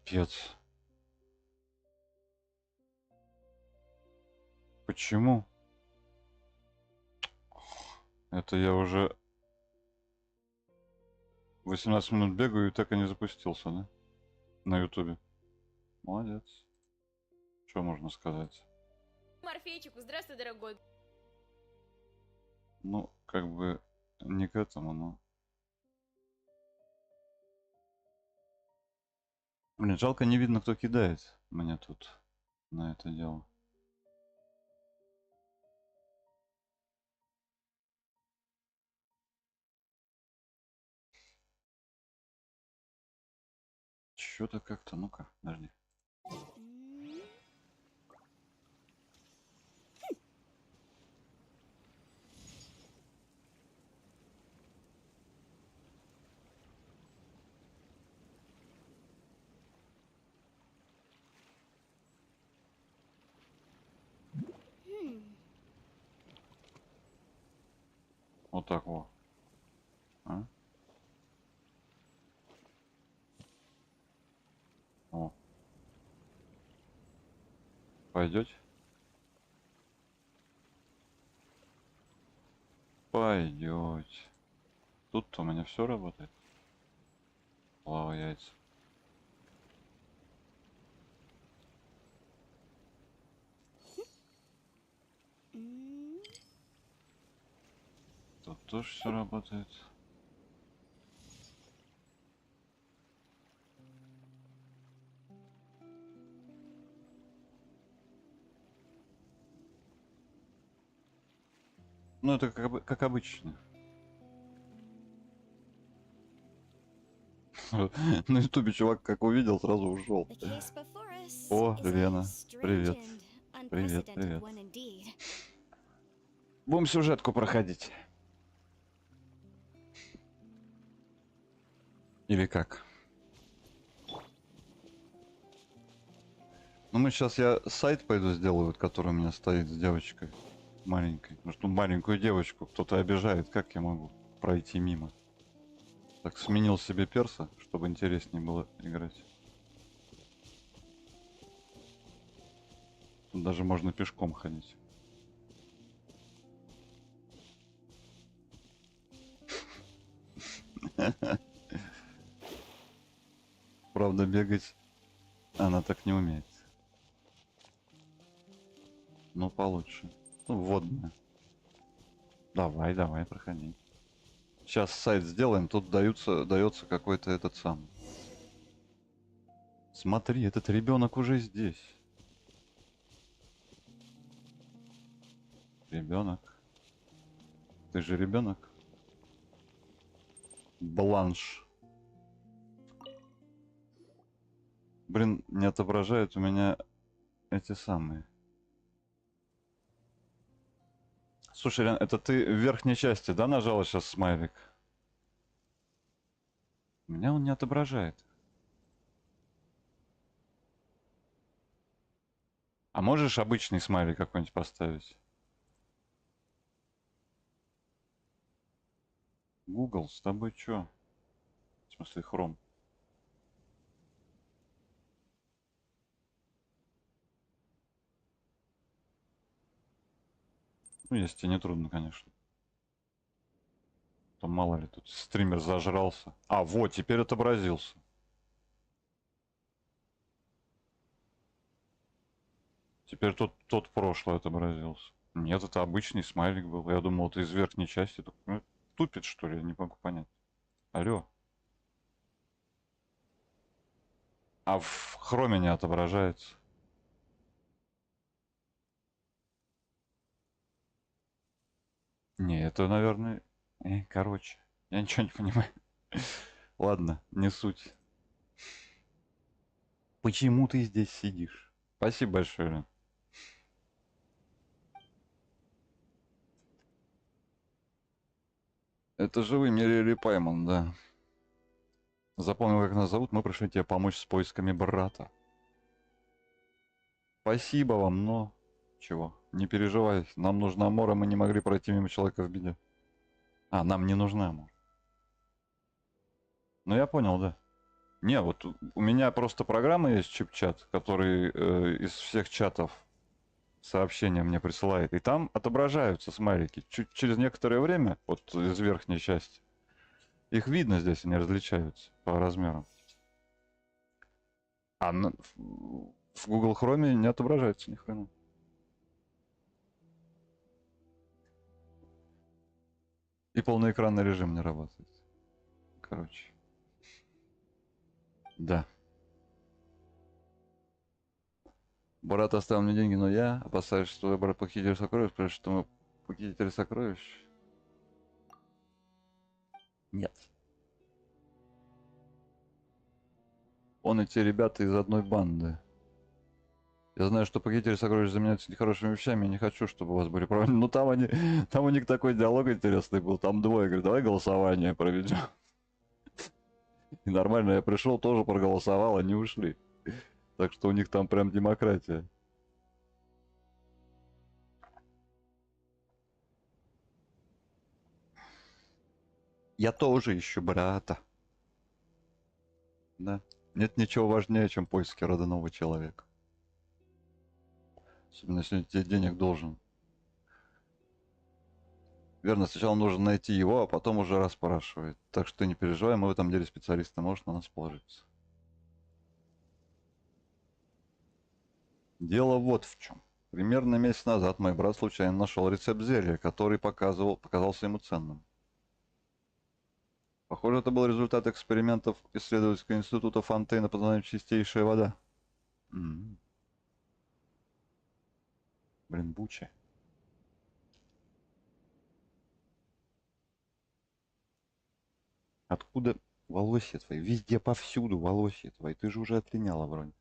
Капец. Почему? Это я уже 18 минут бегаю и так и не запустился, да? На ютубе. Молодец. Что можно сказать? Морфейчику, здравствуй, дорогой. Ну, как бы не к этому, но... Блин, жалко, не видно, кто кидает мне тут на это дело. Чё-то как-то, ну-ка, подожди. Вот так вот. А? О. Пойдете? Пойдете. Тут-то у меня все работает. Лава яйца. Тут тоже все работает. Ну, это как обычно. На ютубе чувак как увидел, сразу ушел. О, Лена. Привет. Привет, привет. Будем сюжетку проходить. Или как? Ну, я сайт пойду сделаю, вот, который у меня стоит с девочкой маленькой. Потому что маленькую девочку кто-то обижает, как я могу пройти мимо? Так, сменил себе перса, чтобы интереснее было играть. Тут даже можно пешком ходить. Правда, бегать она так не умеет. Ну, получше. Ну, водная. Давай, давай, проходи. Сейчас сайт сделаем, тут дается какой-то этот самый. Смотри, этот ребенок уже здесь. Ребенок. Ты же ребенок. Бланш. Блин, не отображают у меня эти самые. Слушай, Лен, это ты в верхней части, да, нажала сейчас смайлик? У меня он не отображает. А можешь обычный смайлик какой-нибудь поставить? Google, с тобой чё? В смысле, Chrome. Ну, если тебе не трудно, конечно. То мало ли, тут стример зажрался. А, вот, теперь отобразился. Теперь тот прошлый отобразился. Нет, это обычный смайлик был. Я думал, это из верхней части. Ну, тупит, что ли? Я не могу понять. Алло. А в хроме не отображается. Не, это, наверное... короче, я ничего не понимаю. Ладно, не суть. Почему ты здесь сидишь? Спасибо большое, Лен. Это же вы, Мирели Пайман, да. Запомнил, как нас зовут, мы пришли тебе помочь с поисками брата. Спасибо вам, но... Чего? Не переживай, нам нужна Мора, мы не могли пройти мимо человека в беде. А, нам не нужна Мора. Ну я понял, да. Не, вот у меня просто программа есть, чип-чат, который из всех чатов сообщения мне присылает. И там отображаются смайлики. Чуть через некоторое время, вот из верхней части, их видно здесь, они различаются по размерам. А в Google Chrome не отображается ни хрена. И полноэкранный режим не работает. Короче. Да. Брат оставил мне деньги, но я опасаюсь, что твой брат похититель сокровищ, потому что мы похитители сокровищ. Нет. Он и те ребята из одной банды. Я знаю, что похитители сокровищ заменяются нехорошими вещами, я не хочу, чтобы у вас были проблемы. Ну там они, там у них такой диалог интересный был. Там двое говорят, давай голосование проведем. И нормально, я пришел, тоже проголосовал, они ушли. Так что у них там прям демократия. Я тоже ищу брата. Да. Нет ничего важнее, чем поиски родного человека. Особенно если он тебе денег должен. Верно, сначала нужно найти его, а потом уже расспрашивать. Так что не переживай, мы в этом деле специалисты, можешь на нас положиться. Дело вот в чем. Примерно месяц назад мой брат случайно нашел рецепт зелья, который показался ему ценным. Похоже, это был результат экспериментов исследовательского института Фонтейна под названием «Чистейшая вода». Блин, буча. Откуда волосья твои? Везде, повсюду волосья твои. Ты же уже отлиняла вроде.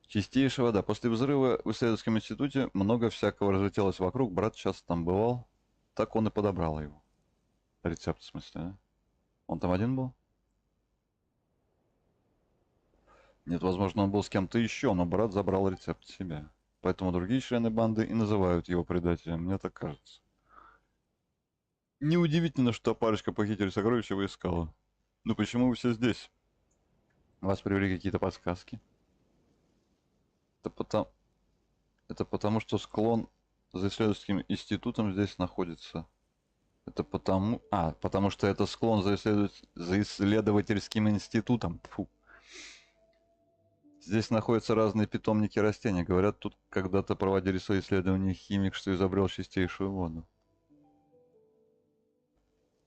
Чистейшая вода. После взрыва в исследовательском институте много всякого разлетелось вокруг. Брат часто там бывал. Так он и подобрал его. Рецепт, в смысле, да? Он там один был? Нет, возможно, он был с кем-то еще, но брат забрал рецепт себе. Поэтому другие члены банды и называют его предателем, мне так кажется. Неудивительно, что парочка похитителей сокровищ его искала. Ну почему вы все здесь? Вас привели какие-то подсказки? Это потому... Это потому, что склон за исследовательским институтом здесь находится. Это потому... потому что это склон за исследовательским институтом. Фу. Здесь находятся разные питомники растений. Говорят, тут когда-то проводили свои исследования химик, что изобрел чистейшую воду.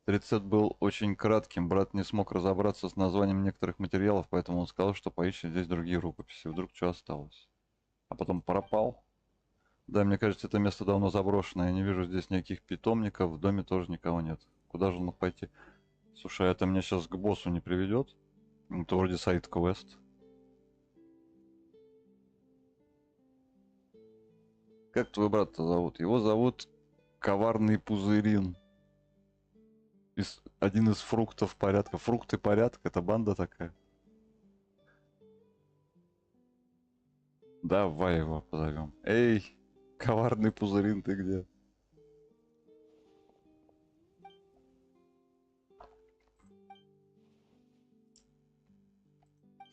Рецепт был очень кратким. Брат не смог разобраться с названием некоторых материалов, поэтому он сказал, что поищет здесь другие рукописи. Вдруг что осталось. А потом пропал. Да, мне кажется, это место давно заброшено. Я не вижу здесь никаких питомников. В доме тоже никого нет. Куда же он мог пойти? Слушай, а это меня сейчас к боссу не приведет? Это вроде сайд-квест. Как твой брата зовут? Его зовут Коварный Пузырин. Один из фруктов порядка. Фрукты порядка. Это банда такая. Давай его позовем. Эй, Коварный Пузырин, ты где?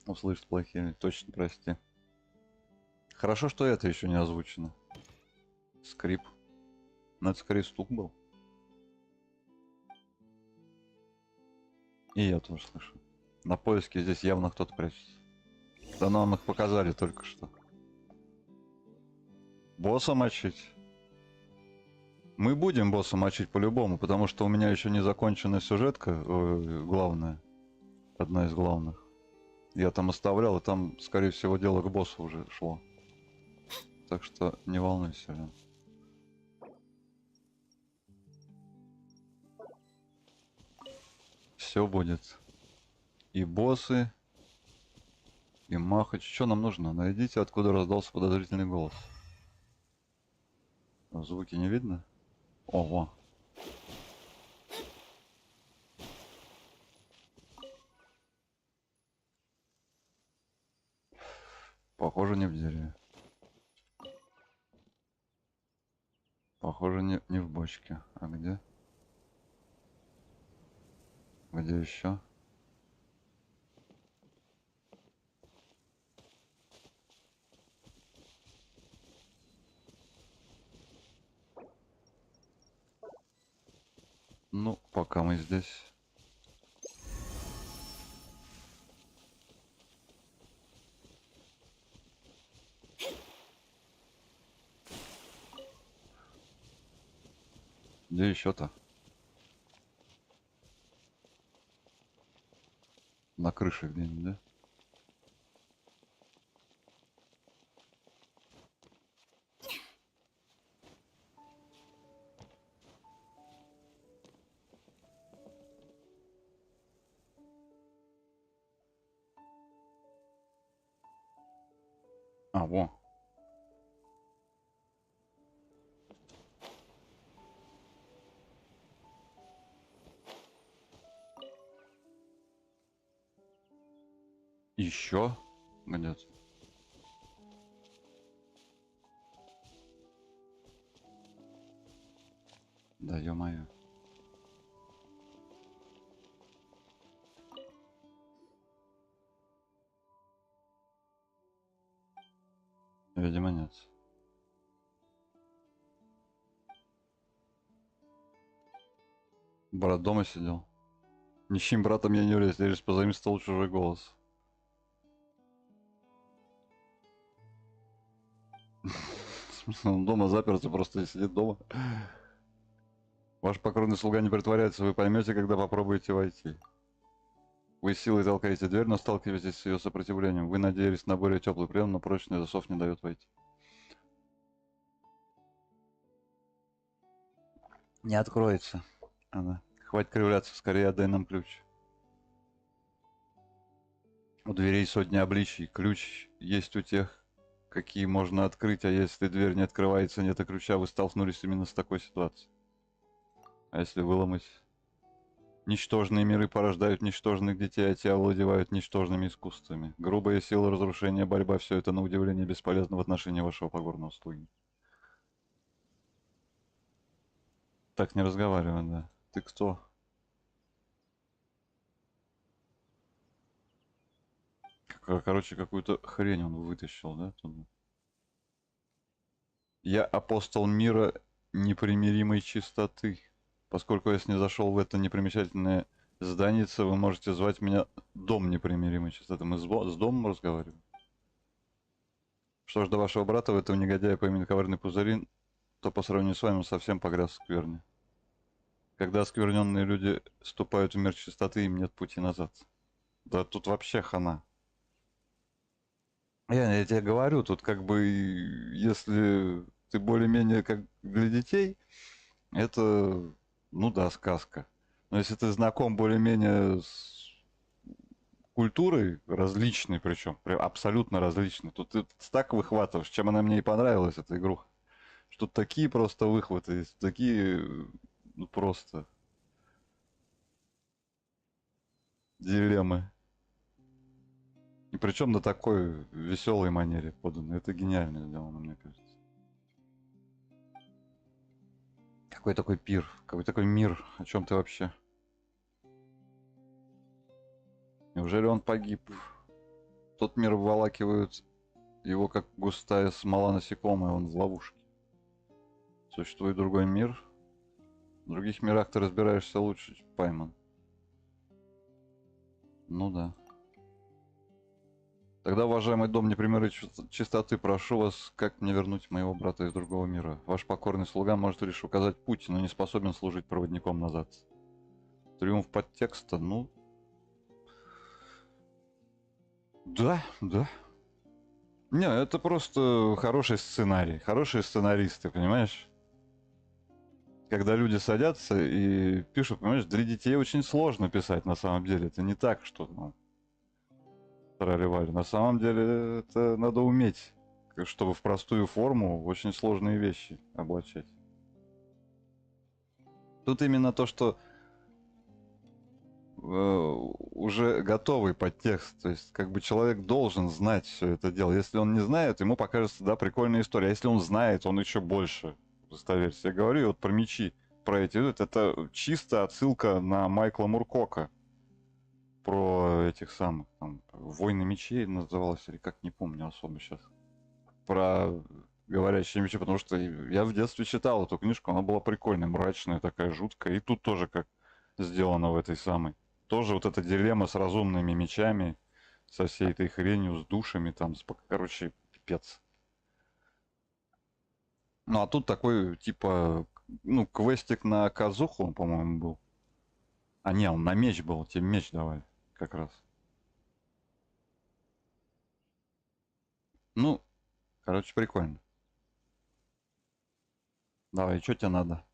Услышь плохие. Точно, прости. Хорошо, что это еще не озвучено. Скрип. Но это скорее стук был. И я тоже слышу. На поиске здесь явно кто-то прячется. Да нам их показали только что. Босса мочить? Мы будем босса мочить по-любому, потому что у меня еще не закончена сюжетка, главная. Одна из главных. Я там оставлял, и там, скорее всего, дело к боссу уже шло. Так что не волнуйся, Лен. Все будет. И боссы, и махач. Что нам нужно? Найдите, откуда раздался подозрительный голос. Звуки не видно? Ого. Похоже, не в дереве. Похоже, не в бочке. А где? Где еще? Ну, пока мы здесь. Где еще-то? На крыше где-нибудь, да? А, во. Еще где-то. Да, ё-моё. Видимо, нет. Брат дома сидел. Ничьим братом я не являюсь, я лишь позаимствовал чужой голос. Он дома заперся, просто сидит дома. Ваш покорный слуга не притворяется, вы поймете, когда попробуете войти. Вы силой толкаете дверь, но сталкиваетесь с ее сопротивлением. Вы надеялись на более теплый прием, но прочный засов не дает войти. Не откроется она. Хватит кривляться, скорее отдай нам ключ. У дверей сотни обличий. Ключ есть у тех, какие можно открыть, а если дверь не открывается, нет ключа, вы столкнулись именно с такой ситуацией. А если выломать? Ничтожные миры порождают ничтожных детей, а те овладевают ничтожными искусствами. Грубая сила, разрушение, борьба — все это на удивление бесполезно в отношении вашего покорного слуги. Так не разговаривай, да. Ты кто? Короче, какую-то хрень он вытащил, да, туда? Я апостол мира непримиримой чистоты. Поскольку я снизошел в это непримечательное зданице, вы можете звать меня Дом непримиримой чистоты. Мы с домом разговариваем? Что ж до вашего брата, в этого негодяя по имени Коварный Пузырин, то по сравнению с вами он совсем погряз в скверне. Когда оскверненные люди ступают в мир чистоты, им нет пути назад. Да тут вообще хана. Я тебе говорю, тут как бы, если ты более-менее как для детей, это, ну да, сказка. Но если ты знаком более-менее с культурой различной, причем абсолютно различной, то ты так выхватываешь, чем она мне и понравилась, эта игруха. Что тут такие просто выхваты есть, такие, ну просто дилеммы. И причем на такой веселой манере подано. Это гениально сделано, мне кажется. Какой такой пир? Какой такой мир? О чем ты вообще? Неужели он погиб? Тот мир вволакивают его, как густая смола насекомая, он в ловушке. Существует другой мир? В других мирах ты разбираешься лучше, Пайман. Ну да. Тогда, уважаемый дом непримерной чистоты, прошу вас, как мне вернуть моего брата из другого мира? Ваш покорный слуга может лишь указать путь, но не способен служить проводником назад. Триумф подтекста, ну... Да, да. Не, это просто хороший сценарий. Хорошие сценаристы, понимаешь? Когда люди садятся и пишут, понимаешь, для детей очень сложно писать на самом деле. Это не так, что... Ну, тролливали. На самом деле это надо уметь, чтобы в простую форму очень сложные вещи облачать. Тут именно то, что уже готовый подтекст. То есть, как бы человек должен знать все это дело. Если он не знает, ему покажется, да, прикольная история. А если он знает, он еще больше достоверится. Я говорю вот про мечи, про эти. Это чисто отсылка на Майкла Муркока. про этих самых, там, «Войны мечей» называлось, или как, не помню особо сейчас. Про говорящие мечи, потому что я в детстве читал эту книжку, она была прикольная, мрачная, такая жуткая. И тут тоже как сделано в этой самой. Тоже вот эта дилемма с разумными мечами, со всей этой хренью, с душами, там, короче, пипец. Ну, а тут такой, типа, ну, квестик на казуху, он, по-моему, был. А не, он на меч был, тебе меч давай, как раз. Ну, короче, прикольно. Давай, что тебе надо?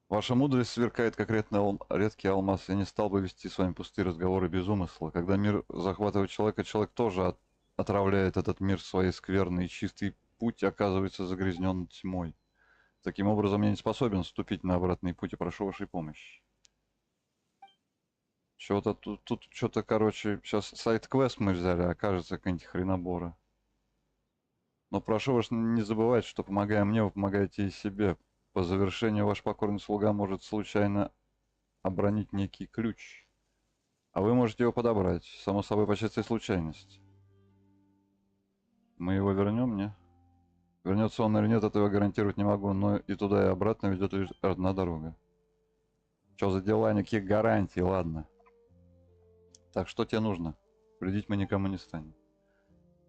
Ваша мудрость сверкает, как редкий алмаз. Я не стал бы вести с вами пустые разговоры без умысла. Когда мир захватывает человека, человек тоже отравляет этот мир своей скверной, и чистый путь оказывается загрязнен тьмой. Таким образом, я не способен вступить на обратный путь и прошу вашей помощи. Что-то тут что-то, короче, сейчас сайд-квест мы взяли, а кажется, какая-нибудь хренобора. Но прошу вас не забывать, что, помогая мне, вы помогаете и себе. По завершению ваш покорный слуга может случайно обронить некий ключ. А вы можете его подобрать, само собой, по чистой случайности. Мы его вернем, не? Вернется он или нет, этого я гарантировать не могу, но и туда, и обратно ведет лишь одна дорога. Что за дела, никаких гарантий, ладно. Так, что тебе нужно? Вредить мы никому не станем.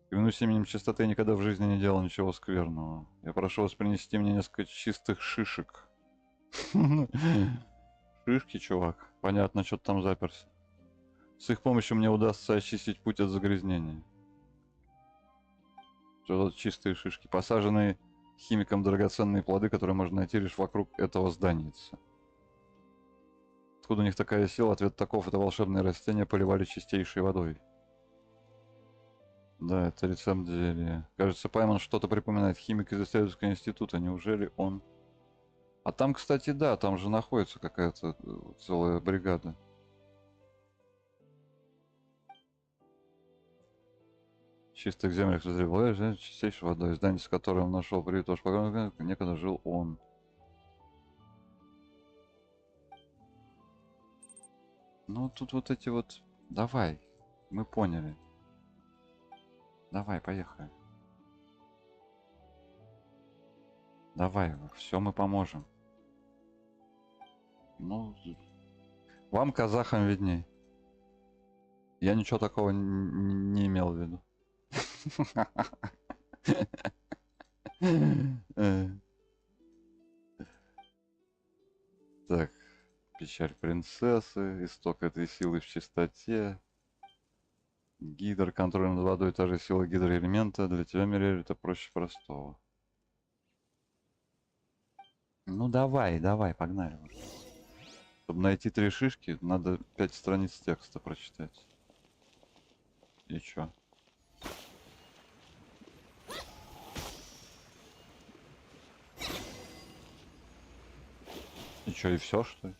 Клянусь именем чистоты, я никогда в жизни не делал ничего скверного. Я прошу вас принести мне несколько чистых шишек. Шишки, чувак. Понятно, что ты там заперся. С их помощью мне удастся очистить путь от загрязнения. Что тут чистые шишки? Посаженные химиком драгоценные плоды, которые можно найти лишь вокруг этого зданица. Откуда у них такая сила? Ответ таков: это волшебные растения поливали чистейшей водой. Да, это рецепт зелья. Кажется, Пайман что-то припоминает. Химик из исследовательского института. Неужели он... А там, кстати, да, там же находится какая-то целая бригада. В чистых землях разрывали чистейшей водой. Здание, с которым он нашел приют ваш покойный, некогда жил он. Ну, тут вот эти вот... Давай, мы поняли. Давай, поехали. Давай, все мы поможем. Ну, вам, казахам, видней. Я ничего такого не имел в виду. Так, печаль принцессы, исток этой силы в чистоте. Гидр, контроль над водой, та же сила гидроэлемента. Для тебя, Мириэль, это проще простого. Ну давай, давай, погнали. Чтобы найти 3 шишки, надо 5 страниц текста прочитать. И чё? И чё, и все, что ли?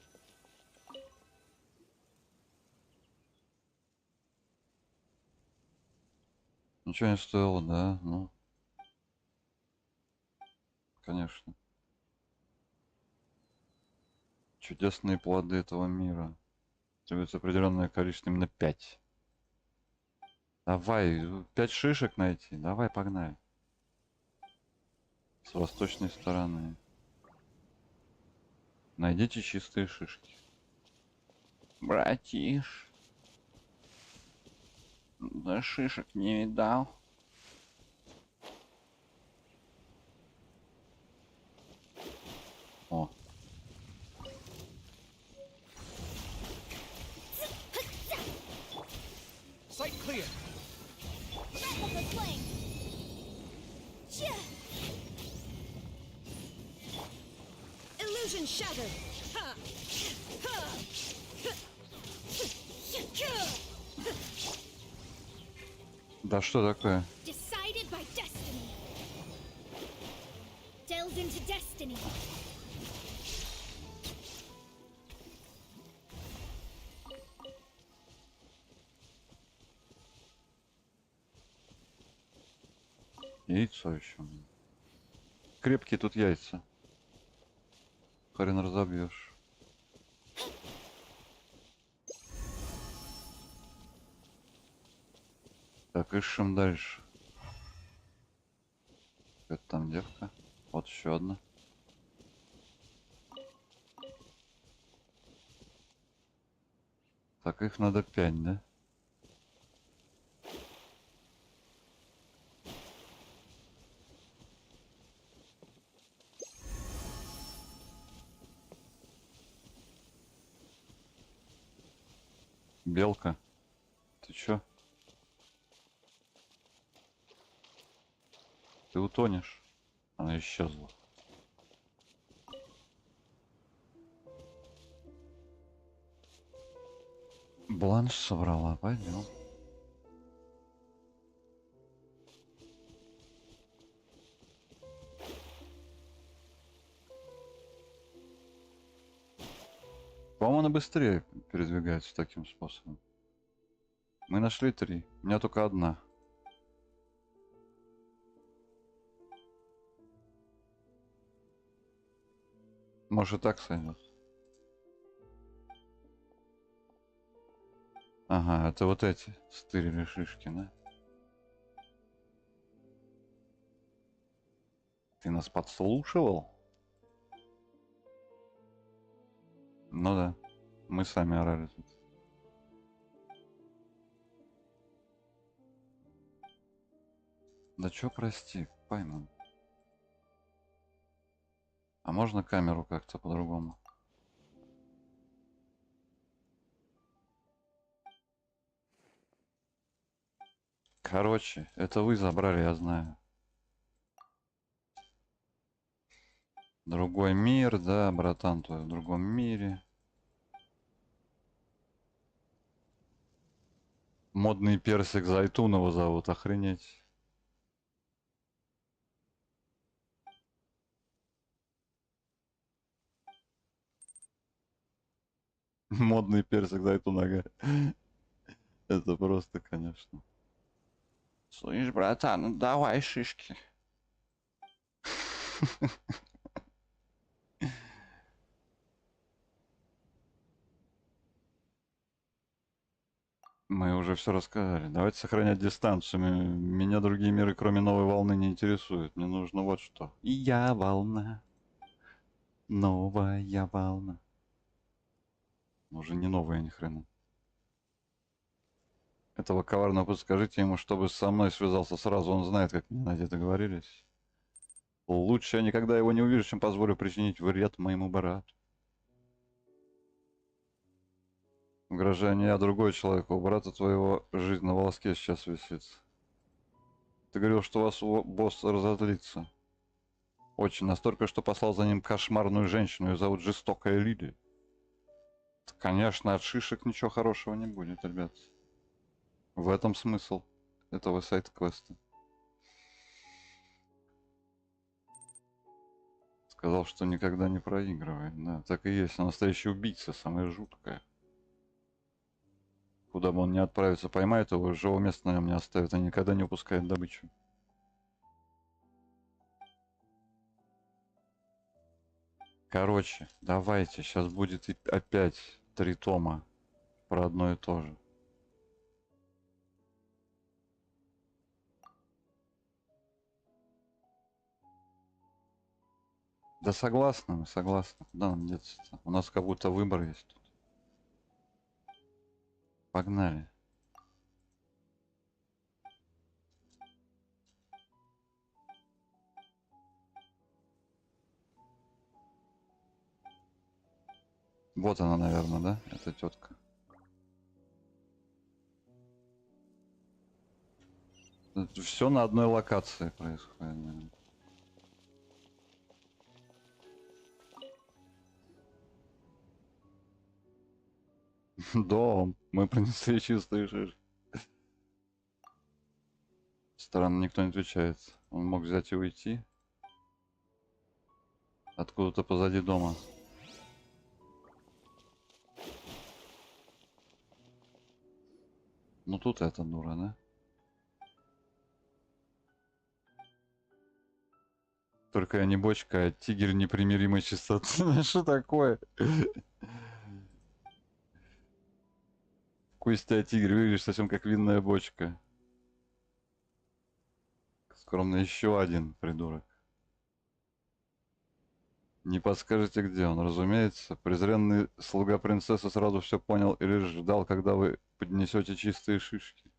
Ничего не стоило, да? Ну, конечно. Чудесные плоды этого мира. Требуется определенное количество, именно 5. Давай, 5 шишек найти. Давай, погнали. С восточной стороны. Найдите чистые шишки. Братиш. Да шишек не видал. О. Sight clear. Backup is playing. Illusion shattered. Да что такое? Decided by destiny. Delved into destiny. Яйцо еще. Крепкие тут яйца. Хрен разобьешь. Так, ищем дальше. Это там девка. Вот еще одна. Так, их надо 5, да? Белка, ты чё? Ты утонешь. Она исчезла. Бланш собрала, пойдем. По-моему, она быстрее передвигается таким способом. Мы нашли 3. У меня только одна. Может, и так сойдет. Ага, это вот эти стырили шишки, да? Ты нас подслушивал? Ну да, мы сами орали тут. Да чё, прости, пойму. А можно камеру как-то по-другому? Короче, это вы забрали, я знаю. Другой мир, да, братан твой, в другом мире. Модный персик Зайтунова зовут, охренеть. Модный персик Зайтунага. Это просто, конечно. Слышь, братан, ну давай шишки. Мы уже все рассказали. Давайте сохранять дистанцию. Меня другие миры, кроме новой волны, не интересуют. Мне нужно вот что. И я волна. Новая волна. Уже не новая ни хрена. Этого коварного подскажите ему, чтобы со мной связался сразу. Он знает, как мне найти, договорились. Лучше я никогда его не увижу, чем позволю причинить вред моему брату. Угрожая не я, другой человек. У брата твоего жизнь на волоске сейчас висит. Ты говорил, что у вас босс разозлится. Очень. Настолько, что послал за ним кошмарную женщину. Ее зовут Жестокая Лили. Конечно, от шишек ничего хорошего не будет, ребят. В этом смысл этого сайт-квеста. Сказал, что никогда не проигрывает. Да, так и есть. Настоящий убийца, самая жуткая. Куда бы он ни отправится, поймает его, живого места на нем не оставит, и никогда не упускает добычу. Короче, давайте, сейчас будет опять 3 тома про одно и то же. Да согласны, мы согласны. Куда нам деться-то? У нас как будто выбор есть тут. Погнали. Вот она, наверное, да? Эта тетка. Все на одной локации происходит, наверное. Дом. Мы принесли чистые шишки. Странно, никто не отвечает. Он мог взять и уйти. Откуда-то позади дома. Ну тут эта дура, да? Только я не бочка, а тигр непримиримой чистоты. Что такое? Костя, тигр, выглядишь совсем как винная бочка. Скромно еще один придурок. Не подскажете, где он? Разумеется, презренный слуга принцессы сразу все понял и лишь ждал, когда вы поднесете чистые шишки.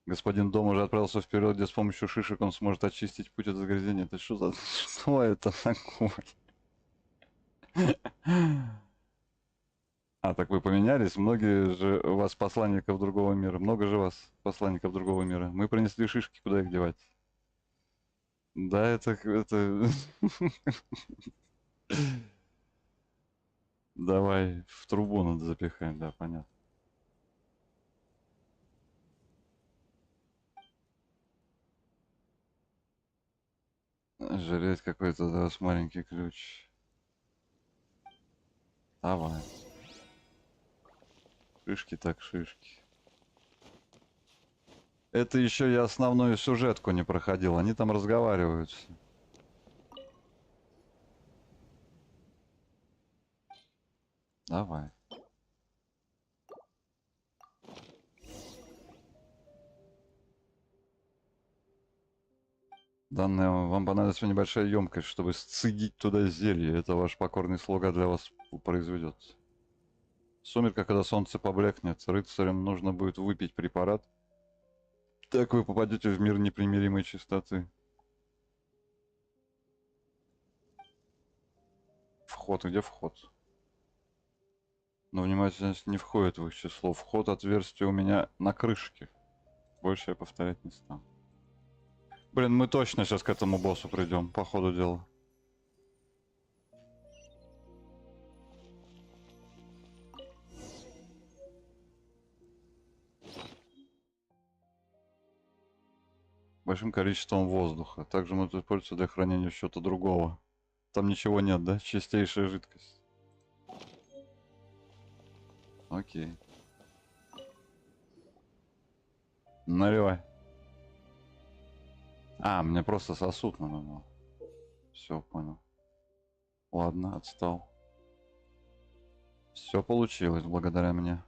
Господин Дом уже отправился вперед, где с помощью шишек он сможет очистить путь от загрязнения. Это что за... Что это такое? А, так вы поменялись? Многие же у вас посланников другого мира. Много же вас посланников другого мира. Мы принесли шишки, куда их девать? Да, это... Давай в трубу надо запихаем, да, понятно. Жалеть какой-то, да, с маленький ключ. Давай. Шишки так шишки. Это еще я основную сюжетку не проходил. Они там разговаривают все. Давай. Данная вам понадобится небольшая емкость, чтобы сцедить туда зелье. Это ваш покорный слуга для вас произведет. В сумерках, когда солнце поблекнет, рыцарям нужно будет выпить препарат. Так вы попадете в мир непримиримой чистоты. Вход. Где вход? Но внимательность не входит в их число. Вход отверстие у меня на крышке. Больше я повторять не стану. Блин, мы точно сейчас к этому боссу придем, по ходу дела. Большим количеством воздуха. Также может использоваться для хранения чего-то другого. Там ничего нет, да? Чистейшая жидкость. Окей. Наливай. А, мне просто сосуд надо было. Все, понял. Ладно, отстал. Все получилось благодаря мне.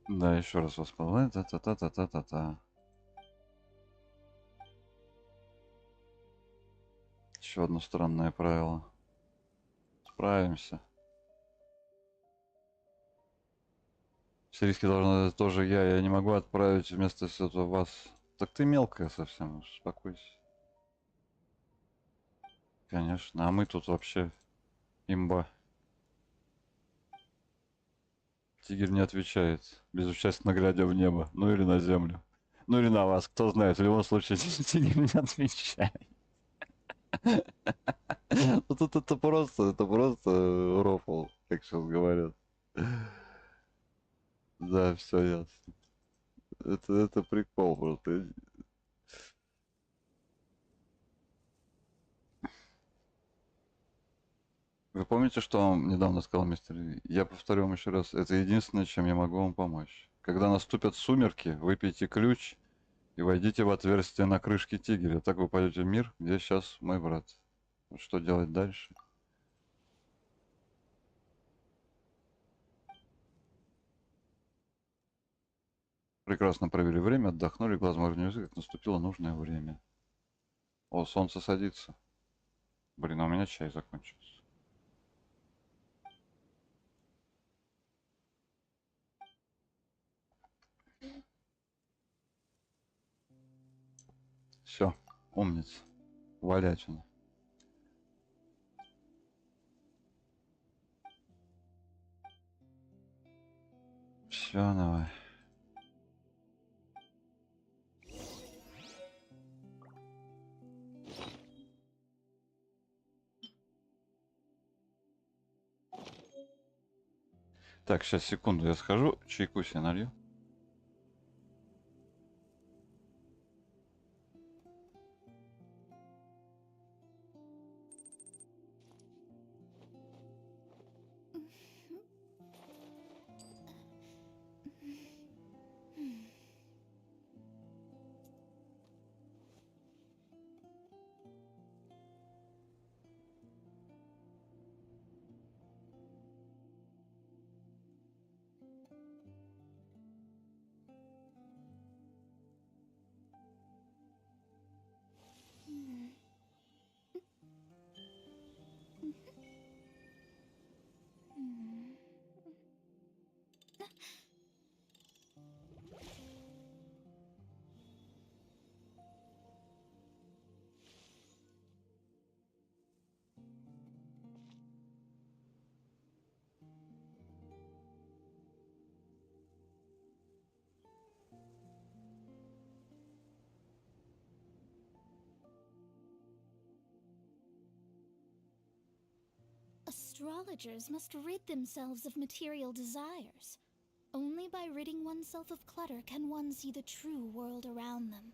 Да, еще раз воспоминаю. Та-та-та-та-та-та-та. Еще одно странное правило. Справимся. Сирийский должен тоже я не могу отправить вместо этого вас. Так ты мелкая совсем, успокойся. Конечно, а мы тут вообще имба. Тигр не отвечает, безучастно глядя в небо, ну или на землю. Ну или на вас, кто знает, в любом случае тигр не отвечает. Ну тут это просто рофл, как сейчас говорят. Да, все ясно. Это прикол просто. Вы помните, что вам недавно сказал мистер Ли? Я повторю вам еще раз. Это единственное, чем я могу вам помочь. Когда наступят сумерки, выпейте ключ и войдите в отверстие на крышке тигеля. Так вы пойдете в мир, где сейчас мой брат. Вот что делать дальше? Прекрасно провели время, отдохнули, глаз моргнули, как наступило нужное время. О, солнце садится. Блин, а у меня чай закончился. Все, умница. Валячина. Все, давай. Так, сейчас, секунду, я схожу, чайку себе налью. astrologers must rid themselves of material desires. Only by ridding oneself of clutter can one see the true world around them.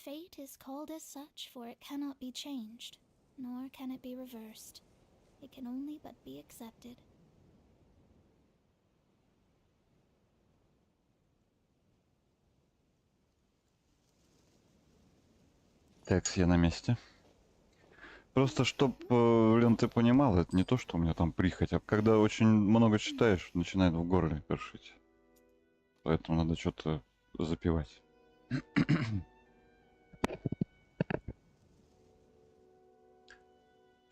Fate is called as such, for it cannot be changed, nor can it be reversed. It can only but be accepted. Так, я на месте. Просто чтоб, Лен, ты понимал, это не то, что у меня там прихоть, а когда очень много читаешь, начинает в горле першить. Поэтому надо что-то запивать.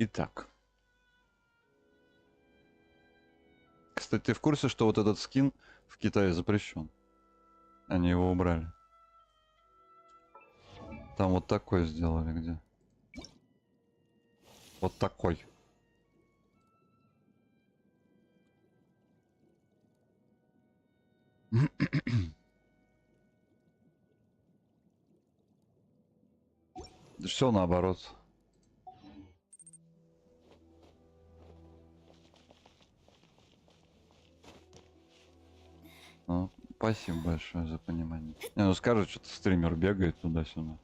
Итак. Кстати, ты в курсе, что вот этот скин в Китае запрещен? Они его убрали. Там вот такой сделали, где? Вот такой. Все наоборот. Ну, спасибо большое за понимание. Не, ну скажут, что-то стример бегает туда-сюда.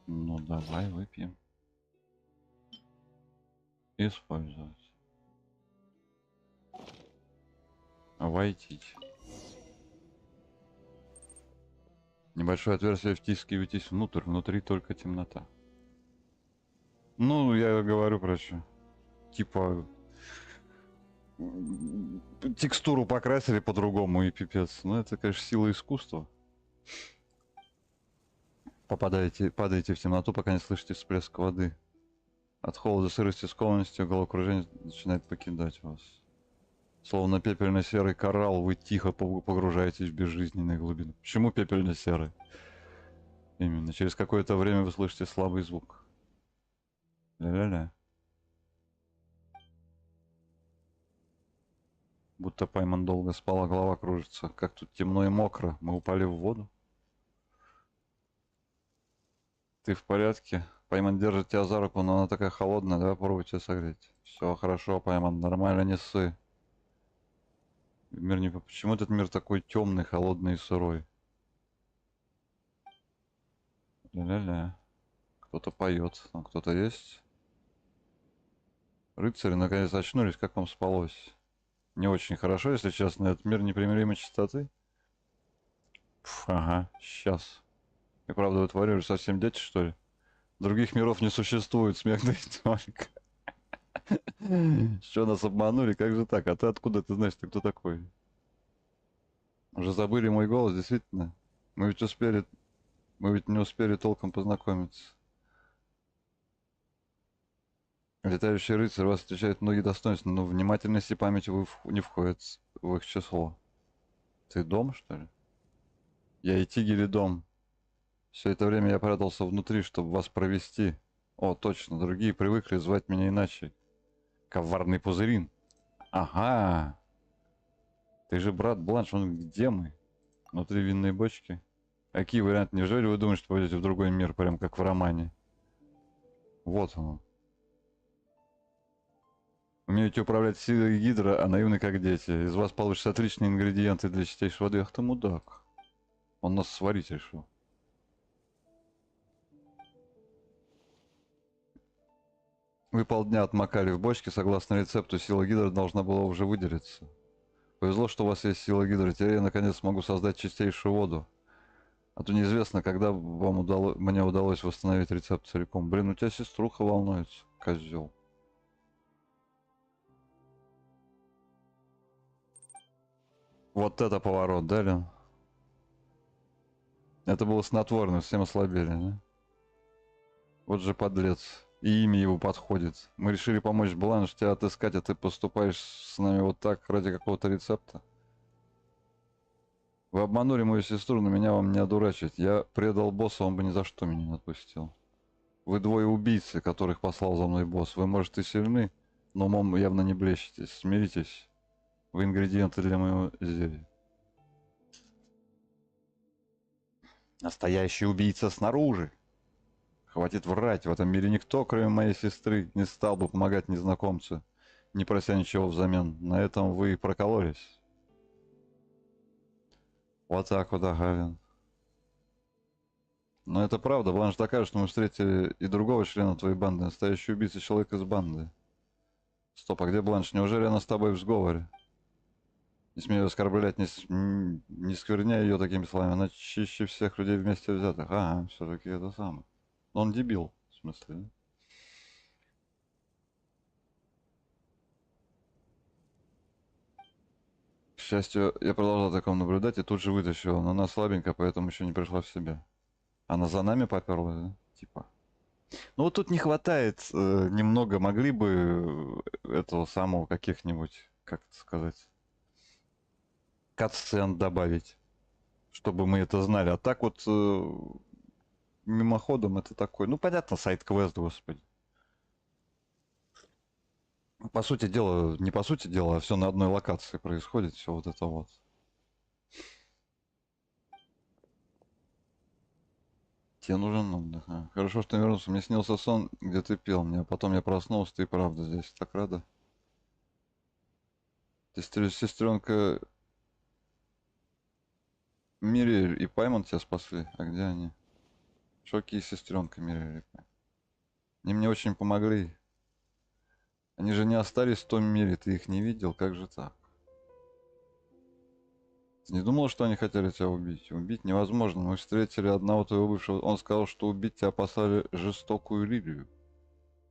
Ну давай выпьем. Использовать. Войти. Небольшое отверстие втискивайтесь внутрь, внутри только темнота. Ну, я говорю про что. Типа текстуру покрасили по-другому и пипец. Ну, это, конечно, сила искусства. Падаете в темноту, пока не слышите всплеск воды. От холода, сырости, скованности, головокружение начинает покидать вас. Словно пепельно-серый коралл, вы тихо погружаетесь в безжизненные глубины. Почему пепельно-серый? Именно. Через какое-то время вы слышите слабый звук. Ля-ля-ля. Будто Пайман долго спал, а голова кружится. Как тут темно и мокро. Мы упали в воду. Ты в порядке? Пайман держит тебя за руку, но она такая холодная. Давай попробуй тебя согреть. Все хорошо, Пайман. Нормально, не ссы. Мир не... Почему этот мир такой темный, холодный и сырой? Ля-ля-ля. Кто-то поет. Там кто-то есть? Рыцари наконец очнулись. Как вам спалось? Не очень хорошо, если честно. Этот мир непримиримой чистоты. Пф, ага, сейчас. И правда, вы творили совсем дети, что ли? Других миров не существует, смех да и только. Что, нас обманули? Как же так? А ты откуда ты знаешь, ты кто такой? Уже забыли мой голос, действительно? Мы ведь не успели толком познакомиться. Летающий рыцарь вас встречает многие достоинства, но внимательность и память не входят в их число. Ты дом, что ли? Я и Тигель, и дом. Все это время я прятался внутри, чтобы вас провести. О, точно, другие привыкли звать меня иначе. Коварный пузырин. Ага. Ты же брат Бланш, он где мы? Внутри винной бочки. Какие варианты? Неужели вы думаете, что пойдете в другой мир, прям как в романе? Вот он. Умеете управлять силой гидра, а наивны как дети. Из вас получатся отличные ингредиенты для чистейшей воды. Ах ты мудак. Он нас сварить решил. Вы полдня отмокали в бочке. Согласно рецепту, сила гидра должна была уже выделиться. Повезло, что у вас есть сила гидра. Теперь я наконец смогу создать чистейшую воду. А то неизвестно, когда мне удалось восстановить рецепт целиком. Блин, у тебя сеструха волнуется, козел. Вот это поворот, да, Лен? Это было снотворное, всем ослабели, да? Вот же подлец. И имя его подходит. Мы решили помочь Бланш тебя отыскать, а ты поступаешь с нами вот так ради какого-то рецепта? Вы обманули мою сестру, но меня вам не одурачить. Я предал босса, он бы ни за что меня не отпустил. Вы двое убийцы, которых послал за мной босс. Вы, может, и сильны, но умом явно не блещетесь. Смиритесь. Вы ингредиенты для моего зелья. Настоящий убийца снаружи. Хватит врать. В этом мире никто, кроме моей сестры, не стал бы помогать незнакомцу, не прося ничего взамен. На этом вы и прокололись. Вот так вот, Агавин. Но это правда. Бланш докажет, что мы встретили и другого члена твоей банды. Настоящий убийца, человек из банды. Стоп, а где Бланш? Неужели она с тобой в сговоре? Не смею оскорблять, не скверняй ее такими словами. Она чище всех людей вместе взятых. Ага, все-таки это самое. Но он дебил, в смысле, да? К счастью, я продолжал таком наблюдать и тут же вытащил. Но она слабенькая, поэтому еще не пришла в себя. Она за нами поперлась, да? Типа. Ну вот тут не хватает немного. Могли бы этого самого каких-нибудь, как это сказать, катсцен добавить, чтобы мы это знали. А так вот мимоходом это такой, ну понятно, сайд-квест, господи. По сути дела, не по сути дела, а все на одной локации происходит, все вот это вот. Тебе нужен отдых. А? Хорошо, что вернулся. Мне снился сон, где ты пел мне, а потом я проснулся, ты правда здесь. Так рада. Сестренка Мириэль и Паймон тебя спасли. А где они? Шоки и сестренка Мириэль и Паймон. Они мне очень помогли. Они же не остались в том мире, ты их не видел, как же так? Ты не думал, что они хотели тебя убить? Убить невозможно. Мы встретили одного твоего бывшего. Он сказал, что убить тебя послали жестокую Лилию.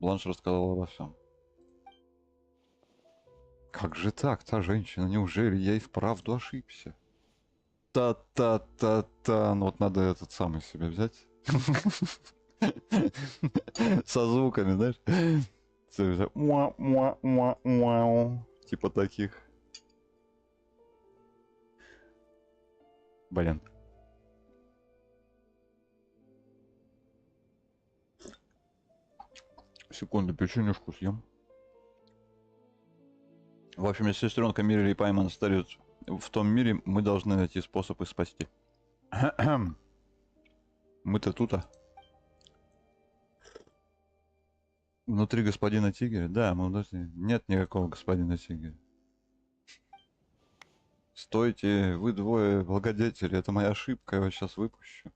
Бланш рассказала обо всем. Как же так, та женщина? Неужели я и вправду ошибся? Та-та-та-та. Ну вот надо этот самый себе взять. Со звуками, знаешь? Типа таких. Блин. Секунду, печенюшку съем. В общем, если сестренка Мириэль и Пайман стареют в том мире, мы должны найти способ их спасти. Мы-то тут-то. Внутри господина Тигря? Да, мы внутри. Нет никакого господина Тигря. Стойте, вы двое благодетели. Это моя ошибка, я вас сейчас выпущу.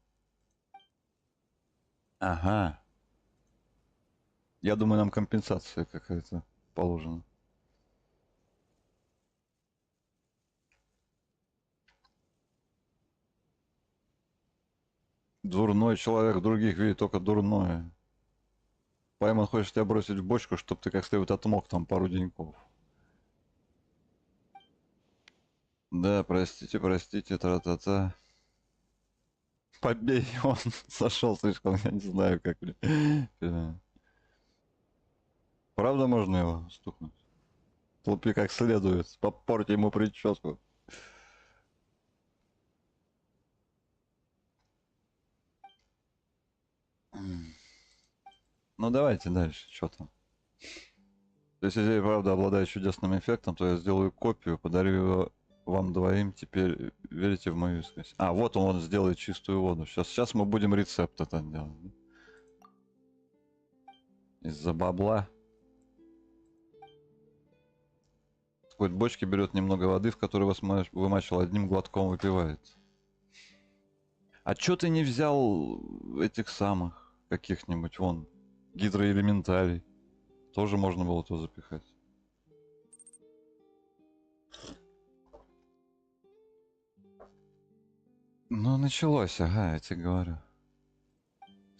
Ага. Я думаю, нам компенсация какая-то положена. Дурной человек других видит только дурное. Пайман хочет тебя бросить в бочку, чтобы ты как следует отмок там пару деньков. Да, простите, простите, тра-та-та. Побей, он сошел слишком, я не знаю, как мне. Правда можно его стукнуть? Лупи как следует, попорти ему прическу. Ну давайте дальше, что там. Если идея правда обладает чудесным эффектом, то я сделаю копию, подарю его вам двоим. Теперь верите в мою искренность. А, вот он сделает чистую воду. Сейчас мы будем рецепт это делать. Из-за бабла. Какой-то бочки берет немного воды, в которой вымачивал, одним глотком выпивает. А чё ты не взял этих самых каких-нибудь, вон, гидроэлементалей? Тоже можно было то запихать. Ну, началось, ага, я тебе говорю.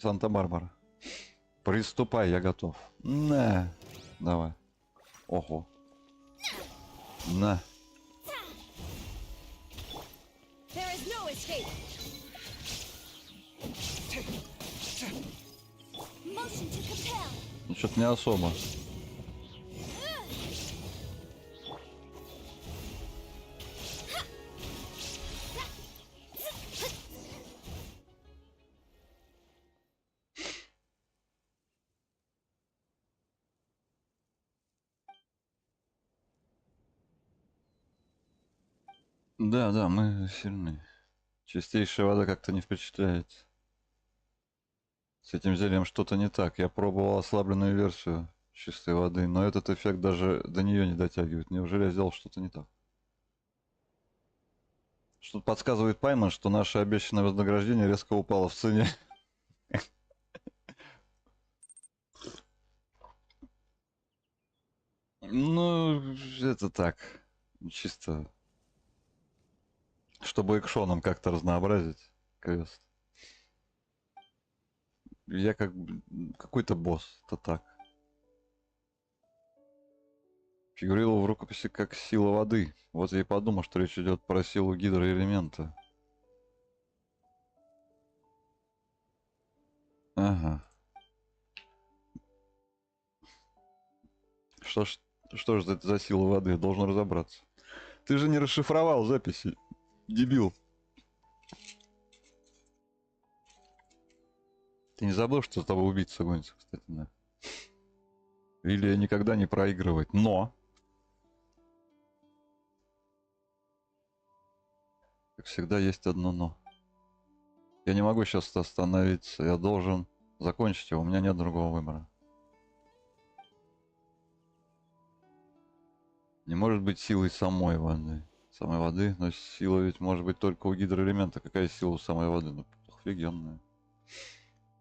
Санта-Барбара. Приступай, я готов. На. Давай. Ого. На. There is no escape. Motion to compel. Ну, что-то не особо. Да, да, мы сильны. Чистейшая вода как-то не впечатляет. С этим зельем что-то не так. Я пробовал ослабленную версию чистой воды, но этот эффект даже до нее не дотягивает. Неужели я сделал что-то не так? Что-то подсказывает Пайман, что наше обещанное вознаграждение резко упало в цене. Ну, это так. Чисто. Чтобы экшоном как-то разнообразить квест. Я как бы какой-то босс, это так. Фигурировал в рукописи как сила воды. Вот я и подумал, что речь идет про силу гидроэлемента. Ага. Что ж, что ж это за сила воды? Я должен разобраться. Ты же не расшифровал записи, дебил. Ты не забыл, что с тобой убийца гонится, кстати, да? Или никогда не проигрывать. Но! Как всегда, есть одно но. Я не могу сейчас остановиться. Я должен закончить его. У меня нет другого выбора. Не может быть силой самой воды. Самой воды, но сила ведь может быть только у гидроэлемента. Какая сила у самой воды? Ну, офигенная.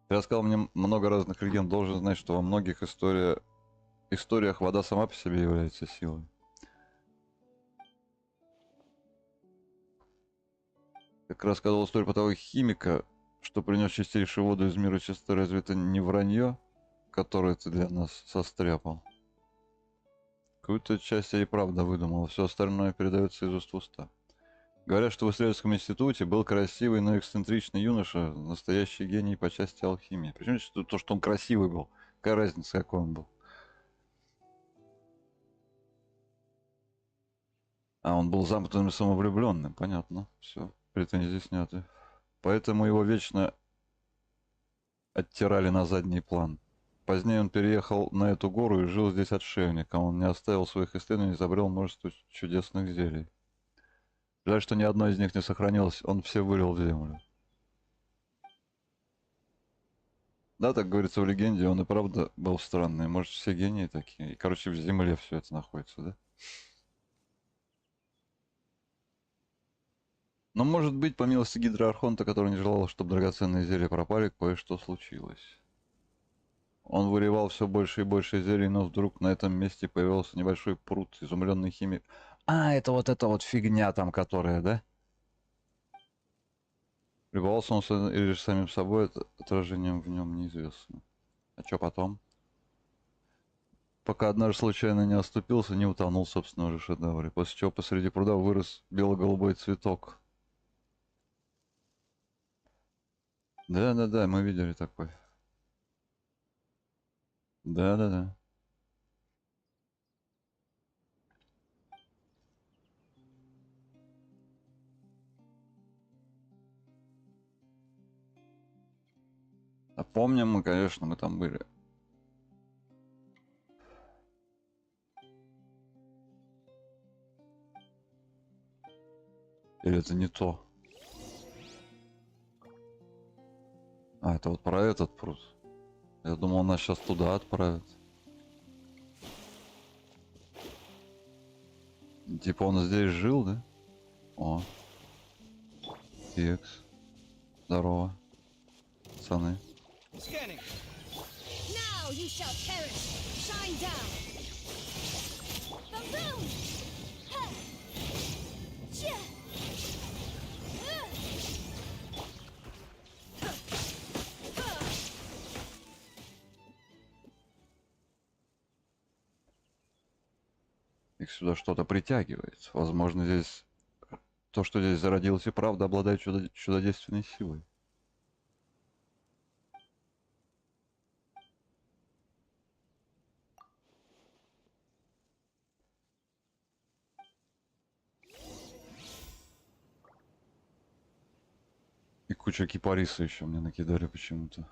Ты рассказал мне много разных легенд. Должен знать, что во многих историях вода сама по себе является силой. Как рассказывал историю про того химика, что принес чистейшую воду из мира чистой, разве это не вранье, которое ты для нас состряпал? Какую-то часть я и правда выдумал, все остальное передается из уст в уста. Говорят, что в исследовательском институте был красивый, но эксцентричный юноша, настоящий гений по части алхимии. Причем то, что он красивый был, какая разница, какой он был? А, он был замкнутым и самовлюбленным, понятно, все, претензии сняты. Поэтому его вечно оттирали на задний план. Позднее он переехал на эту гору и жил здесь отшельником. Он не оставил своих исследований, изобрел множество чудесных зелий. Жаль, что ни одно из них не сохранилось, он все вылил в землю. Да, так говорится в легенде, он и правда был странный. Может, все гении такие. И, короче, в земле все это находится, да? Но, может быть, по милости Гидроархонта, который не желал, чтобы драгоценные зелья пропали, кое-что случилось. Он выливал все больше и больше зелий, но вдруг на этом месте появился небольшой пруд, изумленный химик. А, это вот эта вот фигня там, которая, да? Любовался он или же самим собой, это отражением в нем неизвестно. А что потом? Пока однажды случайно не оступился, не утонул в собственном же шедевре, после чего посреди пруда вырос бело-голубой цветок. Да-да-да, мы видели такой. Да-да-да. А помним мы, конечно, мы там были. Или это не то? А, это вот про этот пруд. Я думал, нас сейчас туда отправят. Типа он здесь жил, да? О. Текс. Здорово. Пацаны. Scanning. Now you shall perish. Shine down. Balloon! Ha! Cha! сюда что-то притягивает. Возможно, здесь то, что здесь зародилось, и правда обладает чудодейственной силой. И куча кипариса еще мне накидали почему-то.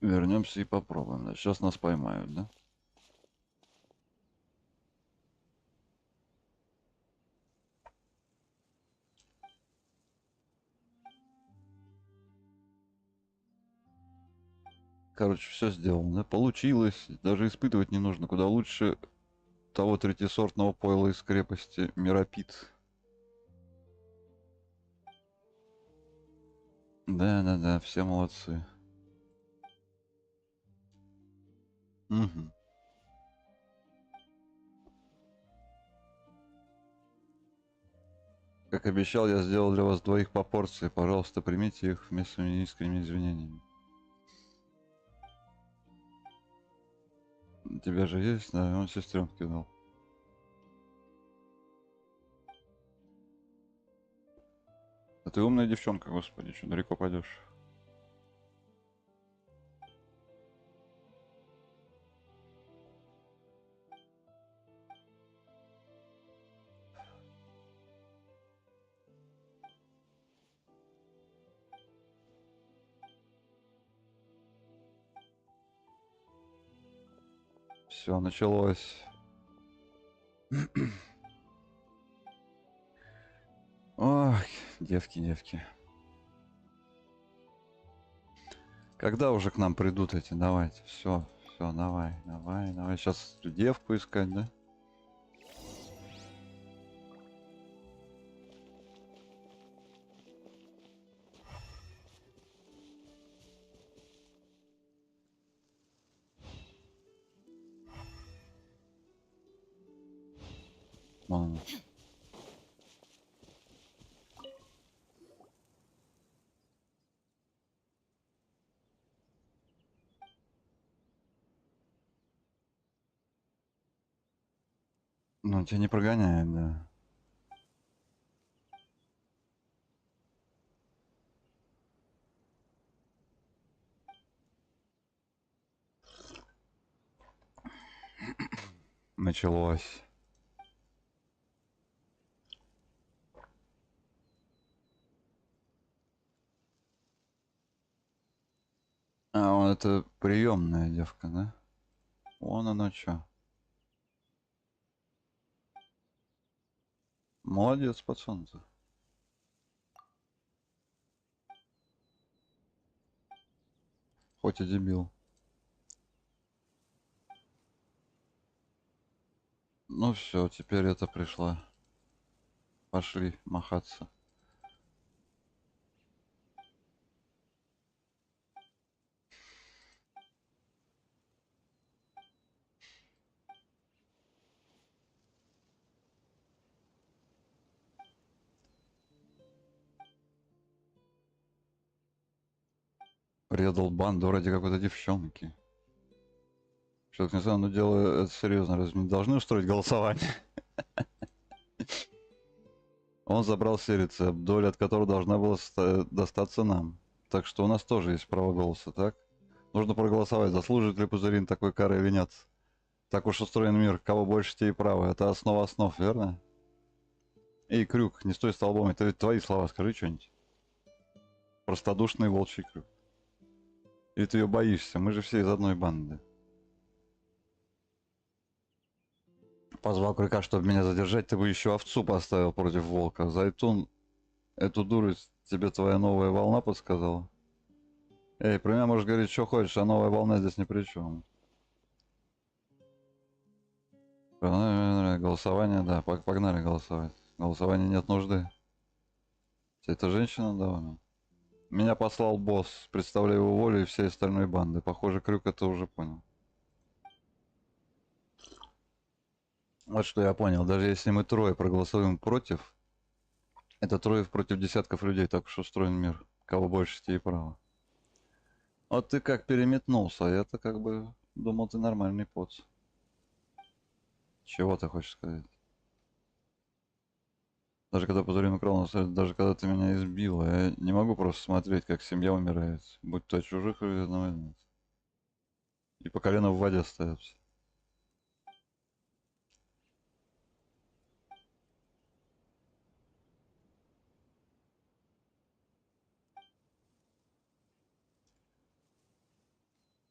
Вернемся и попробуем. Да, сейчас нас поймают, да? Короче, все сделано, да? Получилось. Даже испытывать не нужно. Куда лучше того третьесортного пойла из крепости Миропит. Да, все молодцы. Угу. Как обещал, я сделал для вас двоих по порции. Пожалуйста, примите их вместе с моими искренними извинениями. У тебя же есть? Да, он сестренке дал. А ты умная девчонка, господи, что далеко пойдешь? Все, началось. Ох, девки. Когда уже к нам придут эти? Давайте, все, давай. Сейчас девку искать, да? Вон она. Ну, тебя не прогоняет, да. Началось. А, он это приемная девка, да? Вон оно чё. Молодец, пацан-то. Хоть и дебил. Ну все, теперь это пришла. Пошли махаться. Предал банду ради какой-то девчонки. Что-то не знаю, но дело это серьезно. Разве не должны устроить голосование? Он забрал все рецепт, доля от которого должна была достаться нам. Так что у нас тоже есть право голоса, так? Нужно проголосовать, заслуживает ли Пузырин такой кары или нет. Так уж устроен мир, кого больше, те и правы. Это основа основ, верно? Эй, Крюк, не стой столбом, это ведь твои слова, скажи что-нибудь. Простодушный волчий Крюк. Или ты ее боишься? Мы же все из одной банды. Позвал Крюка, чтобы меня задержать, ты бы еще овцу поставил против волка. Зайтун, эту дуру тебе твоя новая волна подсказала? Эй, про меня можешь говорить, что хочешь, а новая волна здесь ни при чем. Голосование, да, погнали голосовать. Голосования нет нужды. Это женщина довольна. Меня послал босс, представляю его волю и всей остальной банды. Похоже, Крюк это уже понял. Вот что я понял, даже если мы трое проголосуем против, это трое против десятков людей, так уж устроен мир. кого больше, те и право. Вот ты как переметнулся, а я-то как бы думал, ты нормальный поц. Чего ты хочешь сказать? Даже когда позорим экран, даже когда ты меня избила, я не могу просто смотреть, как семья умирает, будь то от чужих или одного из нас. И по колено в воде остается.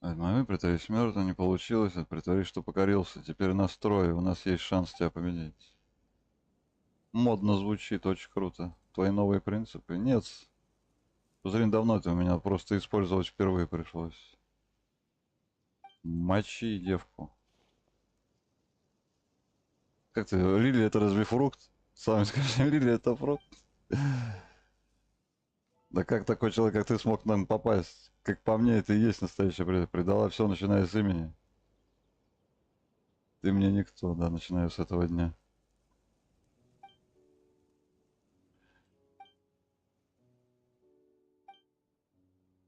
Мы притворились мертвым, не получилось, притворись, что покорился. Теперь настрой, у нас есть шанс тебя победить. Модно звучит, очень круто. Твои новые принципы? Нет. Позрин, давно это у меня просто использовать впервые пришлось. Мочи девку. Как ты, лилия это разве фрукт? Сами скажи, лилия это фрукт? Да как такой человек, как ты, смог нам попасть? Как по мне, это и есть настоящая предала все, начиная с имени. Ты мне никто, да, начиная с этого дня.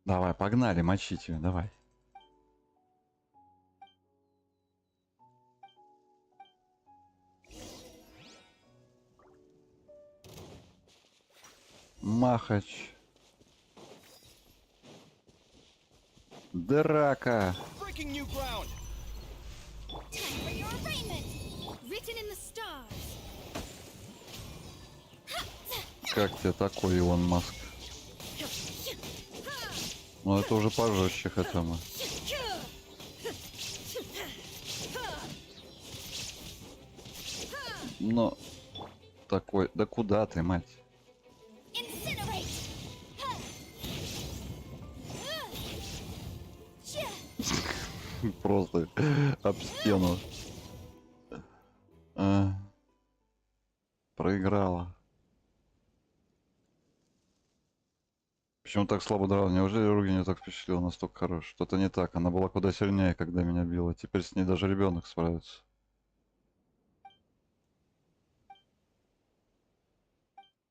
Давай, погнали, мочить ее, давай. Махач. Драка. Breaking new ground. Time for your arraignment. Written in the stars. Как тебе такой, Илон Маск? Ну это уже пожестче хотя бы. Но такой, да куда ты, мать? Incinerate. Просто об стену. Проиграла. Почему так слабо драла? Неужели Руги не так впечатлила, настолько хорош? Что-то не так. Она была куда сильнее, когда меня била. Теперь с ней даже ребенок справится.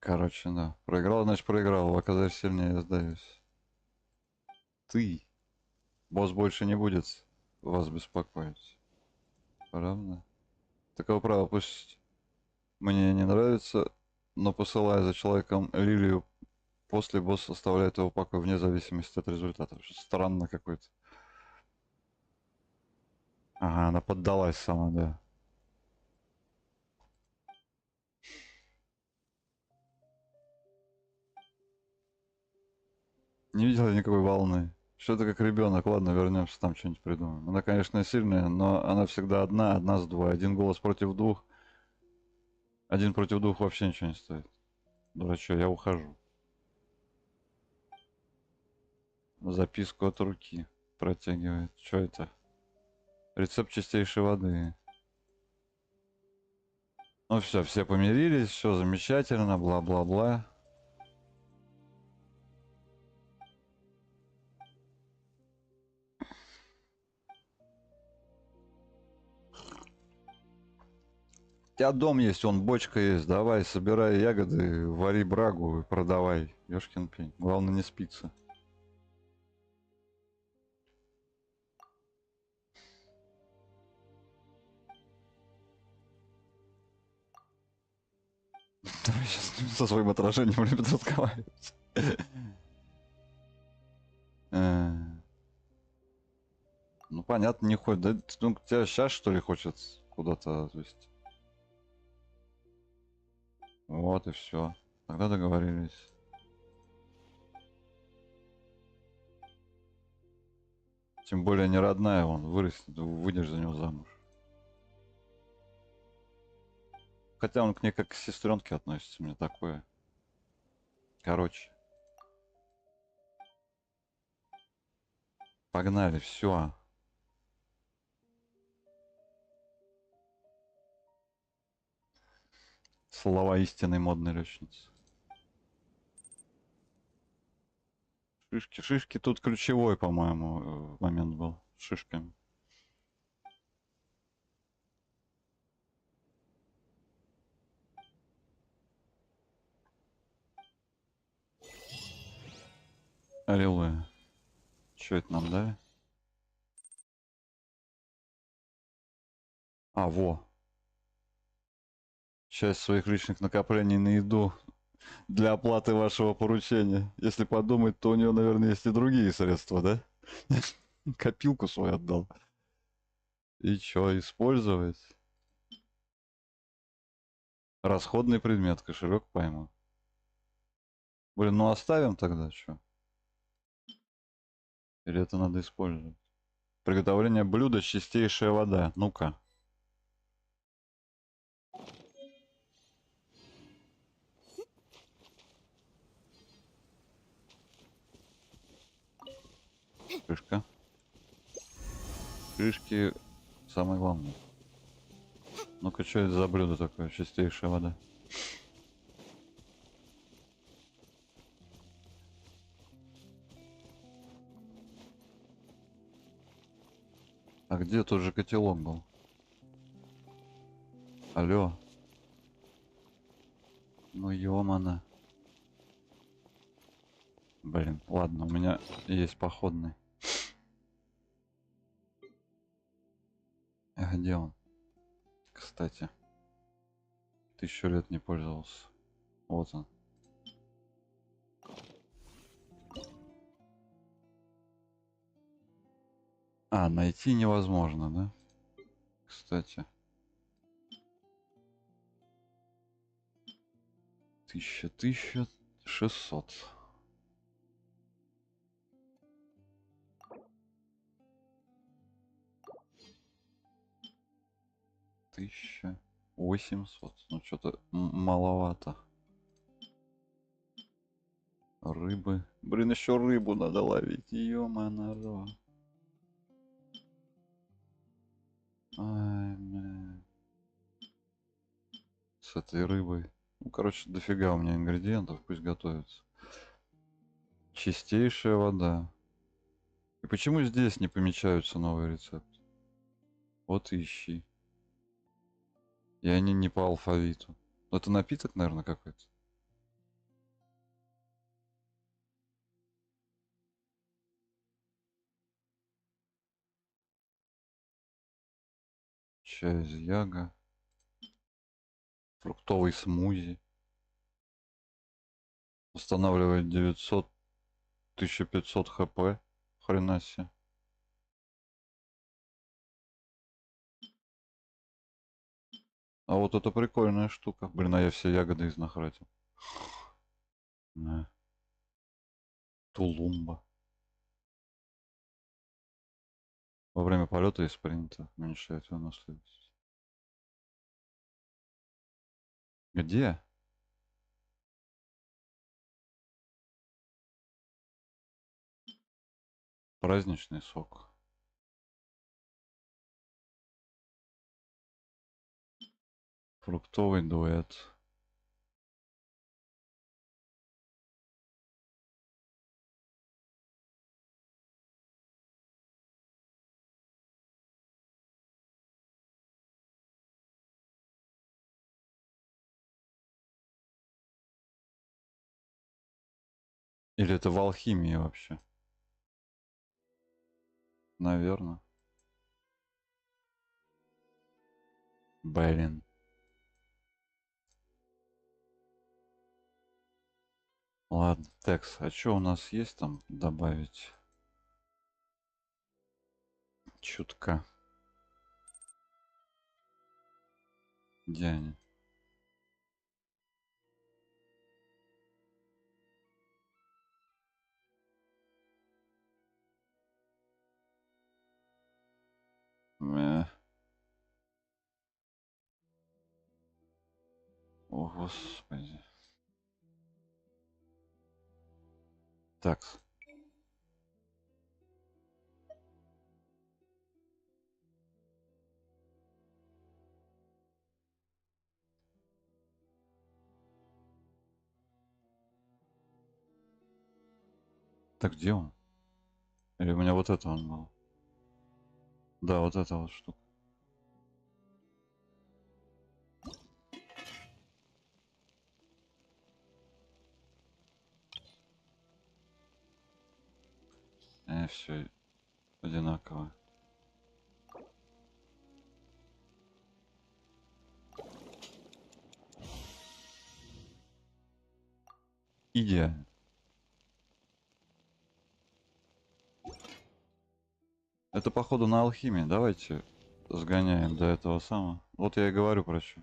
Короче, да. Проиграл, значит проиграл. Оказывается, сильнее, я сдаюсь. Ты. Босс больше не будет вас беспокоить. Правда? Такого права, пусть мне не нравится, но посылая за человеком лилию, после босс оставляет его в покое вне зависимости от результата. Странно какой-то. Ага, она поддалась сама, да. Не видела никакой волны. Что-то как ребенок. Ладно, вернемся, там что-нибудь придумаем. Она, конечно, сильная, но она всегда одна, одна с двое. Один голос против двух. Один против двух вообще ничего не стоит. Дурачок, я ухожу. Записку от руки протягивает. Что это? Рецепт чистейшей воды. Ну все помирились, все замечательно, бла-бла-бла. У тебя дом есть, вон бочка есть, давай, собирай ягоды, вари брагу и продавай. Ёшкин пень. Главное не спиться. Сейчас со своим отражением любит разговаривать. Ну понятно, не ходит. Да, ну, тебя сейчас что ли хочет куда-то отвезти? Вот и все. Тогда договорились. Тем более не родная, он вырастет, выйдешь за него замуж. Хотя он к ней как к сестренке относится, мне такое. Короче. Погнали, все. Слова истинной модной лечницы. Шишки. Шишки тут ключевой, по-моему, момент был. С шишками. Аллилуйя. Что это нам дали? А, во. Часть своих личных накоплений на еду для оплаты вашего поручения. Если подумать, то у нее, наверное, есть и другие средства, да? Копилку свою отдал. И что, использовать? Расходный предмет, кошелек пойму. Блин, ну оставим тогда, что? Или это надо использовать? Приготовление блюда чистейшая вода. Ну-ка. Шишка. Шишки самое главное. Ну-ка, что это за блюдо такое? Чистейшая вода. А где тот же котелок был? Алло. Ну ёмана. Блин, ладно, у меня есть походный. А где он? Кстати. 1000 лет не пользовался. Вот он. А, найти невозможно, да? Кстати. 1600. 1800. Ну, что-то маловато. Рыбы. Блин, еще рыбу надо ловить. Ё-моё. Ай, бля. С этой рыбой. Ну, короче, дофига у меня ингредиентов. Пусть готовится. Чистейшая вода. И почему здесь не помечаются новые рецепты? Вот ищи. И они не по алфавиту. Это напиток, наверное, какой-то. Чай из яга. Фруктовый смузи. Устанавливает 900, 1500 хп. Хрена себе. А вот это прикольная штука. Блин, а я все ягоды изнахратил. Да. Тулумба. Во время полета из спринта уменьшает выносливость. Где? Праздничный сок. Фруктовый дуэт. Или это в алхимии вообще? Наверное. Блин. Ладно, текст. А что у нас есть там добавить? Чутка. Где они? Э. О, господи. Так. Так где он? Или у меня вот это он был? Да, вот эта вот штука. Не, все одинаково. Идеально. Это походу на алхимии. Давайте сгоняем до этого самого. Вот я и говорю про что.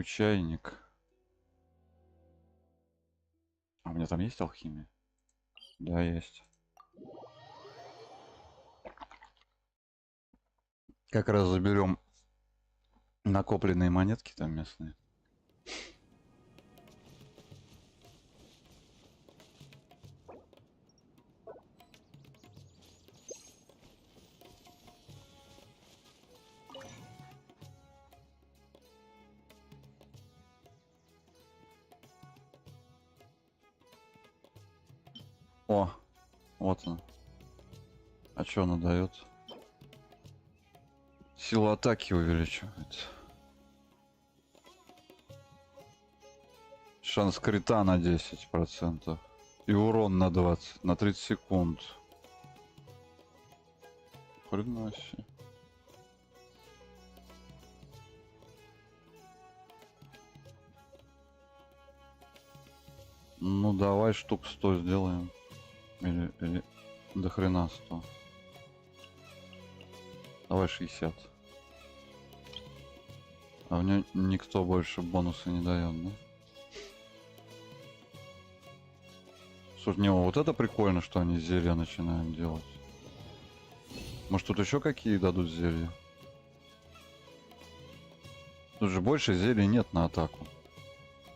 Чайник. А у меня там есть алхимия? Да, есть. Как раз заберем накопленные монетки там местные. О, вот он. А что она дает? Силу атаки увеличивает. Шанс крита на 10%. И урон на 20, на 30 секунд. Хрена себе. Ну давай штук 100 сделаем. Или до хрена 100. Давай 60. А мне никто больше бонуса не дает, да? Слушай, не, вот это прикольно, что они зелья начинают делать. Может тут еще какие дадут зелья? Тут же больше зелий нет на атаку.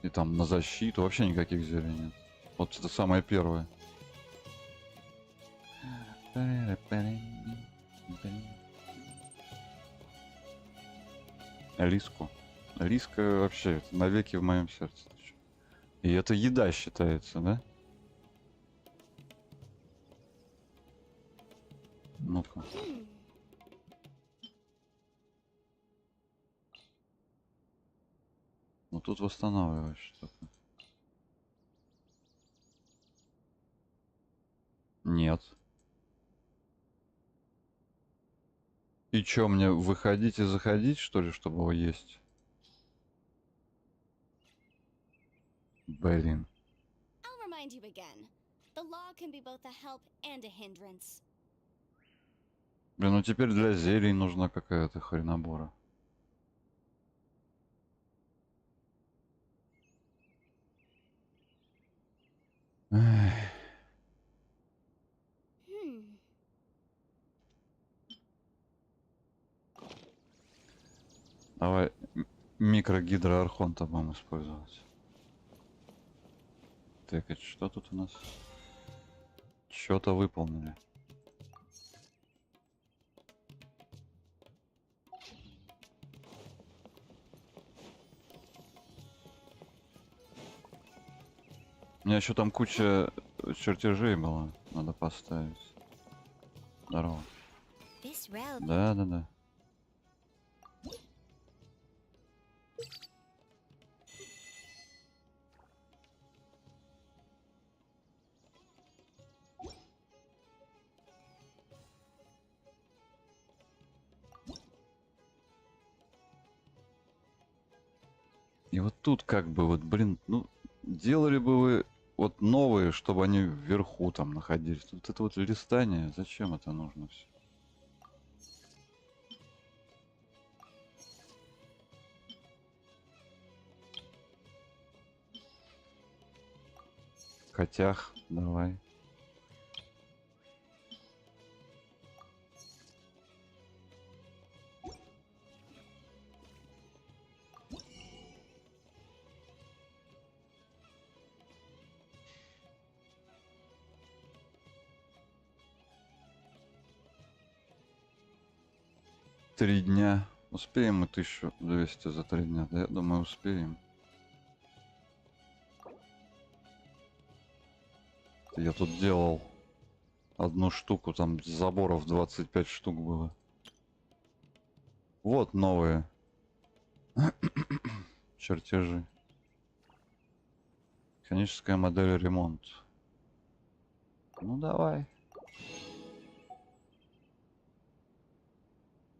И там на защиту вообще никаких зелий нет. Вот это самое первое. Лиску. Лиска вообще навеки в моем сердце. И это еда считается, да? Ну-ка. Ну тут восстанавливаешь что-то. Нет. И чё, мне выходить и заходить, что ли, чтобы его есть? Блин. I'll remind you again. The law can be both a help and a hindrance. Блин, ну теперь для зелий нужна какая-то хренобора. Эх. Давай микрогидроархонта будем использовать. Так, это что тут у нас? Что-то выполнили. У меня еще там куча чертежей было. Надо поставить. Здорово. Да. И вот тут как бы вот, блин, ну, делали бы вы вот новые, чтобы они вверху там находились. Вот это вот листание, зачем это нужно все? Котях, давай. Три дня. Успеем мы 1200 за 3 дня? Да, я думаю, успеем. Я тут делал одну штуку, там заборов 25 штук было. Вот новые чертежи. Механическая модель ремонт. Ну давай.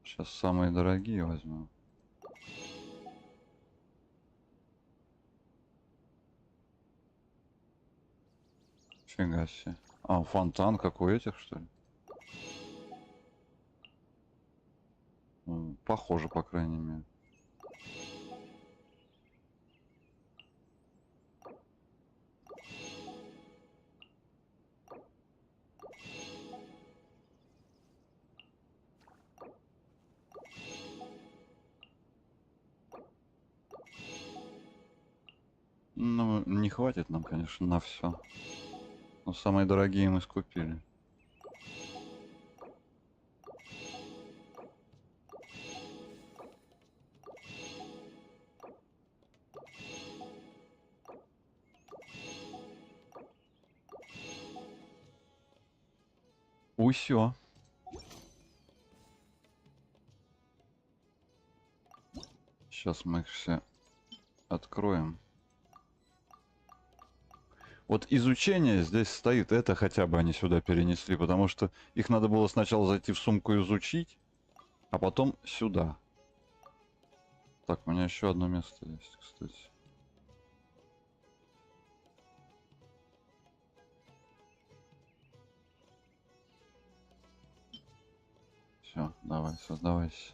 Сейчас самые дорогие возьму. Фига себе. А, фонтан, как у этих, что ли? Похоже, по крайней мере. Ну, не хватит нам, конечно, на все. Но самые дорогие мы скупили. Усё. Сейчас мы их все откроем. Вот изучение здесь стоит, это хотя бы они сюда перенесли, потому что их надо было сначала зайти в сумку и изучить, а потом сюда. Так, у меня еще одно место есть, кстати. Все, давай, создавайся.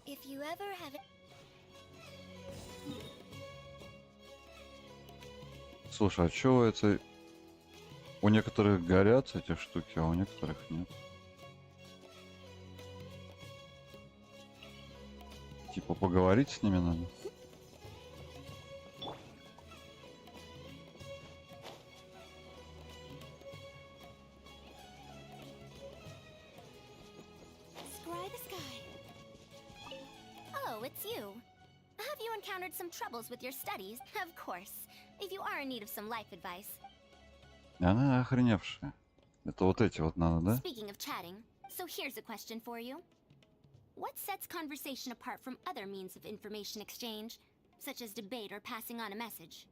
If you ever have it. Слушай, а чё это... У некоторых горят эти штуки, а у некоторых нет. Типа поговорить с ними надо. Scry the sky. Oh, it's you. Have you encountered some troubles with your studies? Of course. If you are in need of some life advice. Она охреневшая. Это вот эти вот надо, да? Speaking of chatting, so here's a question for you. What sets conversation apart from other means of information exchange, such as debate or passing on a message?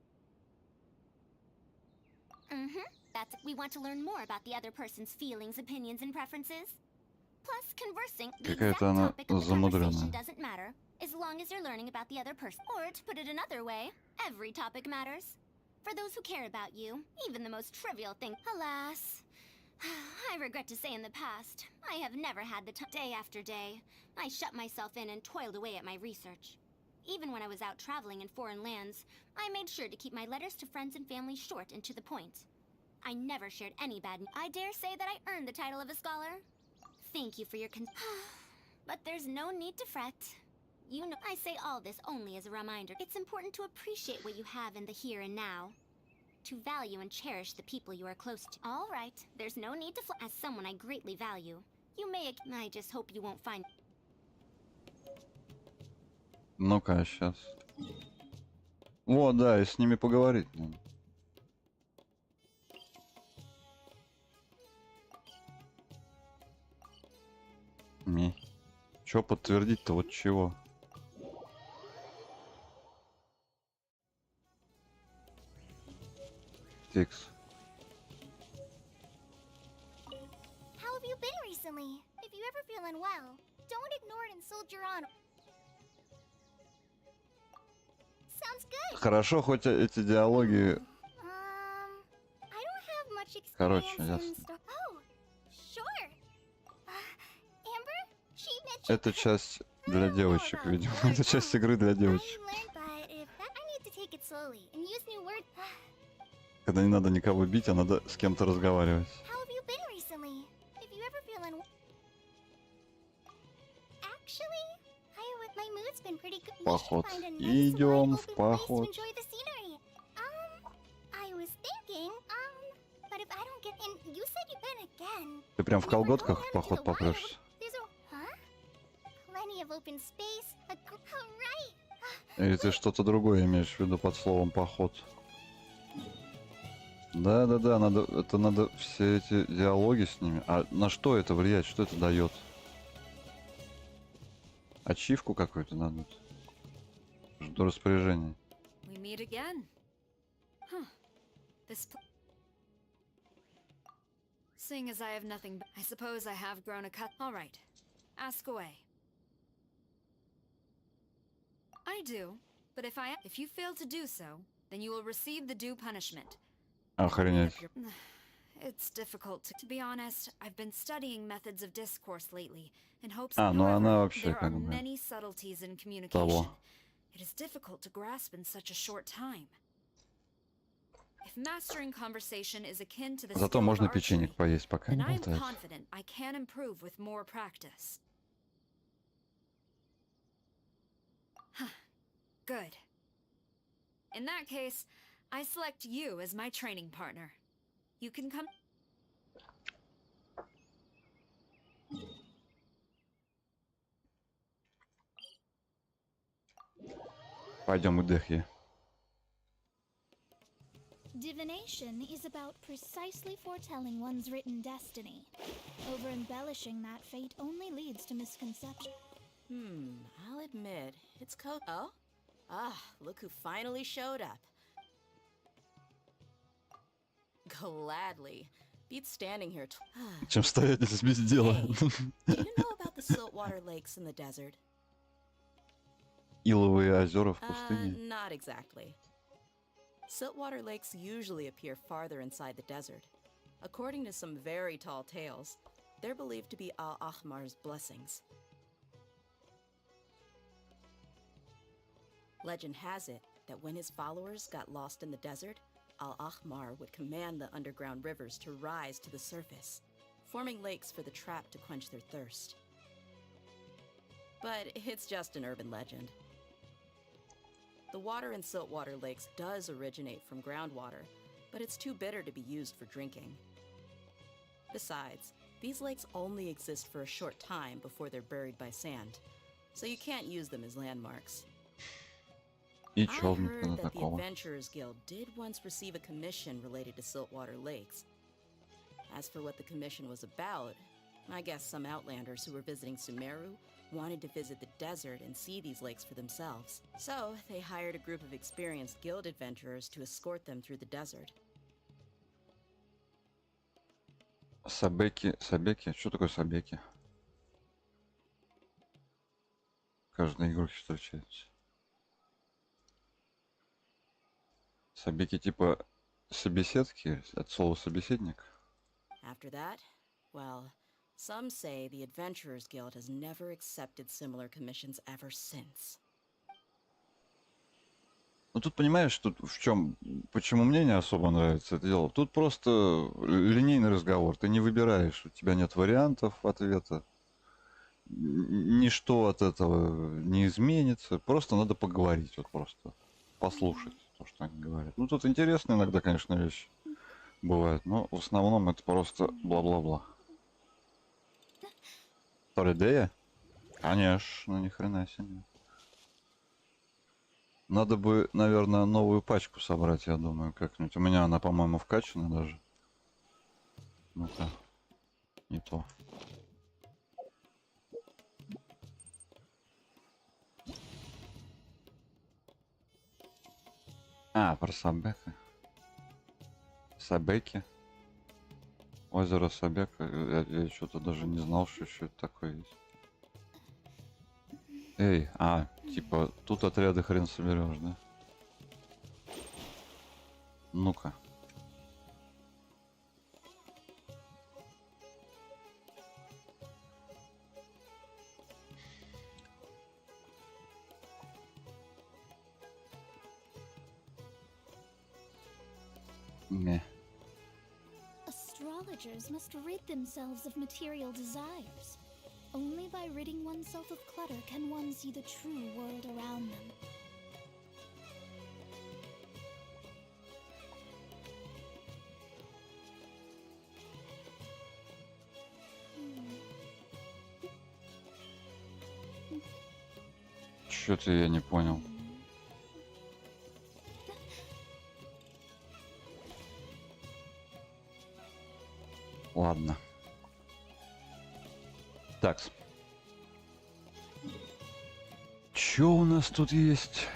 We want to learn more about the other person's feelings, opinions, and preferences. Plus, conversing, the exact Какая-то она topic of the conversation замудренная. doesn't matter, as long as you're learning about the other person. Or, to put it another way, every topic matters. For those who care about you, even the most trivial thing. Alas, I regret to say in the past, I have never had the time. Day after day, I shut myself in and toiled away at my research. Even when I was out traveling in foreign lands, I made sure to keep my letters to friends and family short and to the point. I never shared any bad news. I dare say that I earned the title of a scholar. Thank you for your But there's no need to fret. You know, I say all this only as a reminder. It's important to appreciate what you have in the here and now. To value and cherish the people you are close to. All right, there's no need to as someone I greatly value. You may. I just hope you won't find. Ну-ка, сейчас. Вот, да, и с ними поговорить надо. Чё подтвердить-то, вот чего? Текс. How have you been recently? If you ever feel unwell, don't ignore it and soldier on. Sounds good. Хорошо, хоть эти диалоги... I don't have much experience Короче, in ясно. Oh, sure. Amber, she mentioned. Это часть для девочек, видимо. Это часть игры для девочек. I learned, but if that, I need to take it slowly and use new words. Когда не надо никого бить, а надо с кем-то разговаривать. How have you been recently? If you ever feel Actually, my mood's been pretty good. Поход. We should find a nice, Идем wide, в open place to поход. enjoy the scenery. I was thinking, but if I don't get in, you said you then again. Ты прям в If we're колготках going в out into поход the wild, попрешься. there's plenty of open space. Right. Или ты что-то другое имеешь в виду под словом поход? Да-да-да, это надо все эти диалоги с ними. А на что это влияет? Что это дает? Ачивку какую-то надо. До распоряжения. We meet again. Huh. Seeing as I have nothing, I suppose I have grown a cut. All right. Ask away. I do, but if you fail to do so, then you will receive the due punishment. Охренеть. It's difficult to be honest. I've been studying methods of discourse lately in hopes. Ну она However, вообще there are как бы many subtleties in communication. того. It is difficult to grasp in such a short time. If mastering conversation is akin to the Зато skill of можно archery, печенек поесть, пока then не I am болтает. confident I can improve with more practice. Good. In that case, I select you as my training partner. You can come. Пойдем удыхи. Divination is about precisely foretelling one's written destiny. Over-embellishing that fate only leads to misconception. I'll admit, it's Oh? Ah, look who finally showed up. Gladly. Beats standing here. Чем стоять здесь без дела? Do you know about the saltwater lakes in the desert? Иловые озера в пустыне. Not exactly. Saltwater lakes usually appear farther inside the desert. According to some very tall tales, they're believed to be Al-Ahmar's blessings. Legend has it that when his followers got lost in the desert, Al-Ahmar would command the underground rivers to rise to the surface, forming lakes for the trapped to quench their thirst. But it's just an urban legend. The water in saltwater lakes does originate from groundwater, but it's too bitter to be used for drinking. Besides, these lakes only exist for a short time before they're buried by sand, so you can't use them as landmarks. И I чё heard на that the такого? Adventurers Guild did once receive a commission related to saltwater lakes. As for what the commission was about, I guess some outlanders who were visiting Sumeru wanted to visit the desert and see these lakes for themselves. So they hired a group of experienced guild adventurers to escort them through the desert. Сабеки? Что такое сабеки? В каждой игрушке встречается. Сабеки типа собеседки, от слова собеседник. After that, well, some say the Adventurers Guild has never accepted similar commissions ever since. Ну тут понимаешь, тут в чем, почему мне не особо нравится это дело. Тут просто линейный разговор. Ты не выбираешь, у тебя нет вариантов ответа. Ничто от этого не изменится. Просто надо поговорить, вот просто послушать то, что они говорят. Ну тут интересные иногда, конечно, вещи бывают, но в основном это просто бла-бла-бла. Торидея? Конечно, ни хрена себе. Надо бы, наверное, новую пачку собрать, я думаю, как-нибудь. У меня она, по-моему, вкачана даже. Ну-ка. Не то. Про Сабека. Сабеки. Озеро Сабека. Я что-то даже не знал, что еще это такое есть. Эй, типа, тут отряды хрен соберешь, да? Ну-ка. Не. Astrologers must rid themselves of material desires. Only by ridding oneself of clutter can one see the true world around them. Что-то я не понял. Ладно. Так. Чё у нас тут есть?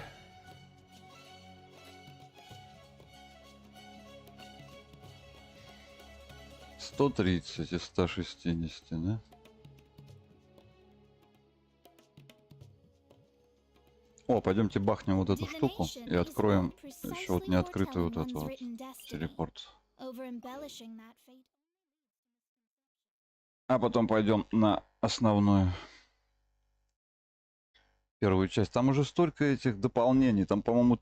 130 из 160, да? О, пойдемте бахнем вот эту штуку и откроем еще вот неоткрытую вот эту вот телепорт. А потом пойдем на основную первую часть. Там уже столько этих дополнений. Там, по-моему,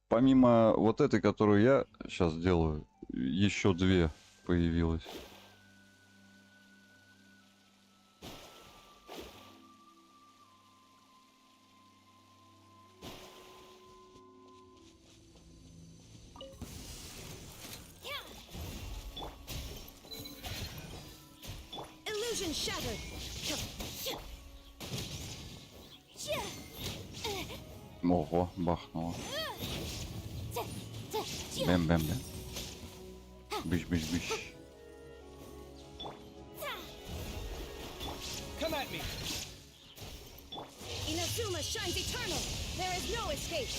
помимо вот этой, которую я сейчас делаю, еще 2 появилось. Illusion shattered. Ого, бахнуло. Бэм-бэм-бэм. Быщ-быщ-быщ. Come at me. Inazuma shines eternal. There is no escape.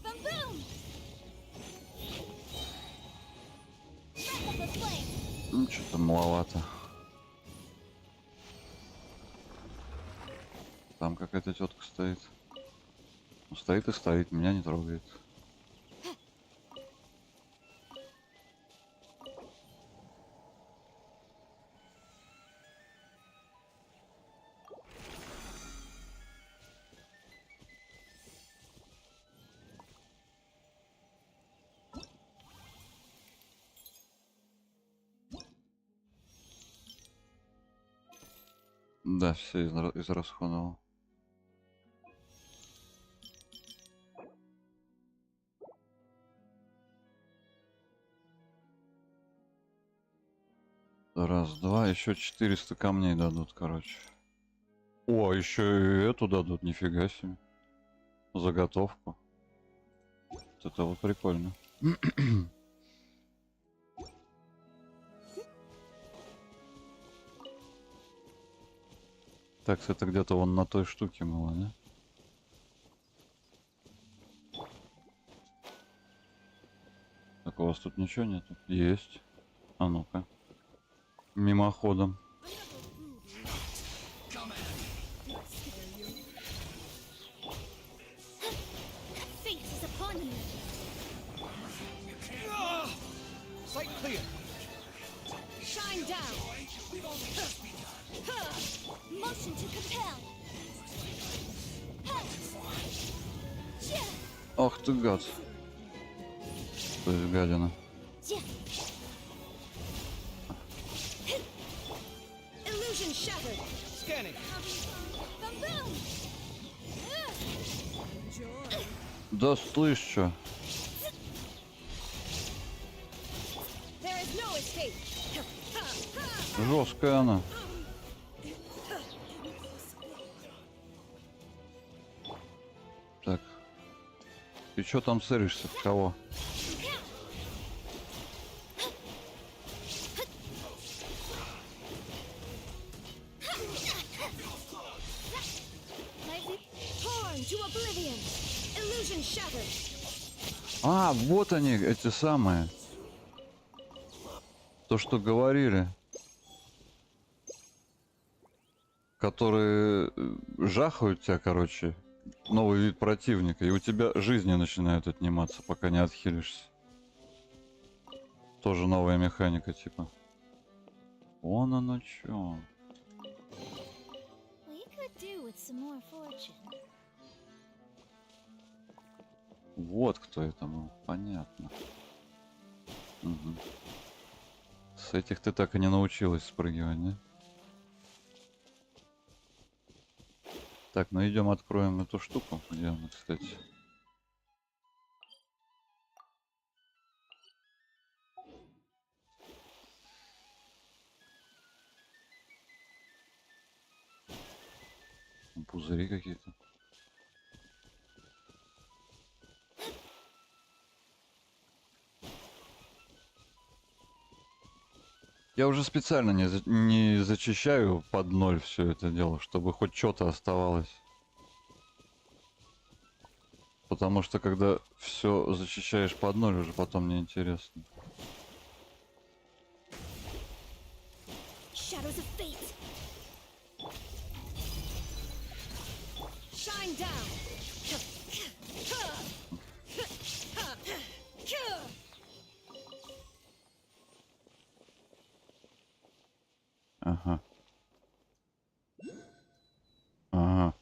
Boom boom! Breath of the flame! Ну, что-то маловато. Там какая-то тетка стоит. Ну, стоит и стоит, меня не трогает. Да, все израсходовал. Раз, два, еще 400 камней дадут, короче. О, еще и эту дадут, нифига себе. Заготовку. Вот это вот прикольно. Так, это где-то вон на той штуке было, да? Так, у вас тут ничего нету? Есть. А ну-ка. Мимоходом. Fate is upon you! Sight clear. Shine down! Motion to compel! Ах ты гад. То есть гадина. Illusion shattered. Scanning. Boom boom! Да слышь, чё? There is no escape. Жесткая она. Так. Ты чё там целишься? В кого? Torn to oblivion. Illusion shattered. А, вот они, эти самые. То, что говорили. Которые жахают тебя, короче. Новый вид противника. И у тебя жизни начинают отниматься, пока не отхилишься. Тоже новая механика, типа. Вон оно чё. We could do with some more fortune. Вот кто это был. Понятно. Угу. С этих ты так и не научилась спрыгивать, да? Так, ну идем откроем эту штуку. Где она, кстати? Пузыри какие-то. Я уже специально не зачищаю под 0 все это дело, чтобы хоть что-то оставалось. Потому что когда все зачищаешь под 0, уже потом неинтересно. Shine down. Ага. Ага.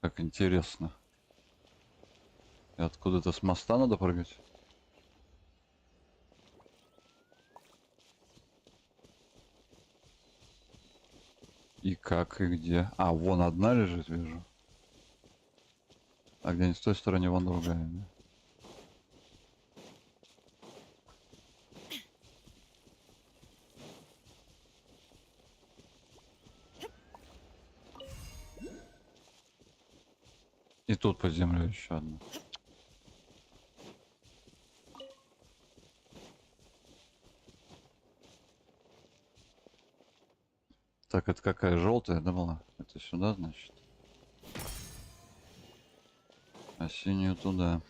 Как интересно. И откуда-то с моста надо прыгать? И как, и где? А, вон одна лежит, вижу. А где-нибудь с той стороны, вон другая, да? И тут под землей еще одна. Так, это какая желтая, да, была? Это сюда, значит? А синюю туда.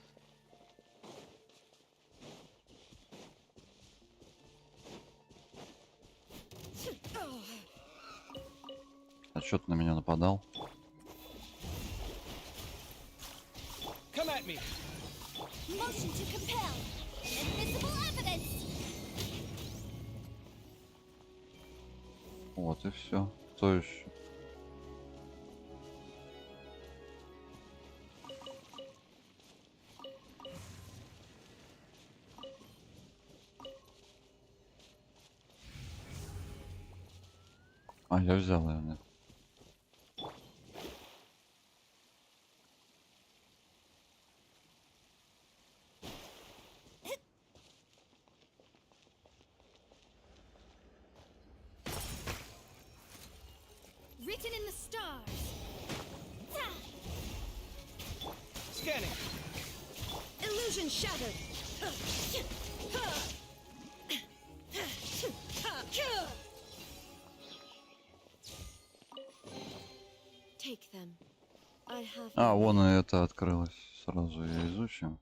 А что ты на меня нападал? Come at me. Motion to compel. Invisible evidence. Вот и все. Кто еще? А, я взял ее, да. Written in the stars. Scanning. Illusion shattered. Take them. I have А, вон и это открылось. Сразу ее изучим.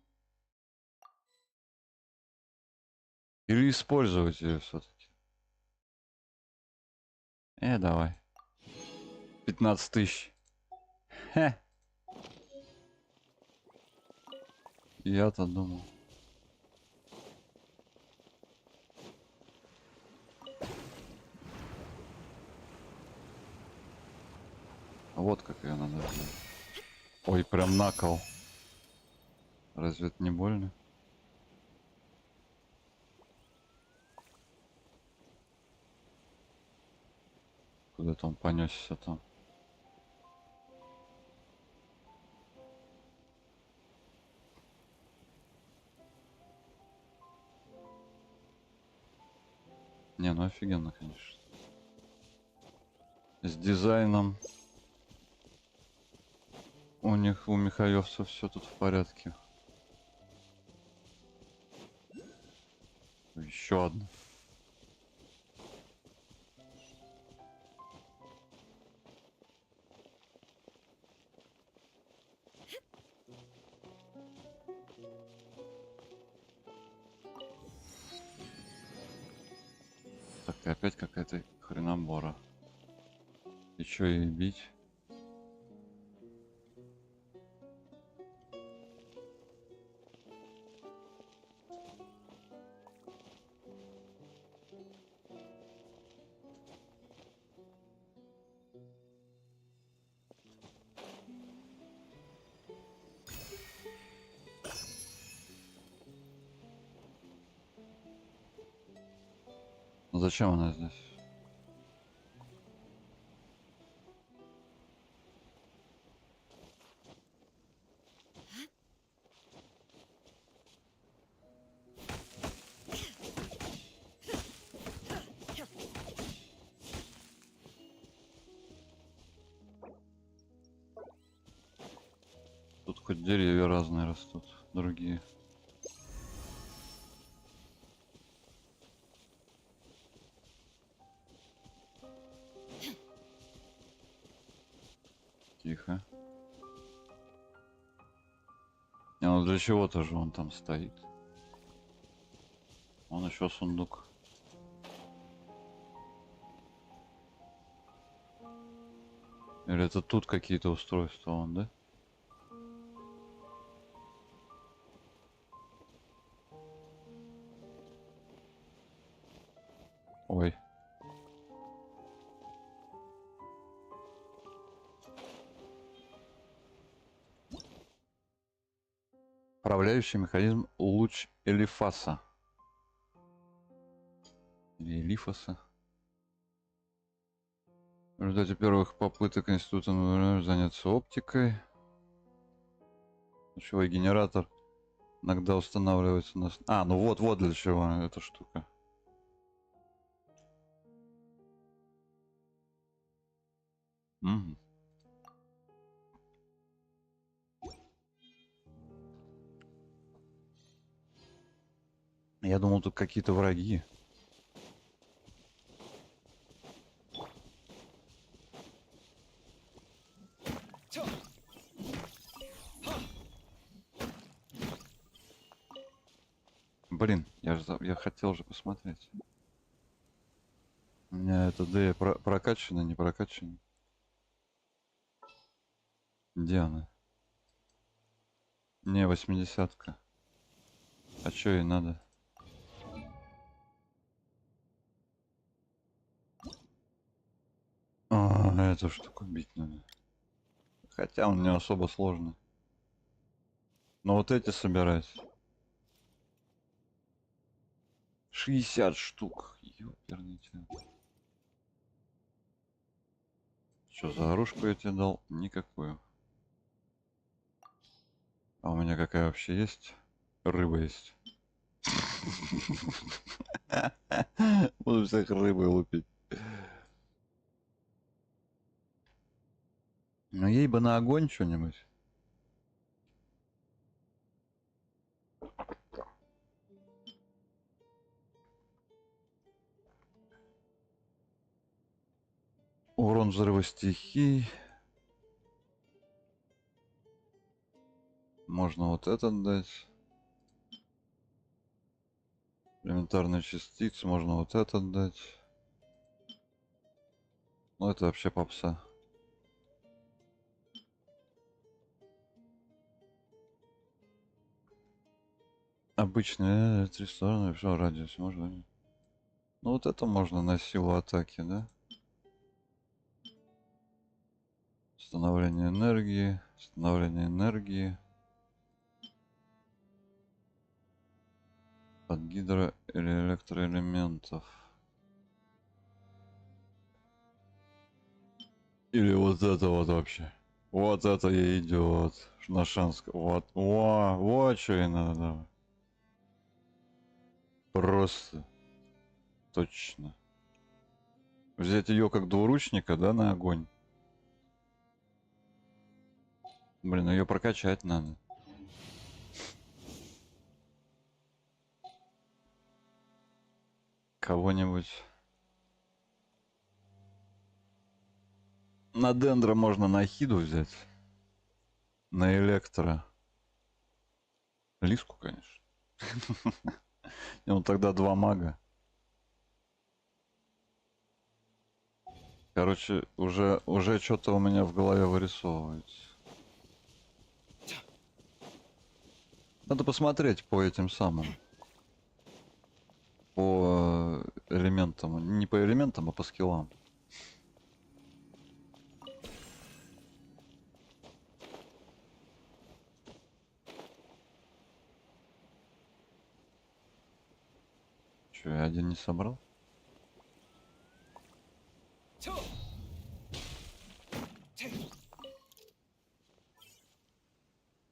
Или использовать ее все-таки. Давай. 15 тысяч. Хе. Я-то думал. Вот как ее надо сделать. Ой, прям на кол. Разве это не больно? Куда-то он понесся там. Не, ну офигенно, конечно. С дизайном у них, у михаевцев все тут в порядке. Еще одна. Так, и опять какая-то хренобора. И чё, ей бить? Ну зачем она здесь? Тут хоть деревья разные растут, другие. Тихо. Не, ну для чего-то же он там стоит. Вон еще сундук. Или это тут какие-то устройства, он, да? Ой. Управляющий механизм луч Элифаса. Или Элифаса. В результате первых попыток института заняться оптикой. Лучевой генератор иногда устанавливается на... А, ну вот для чего эта штука. Угу. Я думал, тут какие-то враги. Блин, я хотел же посмотреть. У меня это Д прокачано, не прокачано. Где она? Не, 80-ка. А чё ей надо? Эту штуку бить надо. Хотя он не особо сложный. Но вот эти собирать. 60 штук. Ёперный тебя. Что за оружку я тебе дал? Никакую. А у меня какая вообще есть? Рыба есть. Буду всех рыбой лупить. Ну ей бы на огонь что-нибудь. Урон взрыва стихий. Можно вот этот дать. Элементарные частицы. Можно вот этот дать. Ну это вообще попса. Обычные 3 стороны, все, радиус можно. Ну вот это можно на силу атаки, да? Становление энергии. Становление энергии. От гидро или электроэлементов. Или вот это вот вообще. Вот это ей идет. На шанс. Вот. Вот что ей надо. Давай. Просто. Точно. Взять ее как двуручника, да, на огонь. Блин, ее прокачать надо. Кого-нибудь. На дендра можно на хиду взять. На электро. Лиску, конечно. Ну тогда 2 мага. Короче, уже что-то у меня в голове вырисовывается. Надо посмотреть по этим самым. По элементам. Не по элементам, а по скиллам. Че, я один не собрал?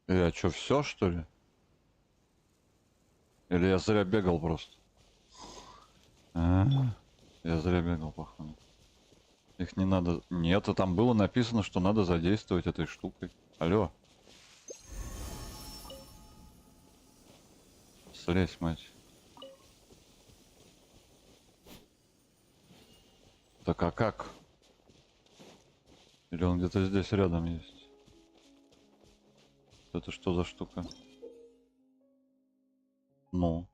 Я что, все что ли? Или я зря бегал просто? Я зря бегал, походу. Их не надо... Нет, а там было написано, что надо задействовать этой штукой. Алло. Слезь, мать. Так а как? Или он где-то здесь рядом есть? Это что за штука? Ну.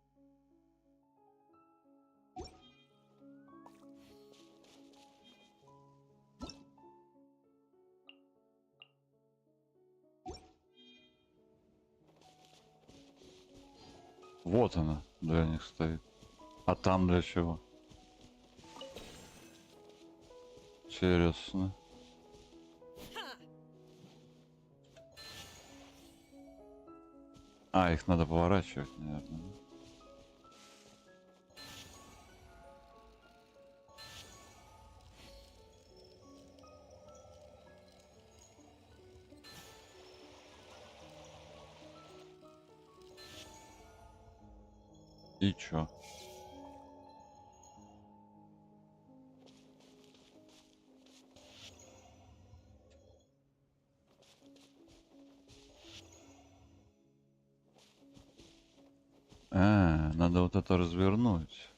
Вот она для них стоит. А там для чего? Интересно. А, их надо поворачивать, наверное. И чё? А, надо вот это развернуть.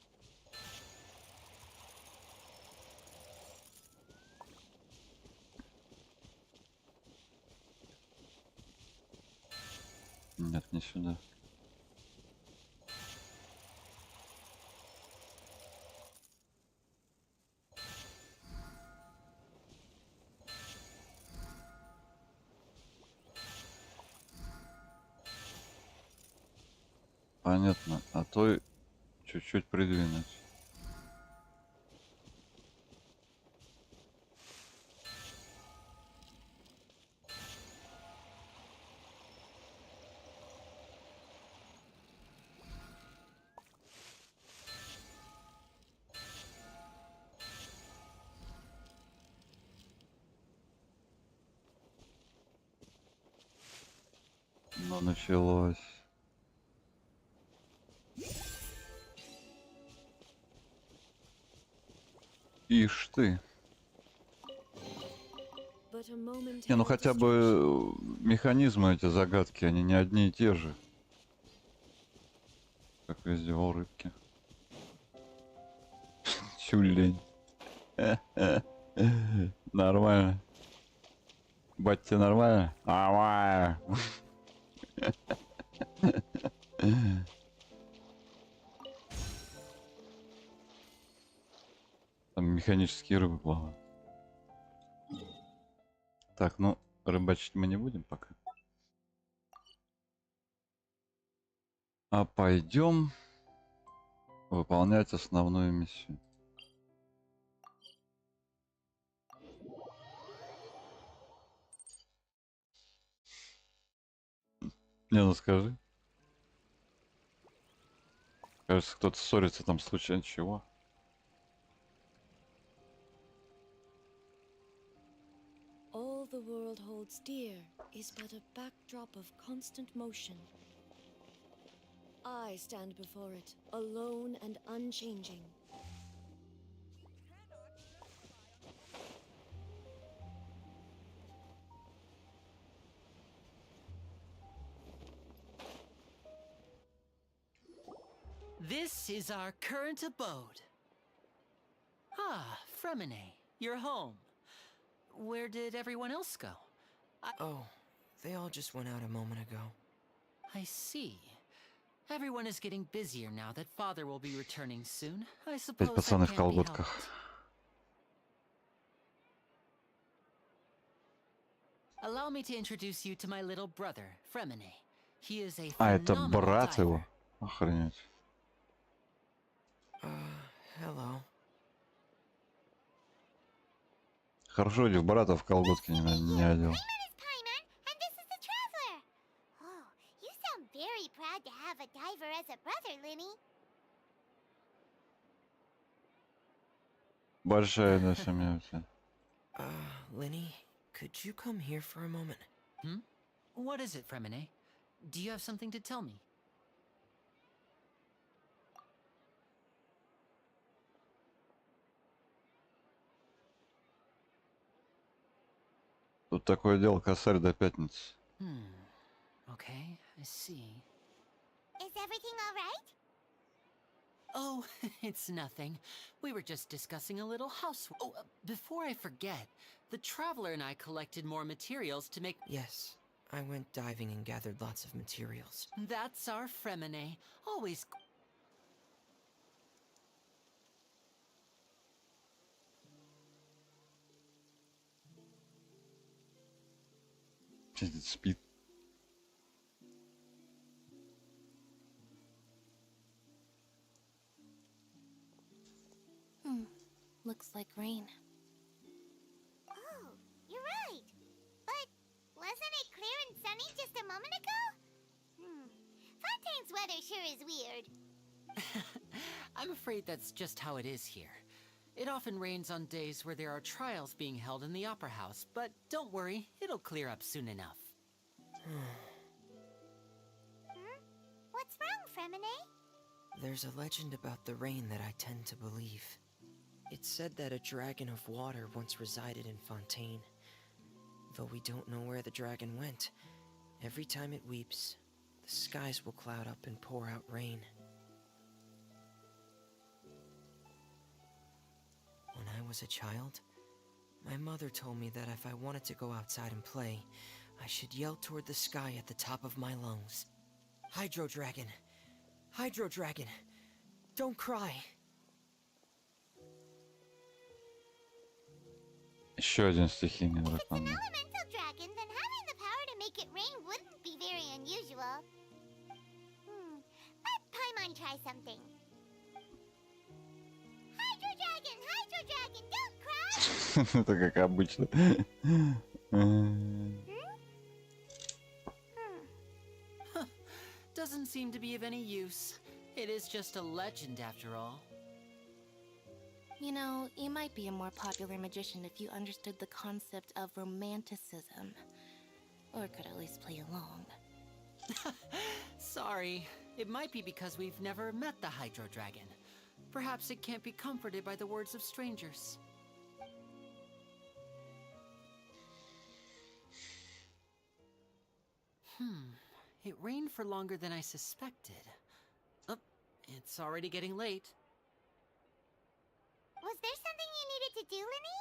Нет, не сюда. Понятно. А то чуть-чуть придвинуть. Ну, началось. Ишь ты. But a momentary Не, ну хотя бы механизмы эти загадки, они не одни и те же. Как везде у рыбки. Тюлень. Нормально. Бать, тебе нормально? Нормально. Там механические рыбы плавают. Так, ну, рыбачить мы не будем пока. А пойдем выполнять основную миссию. Не, ну скажи. Кажется, кто-то ссорится там случайно. Чего? All the world holds dear is but a backdrop of constant motion. I stand before it, alone and unchanging. This is our current abode. Ah, Fremine, you're home. Where did everyone else go? Oh, they all just went out a moment ago. I see. Everyone is getting busier now that father will be returning soon. I Опять suppose пацаны that в can't be колготках. helped. Allow me to introduce you to my little brother, Fremine. He is a А, это phenomenal брат diver. его? Охренеть. Hello. Хорошо, или в брата в колготки не одел. My name is Paimon, and this is the Traveler. Oh, you sound very proud to have a diver as a brother, Linny. Большая, да, семья у тебя. Linny, could you come here for a moment? Hmm? What is it, Fremine? Do you have something to tell me? Тут такое дело, косарь до пятницы. Okay, I see. Is everything all right? Oh, it's nothing. We were just discussing a little house. Oh, before I forget, the Traveler and I collected more materials to make... Yes, I went diving and gathered lots of materials. That's our Fremine. Always... Сидит, спит. looks like rain. Oh, you're right. But wasn't it clear and sunny just a moment ago? Fontaine's weather sure is weird. I'm afraid that's just how it is here. It often rains on days where there are trials being held in the Opera House, but don't worry, it'll clear up soon enough. What's wrong, Fremine? There's a legend about the rain that I tend to believe. It's said that a dragon of water once resided in Fontaine. Though we don't know where the dragon went, every time it weeps, the skies will cloud up and pour out rain. When I was a child, my mother told me that if I wanted to go outside and play, I should yell toward the sky at the top of my lungs. Hydro Dragon! Hydro Dragon! Don't cry! Еще один стихийный If it's an дракон. elemental dragon, then having the power to make it rain wouldn't be very unusual. Let Paimon try something. Hydro Dragon, don't cry! Это как обычно. Doesn't seem to be of any use. It is just a legend after all. You know, you might be a more popular magician if you understood the concept of romanticism. Or could at least play along. Sorry, it might be because we've never met the Hydro Dragon. Perhaps it can't be comforted by the words of strangers. It rained for longer than I suspected. Oh, it's already getting late. Was there something you needed to do, Linny?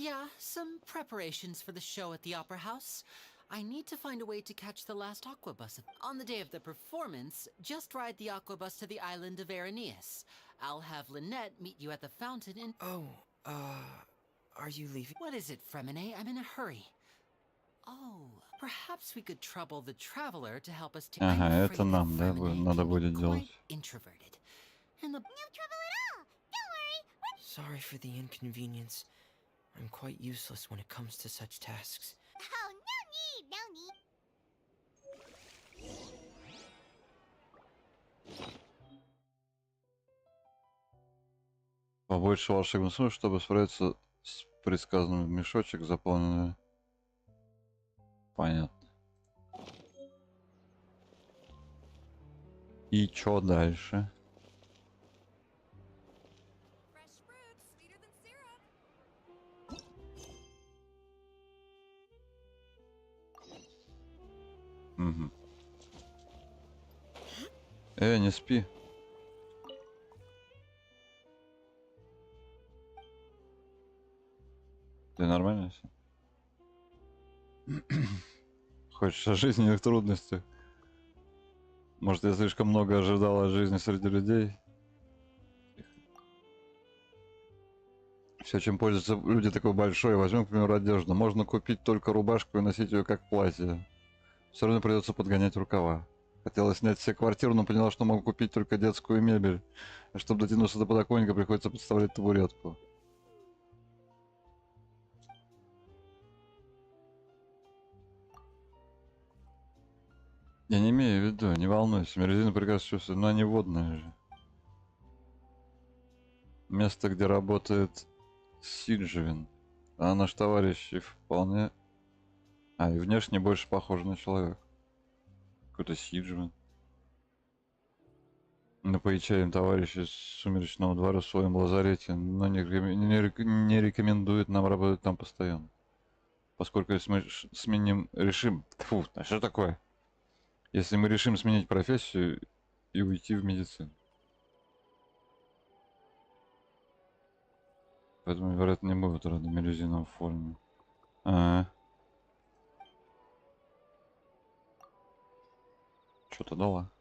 Yeah, some preparations for the show at the Opera House. I need to find a way to catch the last aqua bus. On the day of the performance, just ride the aqua bus to the island of Araneus. I'll have Lynette meet you at the fountain in— Oh, are you leaving? What is it, Fremine? I'm in a hurry. Oh, perhaps we could trouble the traveler to help us to— Ага, I'm это afraid нам, да, Fremine надо can be будет quite делать. introverted. And the— No trouble at all. Don't worry. Sorry for the inconvenience. I'm quite useless when it comes to such tasks. Oh, no need, no need. Побольше волшебных слов, чтобы справиться с предсказанным мешочек, заполненный. Понятно. И чё дальше? Угу. Не спи. Ты нормально всё? Хочешь о жизненных трудностях? Может, я слишком много ожидал от жизни среди людей? Все, чем пользуются люди такой большой, возьмем, к примеру, одежду. Можно купить только рубашку и носить ее как платье. Все равно придется подгонять рукава. Хотела снять себе квартиру, но поняла, что могу купить только детскую мебель. А чтобы дотянуться до подоконника, приходится подставлять табуретку. Я не имею в виду, не волнуйся, мерзина прекрасно чувствует, но они водные же. Место, где работает Сиджевин. А наш товарищ и вполне... и внешне больше похож на человека. Какой-то Сиджевин. Мы поучаем товарища из Сумеречного двора в своем лазарете, но не рекомендует нам работать там постоянно. Поскольку если мы решим... Фу, а что такое? Если мы решим сменить профессию и уйти в медицину. Поэтому, вероятно, не будут рады мелюзинам в форме. Что-то дала.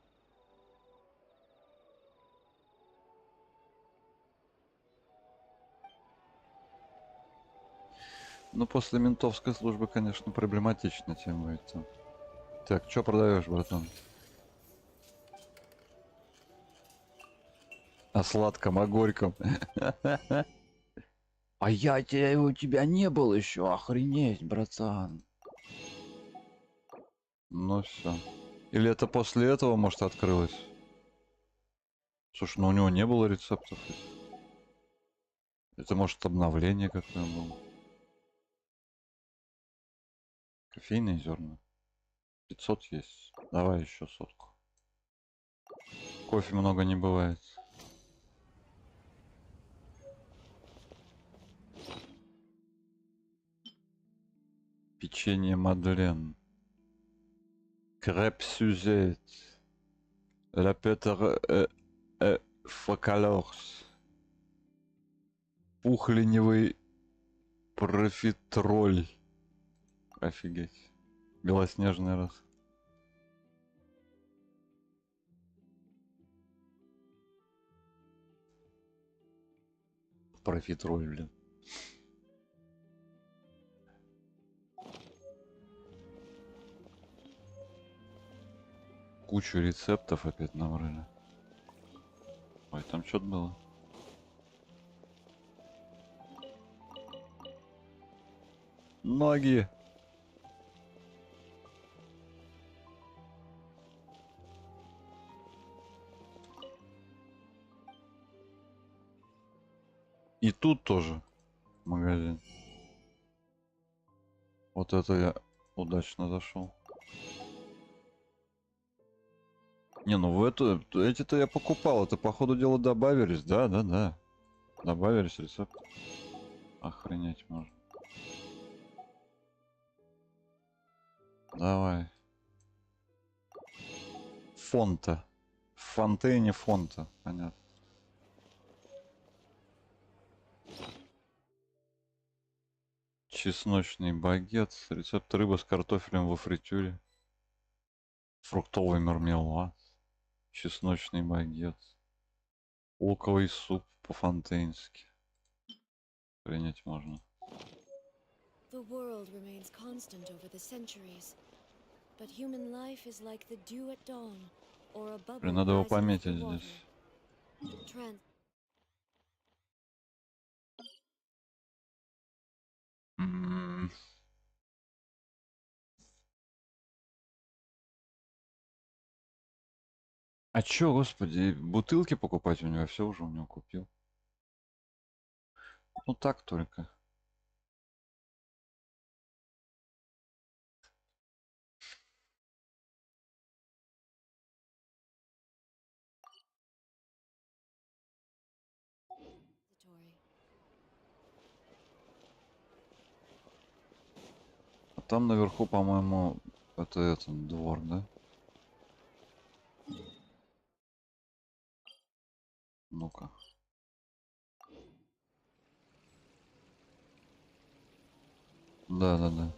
Ну, после ментовской службы, конечно, проблематичная тема это. Так, что продаешь, братан? сладком, о горьком. А у тебя не был еще, охренеть, братан. Ну все. Или это после этого, может, открылось? Слушай, ну у него не было рецептов. Это может обновление какое было. Кофейные зерна. 500 есть. Давай еще 100. Кофе много не бывает. Печенье Мадлен. Креп Сюзет. Ля Петер Фокалорс. Пухленевый профитроль. Офигеть. Белоснежный раз. Профитроль, блин. Кучу рецептов опять набрали. Ой, там что-то было. Ноги. И тут тоже магазин. Вот это я удачно зашел. Не, ну в эти-то я покупал. Это, по ходу дела, добавились. Да. Добавились рецепты. Охренеть можно. Давай. Фонта. В фонтейне фонта. Понятно. Чесночный багет. Рецепт рыбы с картофелем во фритюре. Фруктовый мармелад. Чесночный багет. Луковый суп по-фонтейнски. Принять можно. The world remains constant over the centuries, but human life is like the dew at dawn, or a bubble Блин, надо его rising пометить through здесь. water. А чё, господи, бутылки покупать у него? Все уже у него купил. Ну так только. А там наверху, по-моему, это этот двор, да? Ну-ка. Да.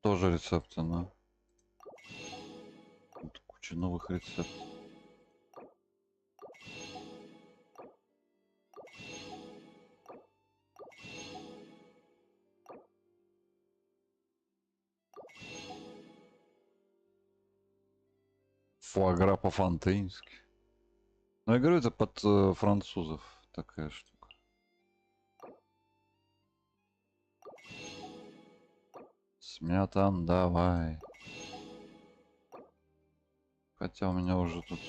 Тоже рецепты, но... Тут куча новых рецептов. Фуагра по-фонтейнски. Ну, я говорю, это под французов такая штука. Сметан, давай. Хотя у меня уже тут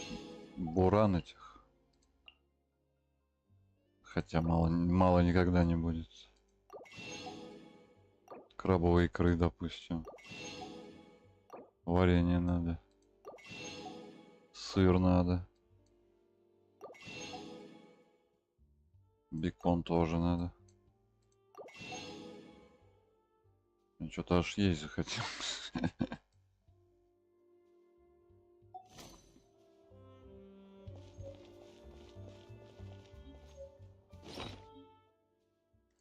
буран этих. Хотя мало никогда не будет. Крабовой икры, допустим. Варенье надо. Сыр надо. Бекон тоже надо. Что-то аж есть захотел.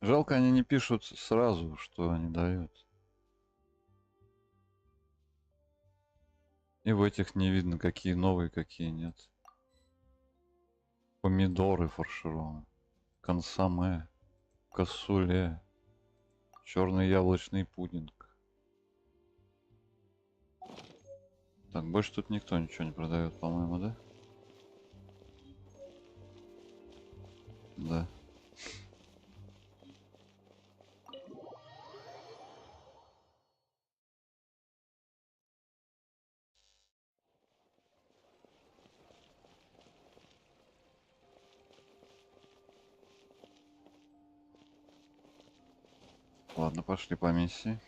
Жалко, они не пишут сразу, что они дают. И в этих не видно, какие новые, какие нет. Помидоры фаршированные. Консоме. Кассуле. Черный яблочный пудинг. Так, больше тут никто ничего не продает, по-моему, да? Да. Ладно, пошли по миссии.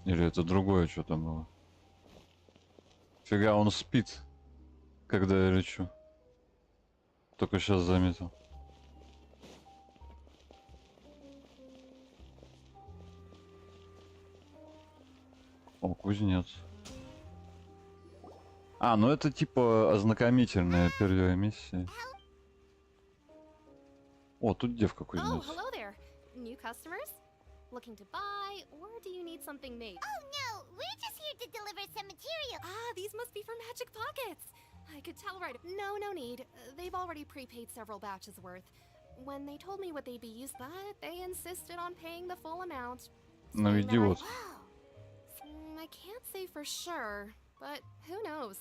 Или это другое что-то было? Фига, он спит, когда я лечу. Только сейчас заметил. О, кузнец. А, ну это типа ознакомительная первая миссия. О, тут девка Oh, кузнец. hello there. New customers? Looking to buy, or do you need something made? Oh no, we're just here to deliver some material. Ah, these must be for Magic Pockets. I could tell right. No need. They've already prepaid several batches worth. When they told me what they'd be used, but they insisted on paying the full amount. Ну saying that идиот. I can't say for sure, but who knows?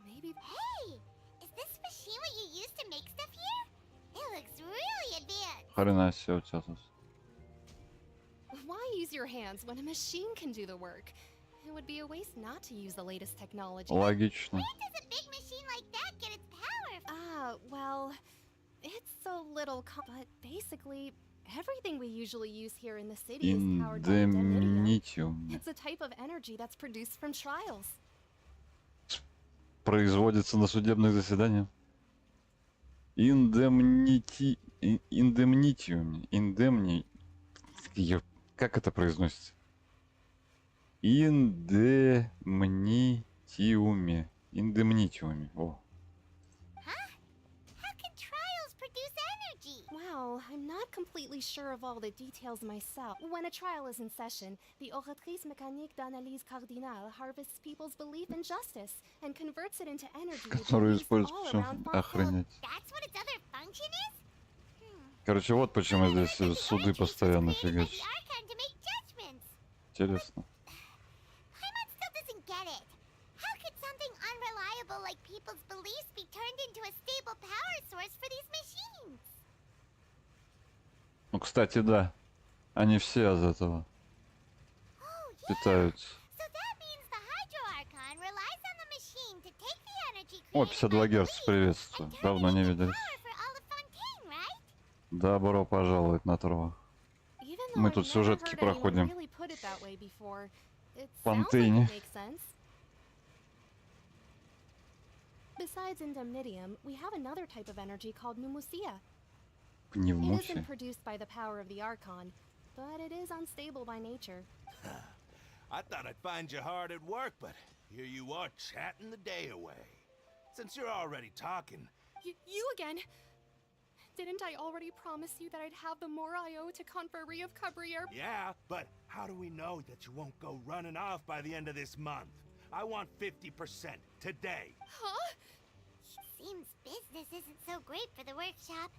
Maybe. Hey, is this machine what you use to make stuff here? It looks really advanced. Хрена себе у тебя тут. Why use your hands when a machine can do the work? It would be a waste not to use the latest technology. Логично. Where does a big machine like that get its power from? Well, it's a little but basically, everything we usually use here in the city is powered by indemnitium. Индемнитиум. It's a type of energy that's produced from trials. Производится на судебных заседаниях. Индемнитиум. Как это произносится? Индемнитиуме. Индемнитиуме. О. How can trials produce energy? Well, I'm not completely sure of all the details myself. When a trial is in session, the oratrice mécanique d'analyse cardinale harvests people's belief in justice and converts it into energy to be Которую used используют all все. around Охренеть. That's what its other function is? Короче, вот почему здесь суды постоянно фигачат. Archon to make judgments. Интересно. Paimon still doesn't get it. How could something unreliable like people's beliefs be turned into a stable power source for these machines? Ну, кстати, да. Они все из этого Oh, yeah. питаются. So that means the Hydro Archon relies on the machine to take the energy О, created 52 by Гц, belief приветствую. and turn Давно it не into виделись. power for all of Fontaine, right? Добро пожаловать на Трово. Even though Мы I've тут never сюжетки heard anyone проходим. really put it that way before, it sounds like Фонтейне. it makes sense. Besides indemnitium, we have another type of energy called pneumosia. It Пневмусия. isn't produced by the power of the Archon, but it is unstable by nature. I thought I'd find you hard at work, but here you are chatting the day away. Since you're already talking, You again? Didn't I already promise you that I'd have the more I owe to Confrérie of Cabriere? yeah, but how do we know that you won't go running off by the end of this month? I want 50% today. Huh? Seems business isn't so great for the workshop.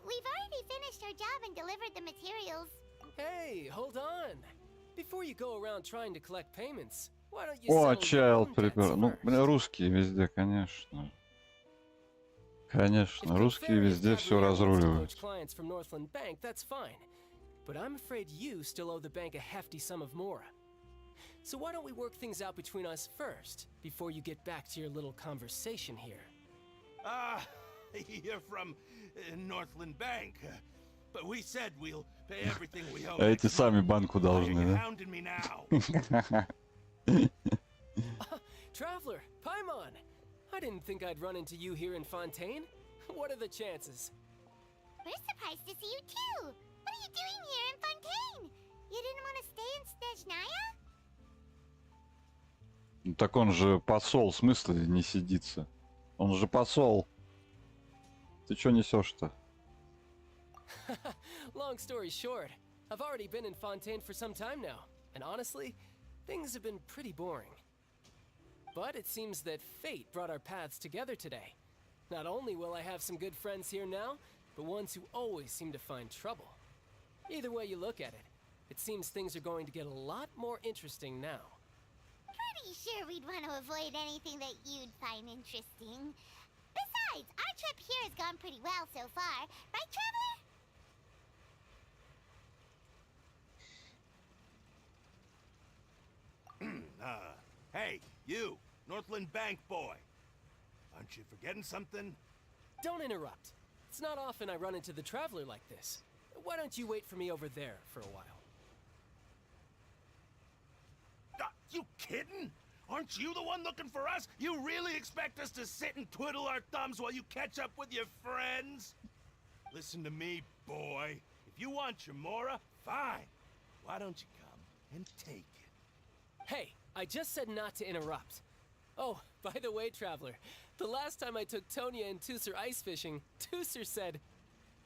We've already finished our job and delivered the materials. Hey, hold on. Before you go around trying to collect payments, why don't you О, settle your Child own debts Prepare. Ну, first? бля, русские везде, конечно. Конечно, русские везде все разруливают. Clients from Northland Bank, that's fine. But I'm afraid you still owe the bank a hefty sum of mora. So why don't we work things out between us first, before you get back to your little conversation here? Ah, you're from Northland Bank. But we said we'll pay everything we owe. А эти next сами month. банку Why are должны, you да? hounding me now? Traveler, Paimon! I didn't think I'd run into you here in Fontaine. What are the chances? We're surprised to see you too. What are you doing here in Fontaine? You didn't want to stay in Snezhnaya? Ну, так он же посол, в смысле не сидится? Он же посол. Ты чё несешь-то? Long story short, I've already been in Fontaine for some time now, and honestly, things have been pretty boring. But it seems that fate brought our paths together today. Not only will I have some good friends here now, but ones who always seem to find trouble. Either way you look at it, it seems things are going to get a lot more interesting now. Pretty sure we'd want to avoid anything that you'd find interesting. Besides, our trip here has gone pretty well so far, right, Traveler? Hey, you, Northland Bank boy. Aren't you forgetting something? Don't interrupt. It's not often I run into the Traveler like this. Why don't you wait for me over there for a while? You kidding? Aren't you the one looking for us? You really expect us to sit and twiddle our thumbs while you catch up with your friends? Listen to me, boy. If you want your Mora, fine. Why don't you come and take it? Hey, I just said not to interrupt. Oh, by the way, Traveler, the last time I took Tonya and Tusser ice fishing, Tusser said...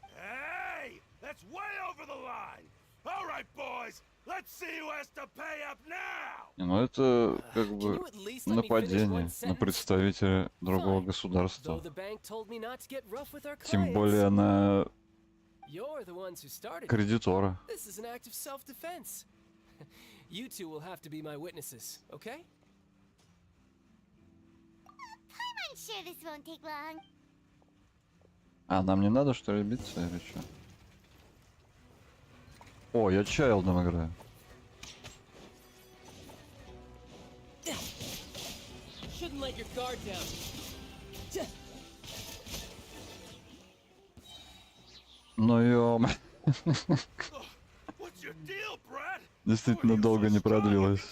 Hey! That's way over the line! All right, boys! Let's see who has to pay up now! Ну это как бы нападение на представителя другого государства. Тем более на кредитора. This is an act of self-defense. You two will have to be my witnesses, okay? I'm sure this won't take long. А нам не надо что ли биться или что? О, я Чайлдом играю. Shouldn't let your guard down. Ну ё... Действительно долго не продлилось.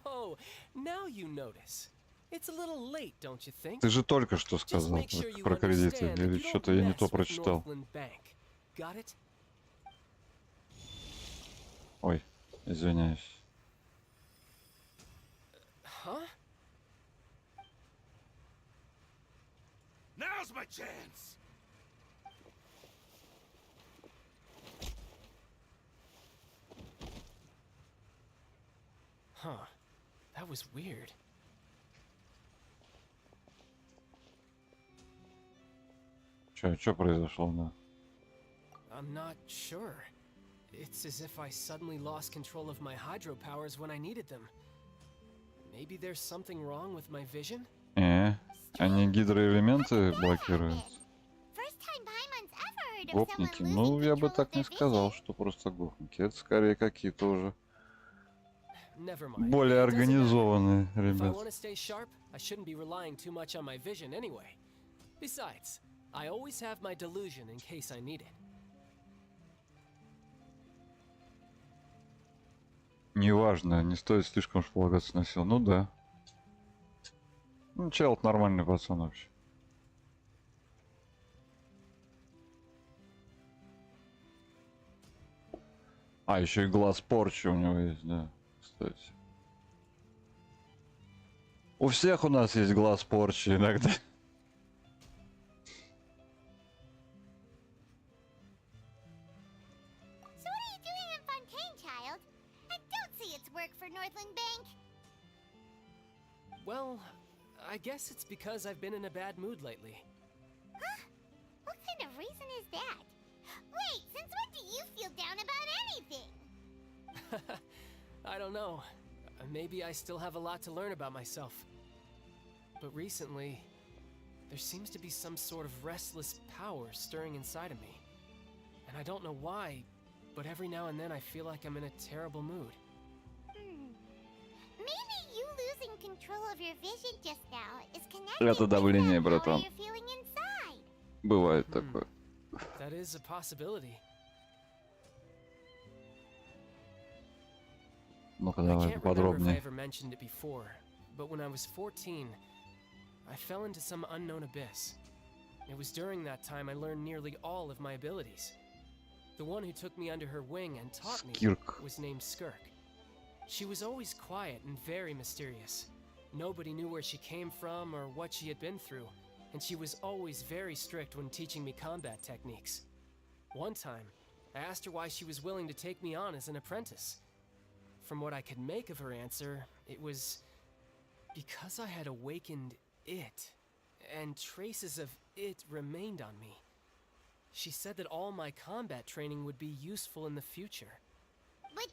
Oh, now you notice. It's a little late, don't you think? Ты же только что сказал про кредиты, или что-то я не то прочитал. Ой, извиняюсь. Huh? Now's my chance. Huh. That was weird. Чё произошло, да? I'm not sure. It's as if I suddenly lost control of my hydro powers when I needed them. Maybe there's something wrong with my vision? Они гидроэлементы блокируют. Гопники? Ну, я бы так не сказал, что просто гопники. Это скорее какие-то уже более организованные ребята. I always have my delusion in case I need it. Неважно, не стоит слишком полагаться на силу. Ну да. Ну, Чайлд нормальный пацан вообще. А, еще и глаз порчи у него есть, да. Кстати. У всех у нас есть глаз порчи иногда. Well, I guess it's because I've been in a bad mood lately. Huh? What kind of reason is that? Wait, since when do you feel down about anything? I don't know. Maybe I still have a lot to learn about myself. But recently, there seems to be some sort of restless power stirring inside of me. And I don't know why, but every now and then I feel like I'm in a terrible mood. Maybe you losing control of your vision just now is connected Это давление, to how братан. you're feeling inside. Бывает такое. That is a possibility. Ну-ка, I давай can't remember if I подробнее. ever mentioned it before, but when I was 14, I fell into some unknown abyss. It was during that time I learned nearly all of my abilities. The one who took me under her wing and taught me Skirk. was named Skirk. She was always quiet and very mysterious. Nobody knew where she came from or what she had been through, and she was always very strict when teaching me combat techniques. One time, I asked her why she was willing to take me on as an apprentice. From what I could make of her answer, it was because I had awakened it, and traces of it remained on me. She said that all my combat training would be useful in the future. But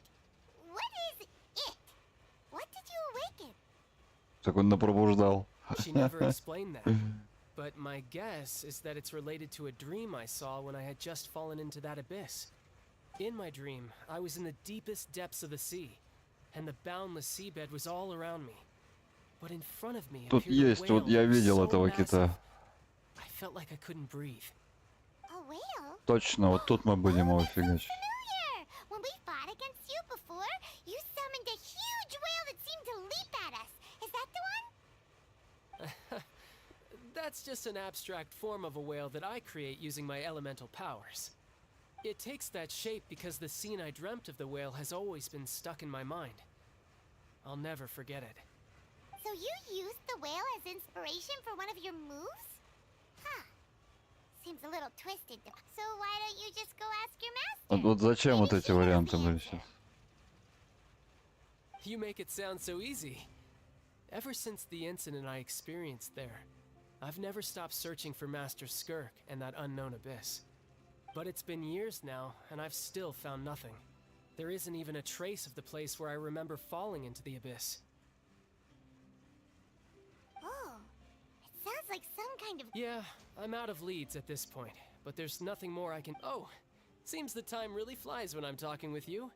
what is it? What did you awaken? Так он напробуждал. She never explained that. But my guess is that it's related to a dream I saw when I had just fallen into that abyss. In my dream, I was in the deepest depths of the sea, and the boundless seabed was all around me. But in front of me Тут appeared a есть, вот whale я that was видел so этого massive, кита. I felt like I couldn't breathe. A whale? Точно, вот тут мы будем его That's so фигачить. familiar. When we fought against you before, you summoned a huge whale that seemed to leap at us. Is that the one? That's just an abstract form of a whale that I create using my elemental powers. It takes that shape because the scene I dreamt of the whale has always been stuck in my mind. I'll never forget it. So you used the whale as inspiration for one of your moves? Huh. Seems a little twisted. So why don't you just go ask your master? Вот зачем вот Maybe эти he knows варианты the были answer. сейчас? You make it sound so easy. Ever since the incident I experienced there, I've never stopped searching for Master Skirk and that unknown abyss. But it's been years now, and I've still found nothing. There isn't even a trace of the place where I remember falling into the abyss. Oh, it sounds like some kind of... Yeah, I'm out of leads at this point, but there's nothing more I can... Oh, seems the time really flies when I'm talking with you.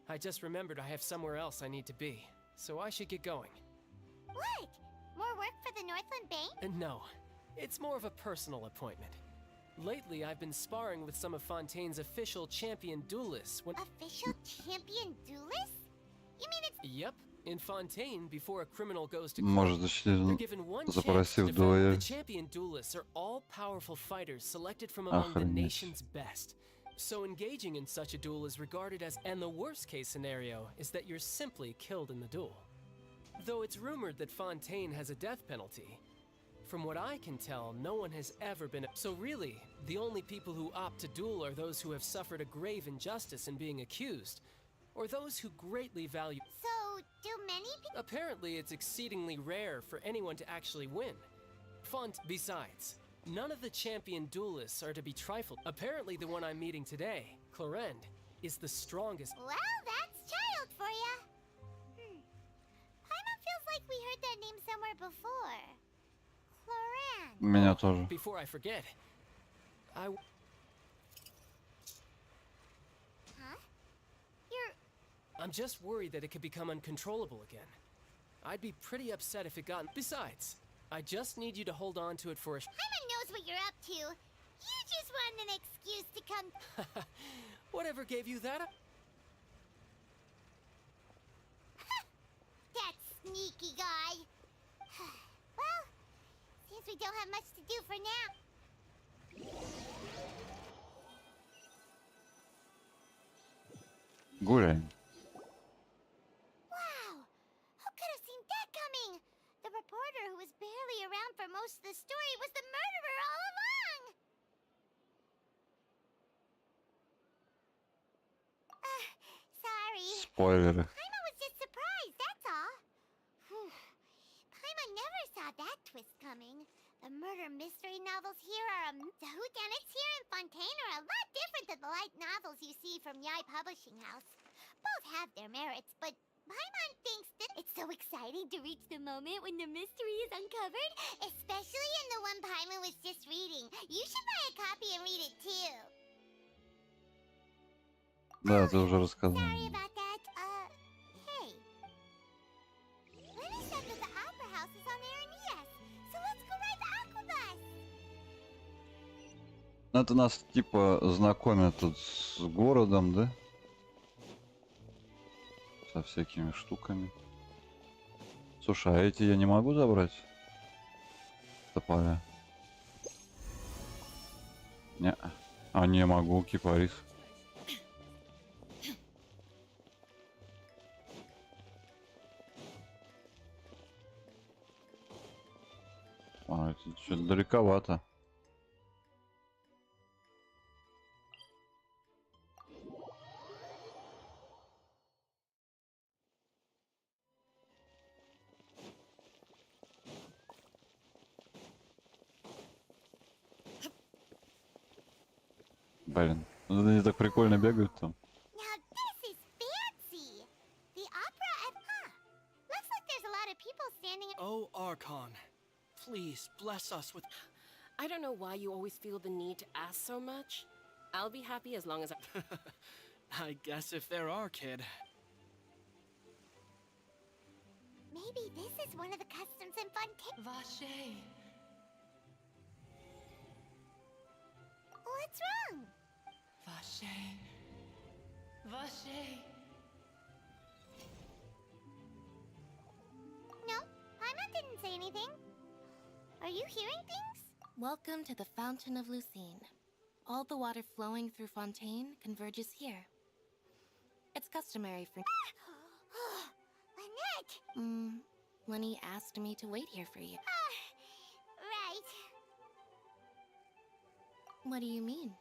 I just remembered I have somewhere else I need to be, so I should get going. What? More work for the Northland Bank? And no, it's more of a personal appointment. Lately, I've been sparring with some of Fontaine's official champion duelists when... Official champion duelist? You mean it's... Yep, in Fontaine, before a criminal goes to Может, court, they're действительно given one chance to запросив defend. дуэль. The champion duelists are all powerful fighters selected from among the Охренеть. nation's best. So engaging in such a duel is regarded as... And the worst case scenario is that you're simply killed in the duel. Though it's rumored that Fontaine has a death penalty, from what I can tell, no one has ever been... So really, the only people who opt to duel are those who have suffered a grave injustice in being accused, or those who greatly value... So, do many people... Apparently, it's exceedingly rare for anyone to actually win. Besides, none of the champion duelists are to be trifled. Apparently, the one I'm meeting today, Clorend, is the strongest... Well, that's child for ya. Paimon feels like we heard that name somewhere before. Cloran. Меня тоже. Before I forget, Huh? You're... I'm just worried that it could become uncontrollable again. I'd be pretty upset if it got... Besides, I just need you to hold on to it for a... Paimon knows what you're up to. You just want an excuse to come... Whatever gave you that? That sneaky guy. Well, seems we don't have much to do for now. Гуляем. Wow! Who could have seen that coming? The reporter who was barely around for most of the story was the murderer all along! Sorry. Спойлеры. Paimon was just surprised, that's all. Whew. Paimon never saw that twist coming. The murder mystery novels here are the whodunits here in Fontaine are a lot different than the light novels you see from Yai Publishing House. Both have their merits, but Paimon thinks that it's so exciting to reach the moment when the mystery is uncovered, especially in the one Paimon was just reading. You should buy a copy and read it too. Да, ты уже рассказал. Sorry about that. Hey. Lenny said that the opera house is on Aranias, so let's go ride the aquabus. Это нас типа знакомят тут с городом, да? Со всякими штуками. Слушай, а эти я не могу забрать? Топоря. Не. А не могу, кипарис. А, это что-то далековато. Блин, ну, они так прикольно бегают там. Now this is fancy. The opera at looks like there's a lot of people standing. Oh, Archon, please bless us with. I don't know why you always feel the need to ask so much. I'll be happy as long as I. I guess if there are, kid. Maybe this is one of the customs in Fontaine. Vache. What's wrong? Vache. Vache. No, Paimon didn't say anything. Are you hearing things? Welcome to the Fountain of Lucine. All the water flowing through Fontaine converges here. It's customary for... Lynette! Lenny asked me to wait here for you. Right. What do you mean?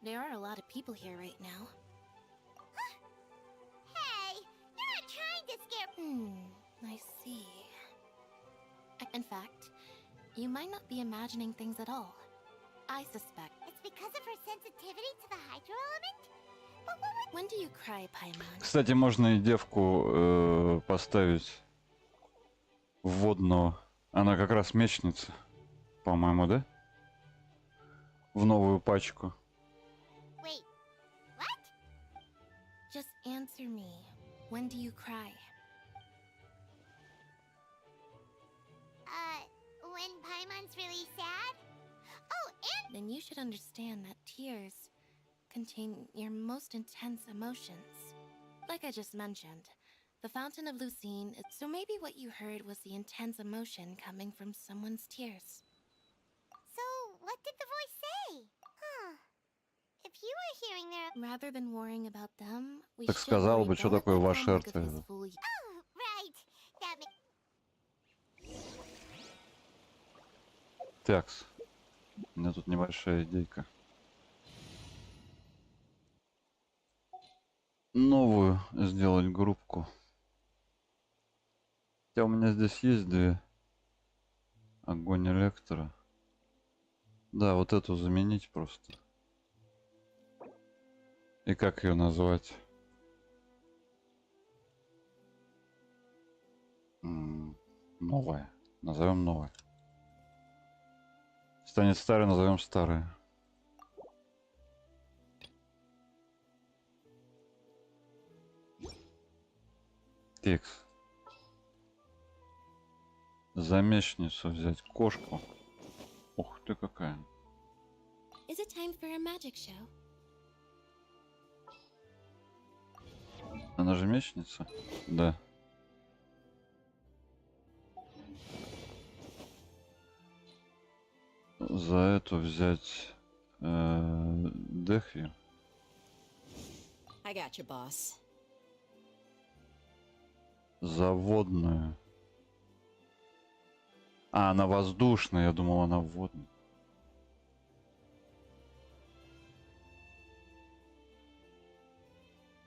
There are a lot of people here right now. Hey, you're not trying to scare... I see. In fact, you might not be imagining things at all. I suspect. It's because of her sensitivity to the hydro element? But what would... When do you cry, Paimon? Кстати, можно и девку поставить в водного. Она как раз мечница, по-моему, да? В новую пачку. Wait, what? Just answer me. When do you cry? When Paimon's really sad? Oh, and... Then you should understand that tears contain your most intense emotions. Like I just mentioned, the Fountain of Lucine is... So maybe what you heard was the intense emotion coming from someone's tears. So, what did the voice say? If you were hearing their... Rather than worrying about them, we Так should сказал worry бы, что about такое the ваш comeback РТ. Oh, of his right. That makes... Такс. У меня тут небольшая идейка. Новую сделать группку. Хотя у меня здесь есть две. Огонь электро. Да, вот эту заменить просто. И как ее назвать? Новая. Назовем новая. Станет старой, назовем старая. Текс. За мечницу взять кошку. Ух ты какая. Is it time for a magic show? Она же мечница? Да. За эту взять Дехью. I got you, boss. За водную. А, она воздушная, я думал, она водная.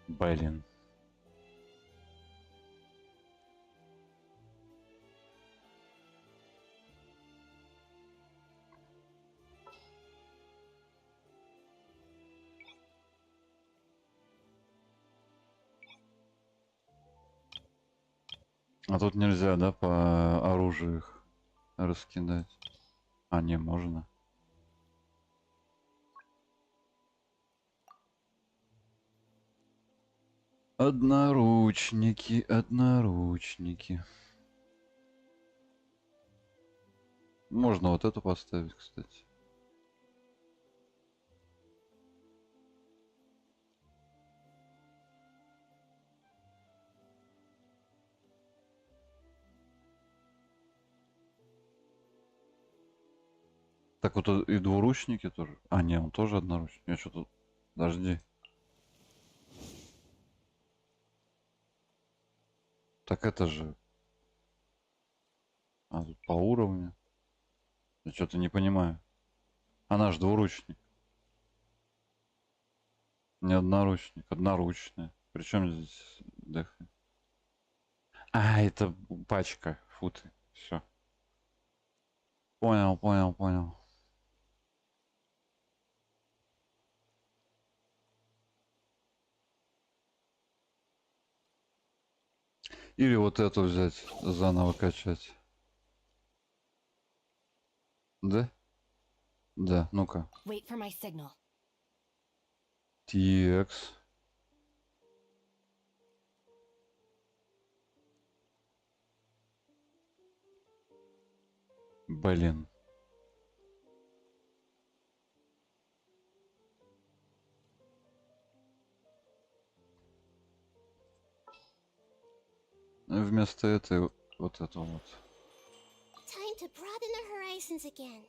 Блин. А тут нельзя, да, по оружию их раскидать? А, не, можно. Одноручники, одноручники. Можно вот эту поставить, кстати. Так вот и двуручники тоже. А, не, он тоже одноручник. Я что тут... Подожди. Так это же... А, тут по уровню. Я что-то не понимаю. Она же двуручник. Не одноручник, одноручная. Причем здесь дэх? А, это пачка. Фу ты. Все. Понял, понял, понял. Или вот эту взять, заново качать. Да? Да, ну-ка. Wait for my signal. TX. Блин. Вместо этой вот это вот. Time to broaden the horizons again.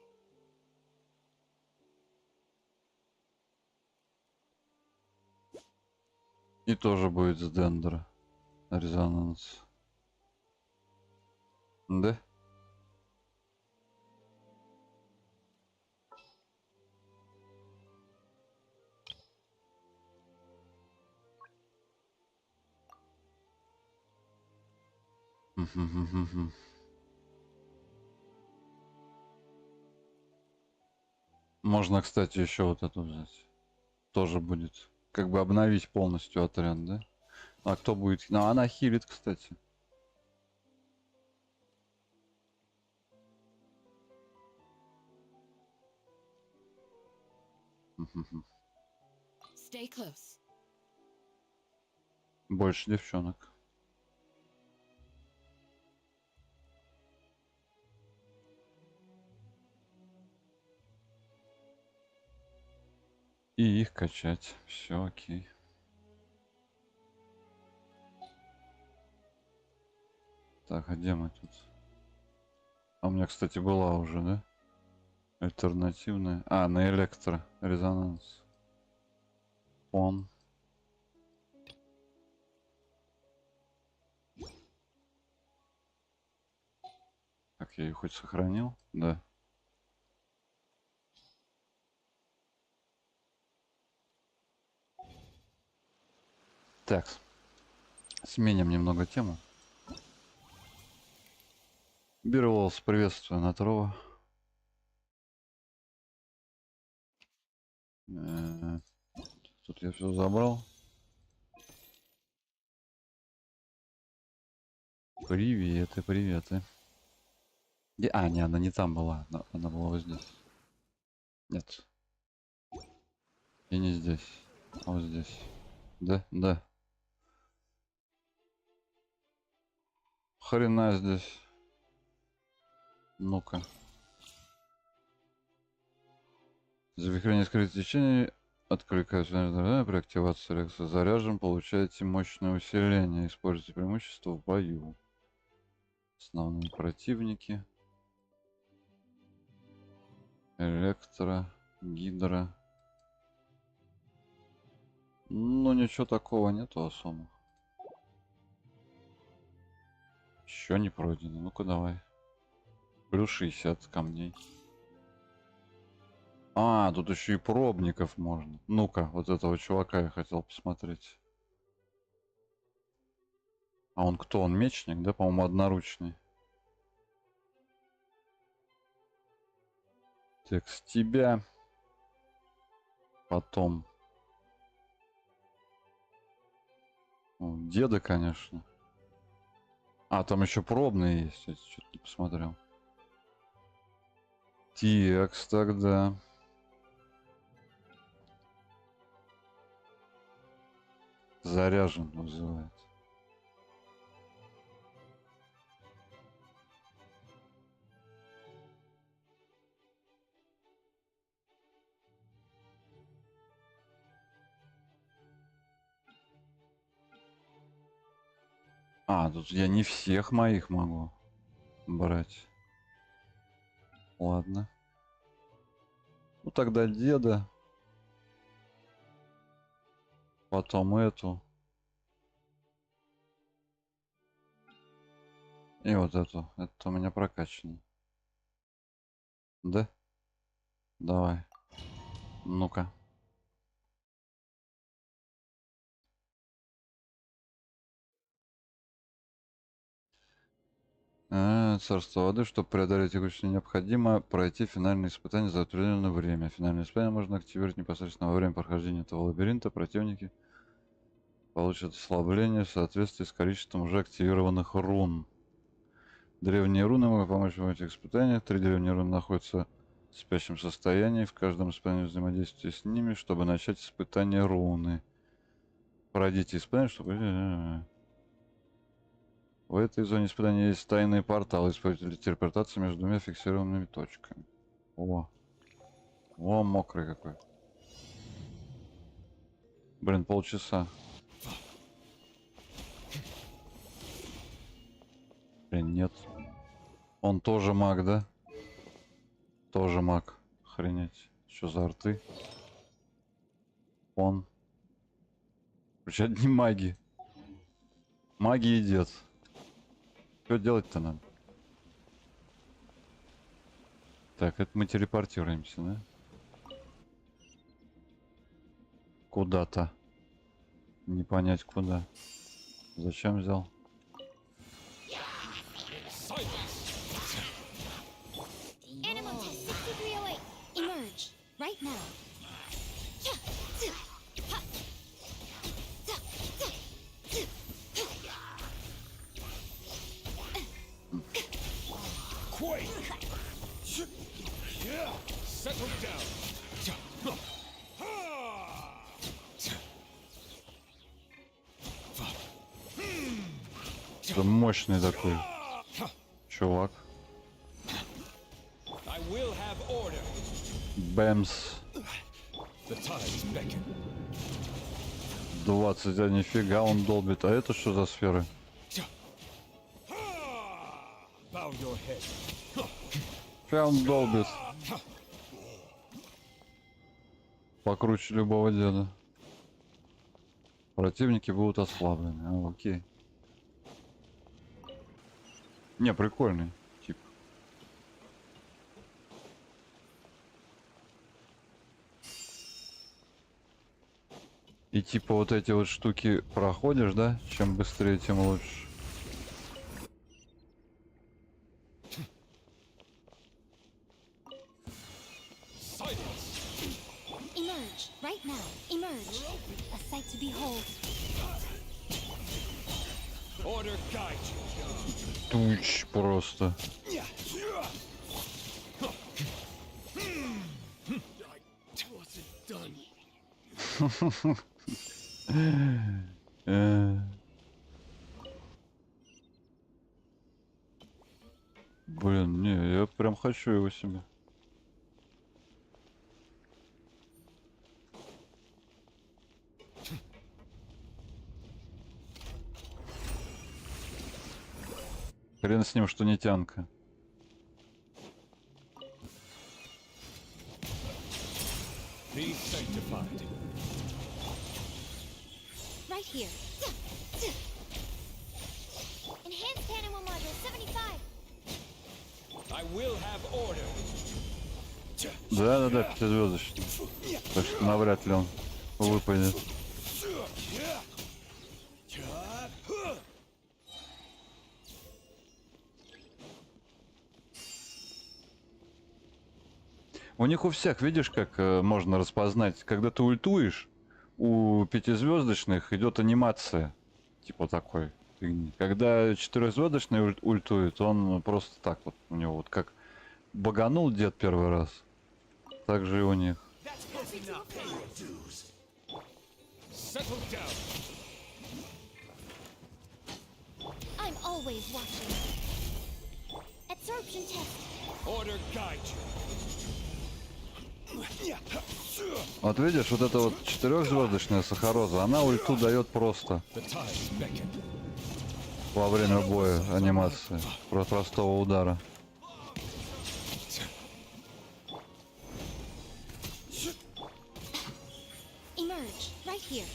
И тоже будет с дендра. Резонанс. Да? Можно, кстати, еще вот эту взять. Тоже будет. Как бы обновить полностью отряд, да? А кто будет? Ну, она хилит, кстати. Stay close. Больше девчонок. И их качать. Все окей. Так, а где мы тут? А у меня, кстати, была уже, да? Альтернативная. А, на электро. Резонанс. Он. Так, я ее хоть сохранил? Да. Так. Сменим немного тему. Бирволс, приветствую, Натрова. Тут я все забрал. Приветы, приветы. А, не, она не там была. Она была вот здесь. Нет. И не здесь. А вот здесь. Да, да. Хрена здесь. Ну-ка. Завихрение скрытых течений. Откликаются при активации реакции заряжен. Получаете мощное усиление. Используйте преимущество в бою. Основные противники. Электро. Гидра. Ну, ничего такого нету особо. Еще не пройдено. Ну-ка давай. Плюс 60 камней. А, тут еще и пробников можно. Ну-ка, вот этого чувака я хотел посмотреть. А он кто? Он мечник, да? По-моему, одноручный. Так, с тебя. Потом. О, деда, конечно. А, там еще пробные есть. Я что-то не посмотрел. Текст тогда. Заряжен вызывает. А, тут я не всех моих могу брать. Ладно. Ну тогда деда. Потом эту. И вот эту. Это у меня прокачано. Да? Давай. Ну-ка. Царство воды. Чтобы преодолеть текущее, необходимо пройти финальное испытание за определенное время. Финальное испытание можно активировать непосредственно во время прохождения этого лабиринта. Противники получат ослабление в соответствии с количеством уже активированных рун. Древние руны могут помочь в этих испытаниях. 3 древние руны находятся в спящем состоянии. В каждом испытании взаимодействие с ними, чтобы начать испытание руны. Пройдите испытание, чтобы... В этой зоне испытания есть тайные порталы. Используйте телепортацию между двумя фиксированными точками. О, мокрый какой. Блин, полчаса. Блин, нет. Он тоже маг, да? Тоже маг. Охренеть. Что за арты? Он. Короче, одни маги. Маги и дед. Что делать-то надо? Так, это мы телепортируемся, да? Куда-то. Не понять куда. Зачем взял? Animal test 6308. Emerge right now. Quake! Yeah! Settle down! Это мощный такой чувак. Бэмс. 20, а нифига он долбит. А это что за сферы? Прям он долбит. Покруче любого деда. Противники будут ослаблены. А, окей. Не, прикольный тип. И типа вот эти вот штуки проходишь, да? Чем быстрее, тем лучше. Emerge right now. Emerge. A sight to behold. Order guide you. Туч просто. Блин, не, я прям хочу его себе. Хрен с ним, что не тянка. Be sanctified. Right here. Enhanced animal module 75. I will have order. Да, пятизвездочный. Так что навряд ли он выпадет. У них у всех, видишь, как можно распознать, когда ты ультуешь, у пятизвездочных идет анимация, типа такой фигни. Когда четырехзвездочный ультует, он просто так вот, у него вот как баганул дед первый раз, так же и у них. I'm always watching. Absorption test. Order guide you. Вот видишь, вот эта вот четырехзвездочная сахароза, она ульту дает просто во время боя анимации, простого удара. Emerge right here.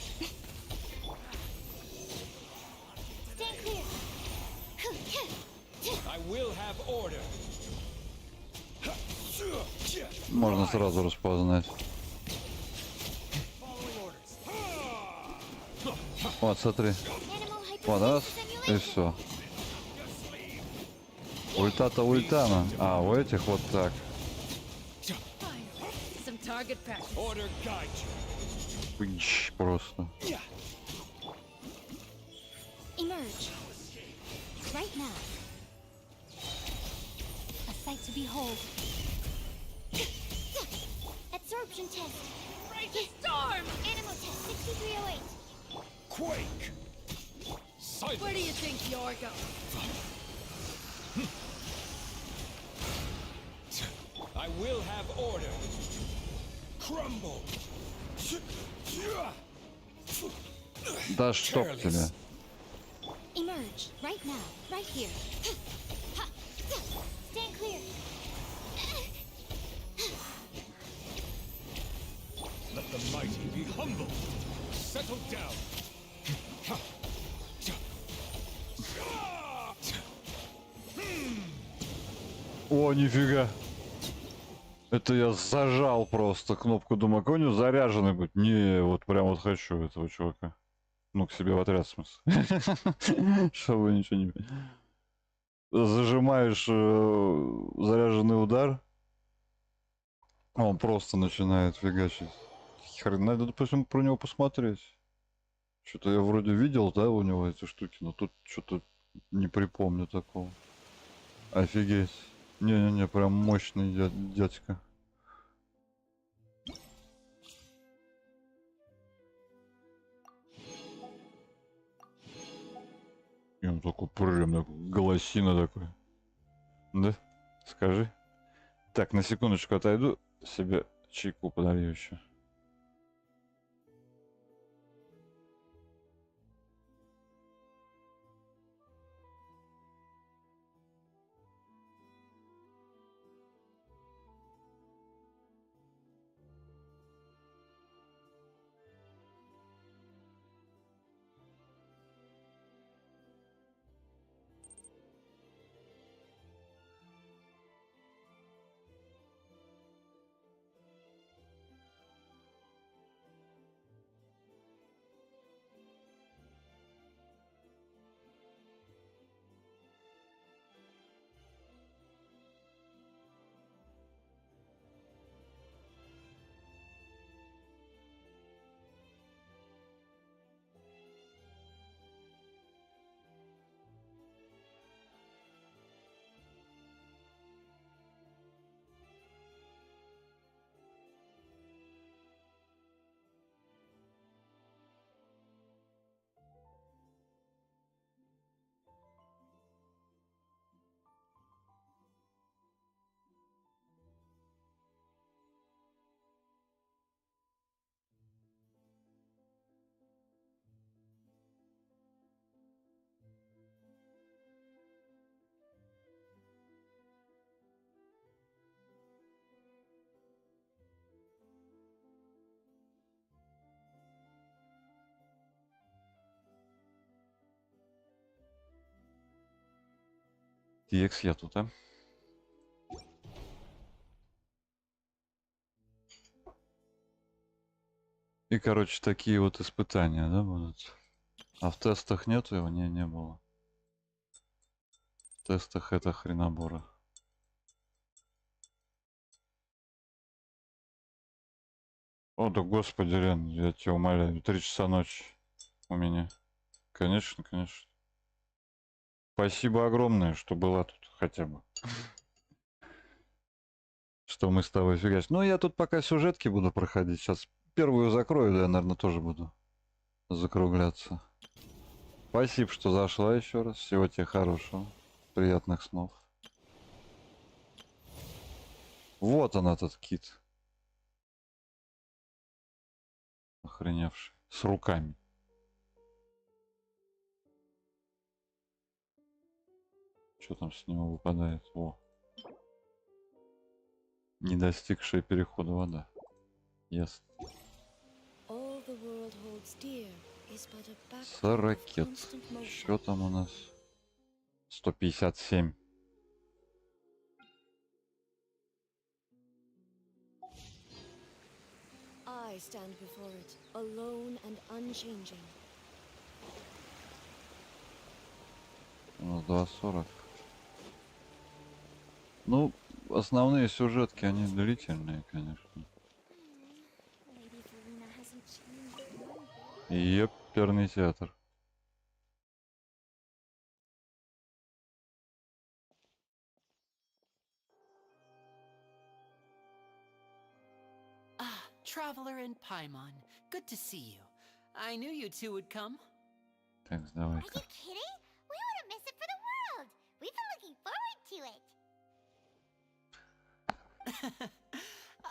Stand clear. I will have order. Можно сразу распознать. Вот, смотри. Вот раз, и все. Ульта-то ультана. А, у этих вот так. Пынч, просто. Emerge. Right now. A sight to behold. Absorption test. Right storm! Animal test 6308. Quake! Where do you think you're going? I will have order. Crumble. Да чтоб тебя. Emerge. Right now. Right here. Stand clear. Let the mighty be humble. Settle down. О, нифига. Это я зажал просто кнопку, думаю, какой у него заряженный будет. Не, вот прям вот хочу этого чувака. Ну, к себе в отряд, в смысле. Чтобы ничего не... Зажимаешь заряженный удар, он просто начинает фигачить. Хрен, надо, допустим, про него посмотреть. Что-то я вроде видел, да, у него эти штуки, но тут что-то не припомню такого. Офигеть. Не-не-не, прям мощный дядька. И он такой прям такой, голосина такой. Да? Скажи. Так, на секундочку отойду, себе чайку подарю еще. TX я тут, а? И, короче, такие вот испытания, да, будут? А в тестах нету его? Не было. В тестах это хренобора. О, да господи, Лен, я тебя умоляю, 3 часа ночи у меня. Конечно, конечно. Спасибо огромное, что была тут хотя бы. Что мы с тобой фигачим. Ну, я тут пока сюжетки буду проходить. Сейчас первую закрою, да я, наверное, тоже буду закругляться. Спасибо, что зашла еще раз. Всего тебе хорошего. Приятных снов. Вот он, этот кит. Охреневший. С руками. Что там с него выпадает? О. Не достигшая перехода вода. Ясно. 40. Что там у нас? 157. I stand before it, alone and unchanging. 2:40. Ну, основные сюжетки, они длительные, конечно. Lady Verena hasn't changed one bit. Ёперный театр. Ah, Traveler and Paimon. Good to see you. I knew you two would come. Так, Are давай-ка. you kidding? We wouldn't miss it for the world. We've been looking forward to it.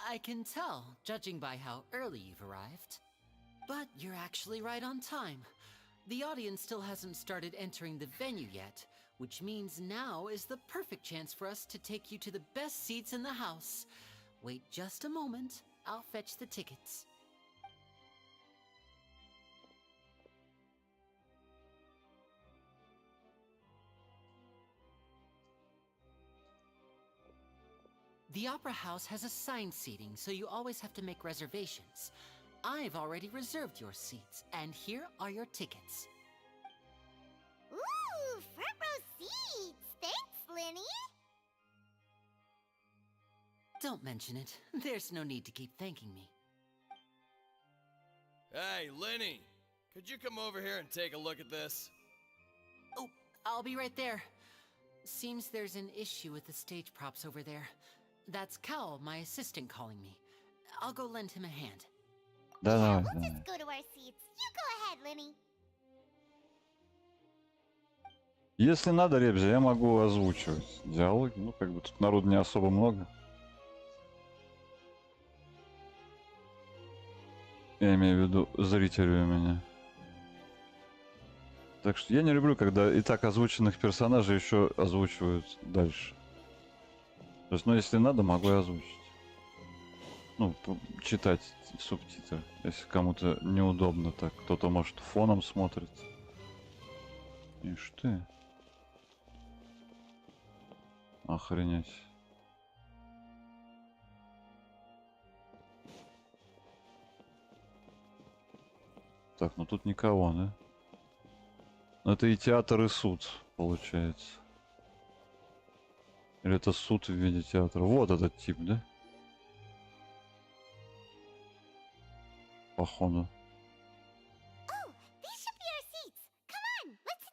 I can tell, judging by how early you've arrived. But you're actually right on time. The audience still hasn't started entering the venue yet, which means now is the perfect chance for us to take you to the best seats in the house. Wait just a moment. I'll fetch the tickets. The Opera House has assigned seating, so you always have to make reservations. I've already reserved your seats, and here are your tickets. Ooh, front row seats. Thanks, Linny. Don't mention it. There's no need to keep thanking me. Hey, Lenny! Could you come over here and take a look at this? Oh, I'll be right there. Seems there's an issue with the stage props over there. That's Cal, my assistant, calling me. I'll go lend him a hand. Да, Yeah, давай, we'll давай. just go to our seats. You go ahead, Linny. Если надо, Ребзи, я могу озвучивать диалоги. Ну, как бы тут народу не особо много. Я имею в виду зрителей у меня. Так что я не люблю, когда и так озвученных персонажей еще озвучивают дальше. То есть, ну, если надо, могу и озвучить. Ну, читать субтитры, если кому-то неудобно так. Кто-то, может, фоном смотрит. Ишь ты. Охренеть. Так, ну тут никого, да? Ну, это и театр, и суд, получается. Или это суд в виде театра? Вот этот тип, да? Походу. Oh, these should be our seats. Come on, let's...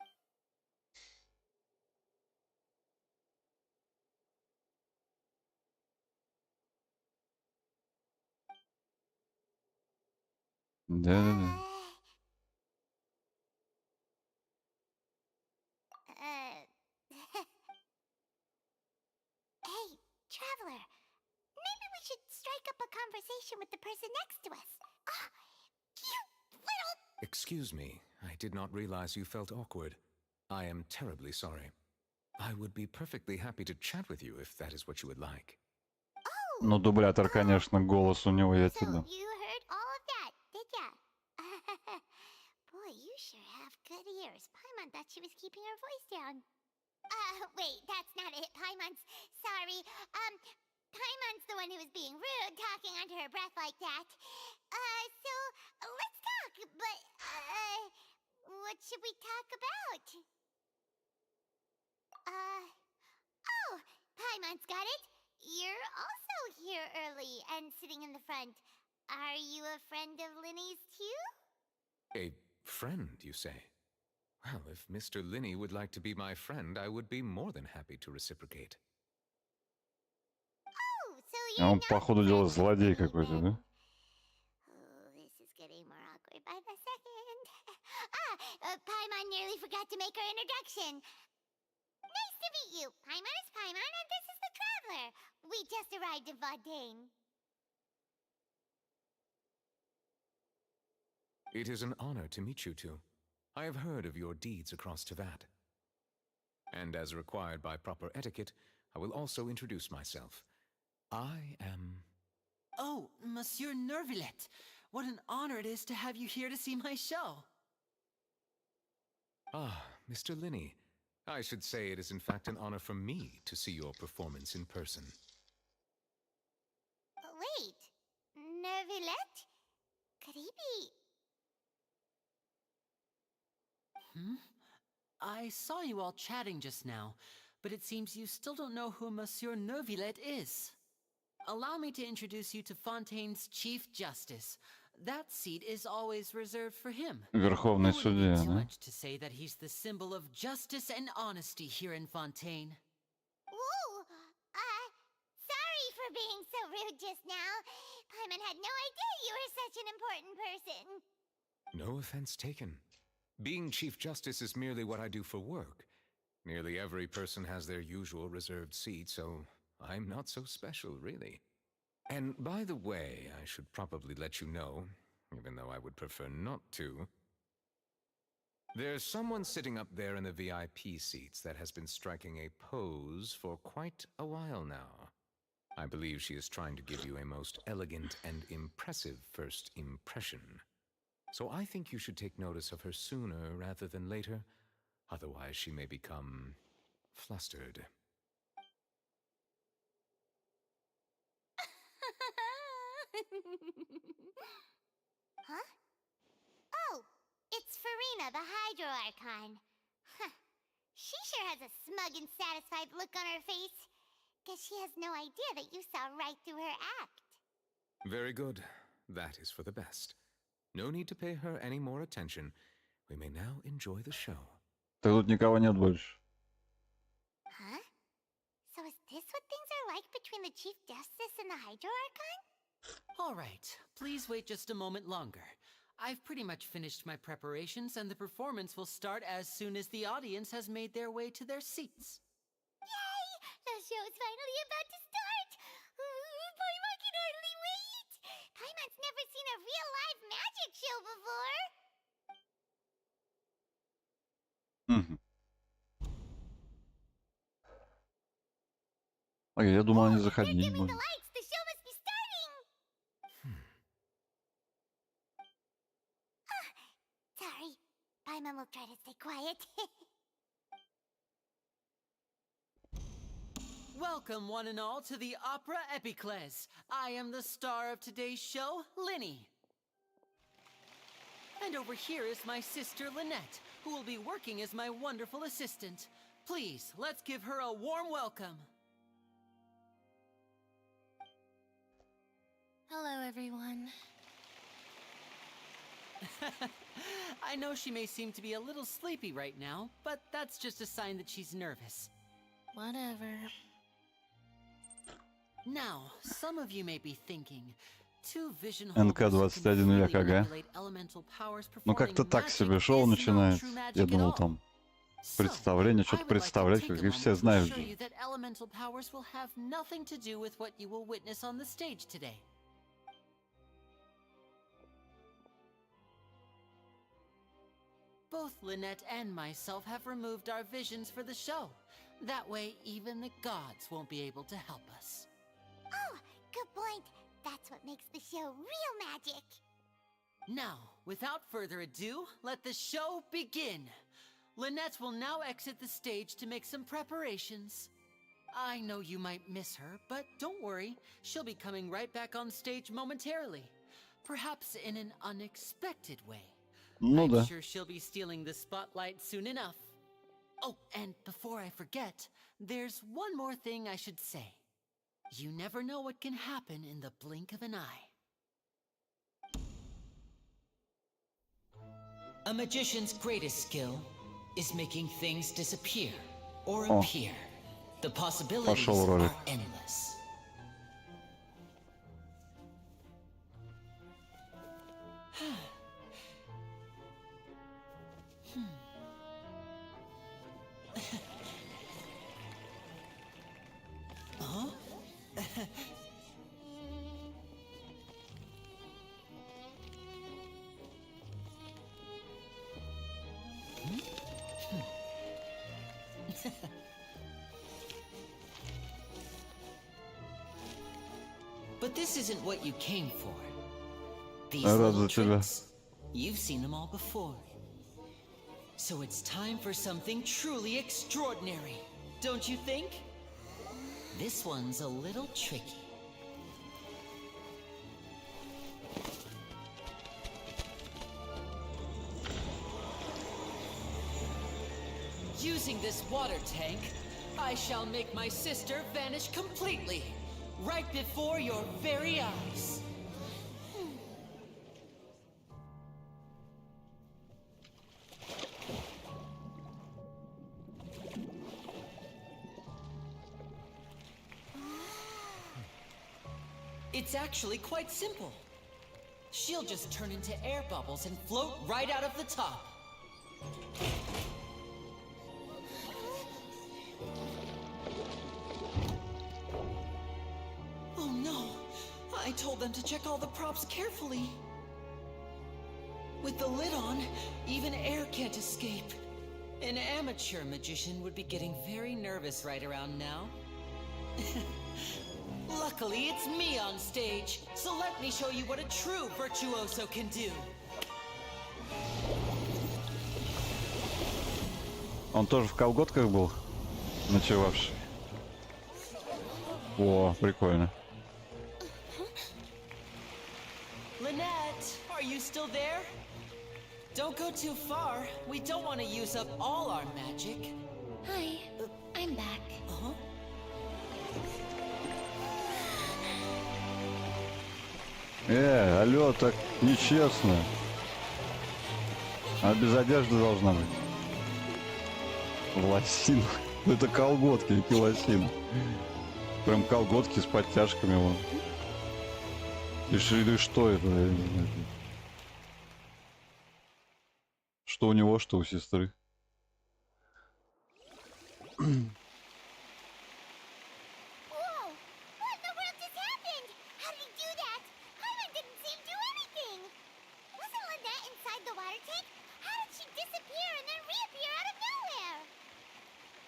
Да-да-да. Hey, Traveler. Maybe we should strike up a conversation with the person next to us. Ah, you little... Excuse me, I did not realize you felt awkward. I am terribly sorry. I would be perfectly happy to chat with you if that is what you would like. Ну, дублятор, конечно, голос у него, я тебе So, дам. you heard all of that, did ya? Boy, you sure have good ears. Paimon thought she was keeping her voice down. Wait, that's not it, Paimon's... Sorry. Paimon's the one who was being rude, talking under her breath like that. So, let's talk, but, what should we talk about? Oh, Paimon's got it. You're also here early and sitting in the front. Are you a friend of Linny's too? A friend, you say? Well, if Mr. Linney would like to be my friend, I would be more than happy to reciprocate. Oh, so А you're он, not походу, дела friends with злодей me какой-то, then. да? Oh, this is getting more awkward by the second. Paimon nearly forgot to make her introduction. Nice to meet you. Paimon is Paimon, and this is the Traveler. We just arrived in Fontaine. It is an honor to meet you two. I have heard of your deeds across Teyvat. And as required by proper etiquette, I will also introduce myself. I am... Oh, Monsieur Nervillet. What an honor it is to have you here to see my show. Ah, Mr. Linney. I should say it is in fact an honor for me to see your performance in person. Wait, Nervillet? maybe... I saw you all chatting just now, but it seems you still don't know who Monsieur Neuvillette is. Allow me to introduce you to Fontaine's Chief Justice. That seat is always reserved for him. Верховный It wouldn't судья, be too да? much to say that he's the symbol of justice and honesty here in Fontaine. Whoa! Sorry for being so rude just now. Paimon had no idea you were such an important person. No offense taken. Being Chief Justice is merely what I do for work. Nearly every person has their usual reserved seat, so I'm not so special, really. And by the way, I should probably let you know, even though I would prefer not to. There's someone sitting up there in the VIP seats that has been striking a pose for quite a while now. I believe she is trying to give you a most elegant and impressive first impression. So I think you should take notice of her sooner rather than later. Otherwise, she may become flustered. Huh? Oh, it's Farina, the Hydro Archon. Huh. She sure has a smug and satisfied look on her face. Guess she has no idea that you saw right through her act. Very good. That is for the best. No need to pay her any more attention. We may now enjoy the show. Так тут никого нет больше. Huh? So is this what things are like between the Chief Justice and the Hydro Archon? All right, please wait just a moment longer. I've pretty much finished my preparations, and the performance will start as soon as the audience has made their way to their seats. Yay! The show's finally about to start! Paimon can hardly wait! Paimon's never seen a real live magic show before! Окей, я думал, они They're заходить dimming the будут. lights! The show must be starting! Sorry. Paimon will try to stay quiet. Welcome, one and all, to the Opera Epiclese. I am the star of today's show, Linny. And over here is my sister, Lynette, who will be working as my wonderful assistant. Please, let's give her a warm welcome. Hello, everyone. I know she may seem to be a little sleepy right now, but that's just a sign that she's nervous. Whatever. Now, some of you may be thinking, two vision НК-21 век, ага. Ну как-то так себе шоу начинает. Я думал там представление, что-то представлять, как и все знают же. that elemental powers will have nothing to do with what you will witness on the stage today. Both Lynette and myself have removed our visions for the show. That way, even the gods won't be able to help us. Oh, good point. That's what makes the show real magic. Now, without further ado, let the show begin. Lynette will now exit the stage to make some preparations. I know you might miss her, but don't worry. She'll be coming right back on stage momentarily. Perhaps in an unexpected way. Ну да. I'm sure she'll be stealing the spotlight soon enough. Oh, and before I forget, there's one more thing I should say. You never know what can happen in the blink of an eye. A magician's greatest skill is making things disappear or appear. The possibilities are endless. Huh? But this isn't what you came for. These little tricks, you've seen them all before. So it's time for something truly extraordinary, don't you think? This one's a little tricky. using this water tank, I shall make my sister vanish completely, right before your very eyes. It's actually quite simple. She'll just turn into air bubbles and float right out of the top. Oh no! I told them to check all the props carefully. With the lid on, even air can't escape. An amateur magician would be getting very nervous right around now. Luckily, it's me on stage, so let me show you what a true virtuoso can do. Он тоже в колготках был, ночевавший. О, прикольно. Lynette, are you still there? Don't go too far. We don't want to use up all our magic. Hi, I'm back. Uh-huh. Алло, так нечестно. А без одежды должна быть. Лосин. Это колготки, эти лосины. Прям колготки с подтяжками вон. И что это? Я не знаю. Что у него, что у сестры.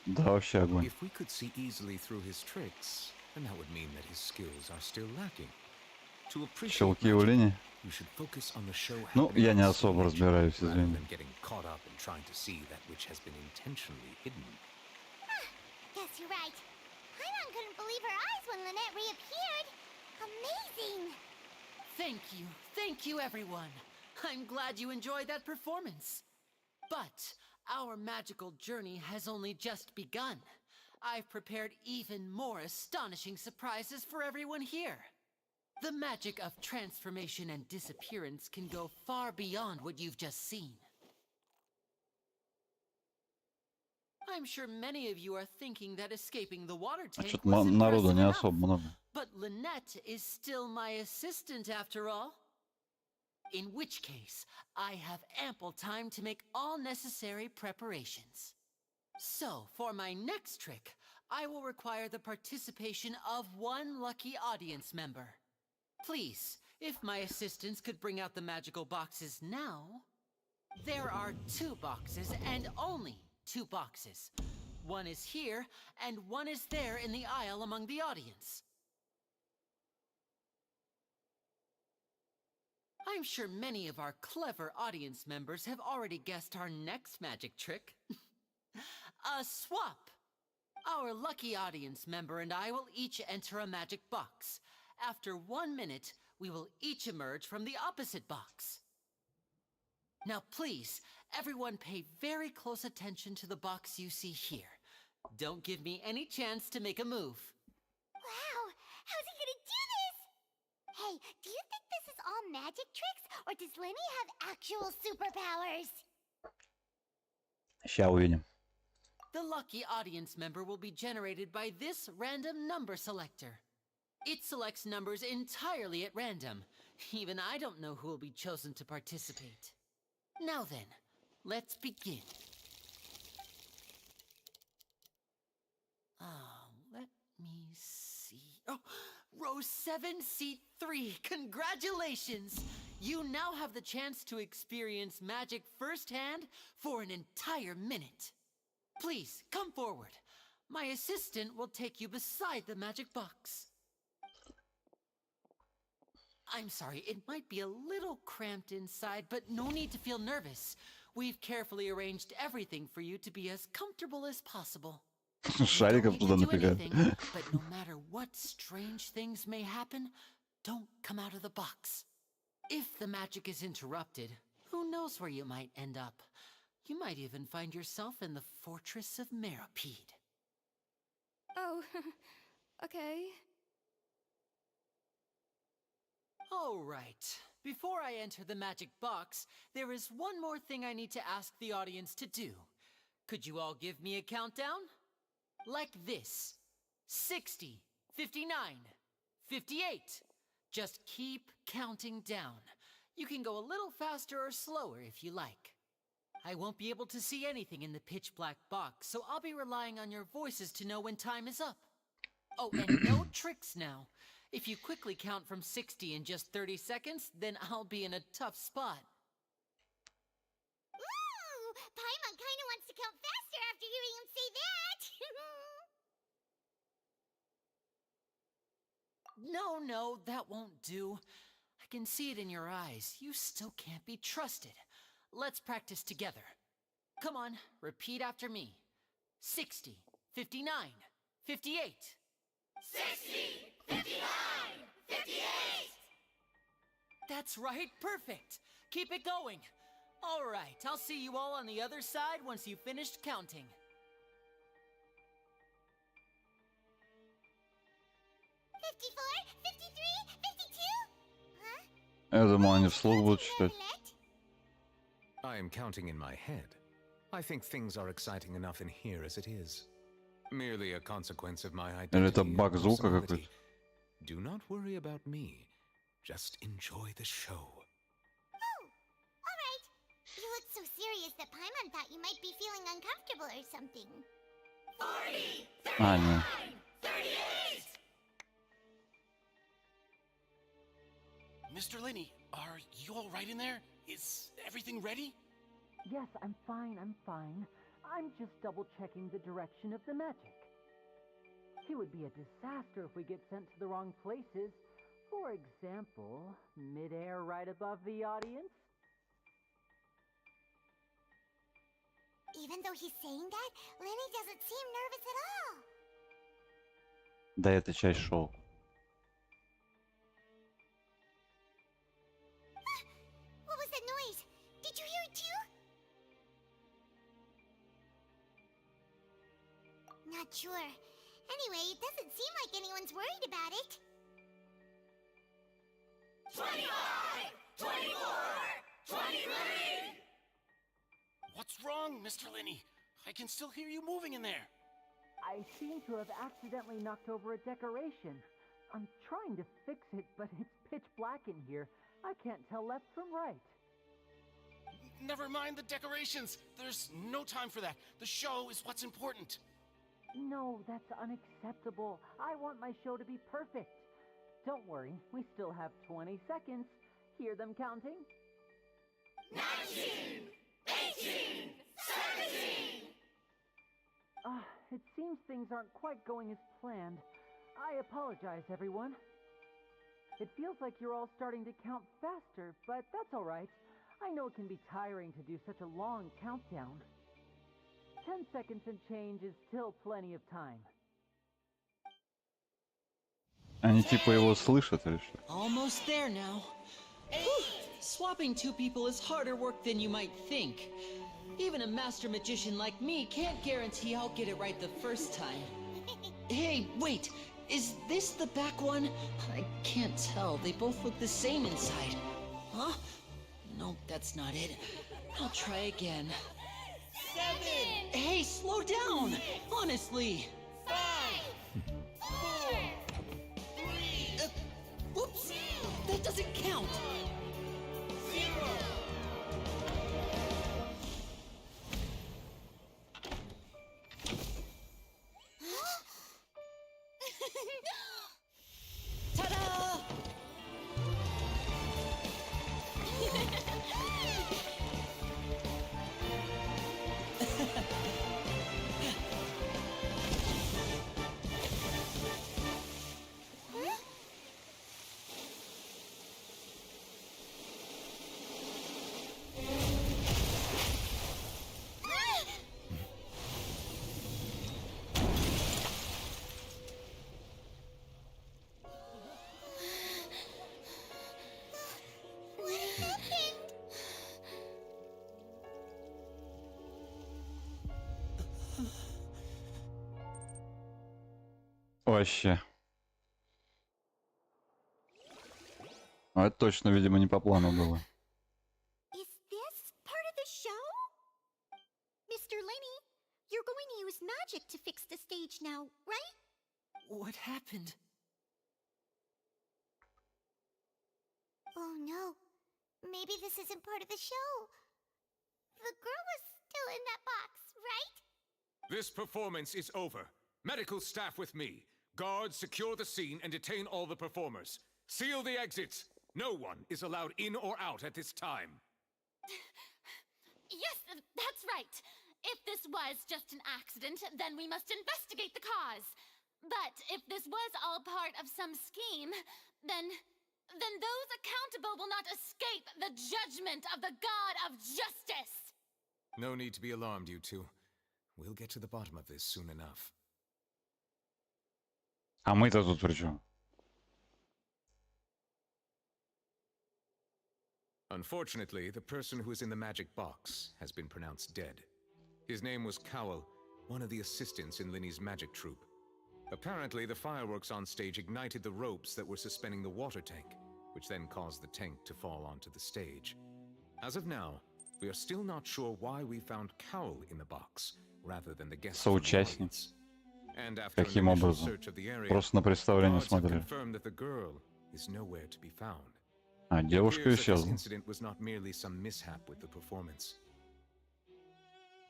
Да, вообще огонь. If we could see easily through his tricks, then that would mean that his skills are still lacking. To appreciate Щелки у Лени. you should focus on the show Ну, я не happening особо on stage, разбираюсь, rather извини. than getting caught up in trying to see that which has been intentionally hidden. Guess you're right. Paimon couldn't believe her eyes when Lynette reappeared. Amazing! Thank you everyone. I'm glad you enjoyed that performance. But our magical journey has only just begun. I've prepared even more astonishing surprises for everyone here. The magic of transformation and disappearance can go far beyond what you've just seen. I'm sure many of you are thinking that escaping the water tank Что-то was народу impressive не enough. особо много. But Lynette is still my assistant after all. In which case, I have ample time to make all necessary preparations. So, for my next trick, I will require the participation of one lucky audience member. Please, if my assistants could bring out the magical boxes now. There are 2 boxes and only 2 boxes. One is here and one is there in the aisle among the audience. I'm sure many of our clever audience members have already guessed our next magic trick. A swap! Our lucky audience member and I will each enter a magic box. After 1 minute, we will each emerge from the opposite box. Now please, everyone pay very close attention to the box you see here. Don't give me any chance to make a move. Wow! How's he gonna do this? Hey, do you think this is all magic tricks, or does Lenny have actual superpowers? Ща увидим. The lucky audience member will be generated by this random number selector. It selects numbers entirely at random. Even I don't know who will be chosen to participate. Now then, let's begin. Let me see. Oh, row 7, seat 3. Congratulations! You now have the chance to experience magic firsthand for an entire minute. Please, come forward. My assistant will take you beside the magic box. I'm sorry, it might be a little cramped inside, but no need to feel nervous. We've carefully arranged everything for you to be as comfortable as possible. Шариков туда напихать. But no matter what strange things may happen, don't come out of the box. If the magic is interrupted, who knows where you might end up. You might even find yourself in the fortress of Meropide. Oh, okay. All right. Before I enter the magic box, there is one more thing I need to ask the audience to do. Could you all give me a countdown? Like this. 60, 59, 58. Just keep counting down. You can go a little faster or slower if you like. I won't be able to see anything in the pitch black box, so I'll be relying on your voices to know when time is up. Oh, and no tricks now. If you quickly count from 60 in just 30 seconds, then I'll be in a tough spot. Ooh! Paimon kinda wants to count faster after hearing him say that! No, that won't do. I can see it in your eyes. You still can't be trusted. Let's practice together. Come on, repeat after me. 60, 59, 58. 60, 59, 58! That's right, perfect. Keep it going. All right, I'll see you all on the other side once you've finished counting. Я думал, они вслух будут читать. I am counting in my head. I think things are exciting enough in here as it is. Merely a consequence of my identity. Или это and баг звука какой-то? personality. Do not worry about me. Just enjoy the show. Oh, alright. You looked so serious that Paimon thought you might be feeling uncomfortable or something. 40, А, нет. 38! Mr. Linney, are you all right in there? Is everything ready? Yes, I'm fine. I'm just double-checking the direction of the magic. It would be a disaster if we get sent to the wrong places. For example, mid-air right above the audience. Even though he's saying that, Lenny doesn't seem nervous at all. Да, это часть шоу. What was that noise? Did you hear it too? Not sure. Anyway, it doesn't seem like anyone's worried about it. 25! 24! 23! What's wrong, Mr. Linney? I can still hear you moving in there. I seem to have accidentally knocked over a decoration. I'm trying to fix it, but it's pitch black in here. I can't tell left from right. Never mind the decorations. There's no time for that. The show is what's important. No, that's unacceptable. I want my show to be perfect. Don't worry, we still have 20 seconds. Hear them counting? 19! 18! 17! It seems things aren't quite going as planned. I apologize, everyone. It feels like you're all starting to count faster, but that's all right. I know it can be tiring to do such a long countdown. 10 seconds and change is still plenty of time. Они типа его слышат или что? Almost there now. Swapping two people is harder work than you might think. Even a master magician like me can't guarantee I'll get it right the first time. Hey, wait! Is this the back one? I can't tell. They both look the same inside. Huh? No, that's not it. I'll try again. 7! Hey, slow down! Honestly! 5! 4! 3! Whoops! That doesn't count! 0! Ta-da! вообще. Ну, это точно, видимо, не по плану было. Is this part of the show? Mr. Lenny, you're going to use magic to fix the stage now, right? What happened? Oh no. Maybe this isn't part of the show. The girl was still in that box, right? This performance is over. Medical staff with me. Guards, secure the scene and detain all the performers. Seal the exits. No one is allowed in or out at this time. Yes, that's right. If this was just an accident, then we must investigate the cause. But if this was all part of some scheme, then those accountable will not escape the judgment of the God of Justice. No need to be alarmed, you two. We'll get to the bottom of this soon enough. А мы-то тут при чем? Unfortunately, the person who is in the magic box has been pronounced dead. His name was Cowell, one of the assistants in Linny's magic troupe. Apparently, the fireworks on stage ignited the ropes that were suspending the water tank, which then caused the tank to fall onto the stage. As of now, we are still not sure why we found Cowell in the box, rather than the guest. Соучастник. And after an Каким initial образом? search of the area, Просто на представление guards have смотрели. confirmed that the girl is nowhere to be found. А, девушка It appears that this исчезла. incident was not merely some mishap with the performance.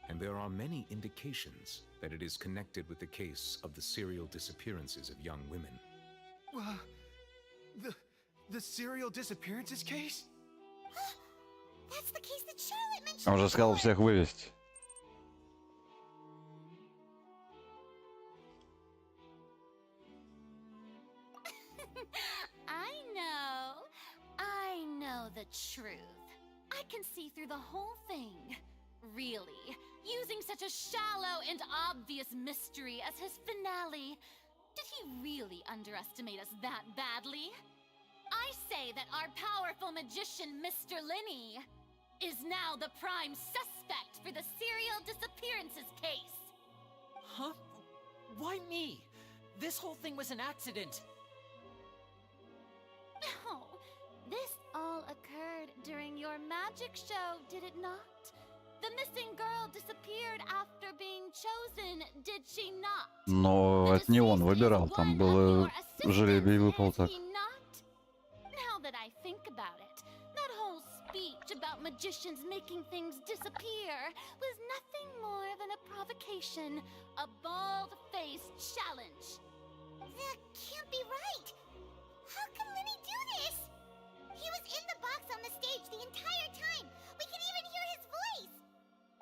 And there are many indications that it is connected with the case of the serial disappearances of young women. The serial disappearances case? That's the case that Charlotte mentioned. Он же сказал всех вывести. I know the truth. I can see through the whole thing. Really, using such a shallow and obvious mystery as his finale. Did he really underestimate us that badly? I say that our powerful magician, Mr. Linny, is now the prime suspect for the serial disappearances case. Huh? Why me? This whole thing was an accident. Oh, this all occurred during your magic show, did it not? The missing girl disappeared after being chosen, did she not? Но это не он выбирал, там было жребий выпал так. Now that I think about it, that whole speech about magicians making things disappear was nothing more than a provocation, a bald-faced challenge. That can't be right. How can Linny do this? He was in the box on the stage the entire time. We can even hear his voice.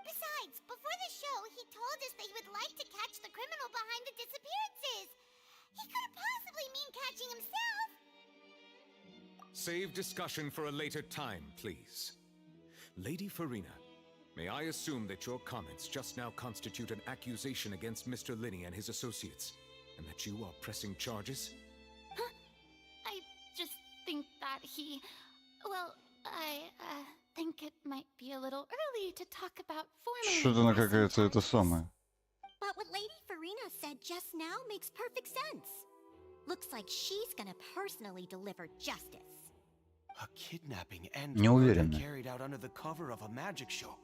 Besides, before the show, he told us that he would like to catch the criminal behind the disappearances. He couldn't possibly mean catching himself. Save discussion for a later time, please. Lady Farina, may I assume that your comments just now constitute an accusation against Mr. Linny and his associates, and that you are pressing charges? Huh? I just think that he... Well, I think it might be a little early to talk about formally. Что-то она какая-то это самое. But what Lady Farina said just now makes perfect sense. Looks like she's gonna personally deliver justice. A kidnapping and Не murder уверена. carried out under the cover of a magic show.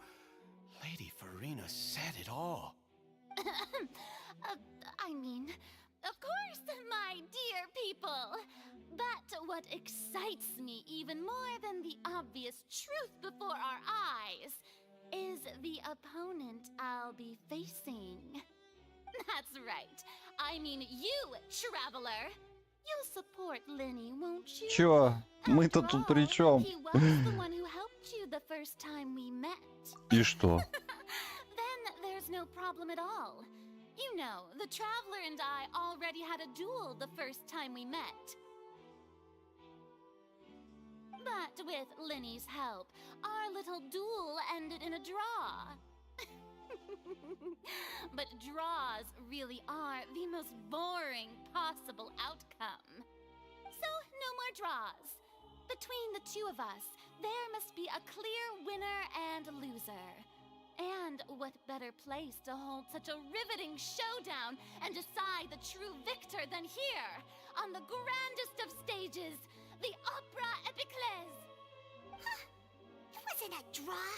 Lady Farina said it all. I mean, of course, my dear people. But what excites me even more than the obvious truth before our eyes is the opponent I'll be facing. That's right. I mean you, traveler. You'll support Linny, won't you? Чё? Мы-то тут при чем? He was the one who helped you the first time we met. И что? Then there's no problem at all. You know, the traveler and I already had a duel the first time we met. But with Linny's help, our little duel ended in a draw. But draws really are the most boring possible outcome. So, no more draws. Between the two of us, there must be a clear winner and loser. And what better place to hold such a riveting showdown and decide the true victor than here, on the grandest of stages, the Opera Epiclese. It wasn't a draw.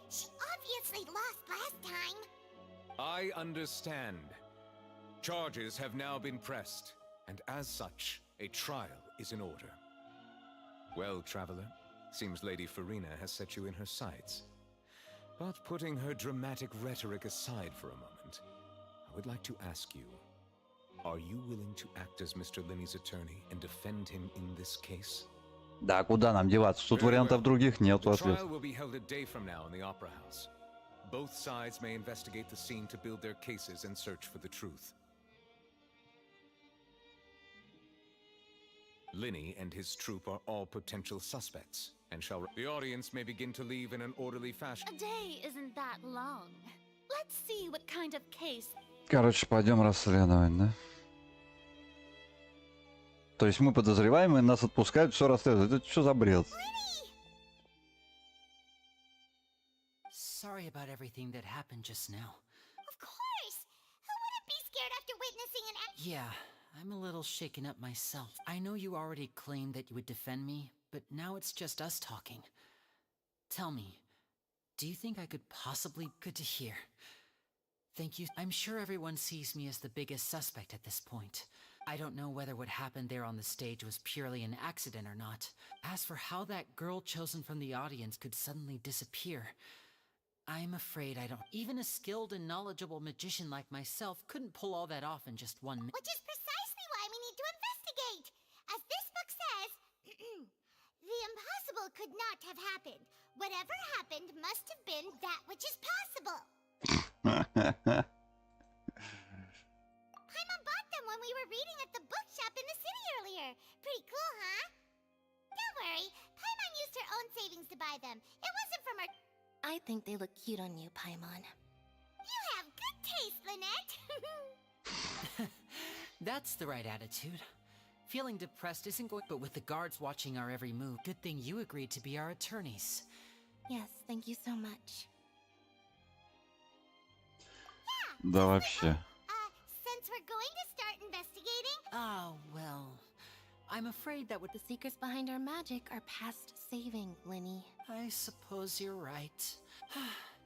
She obviously lost last time. I understand. Charges have now been pressed, and as such, a trial is in order. Well, traveler, seems Lady Farina has set you in her sights. But putting her dramatic rhetoric aside for a moment, I would like to ask you, are you willing to act as Mr. Linney's attorney and defend him in this case? Да, куда нам деваться? Тут вариантов других нету The ответа. trial will be held a day from now in the Opera House. Both sides may investigate the scene to build their cases and search for the truth. Linney and his troop are all potential suspects, and the audience may begin to leave in an orderly fashion. A day isn't that long. Let's see what kind of case. Короче, пойдем расследовать, да? То есть мы подозреваемые, нас отпускают, все расследуют. Это что за бред? Sorry about everything that happened just now. Of course! Who wouldn't be scared after witnessing an Yeah, I'm a little shaken up myself. I know you already claimed that you would defend me, but now it's just us talking. Tell me, do you think I could possibly... Good to hear. Thank you. I'm sure everyone sees me as the biggest suspect at this point. I don't know whether what happened there on the stage was purely an accident or not. As for how that girl chosen from the audience could suddenly disappear, I'm afraid I don't... Even a skilled and knowledgeable magician like myself couldn't pull all that off in just 1 minute. Which is precisely why we need to investigate. As this book says, the impossible could not have happened. Whatever happened must have been that which is possible. Paimon bought them when we were reading at the bookshop in the city earlier. Pretty cool, huh? Don't worry, Paimon used her own savings to buy them. It wasn't from her... I think they look cute on you, Paimon. You have good taste, Lynette. That's the right attitude. Feeling depressed isn't going... But with the guards watching our every move, good thing you agreed to be our attorneys. Yes, thank you so much. Да вообще. Since we're going to start investigating... Oh, well... I'm afraid that what the secrets behind our magic are past saving, Linny. I suppose you're right.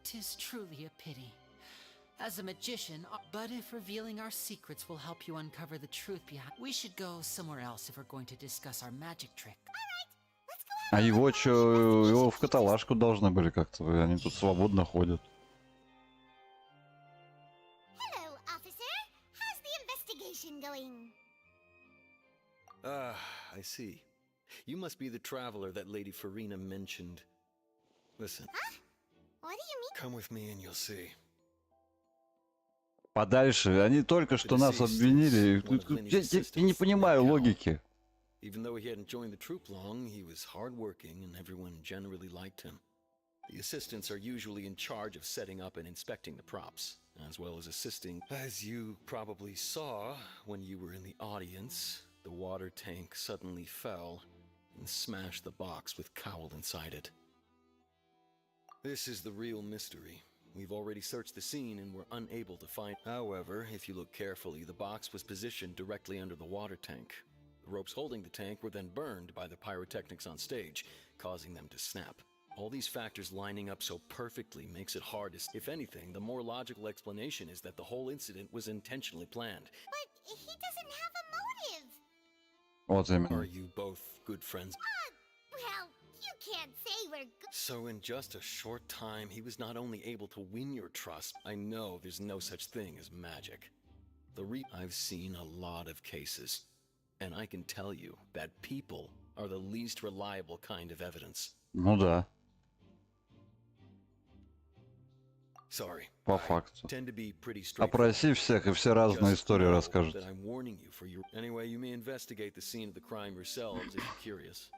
'Tis truly a pity. As a magician, but if revealing our secrets will help you uncover the truth behind... We should go somewhere else if we're going to discuss our magic trick. А его что, его в каталажку должны были как-то, они тут свободно ходят. Hello, officer. How's the investigation going? Ah, I see. You must be the traveler that Lady Farina mentioned. Listen. Huh? What do you mean? Come with me and you'll see. Подальше, они только что нас обвинили. Я не понимаю логики. Even though he hadn't joined the troupe long, he was hardworking and everyone generally liked him. The assistants are usually in charge of setting up and inspecting the props, as well as assisting. As you probably saw when you were in the audience, the water tank suddenly fell and smashed the box with Cowl inside it. This is the real mystery. We've already searched the scene and were unable to find... However, if you look carefully, the box was positioned directly under the water tank. The ropes holding the tank were then burned by the pyrotechnics on stage, causing them to snap. All these factors lining up so perfectly makes it hard to... If anything, the more logical explanation is that the whole incident was intentionally planned. But he doesn't have a motive. Вот именно. Are you both good friends? Well, you can't say we're good. So in just a short time, he was not only able to win your trust. I know there's no such thing as magic. I've seen a lot of cases, and I can tell you that people are the least reliable kind of evidence. Ну да. Sorry. По факту. Tend to be pretty Опроси всех, и все разные истории расскажут. I'm warning you for your... Anyway, you may investigate the scene of the crime yourselves if you're curious.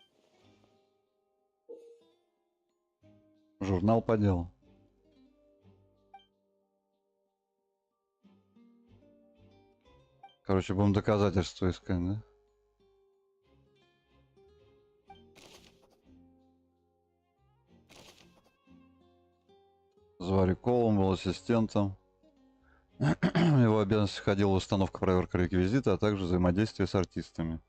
Журнал по делу. Короче, будем доказательства искать, да? С Вариколом был ассистентом. В его обязанности входила установка, проверка реквизита, а также взаимодействие с артистами.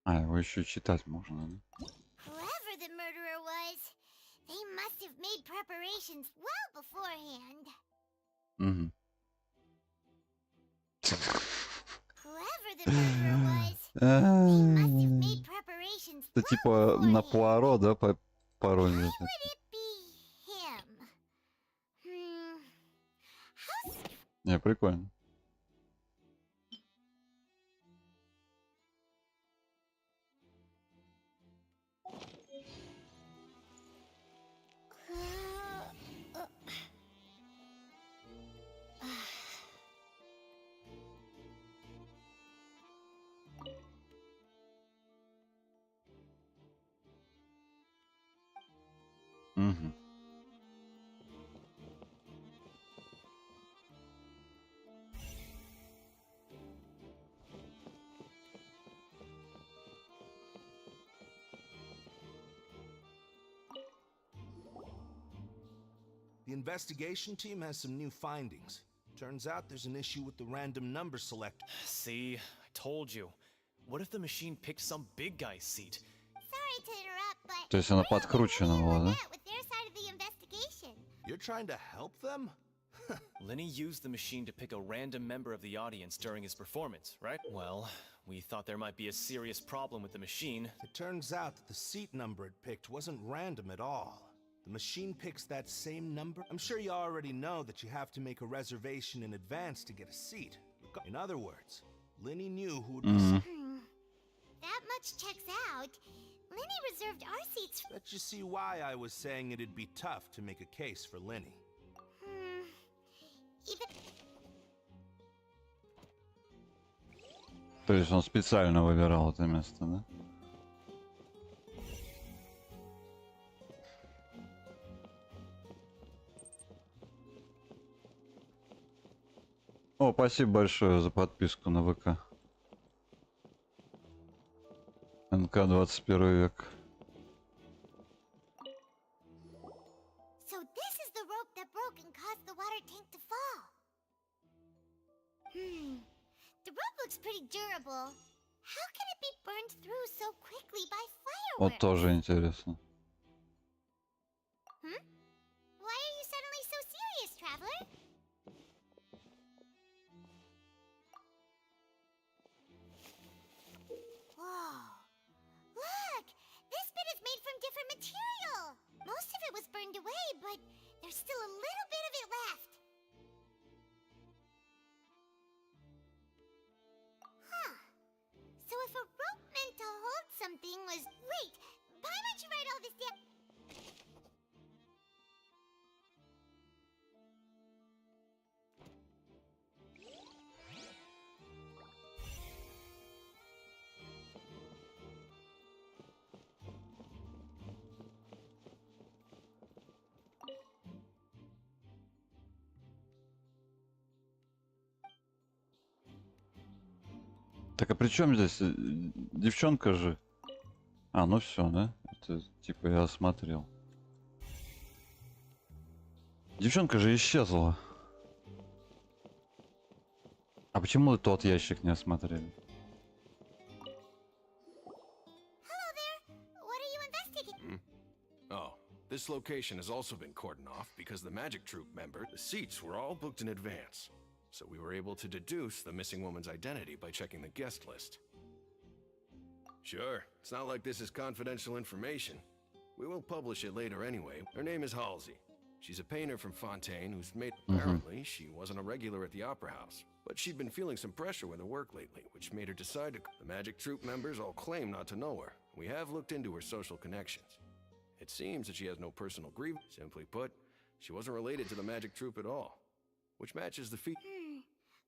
А, его еще читать можно, да? Whoever the murderer was, they must have made preparations well beforehand. Угу. Whoever the murderer was, they must have made preparations Это типа на Пуаро, да, пародия? Would it be him? How Не, прикольно. Угу. The investigation team has some new findings. Turns out there's an issue with the random number select. See, I told you. What if the machine picked some big guy's seat? Sorry to interrupt, but То есть она подкручена была, да? with their side of the investigation. You're trying to help them? Lenny used the machine to pick a random member of the audience during his performance, right? Well, we thought there might be a serious problem with the machine. It turns out that the seat number it picked wasn't random at all. The machine picks that same number. I'm sure you already know that you have to make a reservation in advance to get a seat. In other words, Lenny knew who would be That much checks out. Lenny reserved our seats. Bet you see why I was saying it'd be tough to make a case for Lenny. То есть он специально выбирал это место, да? О, спасибо большое за подписку на ВК. НК 21 век. So this is the rope that broke and caused the water tank to fall. The rope looks pretty durable. How can it be burned through so quickly by fireworks? Вот тоже интересно. Why are you suddenly so serious, traveler? Whoa. Look! This bit is made from different material. Most of it was burned away, but there's still a little bit of it left. Huh. So if a rope meant to hold something was... Wait! Why would you write all this down? Так, а при чем здесь девчонка же? А, ну все, да? Это типа я осмотрел. Девчонка же исчезла. А почему тот ящик не осмотрели? Oh, this location has also been cordoned off because the magic troupe member, the seats were all booked in advance. So we were able to deduce the missing woman's identity by checking the guest list. Sure, it's not like this is confidential information. We will publish it later anyway. Her name is Halsey. She's a painter from Fontaine who's made... Apparently, she wasn't a regular at the Opera House. But she'd been feeling some pressure with her work lately, which made her decide to... The magic troupe members all claim not to know her. We have looked into her social connections. It seems that she has no personal grievance. Simply put, she wasn't related to the magic troupe at all. Which matches the feat.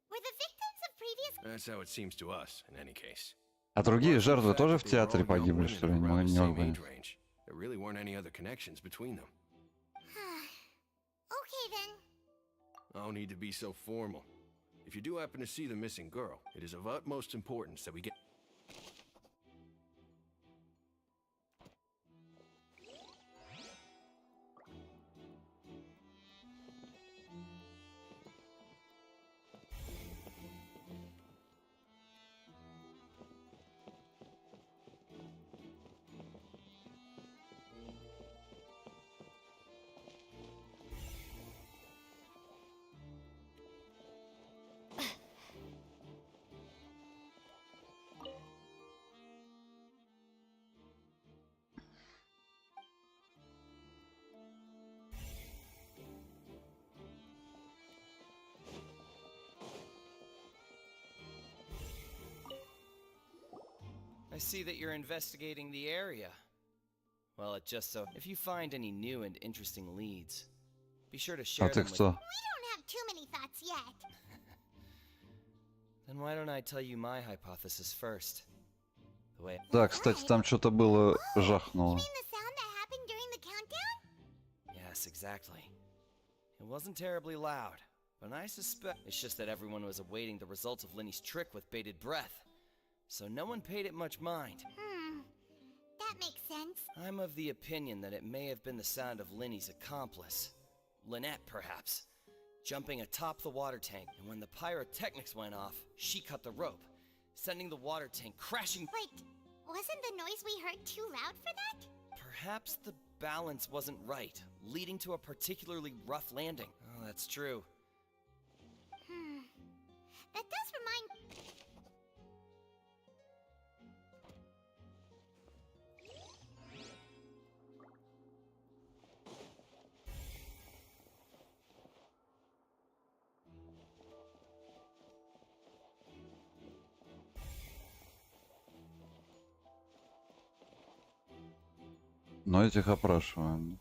Were the victims of previous... That's how it seems to us, in any case. А другие жертвы тоже в театре погибли, что ли? Не могу понять. There really weren't any other connections between them. Okay then. No need to be so formal. If you do happen to see the missing girl, it is of utmost importance that we get... I see that you're investigating the area. Well, it just so... If you find any new and interesting leads, be sure to share them with... We don't have too many thoughts yet. Then why don't I tell you my hypothesis first? The way... Да, кстати, там что-то было жахнуло. The sound that happened during the countdown? Yes, exactly. It wasn't terribly loud, but I suspect... It's just that everyone was awaiting the results of Linny's trick with bated breath. So no one paid it much mind. That makes sense. I'm of the opinion that it may have been the sound of Linny's accomplice. Lynette, perhaps. Jumping atop the water tank, and when the pyrotechnics went off, she cut the rope, sending the water tank crashing... Wait, wasn't the noise we heard too loud for that? Perhaps the balance wasn't right, leading to a particularly rough landing. Oh, that's true. That does remind... Но этих опрашиваем.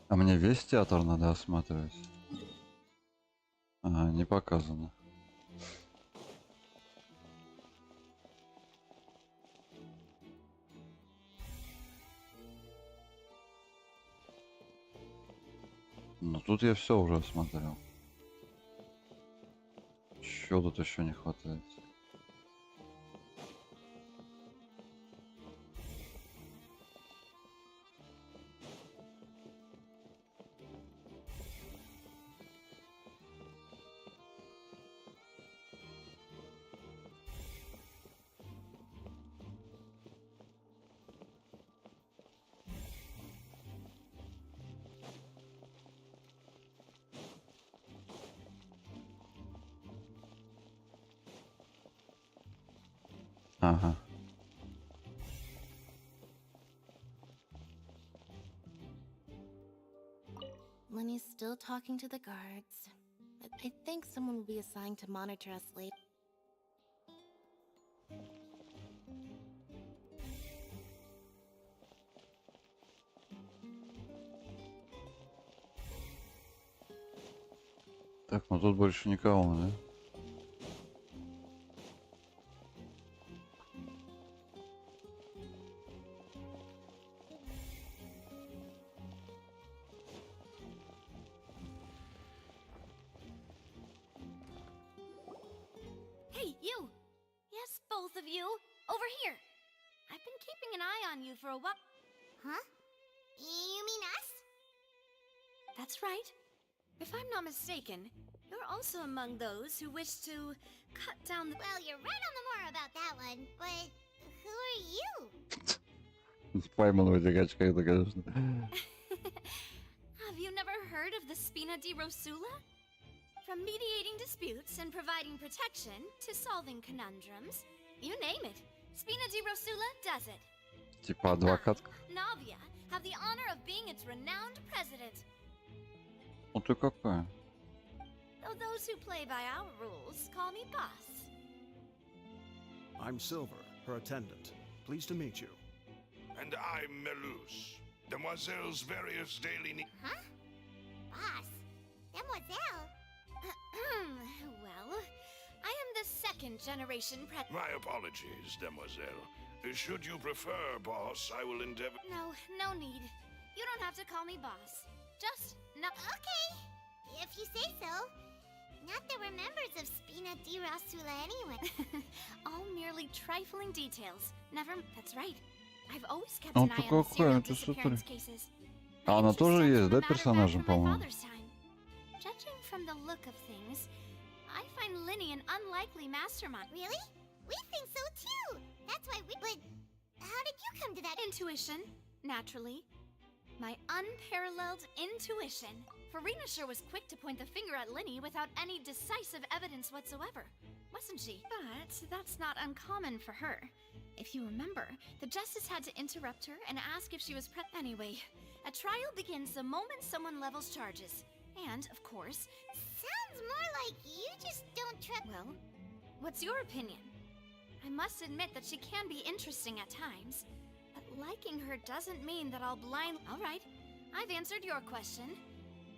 А мне весь театр надо осматривать? Ага, не показано. Ну тут я все уже осмотрел. Чего тут еще не хватает? Ага. Lenny's still talking to the guards. I think someone will be assigned to monitor us later. Так, ну тут больше никого, да? Hey, you! Yes, both of you! Over here! I've been keeping an eye on you for a while. Huh? You mean us? That's right. If I'm not mistaken, you're also among those who wish to cut down the... Well, you're right on the more about that one, but who are you? Поймал в этих очках, конечно. Have you never heard of the Spina di Rosula? From mediating disputes and providing protection to solving conundrums, you name it, Spina di Rosula does it. Типа адвокатка. Navia have the honor of being its renowned president. Ну ты какая? Though those who play by our rules call me boss. I'm Silver, her attendant. Pleased to meet you. And I'm Melus, Demoiselle's various daily needs. Huh? Boss? Demoiselle? Well, second generation My apologies, demoiselle. Should you prefer, boss, I will endeavor. No need. You don't have to call me boss. Just no. Okay, if you say so. Not that we're members of Spina di Rasula anyway. All merely trifling details. Never. That's right. I've always kept Ну an ты eye on the какой, serial ты смотри. disappearance cases. А она тоже есть, да, персонажем, по-моему? Judging from the look of things, I find Linny an unlikely mastermind. Really? We think so too. That's why we. But how did you come to that? Intuition, naturally. My unparalleled intuition. Farina sure was quick to point the finger at Linny without any decisive evidence whatsoever, wasn't she? But that's not uncommon for her. If you remember, the Justice had to interrupt her and ask if she was Anyway, a trial begins the moment someone levels charges. And, of course... Sounds more like you just don't trust... Well, what's your opinion? I must admit that she can be interesting at times, but liking her doesn't mean that I'll blind... All right, I've answered your question.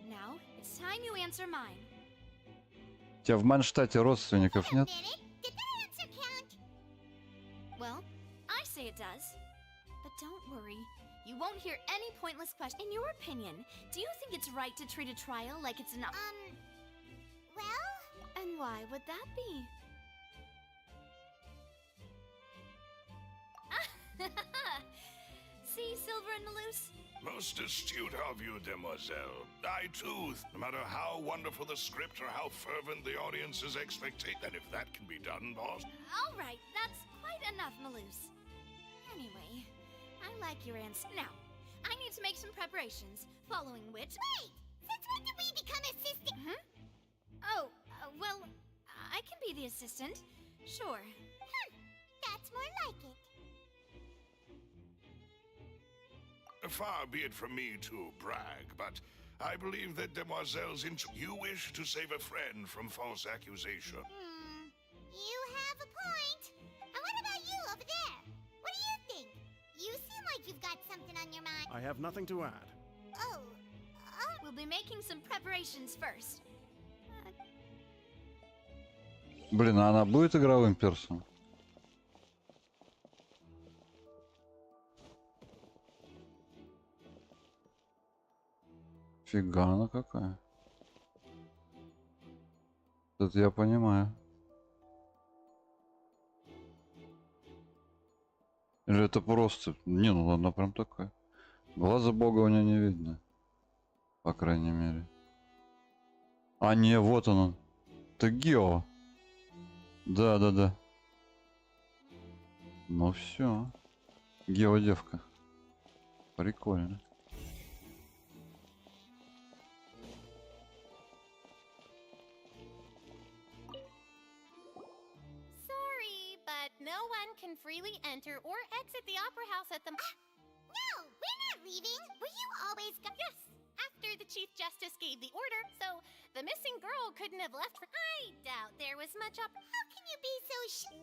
Now, it's time you answer mine. У тебя в Манштате родственников нет? Did that answer count? Well, I say it does. But don't worry, you won't hear any pointless questions. In your opinion, do you think it's right to treat a trial like it's an... Well? And why would that be? See, Silver and Malus? Most astute of you, demoiselle. I too, no matter how wonderful the script or how fervent the audience's expectation, and if that can be done, boss. All right, that's quite enough, Malus. Anyway, I like your answer. Now, I need to make some preparations, following which... Wait! Since when did we become assistant? Oh, well, I can be the assistant. Sure. That's more like it. Far be it from me to brag, but I believe that demoiselle's you wish to save a friend from false accusation. You have a point. And what about you over there? What do you think? You seem like you've got something on your mind. I have nothing to add. Oh. We'll be making some preparations first. Блин, а она будет игровым персом? Фига она какая. Это я понимаю. Или это просто... Не, ну ладно, прям такая. Глаза бога у нее не видно. По крайней мере. А не, вот он. Это Гео. Да. Ну все. Гео девка. Прикольно. No one can freely enter or exit the Opera House at the... No, we're not leaving. Were you always... Yes, after the Chief Justice gave the order, so the missing girl couldn't have left for... I doubt there was much up... How can you be so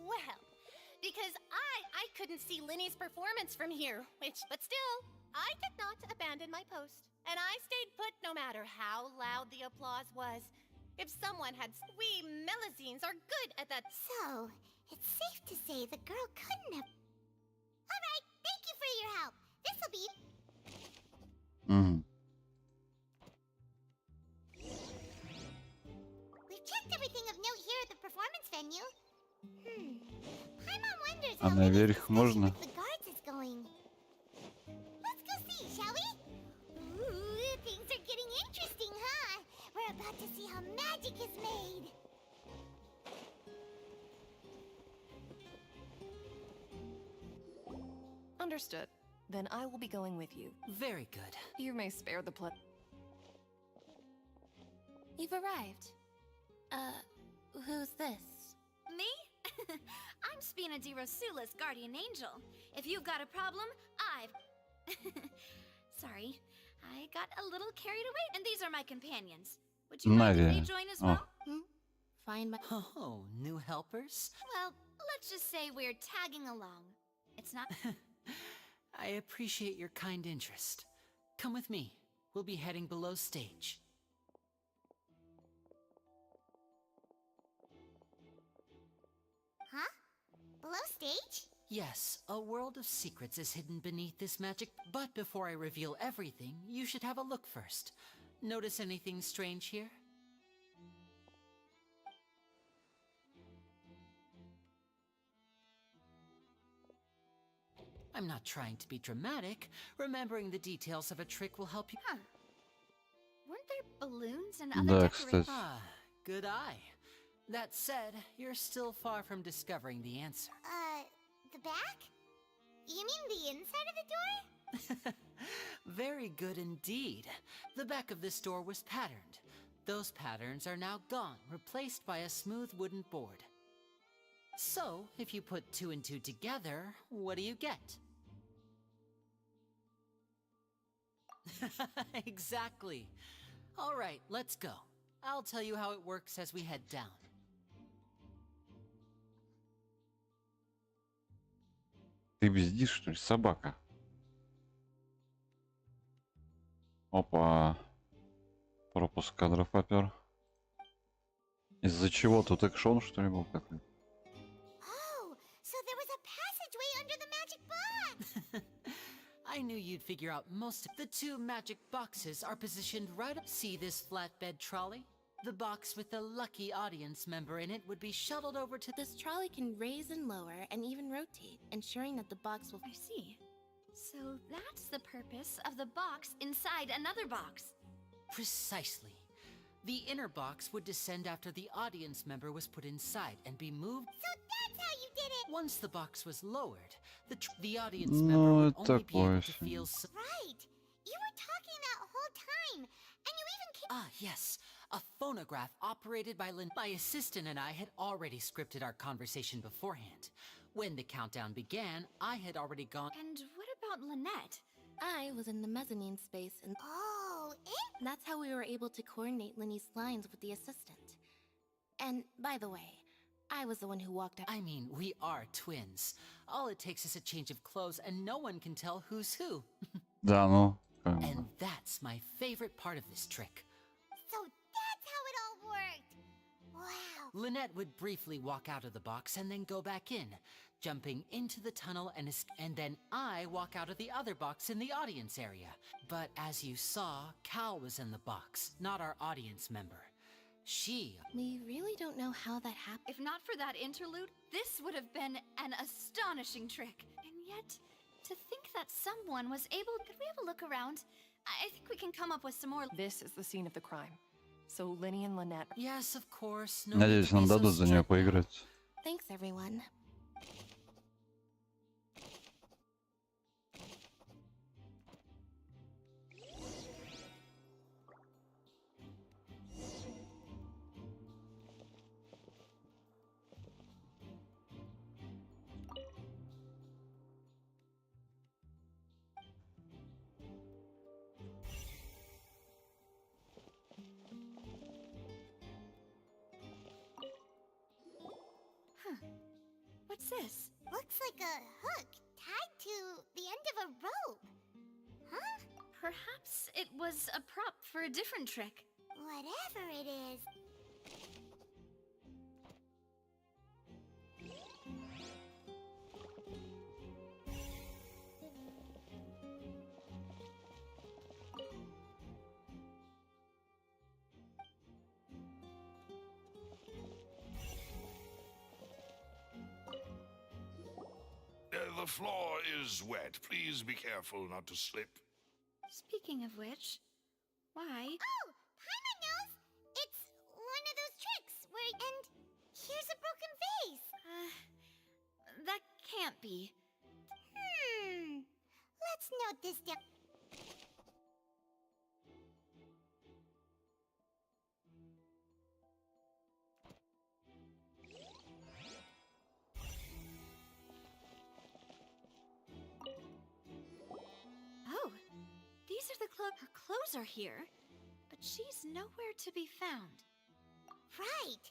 Well, because I couldn't see Linny's performance from here, but still, I did not abandon my post. And I stayed put no matter how loud the applause was. If someone had... We Melusines are good at that... So... It's safe to say the girl couldn't have... Alright, thank you for your help. This'll be... We've checked everything of note here at the performance venue. Paimon wonders А наверх можно? the guards is going. Let's go see, shall we? Ooh, things are getting interesting, huh? We're about to see how magic is made. Understood. Then I will be going with you. Very good. You may spare the plot. You've arrived. Who's this? Me? I'm Spina di Rasula's guardian angel. If you've got a problem, I've... Sorry, I got a little carried away. And these are my companions. Would you like to rejoin as well? Find my... Oh, new helpers? Well, let's just say we're tagging along. It's not... I appreciate your kind interest. Come with me. We'll be heading below stage. below stage? Yes, a world of secrets is hidden beneath this magic. But before I reveal everything, you should have a look first. Notice anything strange here? I'm not trying to be dramatic. Remembering the details of a trick will help you. Huh. Weren't there balloons and other Да, decorations? кстати. Ah, good eye. That said, you're still far from discovering the answer. The back? You mean the inside of the door? Very good indeed. The back of this door was patterned. Those patterns are now gone, replaced by a smooth wooden board. So, if you put 2 and 2 together, what do you get? Exactly. All right, let's go. I'll tell you how it works as we head down. Ты бздишь, что ли, собака? Опа. Пропуск кадров попер. Из-за чего тут экшон, что ли, был какой-то? Oh, so there was a passageway under the magic box! I knew you'd figure out most of the 2 magic boxes are positioned right up. See this flatbed trolley? The box with the lucky audience member in it would be shuttled over to This trolley can raise and lower and even rotate, ensuring that the box will. I see. So that's the purpose of the box inside another box. Precisely. The inner box would descend after the audience member was put inside and be moved. So that's how you did it! Once the box was lowered, the audience member Ну, would это only be able такое to себе. feel. Right! You were talking that whole time, and you even came. Ah, yes. A phonograph operated by Lynn. My assistant and I had already scripted our conversation beforehand. When the countdown began, I had already gone. And what about Lynette? I was in the mezzanine space, and that's how we were able to coordinate Linny's lines with the assistant. And by the way, I was the one who walked out. I mean, we are twins. All it takes is a change of clothes, and no one can tell who's who. Да, ну. как бы. And that's my favorite part of this trick. So that's how it all worked! Wow! Lynette would briefly walk out of the box and then go back in, jumping into the tunnel and then I walk out of the other box in the audience area. But as you saw, Cal was in the box, not our audience member. We really don't know how that happened. If not for that interlude, this would have been an astonishing trick. And yet, to think that someone was able... Could we have a look around? I think we can come up with some more... This is the scene of the crime. So Linny and Lynette. Yes, of course. Надеюсь, нам дадут за нее поиграть. Thanks, everyone. What's this? Looks like a hook tied to the end of a rope. Huh? Perhaps it was a prop for a different trick. Whatever it is. The floor is wet. Please be careful not to slip. Speaking of which, why? Oh, Paimon knows! It's one of those tricks where... And here's a broken vase. That can't be. Let's note this down. Oh, these are the her clothes are here, but she's nowhere to be found. Right.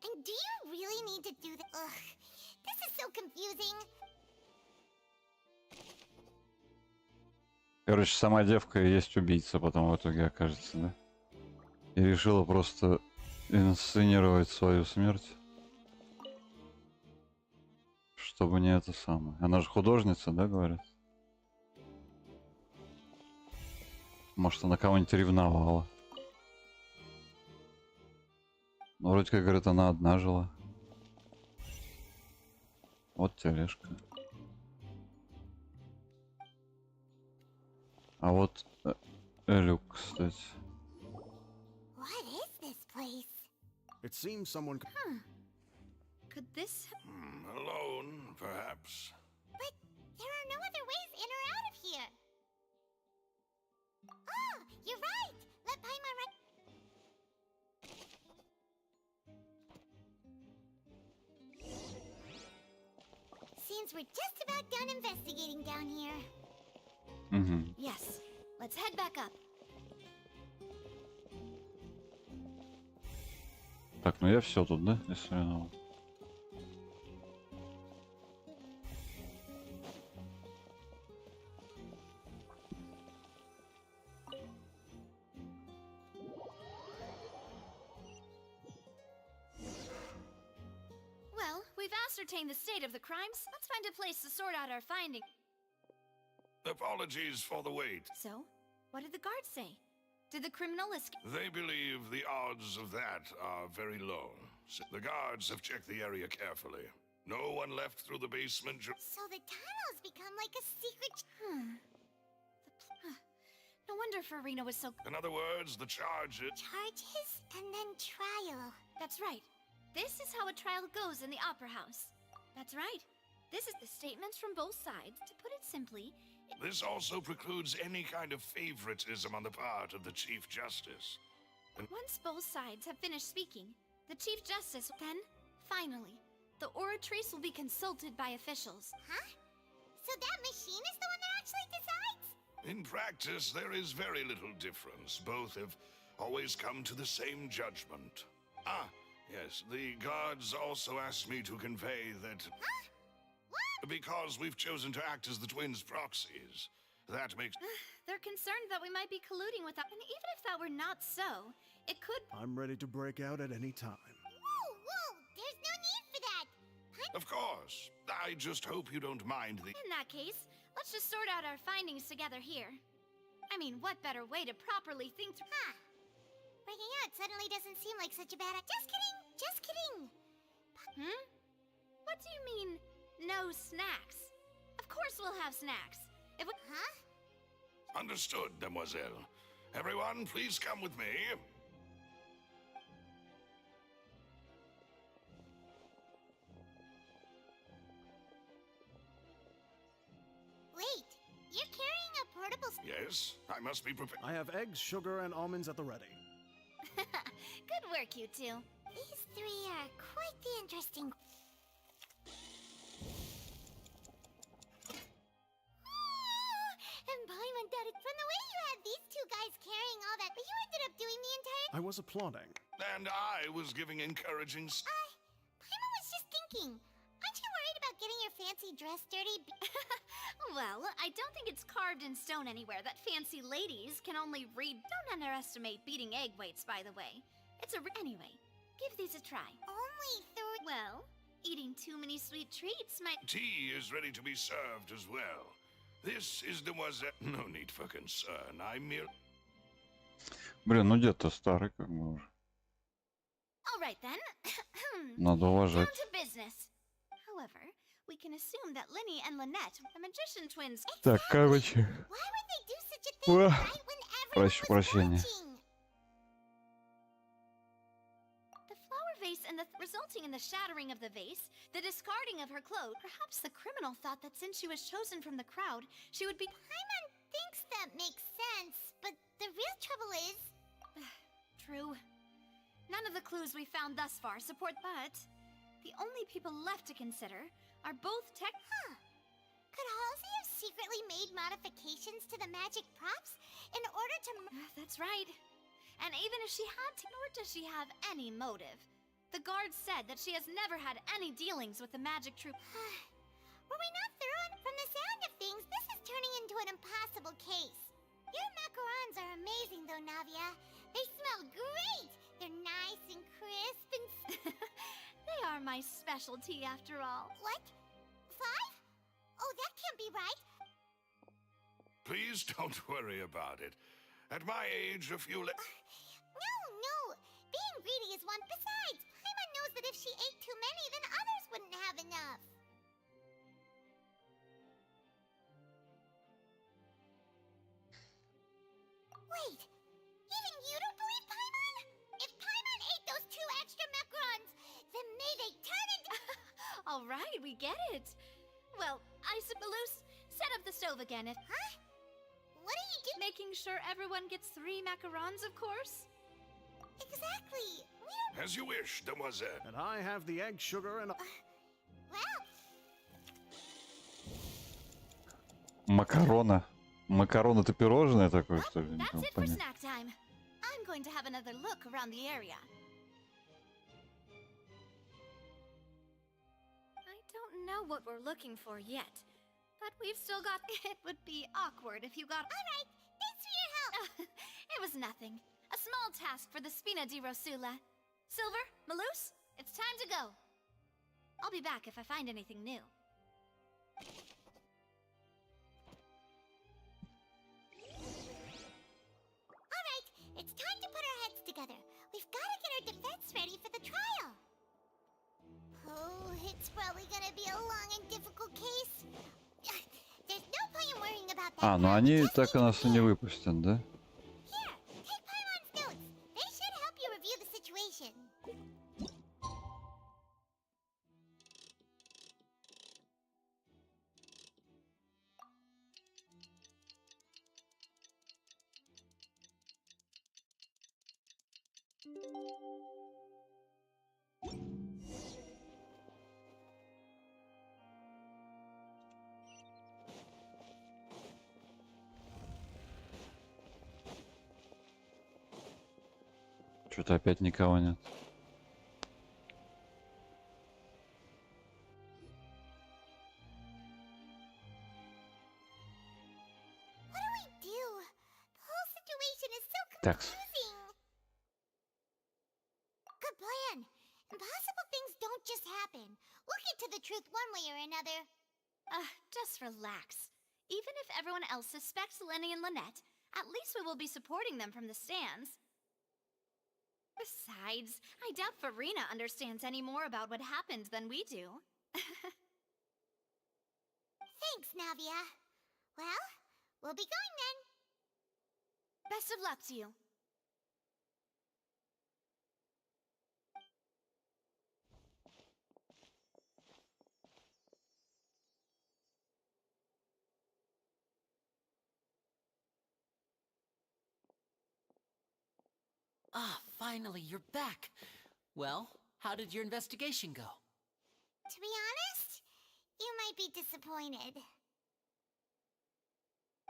And do you really need to do that? Ugh, this is so confusing. Короче, сама девка и есть убийца потом в итоге окажется, да? И решила просто инсценировать свою смерть. Чтобы не это самое. Она же художница, да, говорят? Может, она кого-нибудь ревновала. Ну, вроде как, говорят, она одна жила. Вот тележка. А вот люк, кстати. What is this place? It seems someone. Huh. Could this... Alone, perhaps. But there are no other ways in or out of here. Oh, you're right. Let Paimon right. Seems we're just about done investigating down here. Угу. Yes. Let's head back up. Так, ну я все тут, да? Если виноват. Well, we've ascertained the state of the crimes. Let's find a place to sort out our findings. Apologies for the wait. So, what did the guards say? Did the criminal escape? They believe the odds of that are very low. The guards have checked the area carefully. No one left through the basement. So the tunnels become like a secret. No wonder Farina was so... In other words, the charges... Charges and then trial. That's right. This is how a trial goes in the Opera House. That's right. This is the statements from both sides. To put it simply... This also precludes any kind of favoritism on the part of the Chief Justice. And once both sides have finished speaking, the Chief Justice... Then, finally, the oratrice will be consulted by officials. Huh? So that machine is the one that actually decides? in practice, there is very little difference. Both have always come to the same judgment. Ah, yes, the guards also asked me to convey that... Huh? What? Because we've chosen to act as the twins' proxies. That makes... They're concerned that we might be colluding with them. And even if that were not so, it could... I'm ready to break out at any time. Whoa! There's no need for that! Of course. I just hope you don't mind the... In that case, let's just sort out our findings together here. I mean, what better way to properly think through... Huh. Breaking out suddenly doesn't seem like such a bad... Just kidding! Just kidding! Hmm? What do you mean, no snacks? Of course we'll have snacks. If we... Huh? Understood, demoiselle. Everyone, please come with me. Wait, you're carrying a portable... Yes, I must be prepared. I have eggs, sugar, and almonds at the ready. Good work, you two. These three are quite the interesting... And Paimon did it. From the way you had these two guys carrying all that, but you ended up doing the entire... I was applauding. And I was giving encouraging... Paimon was just thinking. Aren't you worried about getting your fancy dress dirty? Well, I don't think it's carved in stone anywhere that fancy ladies can only read. Don't underestimate beating egg weights, by the way. It's a... Anyway, give these a try. Only three... Well, eating too many sweet treats might... Tea is ready to be served as well. This is demoiselle... No need for concern. I merely... Блин, ну дед-то старый, как бы уже. All right then. Надо уважать. Down to business. However, we can assume that Linny and Lynette, the magician twins... Так, короче. Why would they do such a thing right when everyone Прошу прощения. watching? The flower vase and the resulting in the shattering of the vase, the discarding of her clothes. Perhaps the criminal thought that since she was chosen from the crowd, she would be... Paimon thinks that makes sense, but the real trouble is... True. None of the clues we found thus far support, but the only people left to consider are both tech... Huh. Could Halsey have secretly made modifications to the magic props in order to... That's right. And even if she had to, nor does she have any motive. The guard said that she has never had any dealings with the magic troop. Were we not thorough? From the sound of things, this is turning into an impossible case. Your macarons are amazing, though, Navia. They smell great. They're nice and crisp and... They are my specialty, after all. What? right? Please don't worry about it. At my age, a few No. Being greedy is one. Besides, Paimon knows that if she ate too many, then others wouldn't have enough. Wait, even you don't believe Paimon? If Paimon ate those 2 extra macarons, then may they turn into... All right, we get it. Well, Balloose, set up the stove again. Huh? What are you doing? Making sure everyone gets 3 macarons, of course. Exactly. As you wish, demoiselle. And I have the egg, sugar, and... Well... Макарона. Макарон это пирожное такое, что ли? Не That's могу it for понять. snack time. I'm going to have another look around the area. I don't know what we're looking for yet, but we've still got... It would be awkward if you got... Alright, thanks for your help. It was nothing. A small task for the Spina di Rosula. Silver, Maloose, it's time to go. I'll be back if I find anything new. Alright, it's time to put our heads together. We've got to get our defense ready for the trial. Oh, it's probably gonna be a long and difficult case. There's no point in worrying about that. А, ну они так и нас и не выпустят, да? Here, take Paimon's notes. They should help you review the situation. Что-то опять никого нет. What do we do? The whole situation is so Так. confusing. Good plan. Impossible things don't just happen. We'll get to the truth one way or another. Just relax. Even if everyone else suspects Lenny and Lynette, at least we will be supporting them from the stands. Besides, I doubt Farina understands any more about what happened than we do. Thanks, Navia. Well, we'll be going then. Best of luck to you. Ah, finally, you're back. Well, how did your investigation go? To be honest, you might be disappointed.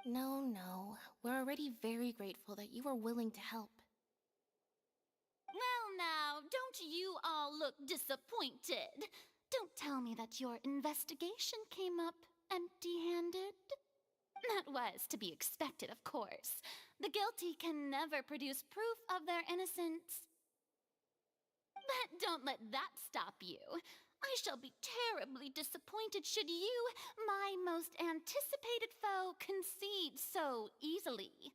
No. We're already very grateful that you were willing to help. Well now, don't you all look disappointed. Don't tell me that your investigation came up empty-handed. That was to be expected, of course. The guilty can never produce proof of their innocence. But don't let that stop you. I shall be terribly disappointed should you, my most anticipated foe, concede so easily.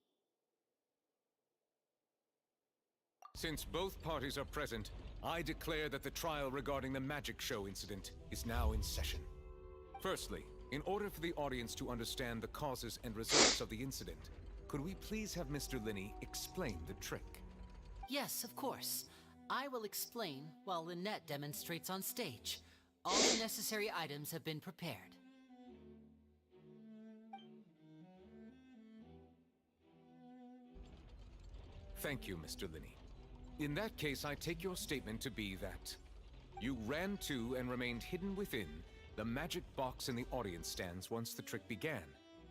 Since both parties are present, I declare that the trial regarding the magic show incident is now in session. Firstly, in order for the audience to understand the causes and results of the incident, could we please have Mr. Linney explain the trick? Yes, of course. I will explain while Lynette demonstrates on stage. All the necessary items have been prepared. Thank you, Mr. Linney. In that case, I take your statement to be that you ran to and remained hidden within the magic box in the audience stands once the trick began,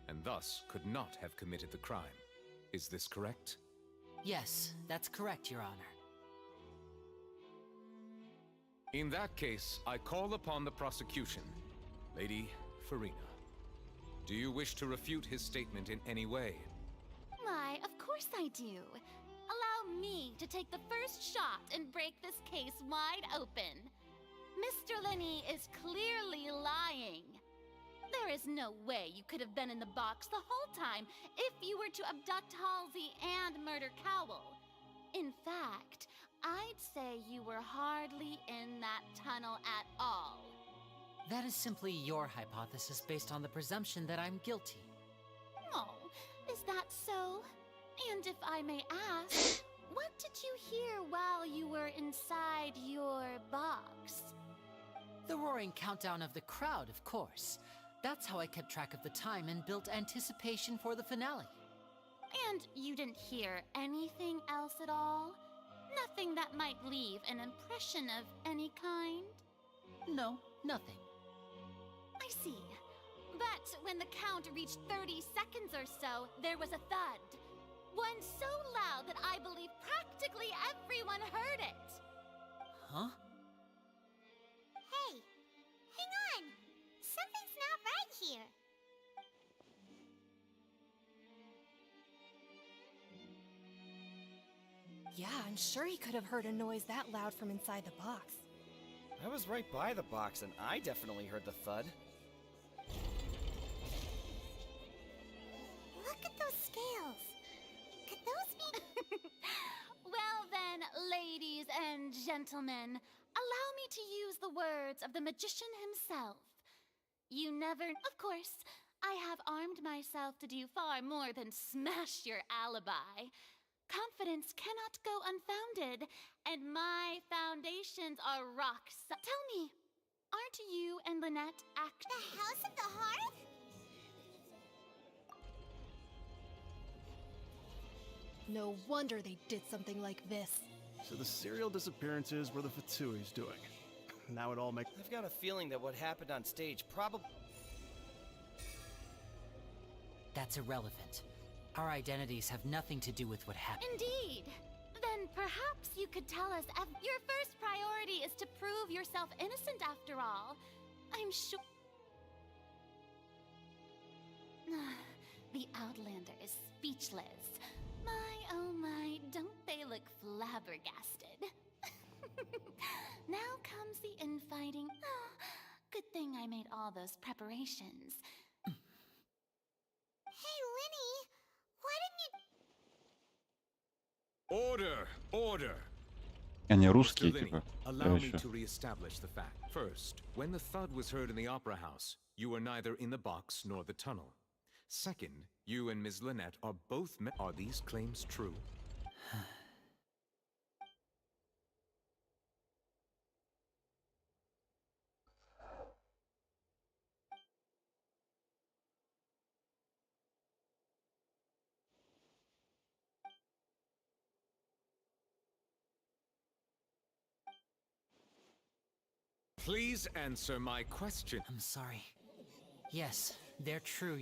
and thus could not have committed the crime. Is this correct? Yes, that's correct, Your Honor. In that case, I call upon the prosecution. Lady Farina, do you wish to refute his statement in any way? Why, of course I do. Allow me to take the first shot and break this case wide open. Mr. Linney is clearly lying. There is no way you could have been in the box the whole time if you were to abduct Halsey and murder Cowell. In fact, I'd say you were hardly in that tunnel at all. That is simply your hypothesis based on the presumption that I'm guilty. Oh, is that so? And if I may ask, what did you hear while you were inside your box? The roaring countdown of the crowd, of course. That's how I kept track of the time and built anticipation for the finale. And you didn't hear anything else at all? Nothing that might leave an impression of any kind? No, nothing. I see. But when the count reached 30 seconds or so, there was a thud. One so loud that I believe practically everyone heard it. Huh? Hey, hang on. Something's not right here. Yeah, I'm sure he could have heard a noise that loud from inside the box. I was right by the box, and I definitely heard the thud. Look at those scales. Could those be... Well then, ladies and gentlemen, allow me to use the words of the magician himself. You never... Of course, I have armed myself to do far more than smash your alibi. Confidence cannot go unfounded, and my foundations are rock solid. Tell me, aren't you and Lynette The House of the Hearth? No wonder they did something like this. So the serial disappearances were the Fatui's doing. Now it all makes... I've got a feeling that what happened on stage probably... That's irrelevant. Our identities have nothing to do with what happened. Indeed. Then perhaps you could tell us your first priority is to prove yourself innocent after all. I'm sure... The Outlander is speechless. My, oh my, don't they look flabbergasted? Now comes the infighting. Oh, good thing I made all those preparations. Hey, Linny, why didn't you... Order! Order! Они русские, Mr. Linney, типа. allow me Еще. to re-establish the fact. First, when the thud was heard in the opera house, you were neither in the box nor the tunnel. Second, you and Ms. Lynette are both Are these claims true? Please answer my question. I'm sorry. Yes, they're true.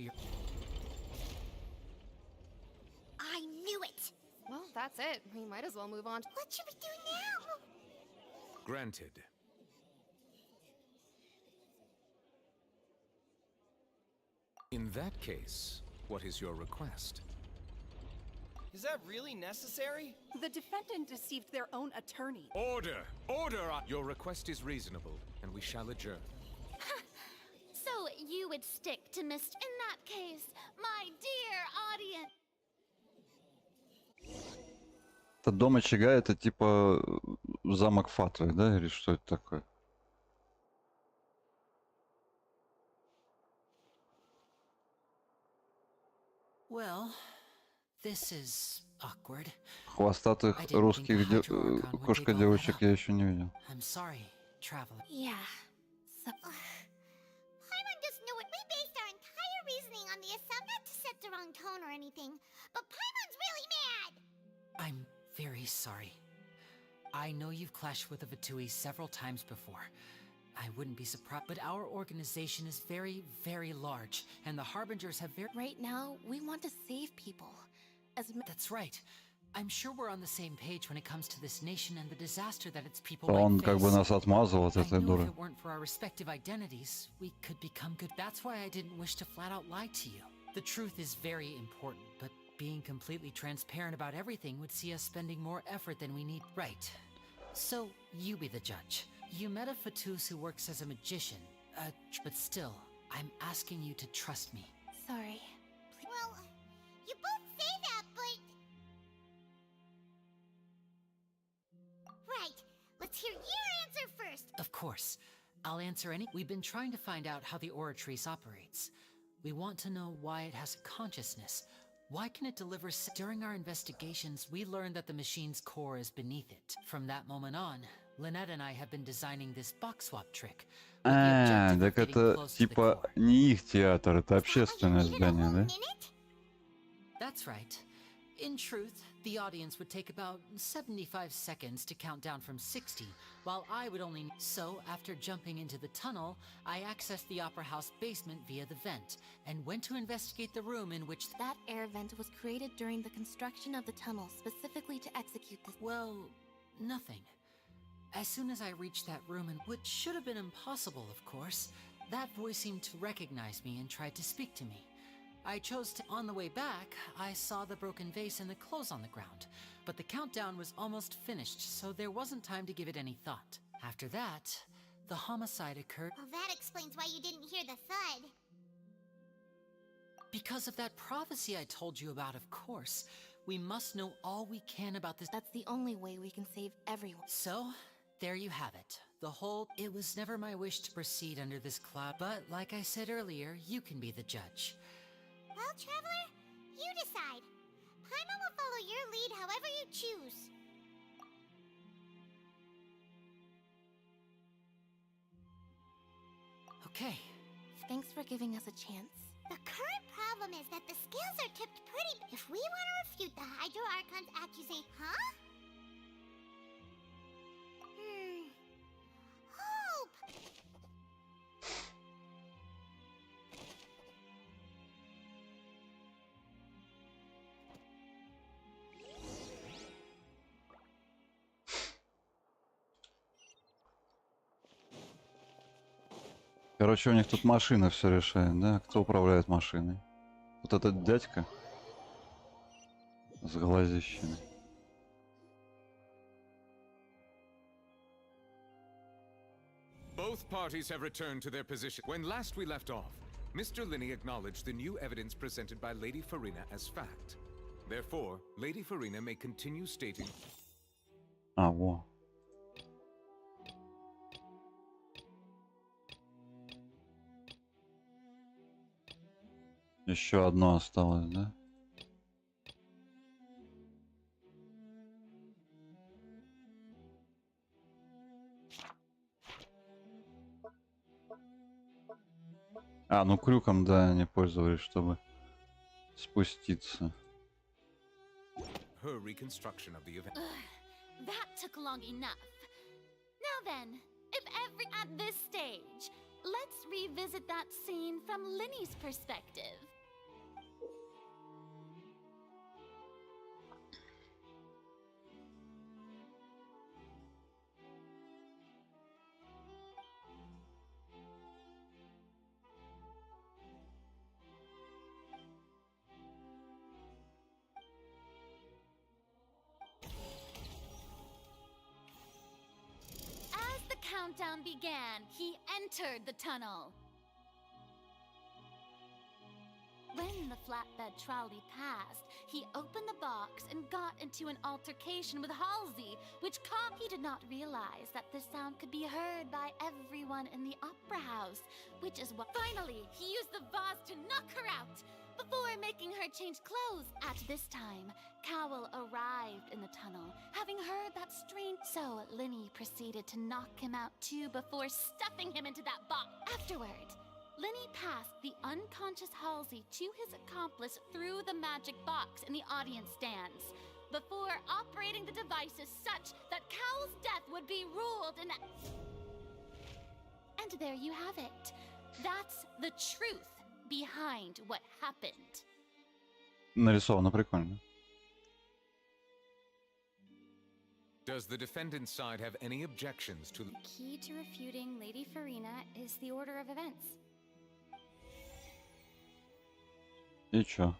I knew it! Well, that's it. We might as well move on. What should we do now? Granted. In that case, what is your request? Is that really necessary? The defendant deceived their own attorney. Order! Order! Your request is reasonable, and we shall adjourn. So you would stick to In that case, my dear audience... Это дом очага, это типа замок Фатры, да? Или что это такое? Well, this is awkward. Хвостатых русских кошка-девочек я еще не видел. I'm sorry, traveler. Yeah. Paimon just knew it. We based our entire reasoning on the assumption not to set the wrong tone or anything. But Paimon's really mad! I'm very sorry. I know you've clashed with the Fatui several times before. I wouldn't be surprised, but our organization is very, very large, and the Harbingers have very... Right now, we want to save people. That's right. I'm sure we're on the same page when it comes to this nation and the disaster that its people Он might как бы face. нас отмазал от I этой know if дуры. it weren't for our respective identities, we could become good. That's why I didn't wish to flat out lie to you. The truth is very important, but being completely transparent about everything would see us spending more effort than we need. Right. So, you be the judge. You met a Fatus who works as a magician, but still, I'm asking you to trust me. Sorry. Well, you both say that, but... Right. Let's hear your answer first. Of course. I'll answer any. We've been trying to find out how the Oratrice operates. We want to know why it has a consciousness. Why can it deliver... During our investigations, we learned that the machine's core is beneath it. From that moment on, Lynette and I have been designing this box swap trick. Так это типа не их театр, это общественное здание, да? That's right. In truth, the audience would take about 75 seconds to count down from 60, while I would only... So, after jumping into the tunnel, I accessed the Opera House basement via the vent, and went to investigate the room in which... That air vent was created during the construction of the tunnel, specifically to execute this... Well, nothing. As soon as I reached that room, and which should have been impossible, of course, that voice seemed to recognize me and tried to speak to me. I chose to... On the way back, I saw the broken vase and the clothes on the ground, but the countdown was almost finished, so there wasn't time to give it any thought. After that, the homicide occurred... Well, that explains why you didn't hear the thud. Because of that prophecy I told you about, of course. We must know all we can about this... That's the only way we can save everyone. So, there you have it. The whole... It was never my wish to proceed under this cloud, but like I said earlier, you can be the judge. Well, Traveler, you decide. Paimon will follow your lead however you choose. Okay. Thanks for giving us a chance. The current problem is that the scales are tipped pretty... If we want to refute the Hydro Archon's accusation... Huh? Hope! Короче, у них тут машина все решает, да? Кто управляет машиной? Вот этот дядька с глазищами. Both parties have returned to their position. When last we left off, Mr. Linney acknowledged the new evidence presented by Lady Farina as fact. Therefore, Lady Farina may continue stating... А, во. Еще одно осталось, да? А, ну крюком, да, они пользовались, чтобы спуститься. Her reconstruction of the event. That took long enough. Now then, if at this stage, let's revisit that scene from Linny's perspective. Countdown began, he entered the tunnel. When the flatbed trolley passed, he opened the box and got into an altercation with Halsey, which he did not realize that this sound could be heard by everyone in the opera house, which is what... Finally, he used the vase to knock her out, before making her change clothes. At this time, Cowell arrived in the tunnel, having heard that strange... So, Linny proceeded to knock him out too before stuffing him into that box. Afterward, Linny passed the unconscious Halsey to his accomplice through the magic box in the audience stands, before operating the devices such that Cowell's death would be ruled in... And there you have it. That's the truth behind what happened. Нарисовано прикольно. Does the defendant's side have any objections to... The key to refuting Lady Farina is the order of events. И чё?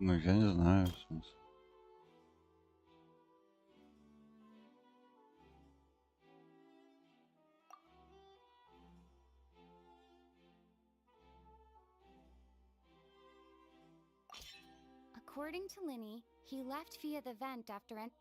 Ну, я не знаю, в смысле. According to Linny, he left via the vent after an.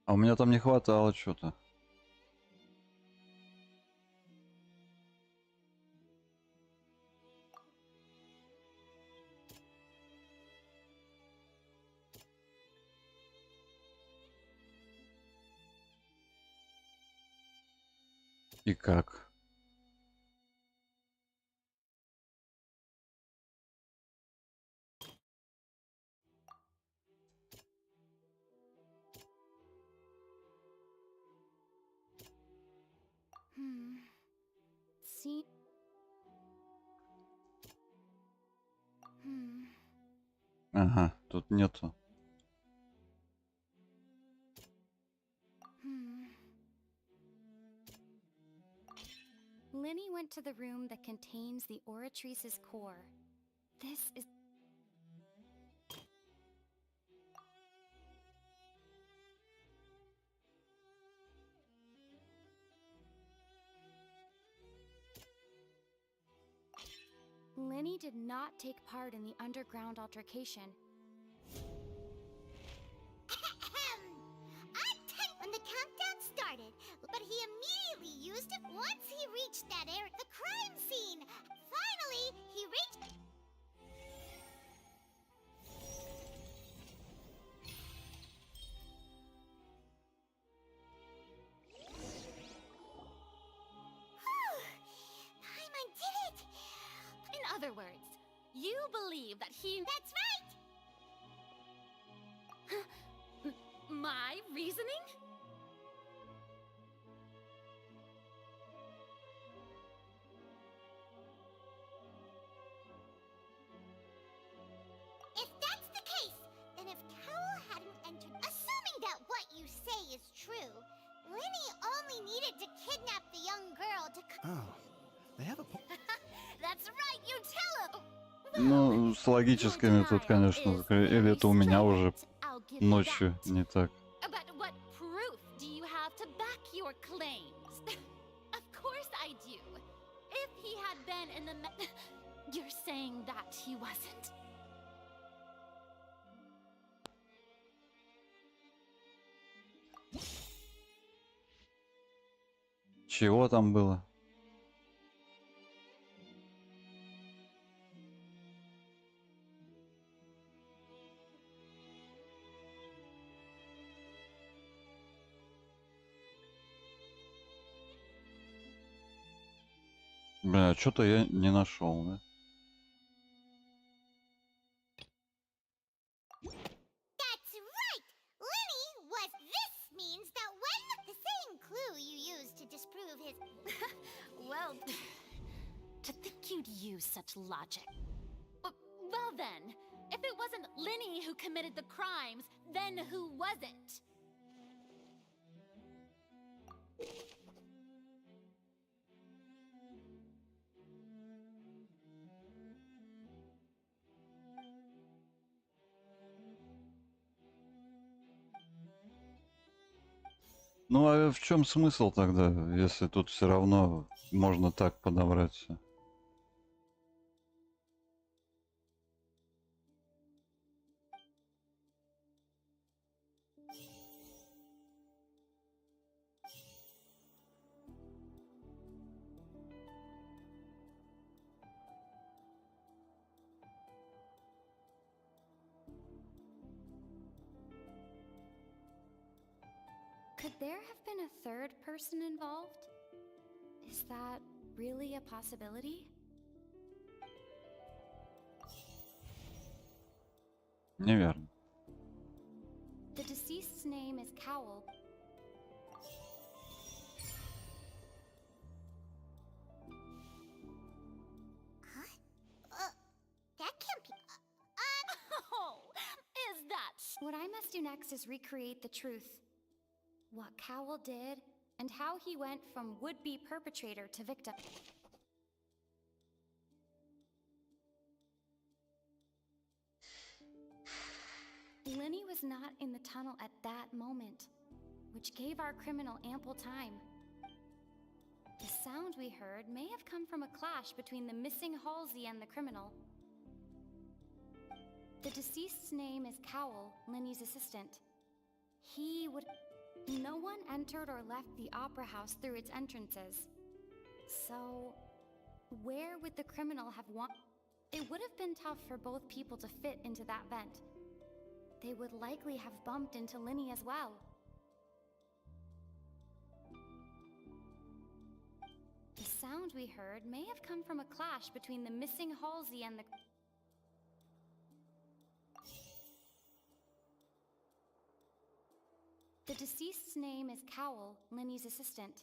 А у меня там не хватало что-то. И как? See. Ага, тут нету. Linny went to the room that contains the Oratrice's core. This is. Linny did not take part in the underground altercation. When the countdown started, but he immediately used it once he reached that area, the crime scene. Finally, he reached. Paimon did it! In other words, you believe that he. That's right! My reasoning? If that's the case, then if Cowell hadn't entered, assuming that what you say is true, Linny only needed to kidnap the young girl to. Oh, they have a point. That's right, you tell him! Ну, с логическими тут, конечно, или это у меня уже ночью не так. But what proof do you have to back your claims? Of course I do. If he had been in the You're saying that he wasn't. Чего там было? Бля, что-то я не нашел, да? That's right! Linny was. This means that when the same clue you used to disprove his. Well, to think you'd use such logic. Well then, if it wasn't Linny who committed the crimes, then who was it? Ну а в чем смысл тогда, если тут все равно можно так подобрать все? Could there have been a third person involved? Is that really a possibility? Неверно. The deceased's name is Cowl. That can't be. Oh, is that? What I must do next is recreate the truth. What Cowl did, and how he went from would-be perpetrator to victim. Lenny was not in the tunnel at that moment, which gave our criminal ample time. The sound we heard may have come from a clash between the missing Halsey and the criminal. The deceased's name is Cowl, Lenny's assistant. No one entered or left the opera house through its entrances. So, where would the criminal have It would have been tough for both people to fit into that vent. They would likely have bumped into Lenny as well. The sound we heard may have come from a clash between the missing Halsey and the... The deceased's name is Cowl, Lenny's assistant.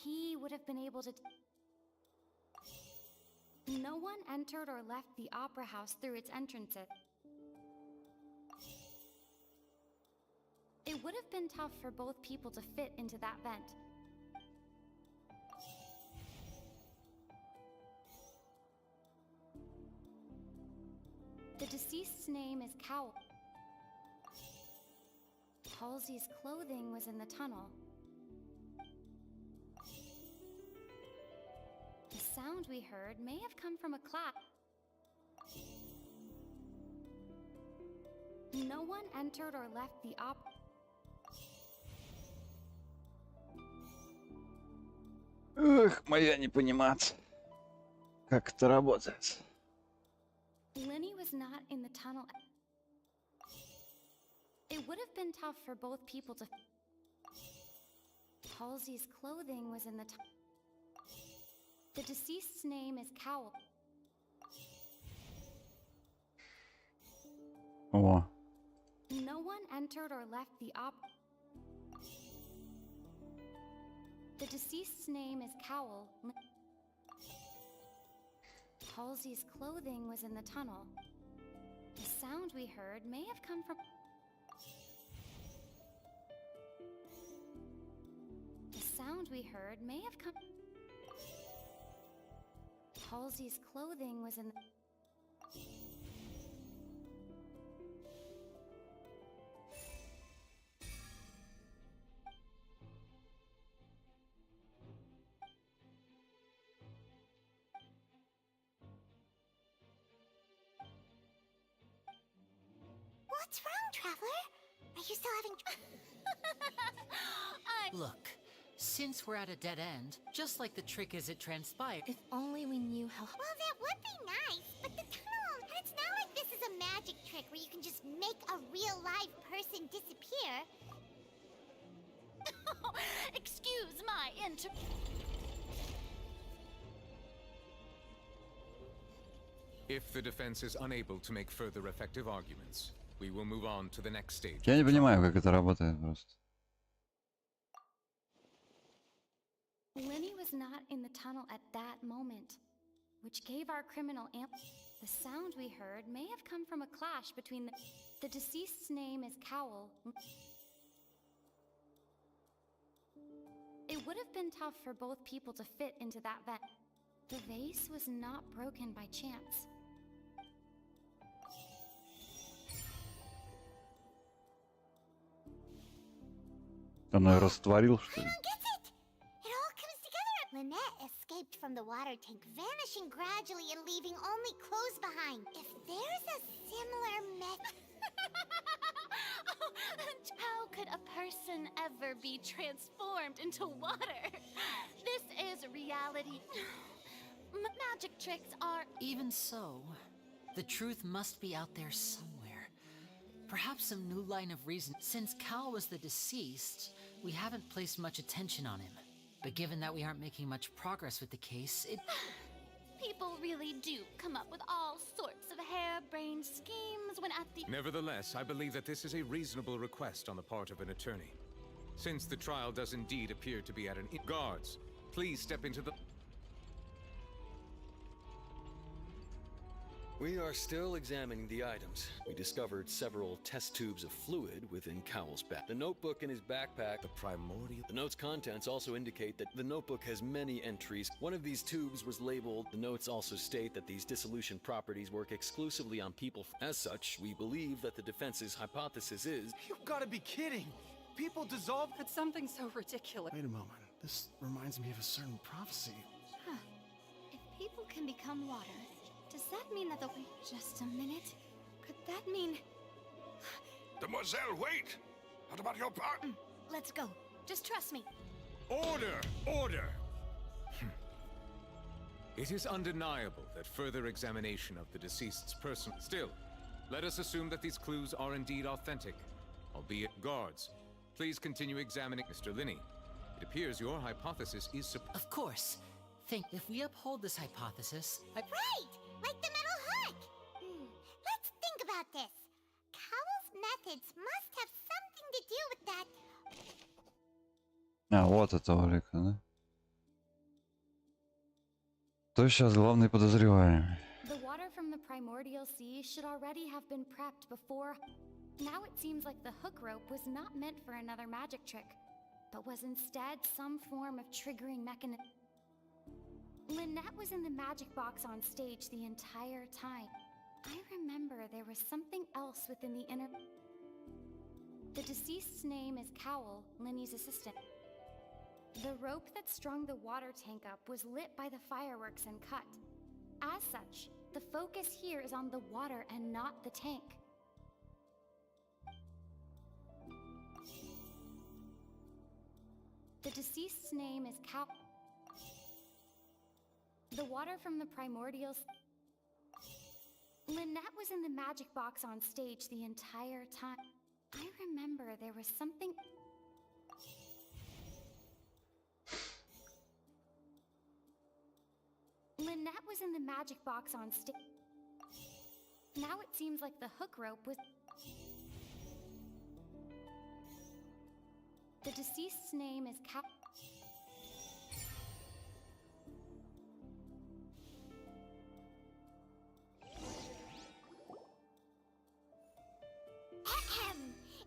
He would have been able to... No one entered or left the opera house through its entrances. It would have been tough for both people to fit into that vent. The deceased's name is Cowl. Halsey's clothing was in the tunnel. The sound we heard may have come from a clap. No one entered or left the Эх, моя не понимать, как это работает. Lenny was not in the tunnel. It would have been tough for both people to... Halsey's clothing was in the tunnel. The deceased's name is Cowl. О. No one entered or left the The deceased's name is Cowl. Halsey's clothing was in the tunnel. The sound we heard may have come from... The sound we heard may have come... Halsey's clothing was in the... What's wrong, Traveler? Are you still having... Look, since we're at a dead end, just like the trick as it transpired... If only we knew how... Well, that would be nice, but the tunnel... And it's not like this is a magic trick where you can just make a real live person disappear. Excuse my If the defense is unable to make further effective arguments, we will move on to the next stage. Я не понимаю, как это работает просто. Lenny was not in the tunnel at that moment, which gave our criminal The sound we heard may have come from a clash between the deceased's name is Cowl. It would have been tough for both people to fit into that vent. The vase was not broken by chance. Он ее растворил, что ли? Lynette escaped from the water tank, vanishing gradually and leaving only clothes behind. If there's a similar method... How could a person ever be transformed into water? This is reality. Magic tricks are... Even so, the truth must be out there somewhere. Perhaps some new line of reason. Since Cal was the deceased, we haven't placed much attention on him. But given that we aren't making much progress with the case, it... People really do come up with all sorts of harebrained schemes when at the... Nevertheless, I believe that this is a reasonable request on the part of an attorney. Since the trial does indeed appear to be at an... Guards, please step into the... We are still examining the items. We discovered several test tubes of fluid within Cowell's back. The notebook in his backpack, the primordial. The note's contents also indicate that the notebook has many entries. One of these tubes was labeled. The notes also state that these dissolution properties work exclusively on people. As such, we believe that the defense's hypothesis is... You've got to be kidding! People dissolve... It's something so ridiculous. Wait a moment. This reminds me of a certain prophecy. Huh. If people can become water, does that mean that the... Wait just a minute. Could that mean... Demoiselle, wait! What about your part? Let's go. Just trust me. Order! Order! It is undeniable that further examination of the deceased's person... Still, let us assume that these clues are indeed authentic. Albeit, guards, please continue examining Mr. Linney. It appears your hypothesis is... Of course. If we uphold this hypothesis... Right! Like the metal hook! Let's think about this. Cowell's methods must have something to do with that. А, вот этого Рика, да? Кто сейчас главный подозреваемый? The water from the primordial sea should already have been prepped before... Now it seems like the hook rope was not meant for another magic trick, but was instead some form of triggering mechanism. Lynette was in the magic box on stage the entire time. I remember there was something else within the inner... The deceased's name is Cowell, Linny's assistant. The rope that strung the water tank up was lit by the fireworks and cut. As such, the focus here is on the water and not the tank. The deceased's name is Cow... The water from the primordials... Lynette was in the magic box on stage the entire time. I remember there was something... Lynette was in the magic box on stage. Now it seems like the hook rope was... The deceased's name is Cap...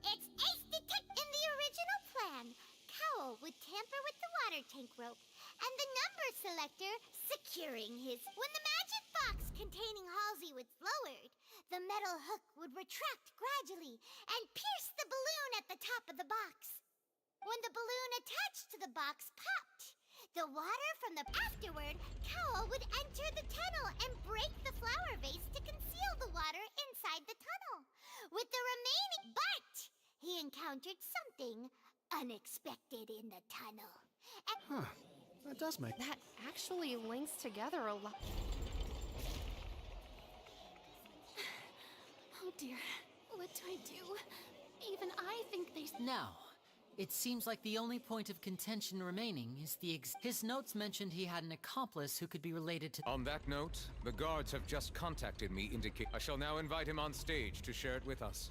It's Ace Detect in the original plan. Cowell would tamper with the water tank rope, and the number selector securing his... When the magic box containing Halsey was lowered, the metal hook would retract gradually and pierce the balloon at the top of the box. When the balloon attached to the box popped, the water from the... Afterward, Cowell would enter the tunnel and break the flower vase to conceal the water inside the tunnel. With the remaining... But he encountered something unexpected in the tunnel. Huh. That does make... That actually links together a lot. Oh dear. What do I do? Even I think they... Now, it seems like the only point of contention remaining is the his notes mentioned he had an accomplice who could be related to... On that note, the guards have just contacted me indicate... I shall now invite him on stage to share it with us.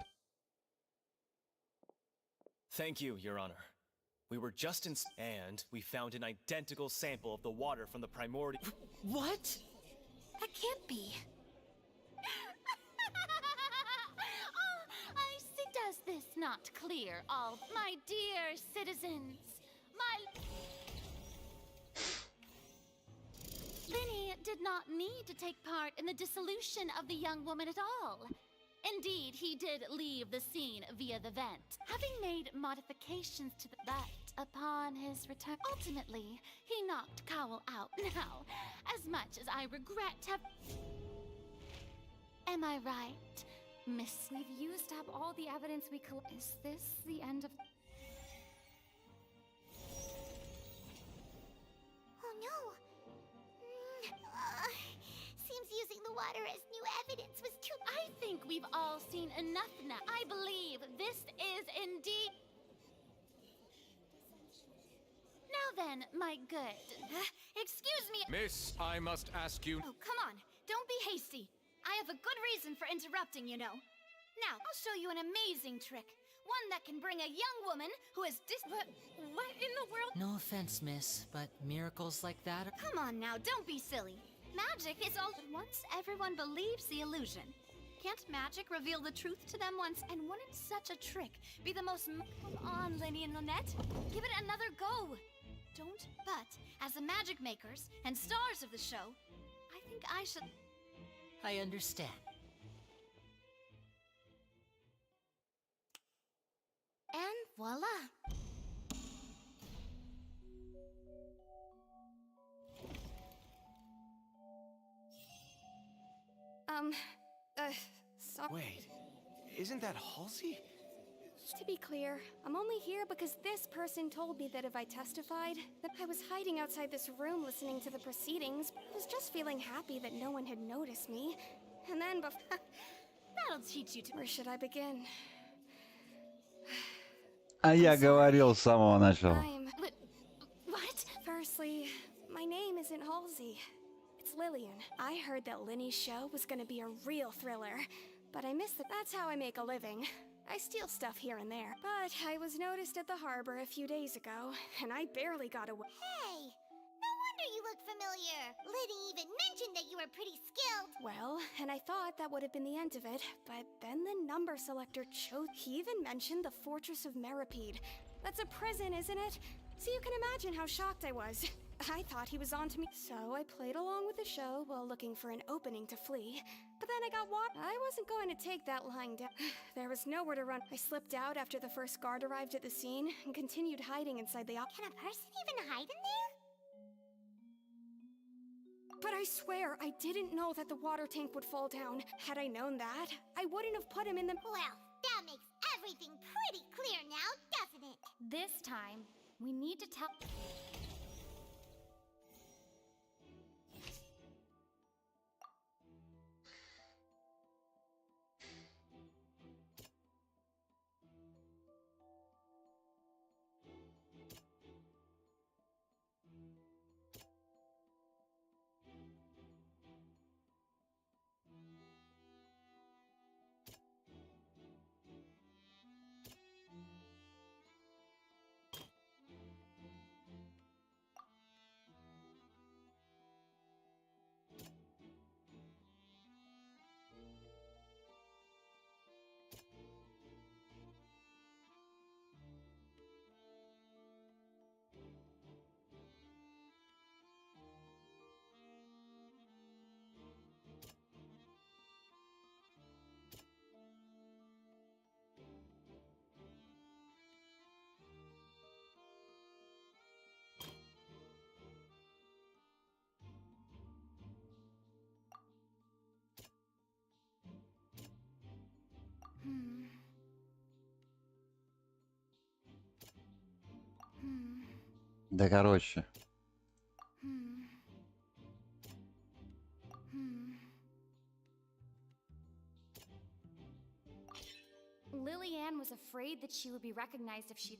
Thank you, Your Honor. We were just in... And we found an identical sample of the water from the primordial... What? That can't be. I see. Does this not clear all... My dear citizens, my... Linny did not need to take part in the dissolution of the young woman at all. Indeed, he did leave the scene via the vent, having made modifications to the... But upon his return, ultimately, he knocked Cowell out. Now, as much as I regret to have... Am I right, Miss... We've used up all the evidence we collect. Is this the end of... Oh no! Seems using the water as new evidence was too... I think we've all seen enough now. I believe this is indeed... Now then, my good... excuse me... Miss, I must ask you... Oh, come on. Don't be hasty. I have a good reason for interrupting, you know. Now, I'll show you an amazing trick. One that can bring a young woman who is What in the world? No offense, miss, but miracles like that are... Come on now, don't be silly. Magic is all... But once everyone believes the illusion, can't magic reveal the truth to them once? And wouldn't such a trick be the most... Come on, Lenny and Lynette. Give it another go. Don't... But, as the magic makers and stars of the show, I think I should... I understand. And voila! Sorry. Wait, isn't that Halsey? To be clear, I'm only here because this person told me that if I testified, that I was hiding outside this room listening to the proceedings. I was just feeling happy that no one had noticed me. And then That'll teach you to... Where should I begin? А я говорил с самого начала. What? Firstly, my name isn't Halsey. It's Lillian. I heard that Linny's show was gonna be a real thriller, but I missed it. That's how I make a living. I steal stuff here and there. But I was noticed at the harbor a few days ago, and I barely got away. Hey! No wonder you look familiar. Liddy even mentioned that you were pretty skilled. Well, and I thought that would have been the end of it, but then the number selector chose. He even mentioned the Fortress of Meripede. That's a prison, isn't it? So you can imagine how shocked I was. I thought he was on to me. So I played along with the show while looking for an opening to flee. But then I got I wasn't going to take that lying down. There was nowhere to run. I slipped out after the first guard arrived at the scene and continued hiding inside the Can a person even hide in there? But I swear, I didn't know that the water tank would fall down. Had I known that, I wouldn't have put him in the... Well, that makes everything pretty clear now, doesn't it? This time, we need to tell... Да короче. Lillian was afraid that she would be recognized if she...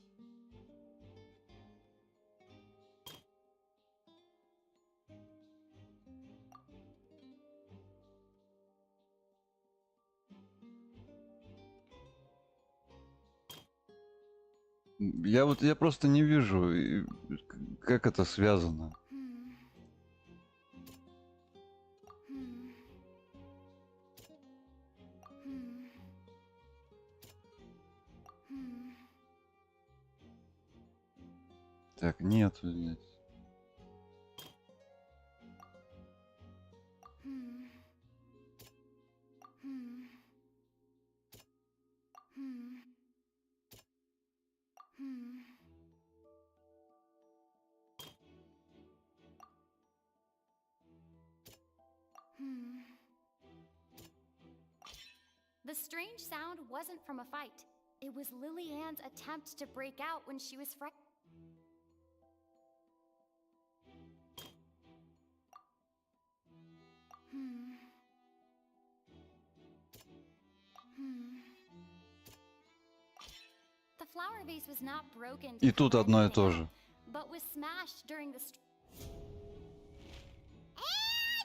Я просто не вижу, как это связано. Так, нету здесь. The strange sound wasn't from a fight. It was Lillian's attempt to break out when she was frightened. flower vase was not broken И to тут cover одно и anything то up, же. but was smashed during the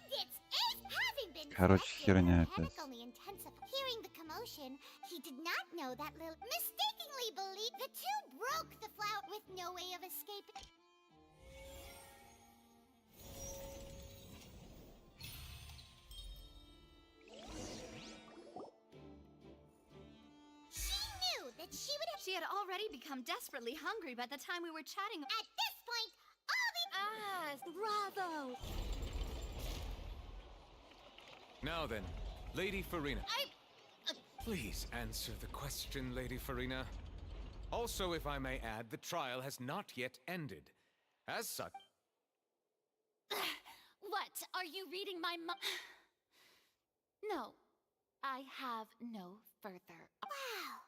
And it's having been Короче, херня опять. mechanically intensive. Hearing the commotion, he did not know that Lil mistakenly believed the two broke the flower with no way of escaping. She knew that she would have. She had already become desperately hungry by the time we were chatting. At this point, all the. Bravo! Now then, Lady Farina. Please answer the question, Lady Farina. Also, if I may add, the trial has not yet ended. As such... What? Are you reading my mind? No. I have no further. Wow.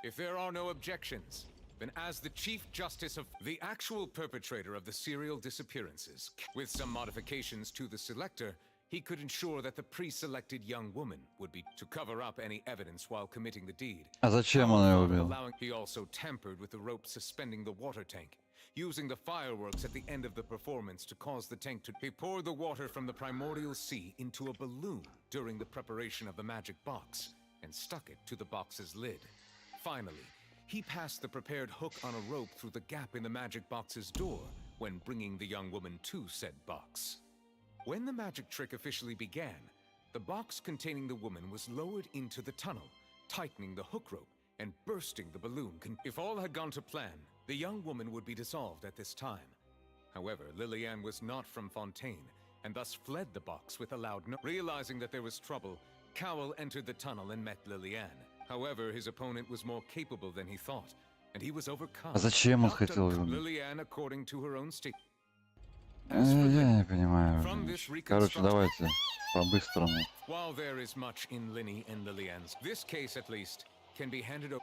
If there are no objections, then as the Chief Justice of the actual perpetrator of the serial disappearances, with some modifications to the selector, he could ensure that the pre-selected young woman would be to cover up any evidence while committing the deed. А зачем он ее убил? He also tampered with the rope suspending the water tank, using the fireworks at the end of the performance to cause the tank to... He poured the water from the primordial sea into a balloon during the preparation of the magic box, and stuck it to the box's lid. Finally, he passed the prepared hook on a rope through the gap in the magic box's door when bringing the young woman to said box. When the magic trick officially began, the box containing the woman was lowered into the tunnel, tightening the hook rope and bursting the balloon. If all had gone to plan, the young woman would be dissolved at this time. However, Lillian was not from Fontaine, and thus fled the box with a loud no. Realizing that there was trouble, Cowell entered the tunnel and met Lillian. However, his opponent was more capable than he thought, and he was overcome. А зачем он хотел ее убить? Lillian, according to her own statement. Я не понимаю. Короче, давайте по-быстрому. While there is much in Linny and Lillian's, this case at least can be handed over.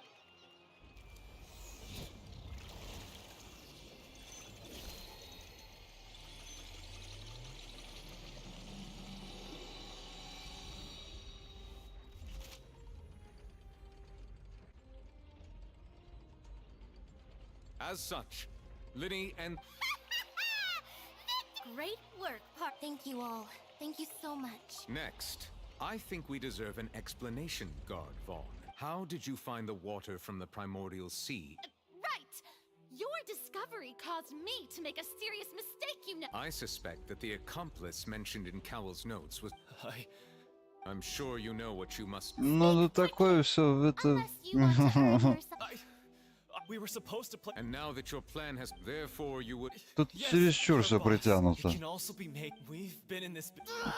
As such, Linny and... Great work, Thank you all. Thank you so much. Next, I think we deserve an explanation, Guard Vaughn. How did you find the water from the primordial sea? Right! Your discovery caused me to make a serious mistake, you know. I suspect that the accomplice mentioned in Cowell's notes was... I'm sure you know what you must... Ну, да такое все, это... We were supposed to play. And now that your plan has... Therefore you would... Тут чересчур все притянуто. It can also be made. We've been in this...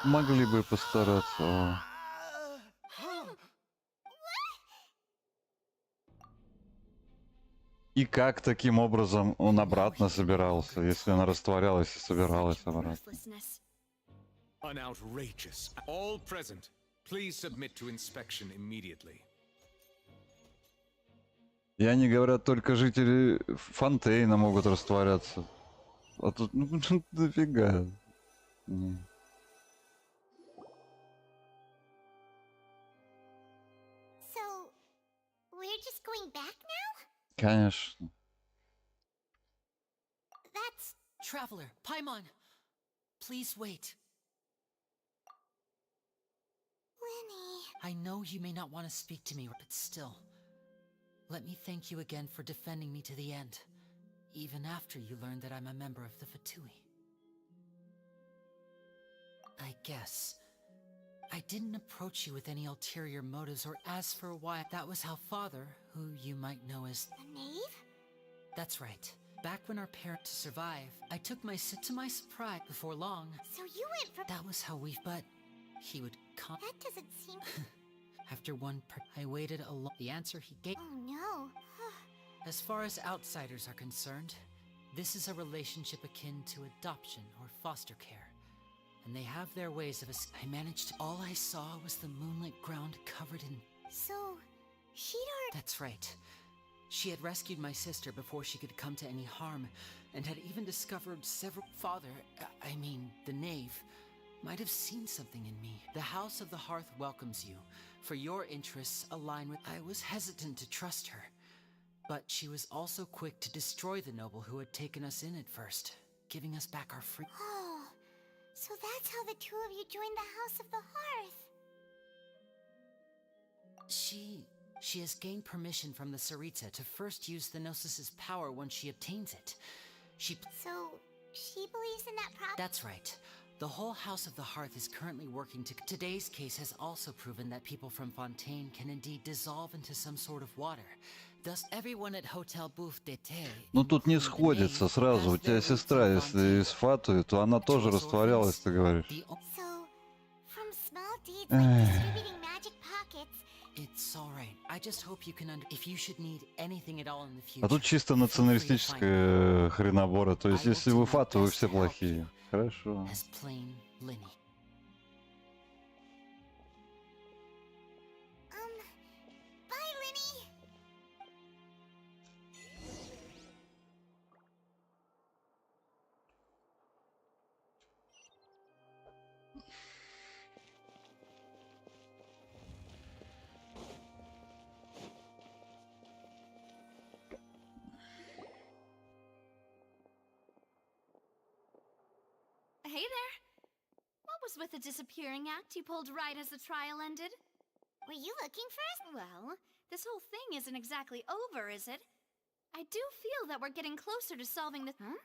Могли бы постараться. И как таким образом он обратно собирался, если она растворялась и собиралась обратно? Outrageous. All present, please submit to inspection immediately. И они говорят, только жители Фонтейна могут растворяться. А тут, ну, дофига. So, we're just going back now? Конечно. That's... Traveler, Paimon, please wait. Winnie... I know you may not want to speak to me, but still. Let me thank you again for defending me to the end, even after you learned that I'm a member of the Fatui. I guess. I didn't approach you with any ulterior motives or ask for why. That was how Father, who you might know as... The knave? That's right. Back when our parent to survive, I took my to my surprise before long. So you went from... That was how we... But he would come... That doesn't seem... After one I waited a long... The answer he gave... Oh no. As far as outsiders are concerned, this is a relationship akin to adoption or foster care. And they have their ways of... I managed... All I saw was the moonlit ground covered in... So, she'd already... That's right. She had rescued my sister before she could come to any harm, and had even discovered several... Father, I mean, the knave, might have seen something in me. The House of the Hearth welcomes you, for your interests align with... I was hesitant to trust her, But she was also quick to destroy the noble who had taken us in at first, giving us back our free. Oh, so that's how the two of you joined the House of the Hearth. She has gained permission from the Tsaritsa to first use the Gnosis's power once she obtains it. So, she believes in that prop? That's right. The whole House of the Hearth is currently working to... Today's case has also proven that people from Fontaine can indeed dissolve into some sort of water. Thus, everyone at Hotel Bouffe d'été... Ну тут не сходится сразу. У тебя сестра, если из Фатуи, то она тоже растворялась, ты говоришь. So, from small deeds like distributing magic pockets... It's all right. I just hope you can if you should need anything at all in the future. А тут чисто националистическая хренобора. То есть, если вы Фатуи, вы все плохие. Хорошо. As plain Lenny. Bye, Lenny! Hey there. What was with the disappearing act you pulled right as the trial ended? Were you looking for us? Well, this whole thing isn't exactly over, is it? I do feel that we're getting closer to solving the... Huh?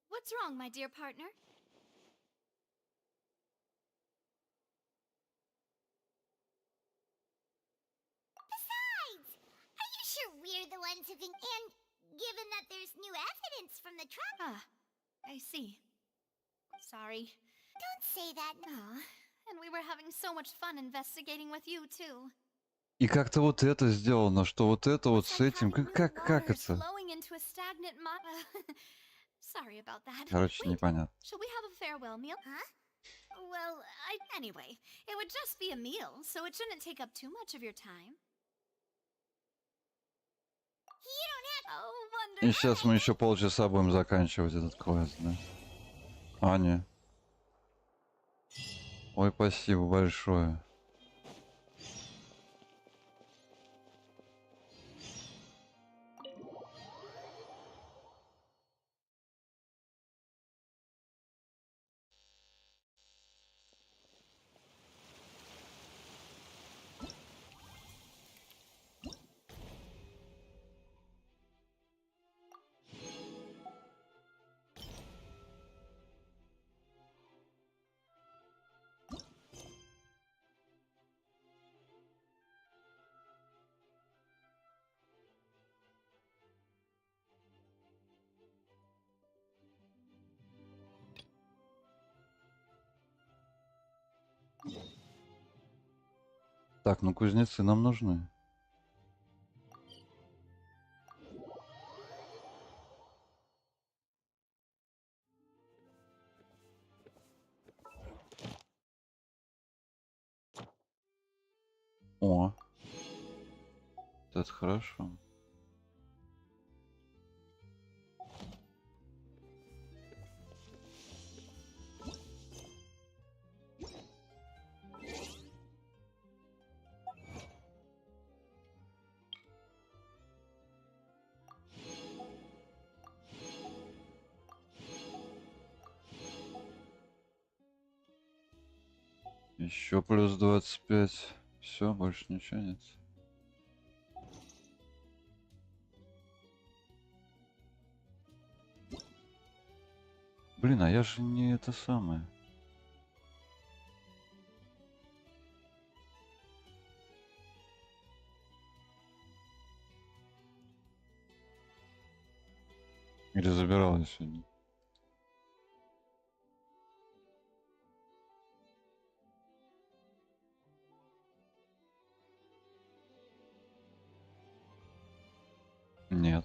What's wrong, my dear partner? Besides, are you sure we're the ones who can... And given that there's new evidence from the trial... Ah, I see. Sorry. Don't say that. And we were having so much fun investigating with you, too. И как-то вот это сделано, что вот это вот с этим... Как это? Sorry about that. Короче, непонятно. Shall we have a farewell meal? Huh? Well, anyway, it would just be a meal, so it shouldn't take up too much of your time. You don't have... Oh, wonderful. И сейчас мы еще полчаса будем заканчивать этот квест, да? Аня. Ой, спасибо большое. Так, ну кузнецы нам нужны. О, это хорошо. Еще плюс 25. Все, больше ничего нет. Блин, а я же не это самое. Или забирал я сегодня? Нет.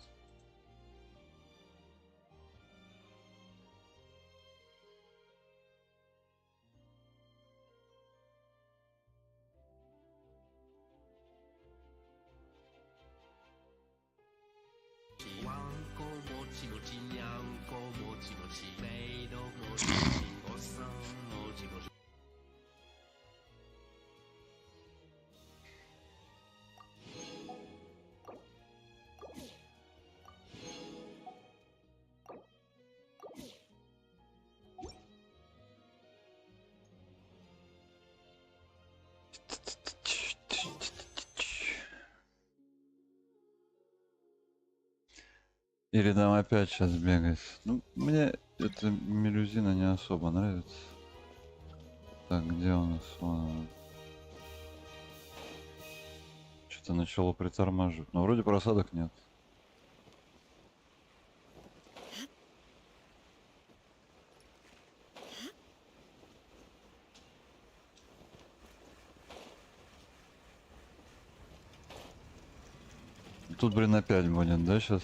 Или нам опять сейчас бегать? Ну, мне эта мелюзина не особо нравится. Так, где у нас? Что-то начало притормаживать. Но вроде просадок нет. Тут, блин, опять будет, да, сейчас?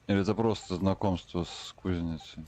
Или это просто знакомство с кузницей?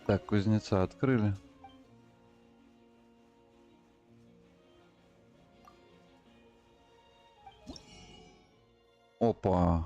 Так, кузнеца открыли. Опа.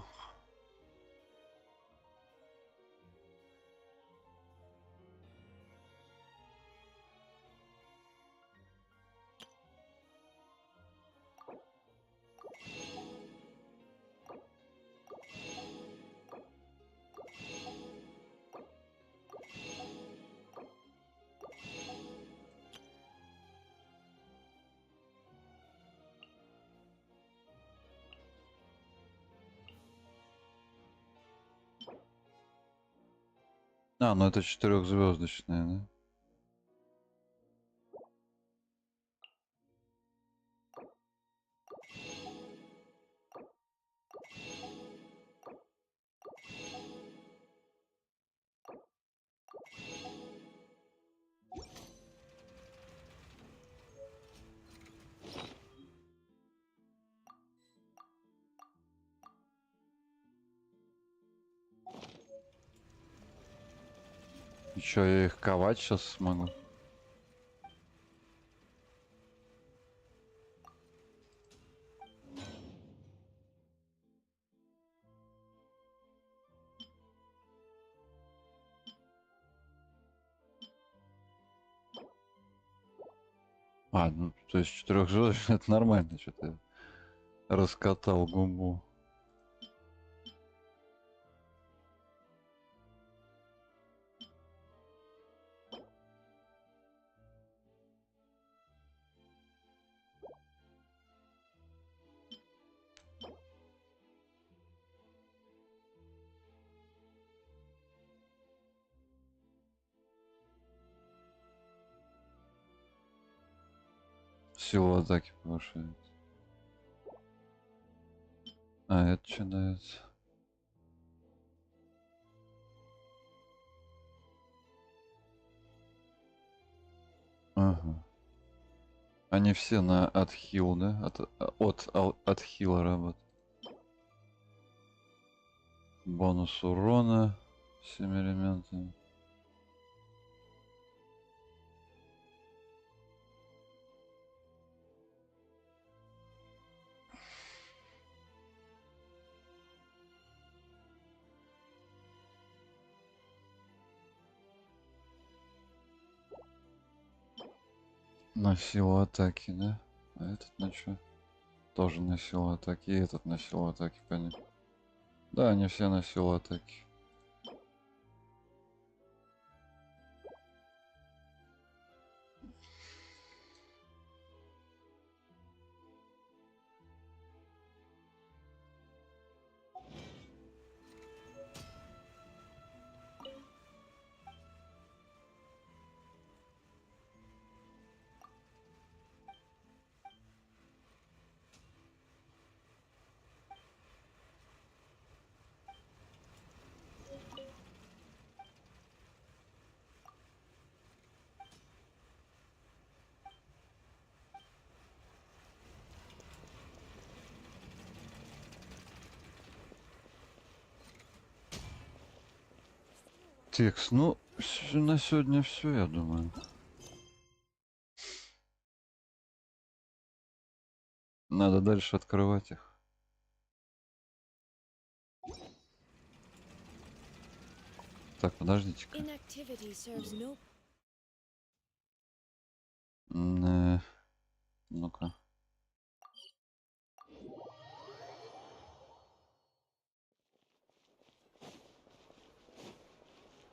А, ну это четырехзвездочная, да? Еще я их ковать сейчас смогу. А, ну, то есть четырехзвездочная это нормально, что-то я раскатал губу. Силу атаки повышает. А, это что дается? Ага. Они все на отхил, да? Отхила работают. Бонус урона 7 элементами. На силу атаки, да? А этот на что? Тоже на силу атаки. И этот на силу атаки, понятно. Да, они все на силу атаки. Текст, ну, на сегодня все, я думаю. Надо дальше открывать их. Так, подождите-ка. Ну-ка.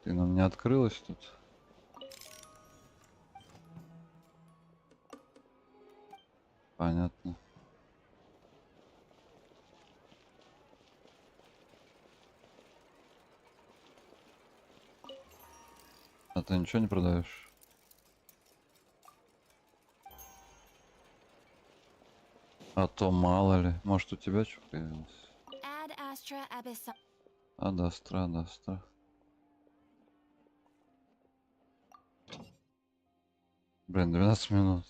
Ты нам не открылась тут? Понятно. А ты ничего не продаешь? А то мало ли. Может, у тебя что появилось? Адастра, Адастра. Блин, 12 минут.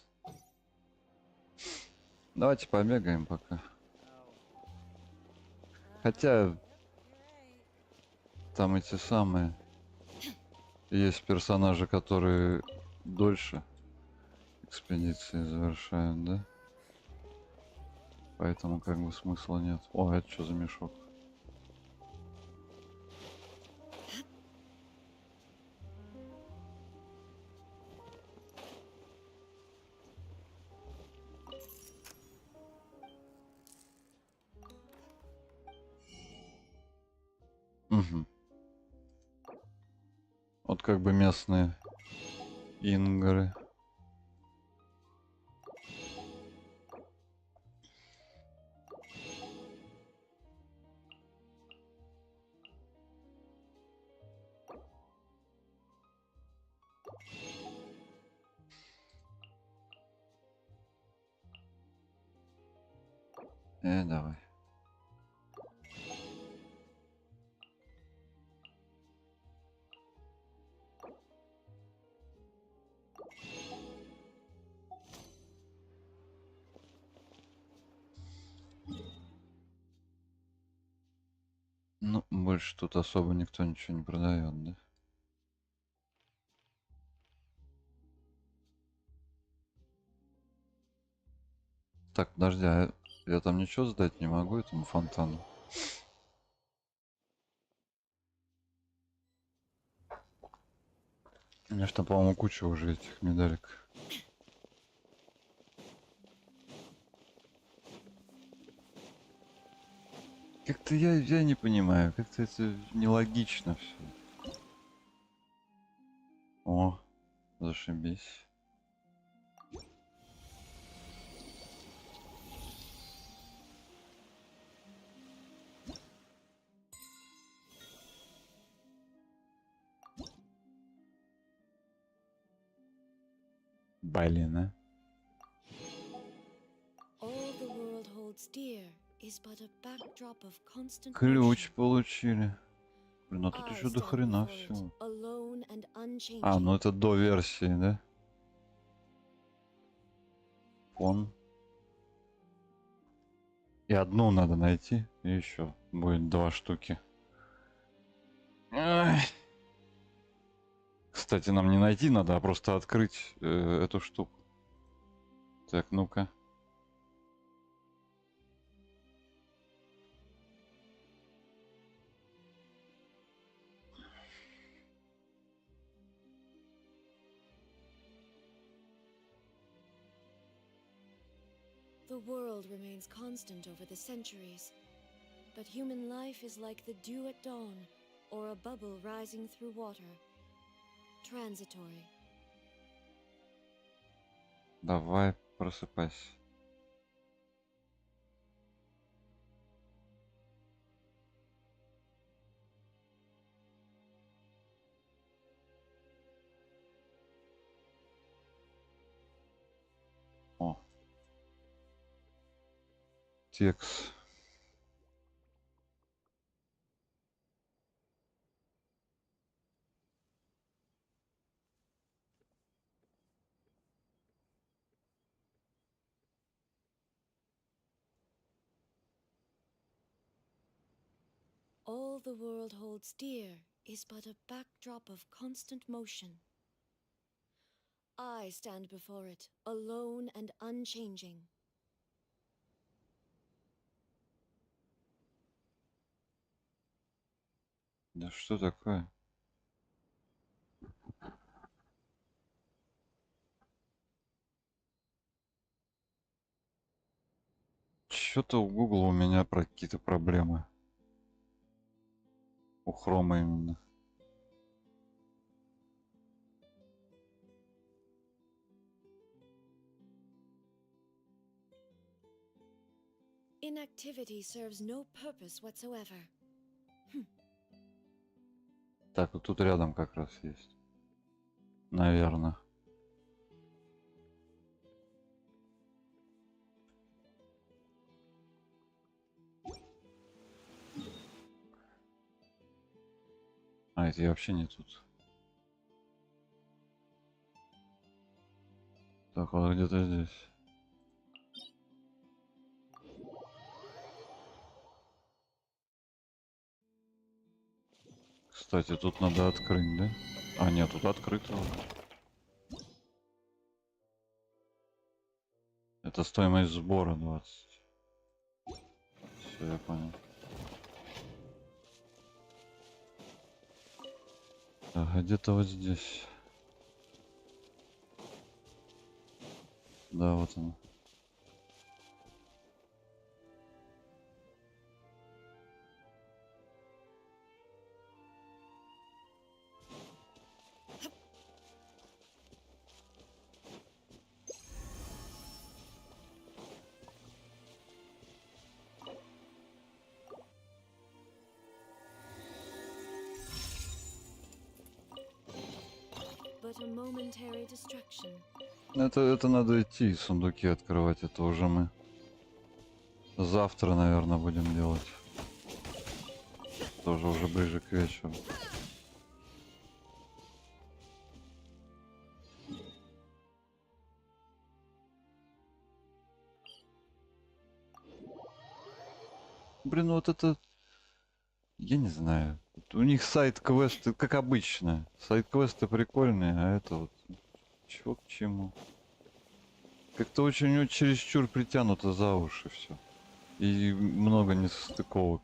Давайте побегаем пока. Хотя там эти самые есть персонажи, которые дольше экспедиции завершают, да? Поэтому как бы смысла нет. О, это что за мешок? Угу. Вот как бы местные ингры. Давай. Ну, больше тут особо никто ничего не продает, да? Так, подожди, а я там ничего сдать не могу этому фонтану? У меня ж там, по-моему, куча уже этих медалек. Как-то я не понимаю, как-то это нелогично все. О, зашибись. Блин, а? Ключ получили. Блин, а тут еще до хрена всего. А, ну это до версии, да? Фон. И одну надо найти, и еще будет 2 штуки. Ай. Кстати, нам не найти надо, а просто открыть эту штуку. Так, ну-ка. The world remains constant over the centuries, but human life is like the dew at dawn, or a bubble rising through water. Transitory. Давай, просыпайся. О. Текст. All the world holds dear is but a backdrop of constant motion. I stand before it, alone and unchanging. Да что такое? Что-то у Google у меня про какие-то проблемы. У Хрома именно. Inactivity serves no purpose whatsoever. Так, вот тут рядом как раз есть. Наверное. А, это я вообще не тут. Так, вот где-то здесь. Кстати, тут надо открыть, да? А, нет, тут открыто. Это стоимость сбора 20. Все, я понял. Так, где-то вот здесь. Да, вот оно. But a momentary distraction. Это надо идти и сундуки открывать. Это уже мы завтра, наверное, будем делать. Тоже уже ближе к вечеру. Блин, вот это... Я не знаю. У них сайд-квесты, как обычно. Сайд-квесты прикольные, а это вот... Чего к чему? Как-то очень чересчур притянуто за уши все. И много несостыковок.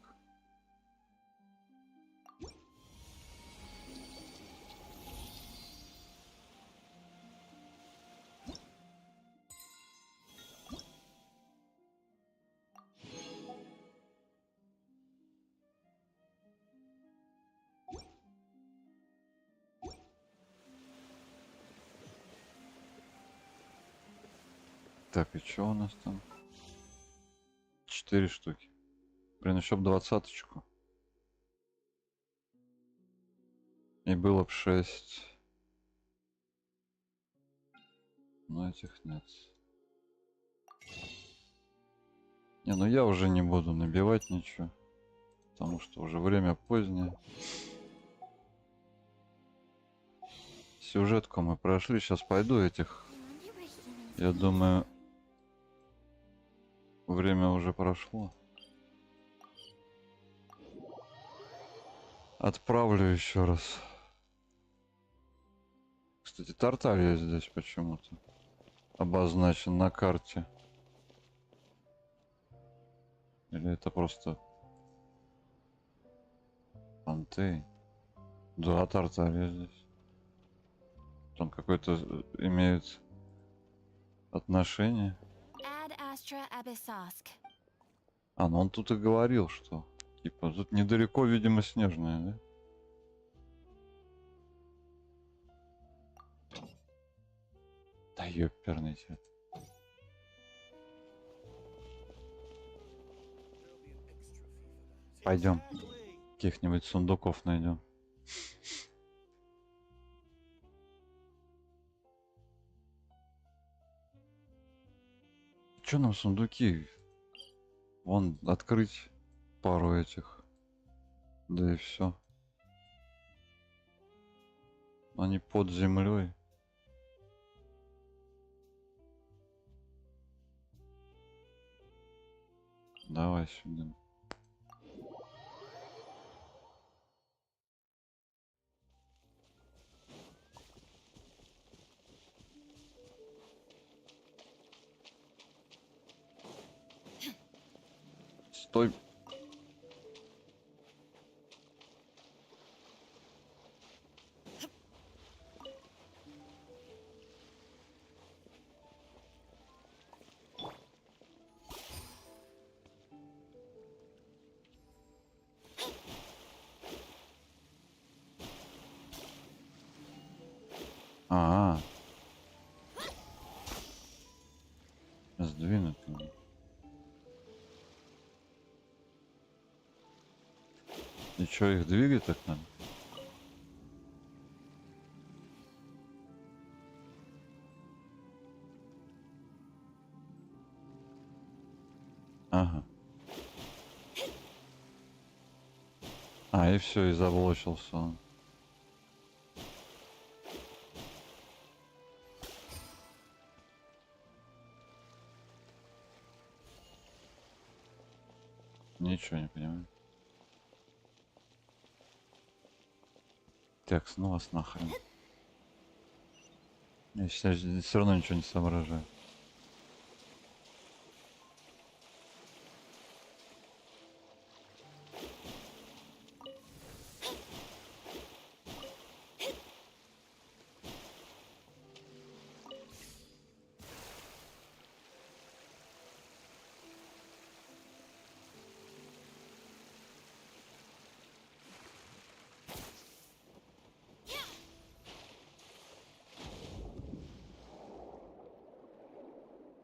Так, и что у нас там? 4 штуки. Блин, еще б 20-очку. И было б 6. Но этих нет. Не, ну я уже не буду набивать ничего. Потому что уже время позднее. Сюжетку мы прошли. Сейчас пойду этих. Я думаю, время уже прошло. Отправлю еще раз. Кстати, Тартария здесь почему-то обозначен на карте. Или это просто Антей? Да, Тартария здесь. Там какой-то имеет отношение. А, ну он тут и говорил, что типа тут недалеко, видимо, снежная, да? Да ёперный тебе. Пойдем. Каких-нибудь сундуков найдем. Че нам сундуки? Вон открыть пару этих. Да и все. Они под землей. Давай сюда. Стой. А, сдвинуть надо. И чё, их двигать так надо? Ага. А, и все, и заблочился он. Ничего не понимаю. Так, ну вас нахрен. Я считаю, здесь все равно ничего не соображаю.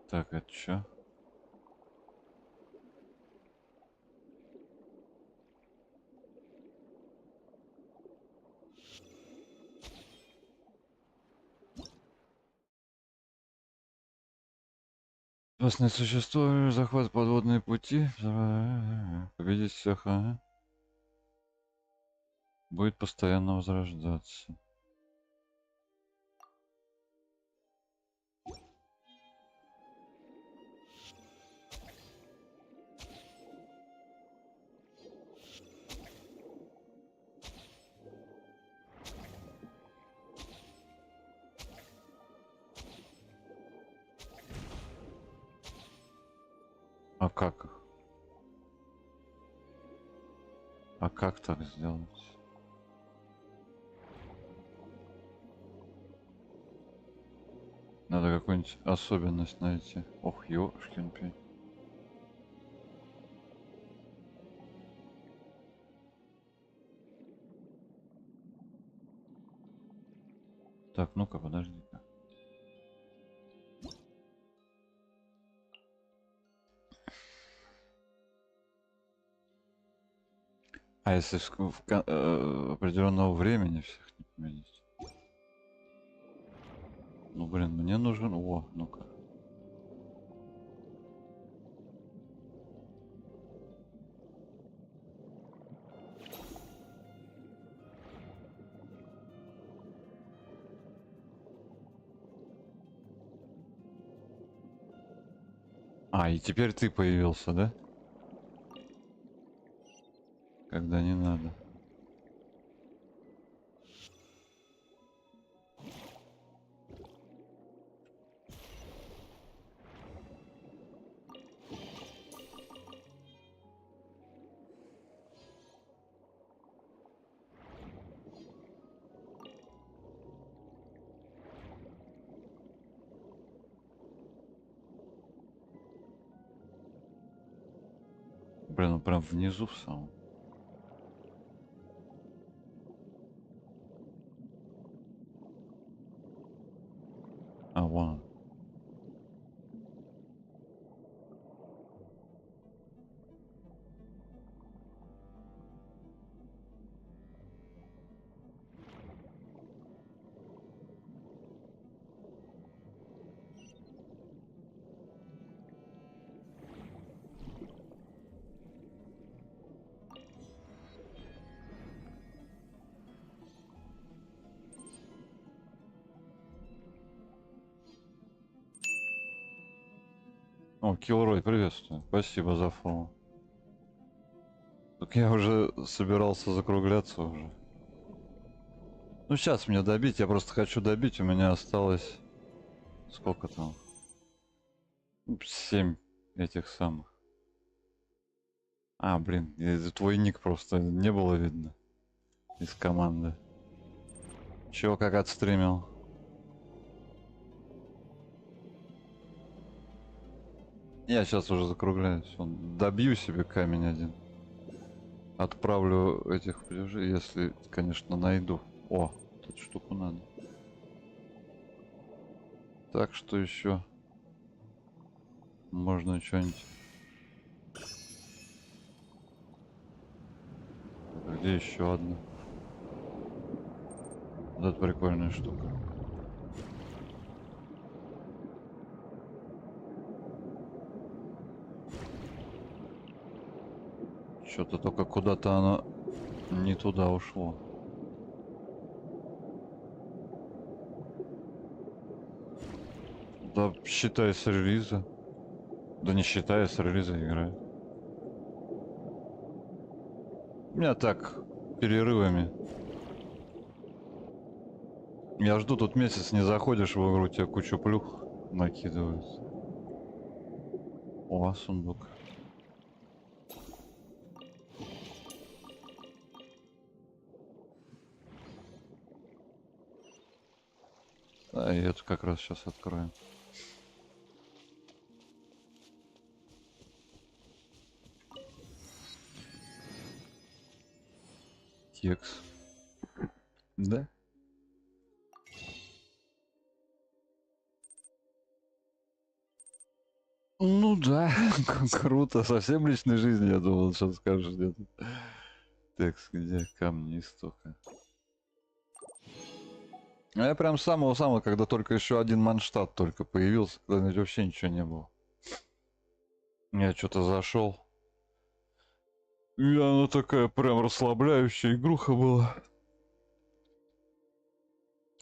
Так, это чё? Опасное существо, захват подводные пути. Победить всех, ага. Будет постоянно возрождаться. А как их? А как так сделать? Надо какую-нибудь особенность найти. Ох, ёшкин пень. Так, ну-ка, подожди-ка. А если определенного времени всех не поменять? Ну, блин, мне нужен... О, ну-ка. А, и теперь ты появился, да? Когда не надо. Блин, он прям внизу в самом. А, вон он. О, Киллрой, приветствую. Спасибо за фоллоу. Так я уже собирался закругляться уже. Ну, сейчас мне добить, я просто хочу добить, у меня осталось... Сколько там? 7 этих самых. А, блин, твой ник просто не было видно из команды. Чего как отстримил? Я сейчас уже закругляюсь. Добью себе камень один. Отправлю этих пляжей, если, конечно, найду. О, тут штуку надо. Так что еще можно что-нибудь. Где еще одна? Вот это прикольная штука. Что-то только куда-то оно не туда ушло. Да, считай с релиза. Да не считая с релиза играю. У меня так, перерывами. Я жду, тут месяц не заходишь в игру, тебе кучу плюх накидывают. О, сундук. Да, и эту как раз сейчас откроем. Текст. Да? Ну да, круто. Совсем личной жизни, я думал, сейчас скажешь где-то. Текст, где камни истока. А я прям с самого-самого, когда только еще один Манштадт только появился, когда вообще ничего не было. Я что-то зашел. И она такая прям расслабляющая игруха была.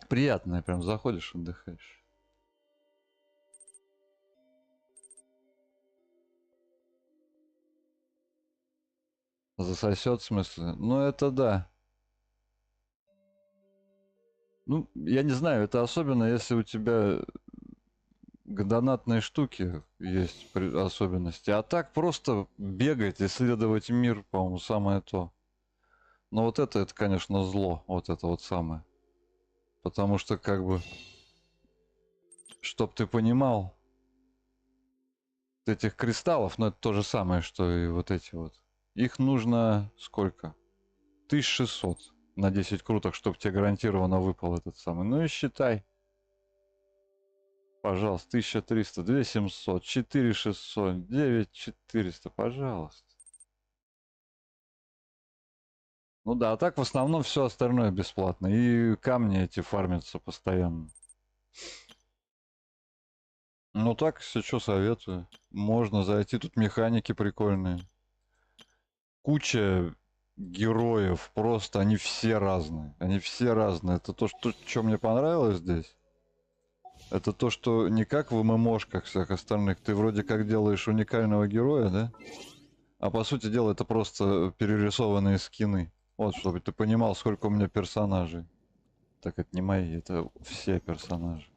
Приятная, прям заходишь, отдыхаешь. Засосет, в смысле? Ну это да. Ну, я не знаю, это особенно, если у тебя донатные штуки есть особенности. А так просто бегать, исследовать мир, по-моему, самое то. Но вот это, конечно, зло. Вот это вот самое. Потому что, как бы, чтоб ты понимал, этих кристаллов, но это то же самое, что и вот эти вот. Их нужно сколько? 1600 на 10 круток, чтобы тебе гарантированно выпал этот самый. Ну и считай. Пожалуйста, 1300, 2700, 4600, 9400, пожалуйста. Ну да, а так в основном все остальное бесплатно. И камни эти фармятся постоянно. Ну так, если что, советую. Можно зайти, тут механики прикольные. Куча героев, просто они все разные. Они все разные. Это то, что мне понравилось здесь. Это то, что не как в ММОшках всех остальных. Ты вроде как делаешь уникального героя, да? А по сути дела это просто перерисованные скины. Вот, чтобы ты понимал, сколько у меня персонажей. Так, это не мои, это все персонажи.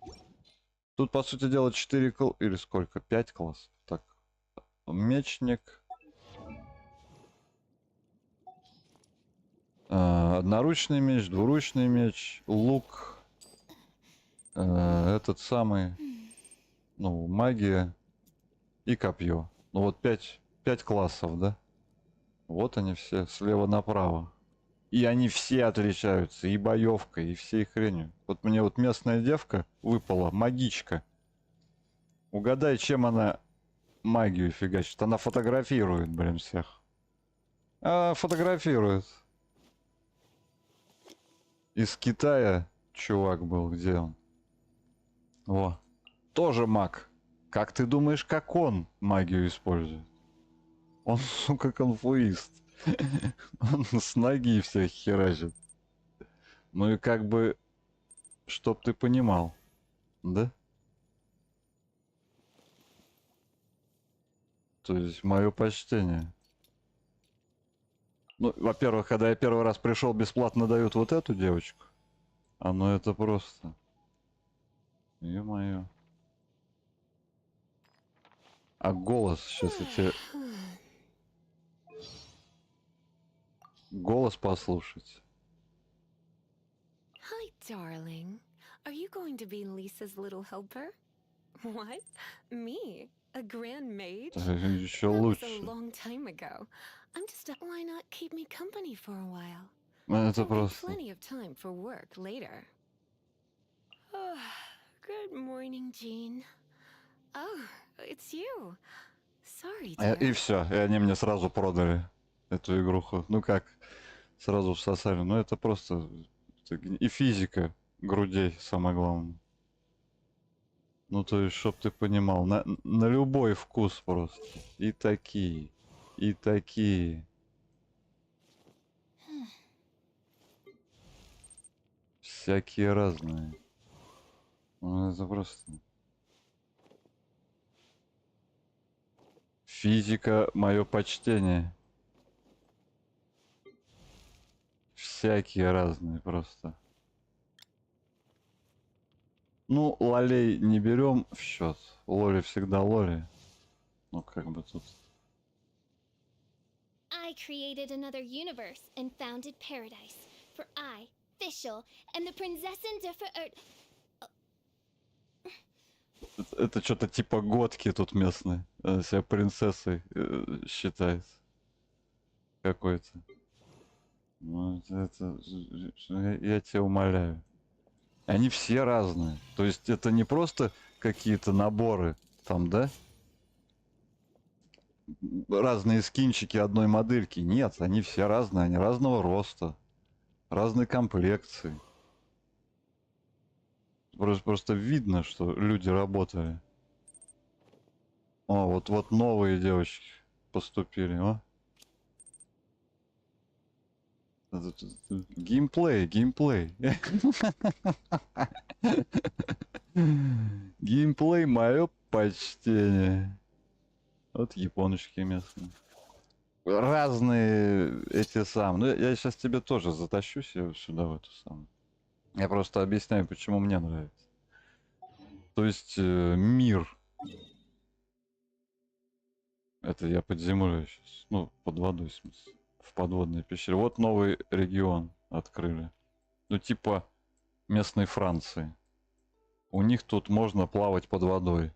Тут, по сути дела, 4 или сколько? 5 классов. Так, мечник. Одноручный меч, двуручный меч, лук. Этот самый... Ну, магия и копье. Ну вот 5 классов, да? Вот они все, слева направо. И они все отличаются, и боевкой, и всей хренью. Вот мне вот местная девка выпала, магичка. Угадай, чем она магию фигачит. Она фотографирует, блин, всех. Фотографирует. Из Китая чувак был, где он? Во. Тоже маг. Как ты думаешь, как он магию использует? Он, сука, конфуист. Он с ноги всех херачит. Ну и как бы, чтоб ты понимал, да? То есть, мое почтение. Ну, во-первых, когда я первый раз пришел, бесплатно дают вот эту девочку. А ну это просто... Ё-моё. А голос сейчас я тебе... Голос послушать. Hi, darling. Are you going to be Lisa's little helper? What? Me? A grand mage? Еще That was a лучше. long time ago. I'm just... Why not keep me company for a while? Это There'll be просто... plenty of time for work later. Good morning, Jean. Oh, it's you. Sorry, dear. И все, и они мне сразу продали эту игруху. Ну как, сразу всосали. Ну это просто... И физика грудей, самое главное. Ну то есть, чтоб ты понимал, на любой вкус просто. И такие, и такие. Всякие разные. Ну это просто... Физика, мое почтение. Всякие разные просто. Ну, лолей не берем в счет. Лори всегда лори. Ну, как бы тут. I created another universe and founded paradise. For I, Fischl, am the Prinzessin der Это что-то типа готки тут местные. Себя принцессой считает. Какой-то. Ну, я тебя умоляю. Они все разные. То есть это не просто какие-то наборы там, да? Разные скинчики одной модельки. Нет, они все разные. Они разного роста. Разной комплекции. Просто видно, что люди работали. О, вот новые девочки поступили, о. Геймплей. Геймплей, мое почтение. Вот японочки местные. Разные эти самые. Ну, я сейчас тебе тоже затащу сюда, в эту самую. Я просто объясняю, почему мне нравится. То есть мир. Это я под землей сейчас. Ну, под водой, в смысле. В подводной пещере. Вот новый регион открыли. Ну, типа местной Франции. У них тут можно плавать под водой.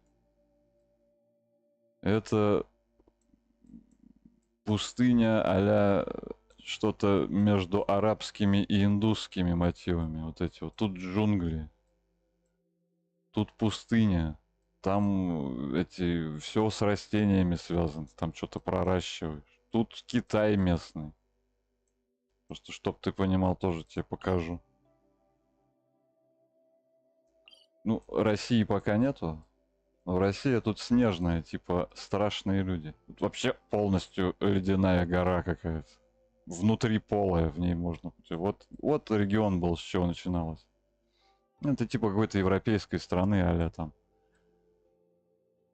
Это пустыня а-ля что-то между арабскими и индусскими мотивами. Вот эти вот. Тут джунгли. Тут пустыня. Там эти... Все с растениями связано. Там что-то проращиваешь. Тут Китай местный. Просто чтоб ты понимал, тоже тебе покажу. Ну, России пока нету. Но в России тут снежная, типа страшные люди. Тут вообще полностью ледяная гора какая-то. Внутри полая, в ней можно. Вот регион был, с чего начиналось. Это типа какой-то европейской страны, а-ля там.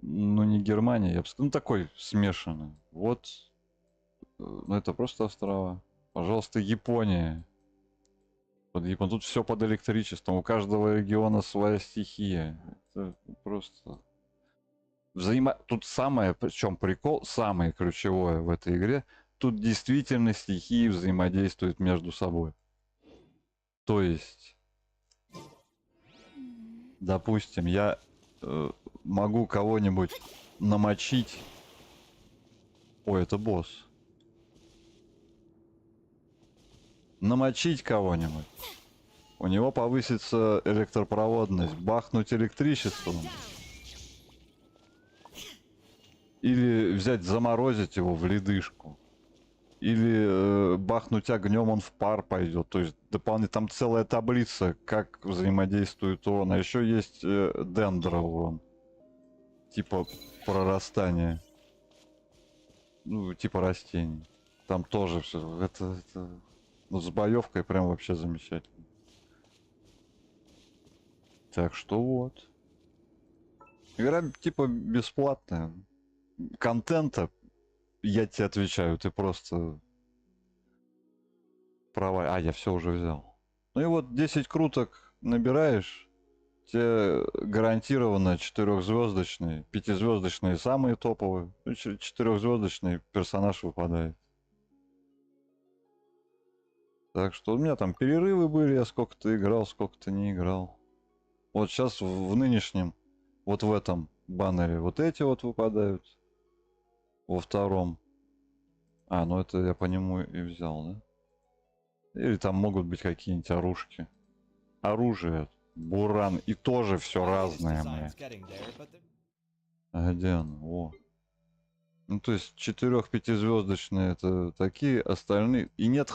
Ну, не Германия, я бы сказал. Ну, такой смешанный. Вот. Ну, это просто острова. Пожалуйста, Япония. Под Япон... Тут все под электричеством. У каждого региона своя стихия. Это просто... Тут самое, причем прикол, самое ключевое в этой игре, тут действительно стихии взаимодействуют между собой. То есть, допустим, я могу кого-нибудь намочить. Ой, это босс. Намочить кого-нибудь. У него повысится электропроводность. Бахнуть электричеством. Или взять, заморозить его в ледышку. Или бахнуть огнем, он в пар пойдет. То есть дополнительно там целая таблица, как взаимодействует урон. А еще есть дендроурон. Типа прорастания. Ну, типа растений. Там тоже все. Это... Ну, с боевкой прям вообще замечательно. Так что вот. Игра типа бесплатная. Контента, я тебе отвечаю, ты просто... Права... А, я все уже взял. Ну и вот 10 круток набираешь, тебе гарантированно 4-звездочный, 5-звездочные самые топовые, 4-звездочный персонаж выпадает. Так что у меня там перерывы были, я сколько-то играл, сколько-то не играл. Вот сейчас в нынешнем, вот в этом баннере вот эти вот выпадают. Во втором. А, ну это я по нему и взял, да? Или там могут быть какие-нибудь оружки. Оружие, буран, и тоже все разное, бля. А где он? О. Ну, то есть 4-5-звездочные это такие, остальные. И нет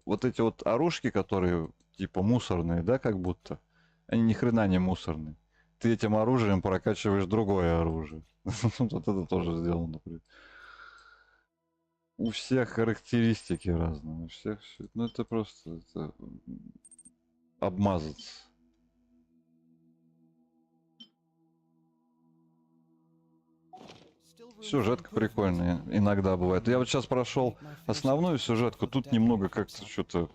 вот эти вот оружки, которые типа мусорные, да, как будто. Они ни хрена не мусорные. Ты этим оружием прокачиваешь другое оружие. Вот это тоже сделано. У всех характеристики разные. У всех все. Ну это просто обмазаться. Сюжетка прикольная, иногда бывает. Я вот сейчас прошел основную сюжетку, тут немного как-то что-то,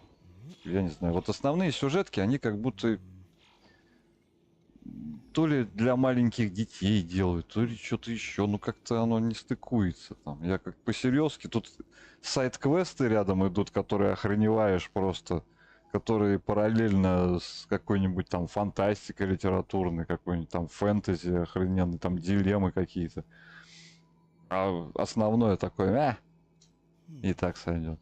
я не знаю, вот основные сюжетки, они как будто то ли для маленьких детей делают, то ли что-то еще, ну как-то оно не стыкуется там. Я как по-серьезки, тут сайдквесты рядом идут, которые охреневаешь просто, которые параллельно с какой-нибудь там фантастикой литературной, какой-нибудь там фэнтези охрененный, там дилеммы какие-то. А основное такое, и так сойдет.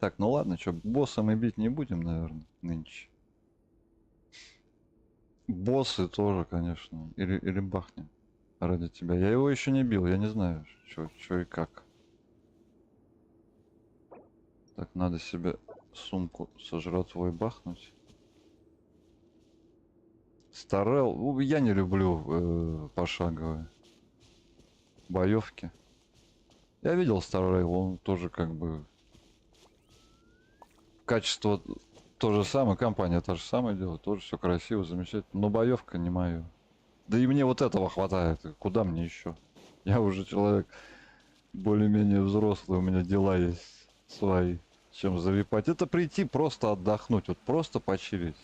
Так, ну ладно, что, босса мы бить не будем, наверное, нынче. Боссы тоже, конечно, или бахнем ради тебя. Я его еще не бил, я не знаю, что и как. Так, надо себе сумку со жратвой бахнуть. Старел, я не люблю пошаговые боевки. Я видел Старрейл, он тоже как бы качество то же самое, компания та же самая делает, тоже все красиво, замечательно, но боевка не мое. Да и мне вот этого хватает, куда мне еще? Я уже человек более-менее взрослый, у меня дела есть свои, чем залипать. Это прийти просто отдохнуть, вот просто почилить.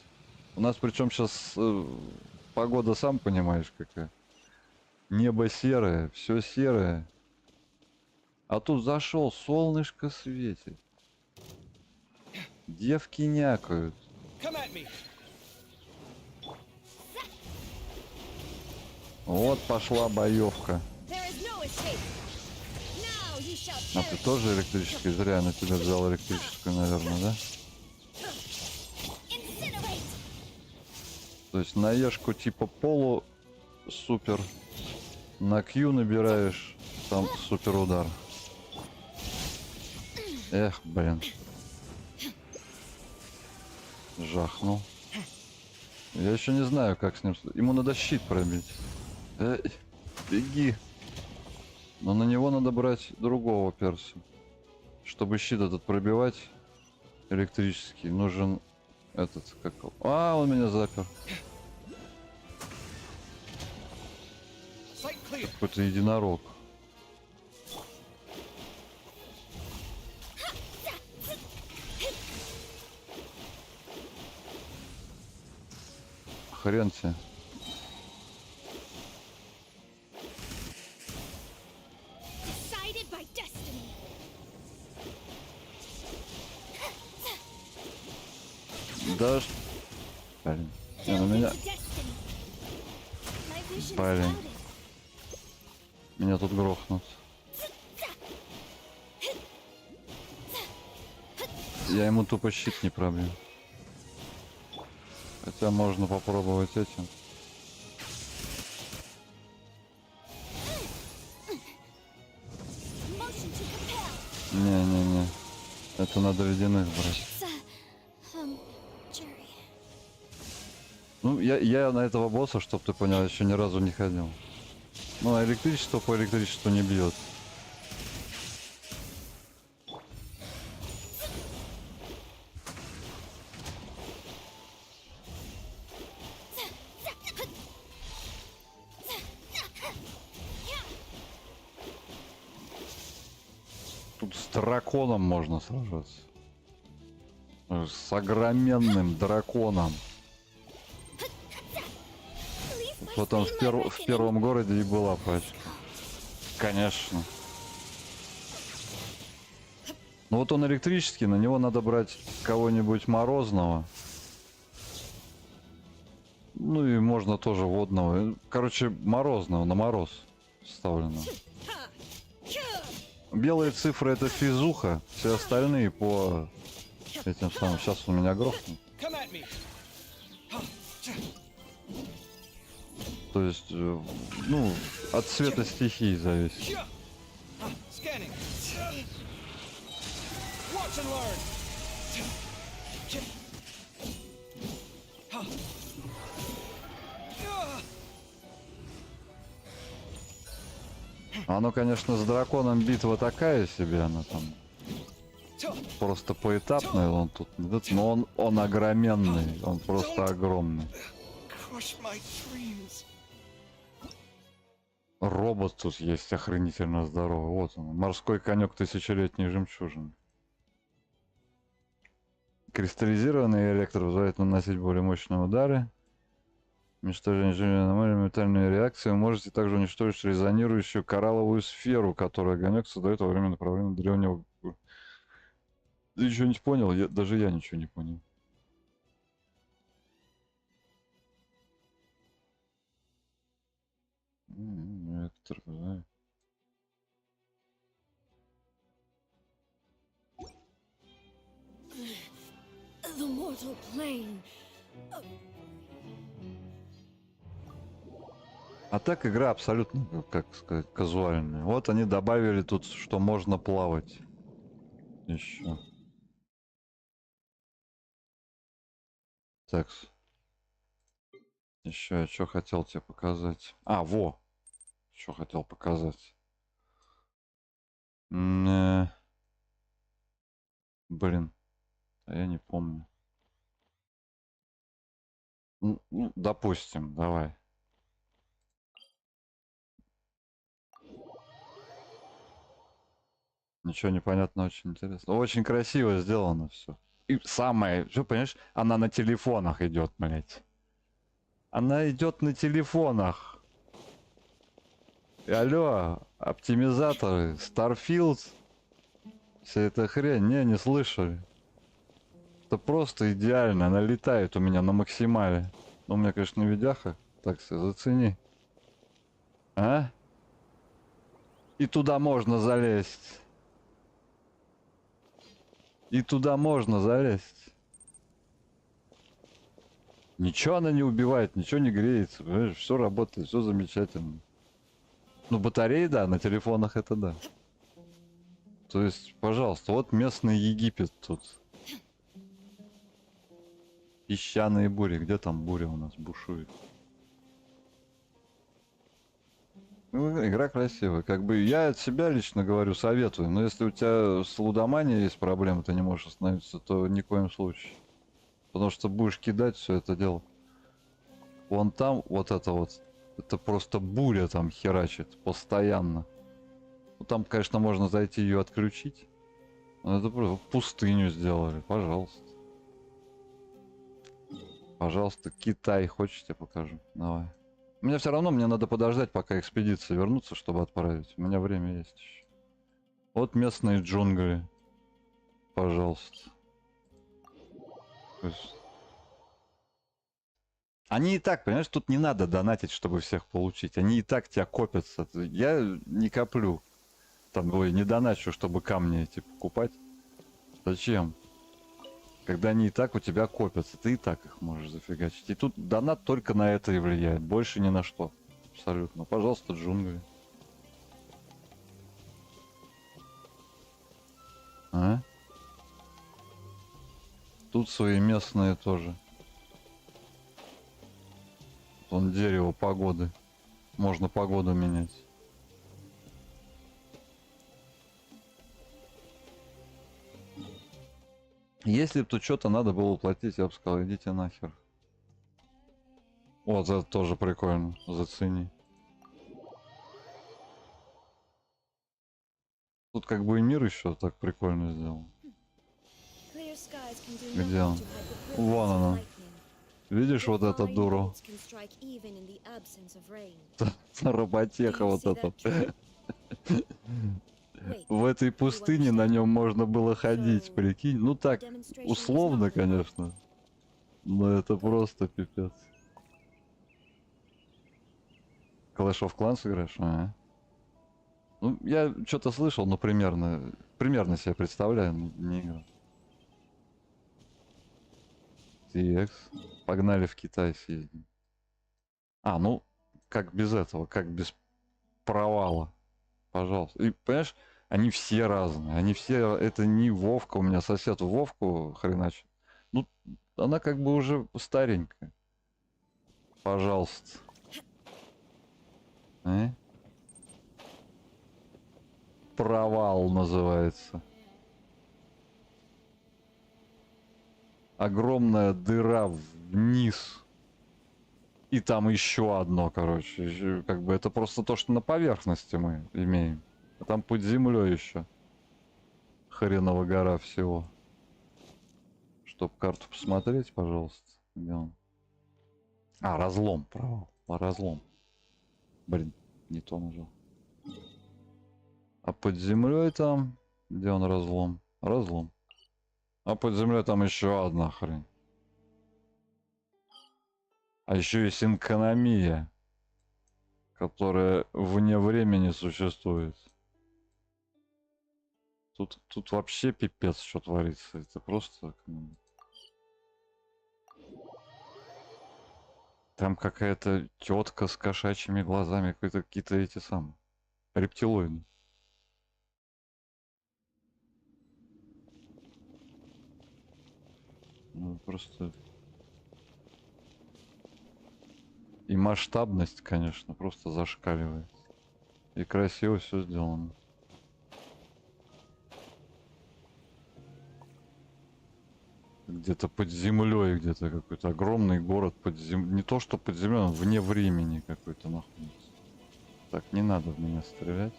У нас причем сейчас погода, сам понимаешь, какая. Небо серое, все серое. А тут зашел, солнышко светит. Девки някают. Вот пошла боевка. А ты тоже электрический? Зря я на тебя взял электрическую, наверное, да? То есть на ешку типа полу супер. На Q набираешь, там супер удар. Эх, блин. Жахнул. Я еще не знаю, как с ним... Ему надо щит пробить. Беги. Но на него надо брать другого перса. Чтобы щит этот пробивать электрический, нужен этот, как... А, он меня запер. Какой-то единорог. Хрен тебе. Да, блин. Не, на меня... Блин. Меня тут грохнут. Я ему тупо щит не пробью. Хотя можно попробовать этим. Не-не-не. Это надо ледяных брать. Ну, я на этого босса, чтоб ты понял, еще ни разу не ходил. Ну, а электричество по электричеству не бьет. Тут с драконом можно сражаться. С огроменным драконом. Потом в первом городе и была пачка. Конечно. Ну вот он электрический, на него надо брать кого-нибудь морозного. Ну и можно тоже водного. Короче, морозного, на мороз вставлено. Белые цифры это физуха, все остальные по этим самым. Сейчас он меня грохнет. То есть, ну, от цвета стихии зависит. Оно, конечно, с драконом битва такая себе, она там просто поэтапная, он тут, но он огроменный, он просто огромный. Робот тут есть охренительно здоровый, вот он, морской конек тысячелетней жемчужины. Кристаллизированный электро позволяет наносить более мощные удары. Уничтожение инженерной аномалии, моментальную реакцию. Вы можете также уничтожить резонирующую коралловую сферу, которую огонек создает во время направления древнего... Ты что-нибудь понял? Даже я ничего не понял. The mortal plane. А так игра абсолютно, как сказать, казуальная. Вот они добавили тут, что можно плавать. Еще. Так. Еще я что хотел тебе показать? А, во! Что хотел показать? Блин. А я не помню. Ну, допустим, давай. Ничего не понятно, очень интересно. Очень красиво сделано все. И самое, что понимаешь, она на телефонах идет, блять. Она идет на телефонах. Алло, оптимизаторы, Starfield, вся эта хрень, не слышали. Это просто идеально, она летает у меня на максимале. Ну, у меня, конечно, видяха, так все, зацени. А? И туда можно залезть. И туда можно залезть. Ничего она не убивает, ничего не греется, понимаешь? Все работает, все замечательно. Ну, батареи, да, на телефонах это да. То есть, пожалуйста, вот местный Египет тут. Песчаные бури. Где там буря у нас бушует? Ну, игра красивая. Как бы я от себя лично говорю, советую. Но если у тебя с лудоманией есть проблемы, ты не можешь остановиться, то ни в коем случае. Потому что будешь кидать все это дело. Вон там вот это вот. Это просто буря там херачит постоянно. Ну, там, конечно, можно зайти ее отключить. Но это просто пустыню сделали. Пожалуйста. Пожалуйста, Китай. Хочешь, я покажу? Давай. Мне все равно, мне надо подождать, пока экспедиция вернутся, чтобы отправить. У меня время есть еще. Вот местные джунгли. Пожалуйста. Они и так, понимаешь, тут не надо донатить, чтобы всех получить. Они и так тебя копятся. Я не коплю. Там, не доначу, чтобы камни эти покупать. Зачем? Когда они и так у тебя копятся, ты и так их можешь зафигачить. И тут донат только на это и влияет. Больше ни на что. Абсолютно. Пожалуйста, джунгли. А? Тут свои местные тоже. Вон дерево погоды. Можно погоду менять. Если бы тут что-то надо было платить, я бы сказал, идите нахер. Вот это тоже прикольно. Зацени. Тут как бы и мир еще так прикольно сделан. Где он? Вон она. Видишь вот эту дуру? Роботеха вот эта. В этой пустыне на нем можно было ходить, прикинь. Ну так, условно, конечно. Но это просто пипец. Clash of Clans играешь? Ага. Ну, я что-то слышал, но примерно себе представляю, не играл. TX. Погнали в Китай съездим. А, ну, как без этого, как без провала. Пожалуйста. И, понимаешь, они все разные. Они все... Это не Вовка. У меня сосед Вовку хреначит. Ну, она как бы уже старенькая. Пожалуйста. Провал называется. Огромная дыра вниз. И там еще одно, короче. Как бы это просто то, что на поверхности мы имеем. А там под землей еще. Хренова гора всего. Чтоб карту посмотреть, пожалуйста. Где он? А, разлом, провал. Разлом. Блин, не то нажал. А под землей там... Где он разлом? Разлом. А под землей там еще одна хрень. А еще есть инкономия, которая вне времени существует. Тут вообще пипец, что творится. Это просто... Там какая-то тетка с кошачьими глазами, какие-то эти самые рептилоиды. Ну, просто... И масштабность, конечно, просто зашкаливает. И красиво все сделано. Где-то под землей, где-то какой-то огромный город под землей. Не то, что под землей, он вне времени какой-то находится. Так, не надо в меня стрелять.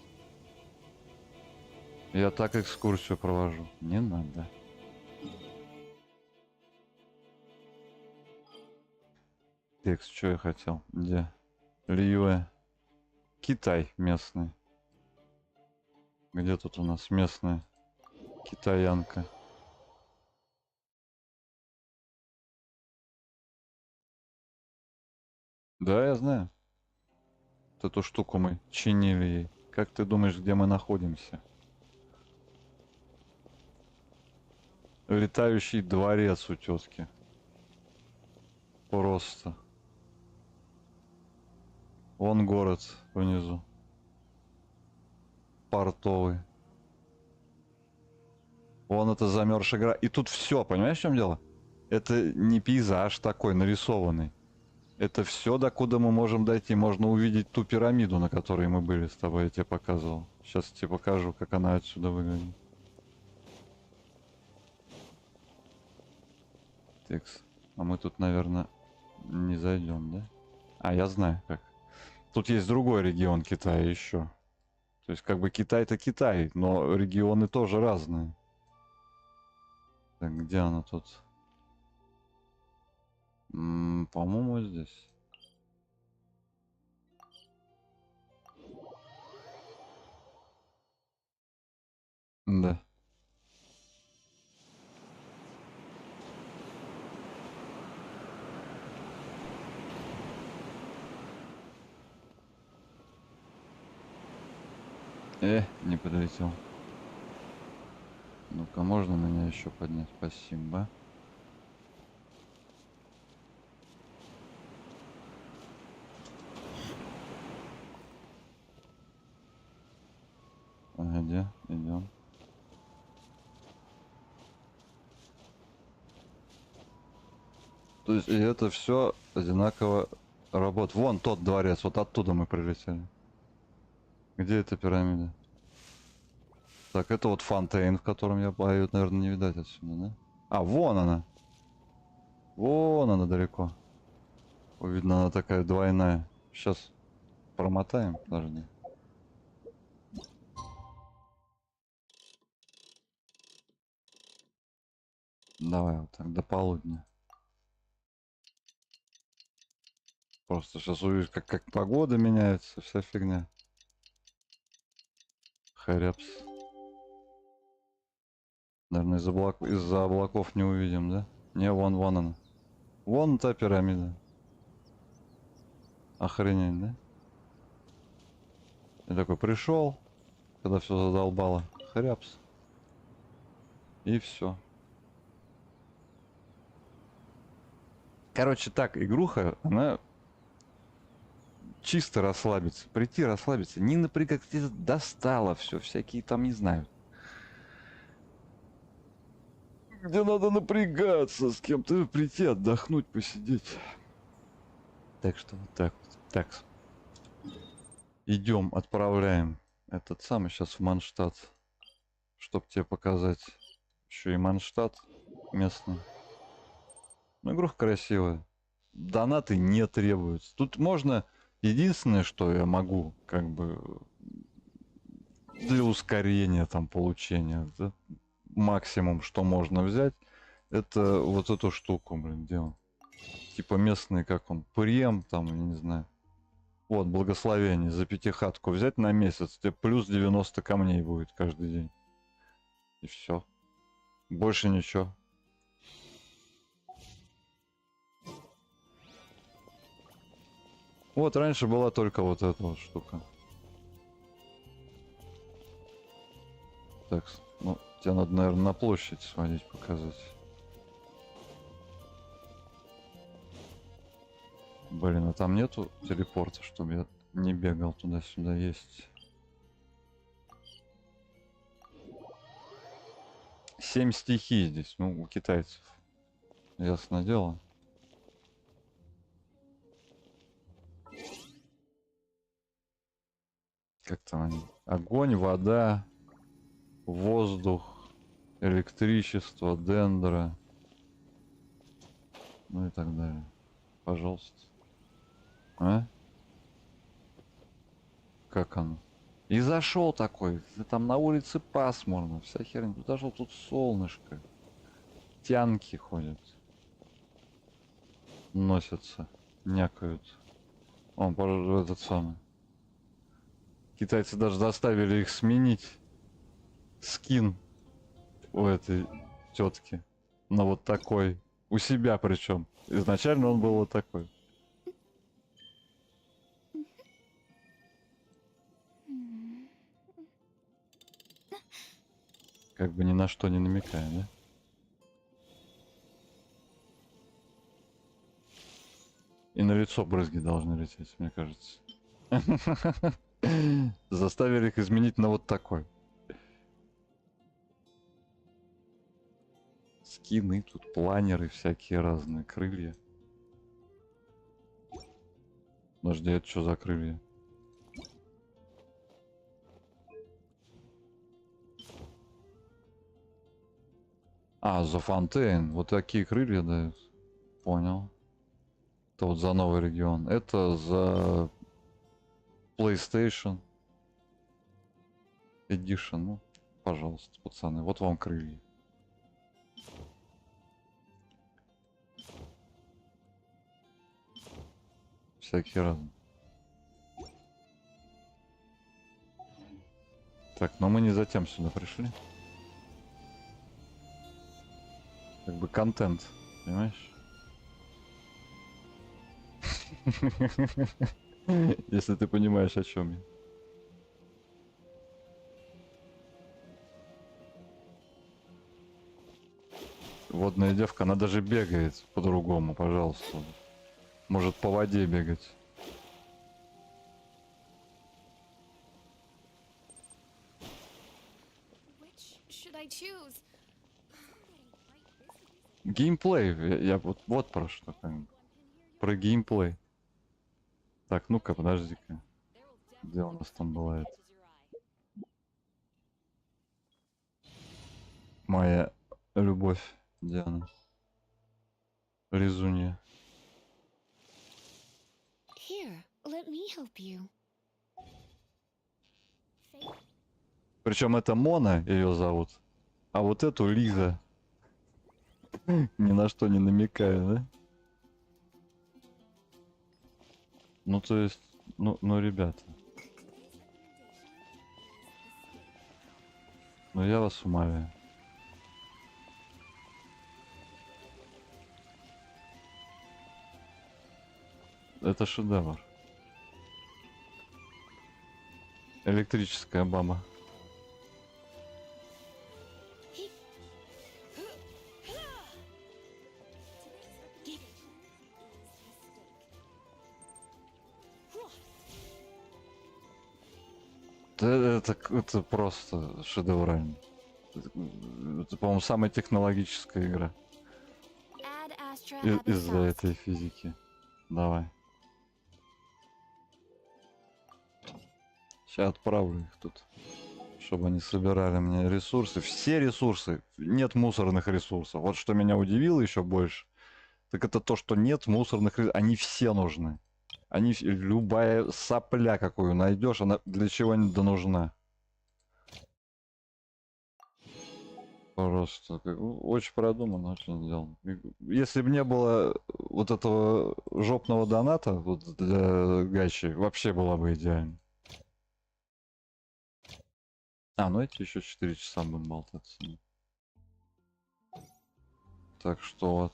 Я так экскурсию провожу. Не надо. Текст, что я хотел? Где? Лиюэ. Китай местный. Где тут у нас местная китаянка? Да, я знаю. Вот эту штуку мы чинили ей. Как ты думаешь, где мы находимся? Летающий дворец у тетки. Просто. Вон город внизу. Портовый. Вон это замерзшая гора. И тут все, понимаешь, в чем дело? Это не пейзаж такой нарисованный. Это все, докуда мы можем дойти. Можно увидеть ту пирамиду, на которой мы были с тобой. Я тебе показывал. Сейчас тебе покажу, как она отсюда выглядит. Текс. А мы тут, наверное, не зайдем, да? А, я знаю как. Тут есть другой регион Китая еще. То есть, как бы Китай-то Китай, но регионы тоже разные. Так, где она тут? По-моему, здесь. Да. Не подлетел. Ну-ка, можно меня еще поднять? Спасибо. Погоди, идем. То есть, и это все одинаково работает. Вон тот дворец, вот оттуда мы прилетели. Где эта пирамида? Так, это вот фонтейн, в котором я пою, наверное, не видать отсюда, да? А, вон она! Вон она далеко. Видно, она такая двойная. Сейчас промотаем, подожди. Давай вот так, до полудня. Просто сейчас увидишь, как погода меняется, вся фигня. Хэрепс. Наверное, из-за облаков не увидим, да? Не, вон она. Вон та пирамида. Охренеть, да? Я такой пришел, когда все задолбало. Хряпс. И все. Короче, так, игруха, она чисто расслабиться. Прийти расслабиться. Не напрягать, достало все. Всякие там, не знаю. Где надо напрягаться, с кем-то прийти, отдохнуть, посидеть. Так что вот так вот. Так. Идем, отправляем этот самый сейчас в Манштадт. Чтоб тебе показать еще и Манштадт местный. Ну, игруха красивая. Донаты не требуются. Тут можно... Единственное, что я могу, как бы... Для ускорения там получения. Да? Максимум, что можно взять, это вот эту штуку, блин, дело. Типа местный, как он, прем, там, я не знаю. Вот, благословение за пятихатку взять на месяц, тебе плюс 90 камней будет каждый день. И все. Больше ничего. Вот раньше была только вот эта вот штука. Так, ну, тебе надо, наверное, на площадь сводить, показать. Блин, а там нету телепорта, чтобы я не бегал туда-сюда, есть. 7 стихий здесь, ну, у китайцев. Ясно дело. Как там они? Огонь, вода, воздух, электричество, дендра. Ну и так далее. Пожалуйста. А? Как оно? И зашел такой. Там на улице пасмурно. Вся херня. Тут зашел, тут солнышко. Тянки ходят. Носятся. Някают. Он, пожалуй, этот самый. Китайцы даже заставили их сменить скин у этой тетки на вот такой. У себя причем. Изначально он был вот такой. Как бы ни на что не намекая, да? И на лицо брызги должны лететь, мне кажется. Заставили их изменить на вот такой. Скины, тут планеры всякие разные, крылья. Подожди, это что за крылья? А, за Фонтейн. Вот такие крылья дают. Понял. Это вот за новый регион. Это за PlayStation Edition. Ну, пожалуйста, пацаны. Вот вам крылья. Всякие разные. Так, но мы не затем сюда пришли. Как бы контент, понимаешь? Если ты понимаешь, о чем я. Водная девка, она даже бегает по-другому, пожалуйста. Может по воде бегать. Геймплей. Я вот про что. Про геймплей. Так, ну-ка, подожди-ка. Где у нас там была это? Моя любовь, Диана. Резунья. Here, let me help you. Причем это Мона, ее зовут. А вот эту Лиза. Ни на что не намекая, да? Ну, то есть, ну, ребята. Но я вас умоляю. Это шедевр. Электрическая баба. Это просто шедеврально. Это, по-моему, самая технологическая игра. Из-за этой физики. Давай. Сейчас отправлю их тут, чтобы они собирали мне ресурсы. Все ресурсы. Нет мусорных ресурсов. Вот что меня удивило еще больше. Так это то, что нет мусорных ресурсов. Они все нужны. Любая сопля, какую найдешь, она для чего-нибудь нужна. Просто очень продумано, очень сделано. Если бы не было вот этого жопного доната вот для гачи, вообще было бы идеально. Ну эти еще 4 часа будем болтаться. Так что вот.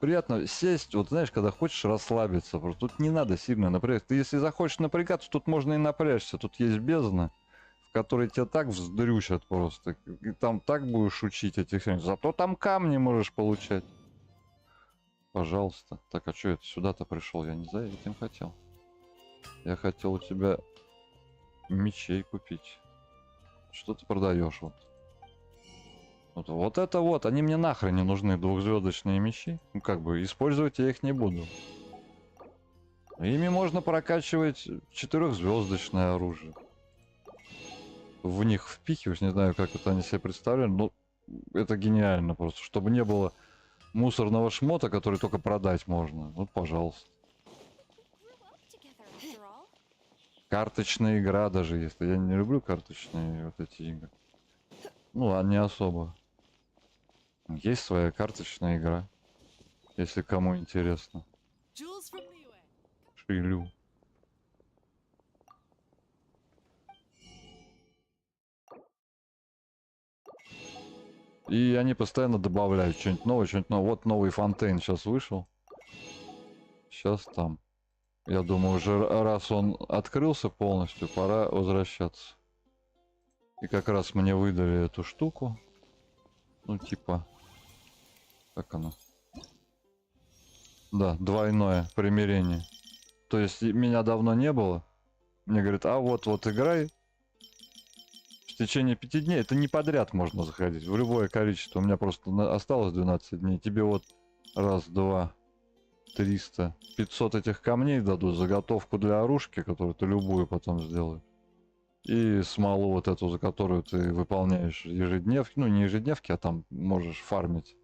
Приятно сесть, вот знаешь, когда хочешь расслабиться. Просто тут не надо сильно напрягаться. Ты если захочешь напрягаться, тут можно и напрячься. Тут есть бездна, в которой тебя так вздрючат просто. И там так будешь учить этих всех. Зато там камни можешь получать. Пожалуйста. Так, а что это сюда-то пришел? Я не за этим хотел. Я хотел у тебя мечей купить. Что ты продаешь вот? Вот это вот, они мне нахрен не нужны, двухзвездочные мечи. Ну как бы, использовать я их не буду. Ими можно прокачивать 4-звездочное оружие. В них впихиваешь, не знаю, как это они себе представляли, но это гениально просто. Чтобы не было мусорного шмота, который только продать можно. Вот, пожалуйста. Карточная игра даже есть. Я не люблю карточные вот эти игры. Ну, а не особо. Есть своя карточная игра. Если кому интересно. Шилю. И они постоянно добавляют что-нибудь новое, что-нибудь новое. Вот новый фонтейн сейчас вышел. Сейчас там. Я думаю, уже раз он открылся полностью, пора возвращаться. И как раз мне выдали эту штуку. Ну, типа... Как оно? Да, двойное примирение. То есть меня давно не было. Мне говорят, а вот играй. В течение 5 дней. Это не подряд можно заходить. В любое количество. У меня просто осталось 12 дней. Тебе вот раз, два, 300, 500 этих камней дадут. Заготовку для оружки, которую ты любую потом сделаешь. И смолу вот эту, за которую ты выполняешь ежедневки. Ну, не ежедневки, а там можешь фармить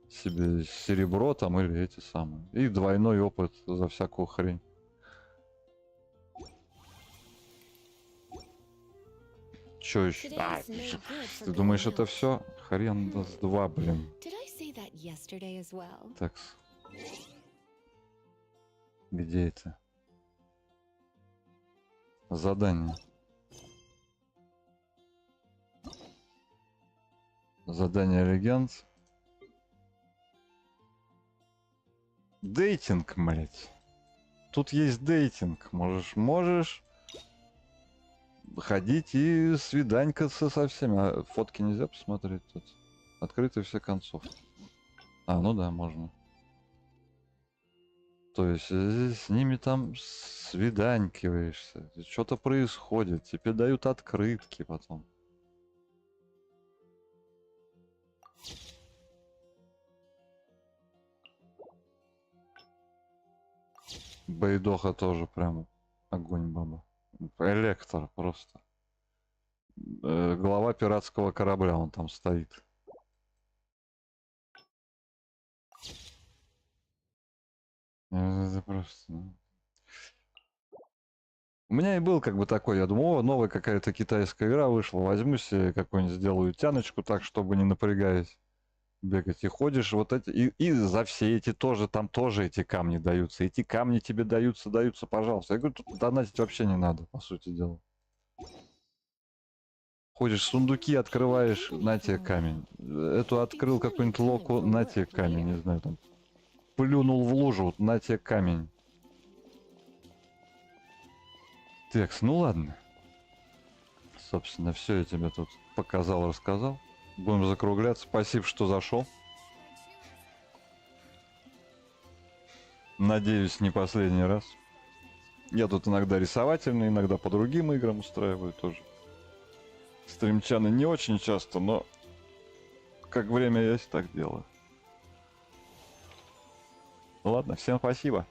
себе серебро там или эти самые. И двойной опыт за всякую хрень. Чё еще? Ты думаешь, это все? Хрен даст 2, блин. Так. Где это? Задание. Задание легенд. Дейтинг, блять. Тут есть дейтинг. Можешь ходить и свиданькаться со всеми. А фотки нельзя посмотреть тут. Открыты все концовки. Ну да, можно. То есть с ними там свиданькиваешься. Что-то происходит. Тебе дают открытки потом. Бейдоха тоже прям огонь баба. Электро просто. Глава пиратского корабля, он там стоит. Это просто... У меня и был как бы такой, я думал, новая какая-то китайская игра вышла, возьму себе какую-нибудь, сделаю тяночку так, чтобы не напрягаясь. бегать. И ходишь вот эти... И за все эти тоже, там тоже эти камни даются. Эти камни тебе даются, пожалуйста. Я говорю, тут донатить вообще не надо, по сути дела. Ходишь, сундуки открываешь, на тебе камень. Эту открыл какую-нибудь локу, на тебе камень, не знаю, там. Плюнул в лужу, на тебе камень. Текс, ну ладно. Собственно, все я тебе тут показал, рассказал. Будем закругляться. Спасибо, что зашел. Надеюсь, не последний раз. Я тут иногда рисовательный, иногда по другим играм устраиваю тоже. Стримчаны не очень часто, но как время есть, так делаю. Ладно, всем спасибо.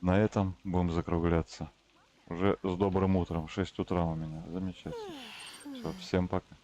На этом будем закругляться. Уже с добрым утром. 6 утра у меня. Замечательно. Все, всем пока.